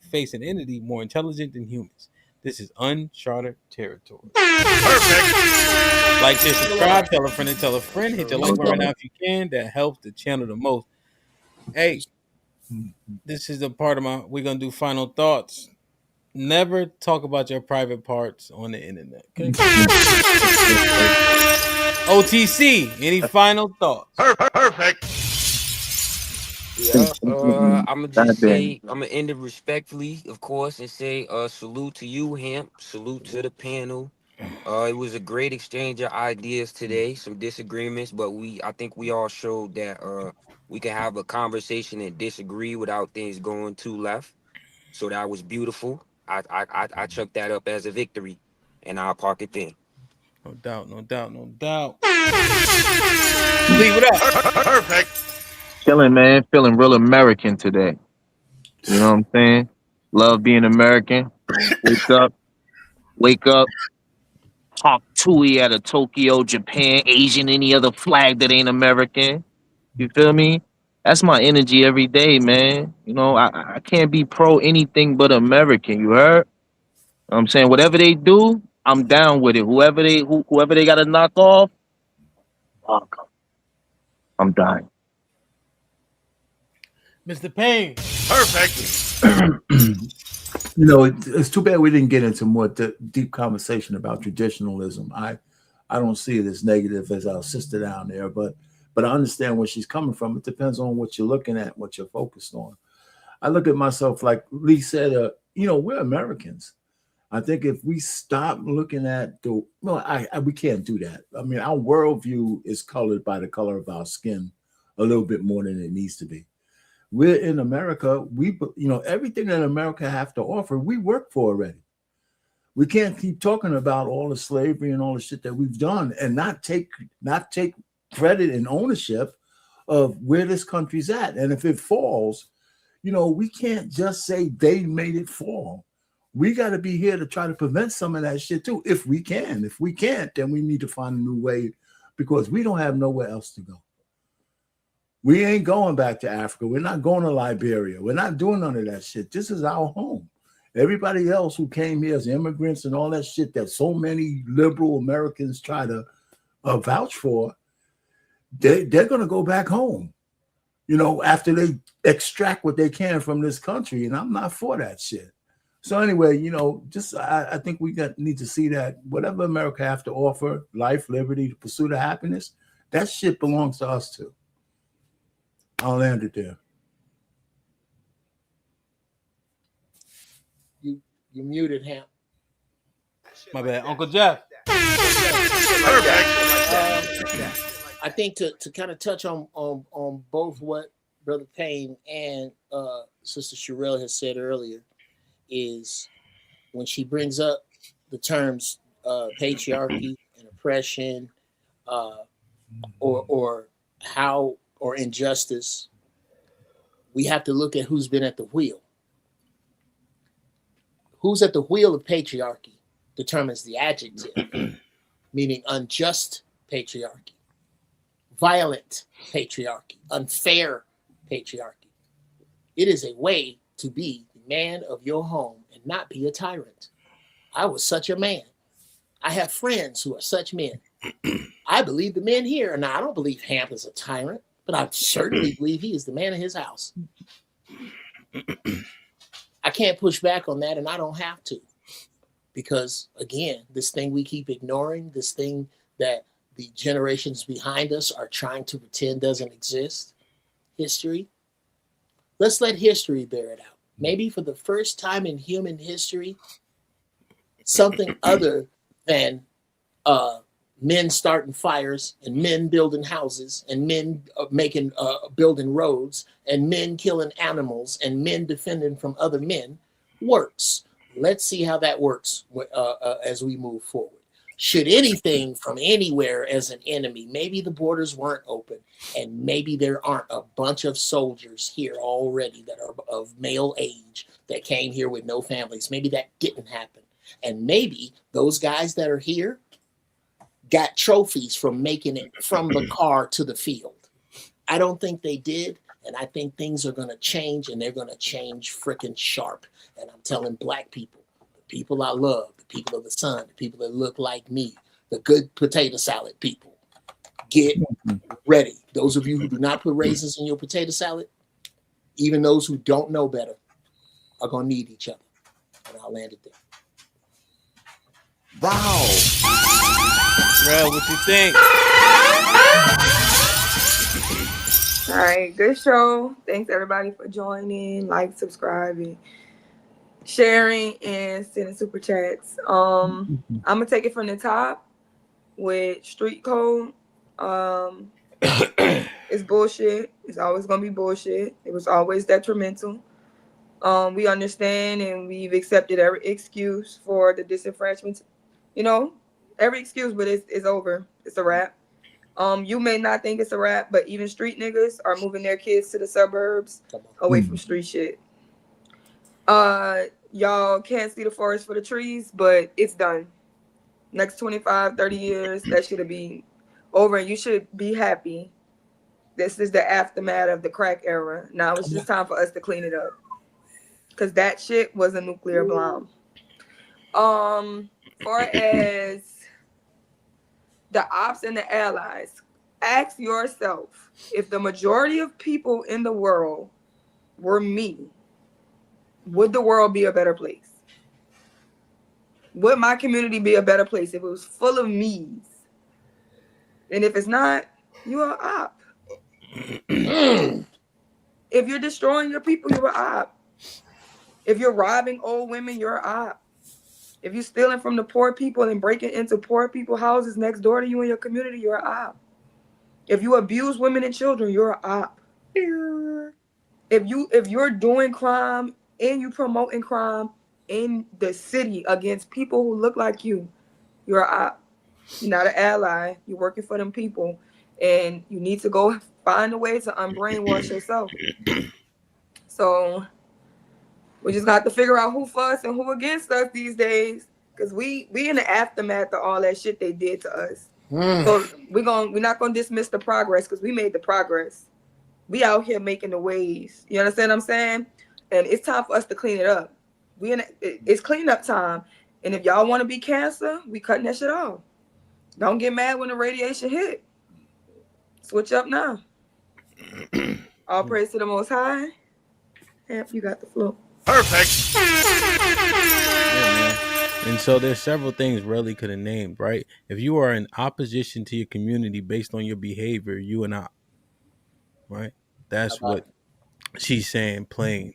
face an entity more intelligent than humans. This is uncharted territory. Perfect. Like, share, subscribe, tell a friend and tell a friend. Hit your like button right now if you can. That helps the channel the most. Hey, this is the part of we're going to do final thoughts. Never talk about your private parts on the internet. Okay? OTC, any final thoughts? Perfect. Yeah, I'm gonna just say I'm gonna end it respectfully, of course, and say salute to you, Hamp. Salute to the panel. It was a great exchange of ideas today. Some disagreements, but I think we all showed that we can have a conversation and disagree without things going too left. So that was beautiful. I chuck that up as a victory, and I'll park it then. No doubt. Lee, what up? Perfect. Chilling, man. Feeling real American today. You know what I'm saying? Love being American. Wake up. Talk Tui out of Tokyo, Japan, Asian, any other flag that ain't American. You feel me? That's my energy every day, man. You know, I can't be pro anything but American. You heard? You know what I'm saying? Whatever they do, I'm down with it. Whoever they got to knock off, I'm dying. Mr. Payne. Perfect. It's too bad we didn't get into more deep conversation about traditionalism. I don't see it as negative as our sister down there, but I understand where she's coming from. It depends on what you're looking at, what you're focused on. I look at myself like Lee said, we're Americans. I think if we stop looking at we can't do that. I mean, our worldview is colored by the color of our skin a little bit more than it needs to be. We're in America. Everything that America have to offer, we work for already. We can't keep talking about all the slavery and all the shit that we've done and not take credit and ownership of where this country's at. And if it falls, we can't just say they made it fall. We got to be here to try to prevent some of that shit too, if we can. If we can't, then we need to find a new way because we don't have nowhere else to go. We ain't going back to Africa. We're not going to Liberia. We're not doing none of that shit. This is our home. Everybody else who came here as immigrants and all that shit that so many liberal Americans try to vouch for, they're going to go back home, after they extract what they can from this country. And I'm not for that shit. So anyway, I think we need to see that whatever America have to offer, life, liberty, the pursuit of happiness, that shit belongs to us too. I'll land it there. You muted him. My bad, Uncle Jeff. I think to kind of touch on both what Brother Payne and Sister Sherelle has said earlier is when she brings up the terms patriarchy and oppression or injustice, we have to look at who's been at the wheel. Who's at the wheel of patriarchy determines the adjective, meaning unjust patriarchy, violent patriarchy, unfair patriarchy. It is a way to be the man of your home and not be a tyrant. I was such a man. I have friends who are such men. I believe the men here. Now, I don't believe Hamp is a tyrant, but I certainly believe he is the man of his house. I can't push back on that, and I don't have to. Because, again, this thing we keep ignoring, this thing that the generations behind us are trying to pretend doesn't exist, history. Let's let history bear it out. Maybe for the first time in human history, something other than men starting fires and men building houses and men building roads and men killing animals and men defending from other men works. Let's see how that works as we move forward. Should anything from anywhere as an enemy, maybe the borders weren't open and maybe there aren't a bunch of soldiers here already that are of male age that came here with no families. Maybe that didn't happen. And maybe those guys that are here got trophies from making it from the car to the field. I don't think they did. And I think things are going to change, and they're going to change freaking sharp. And I'm telling black people, the people I love, the people of the sun, the people that look like me, the good potato salad people, get ready. Those of you who do not put raisins in your potato salad, even those who don't know better, are going to need each other. And I'll land it there. Wow. Rel, what you think? All right, good show. Thanks everybody for joining, subscribing, sharing, and sending super chats. I'm gonna take it from the top with street code. It's bullshit. It's always gonna be bullshit. It was always detrimental. We understand and we've accepted every excuse for the disenfranchisement. Every excuse, but it's over. It's a wrap. You may not think it's a wrap, but even street niggas are moving their kids to the suburbs away from street shit. Y'all can't see the forest for the trees, but it's done. Next 25, 30 years, that should be over, and you should be happy. This is the aftermath of the crack era. Now it's just time for us to clean it up. Because that shit was a nuclear bomb. Far as the ops and the allies, ask yourself, if the majority of people in the world were me, would the world be a better place? Would my community be a better place if it was full of me's? And if it's not, you're an op. If you're destroying your people, you're an op. If you're robbing old women, you're an op. If you're stealing from the poor people and breaking into poor people's houses next door to you in your community, you're an op. If you abuse women and children, you're an op. If you're doing crime and you promoting crime in the city against people who look like you, you're an op. You're not an ally. You're working for them people, and you need to go find a way to unbrainwash yourself. So we just got to figure out who for us and who against us these days, because we in the aftermath of all that shit they did to us. So we're not gonna dismiss the progress, because we made the progress. We out here making the waves. You understand what I'm saying? And it's time for us to clean it up. It's cleanup time. And if y'all want to be cancer, we cutting that shit off. Don't get mad when the radiation hit. Switch up now. All praise to the Most High. Hamp, you got the floor. Perfect. Yeah, and so there's several things Relly could have named, right? If you are in opposition to your community based on your behavior, you and I, right? That's what she's saying, plain,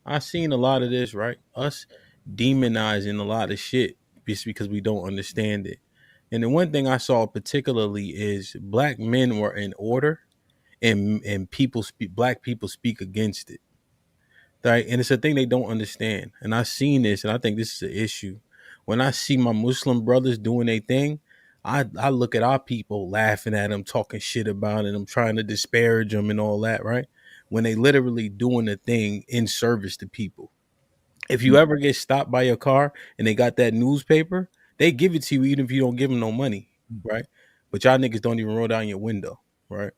I've seen a lot of this, right? Us demonizing a lot of shit just because we don't understand it. And the one thing I saw particularly is black men were in order, and black people speak against it. Right. And it's a thing they don't understand. And I've seen this, and I think this is an issue. When I see my Muslim brothers doing their thing, I look at our people laughing at them, talking shit about it. I'm trying to disparage them and all that, right? When they literally doing the thing in service to people. If you ever get stopped by your car and they got that newspaper, they give it to you even if you don't give them no money, right? But y'all niggas don't even roll down your window, right?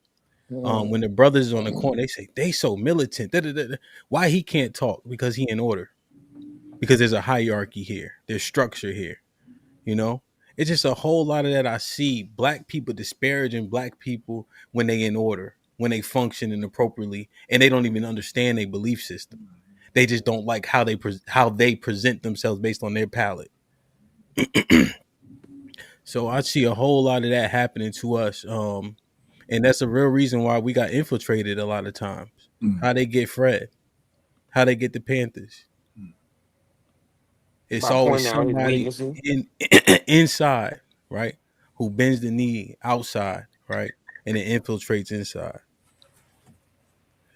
When the brothers is on the corner, they say they so militant. Why he can't talk? Because he in order. Because there's a hierarchy here. There's structure here. You know, it's just a whole lot of that. I see black people disparaging black people when they in order, when they functioning appropriately, and they don't even understand their belief system. They just don't like how they present themselves based on their palate. So I see a whole lot of that happening to us. And that's a real reason why we got infiltrated a lot of times. How they get Fred, how they get the Panthers. It's By always pointing out his somebody weaknesses. inside, right, who bends the knee outside, right, and it infiltrates inside.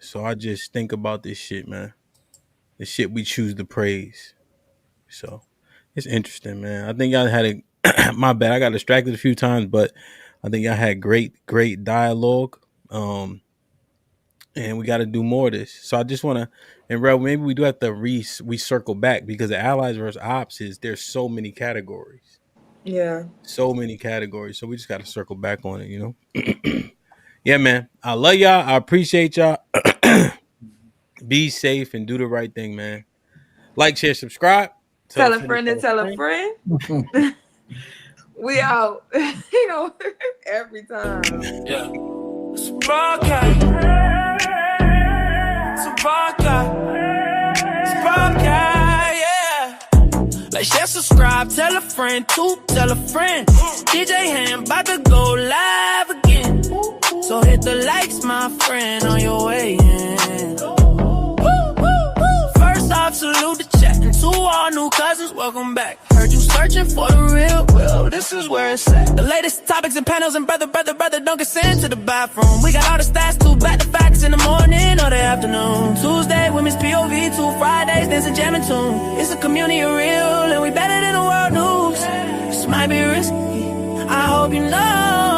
So I just think about this shit, man. The shit we choose to praise. So it's interesting, man. I think y'all had a my bad. I got distracted a few times, but I think y'all had great dialogue. And we got to do more of this. So I just want to, and Rel, maybe we do have to we circle back because the allies versus ops there's so many categories. Yeah. So many categories. So we just got to circle back on it, you know? Yeah, man. I love y'all. I appreciate y'all. Be safe and do the right thing, man. Like, share, subscribe. Tell a friend to tell a friend. We out. You know, every time. Yeah. It's a podcast. It's a podcast. It's a podcast, yeah. Like, share, subscribe, tell a friend to tell a friend. DJ HAMP about to go live again. So hit the likes, my friend, on your way in. First off, salute the chat. And to all new cousins, welcome back. Heard you searching for the real, well, this is where it's at. The latest topics and panels and brother, don't consent to the bathroom. We got all the stats to back the facts in the morning or the afternoon. Tuesday, women's POV, 2 Fridays, dancing, jamming tune. It's a community of real, and we better than the world news. This might be risky, I hope you know.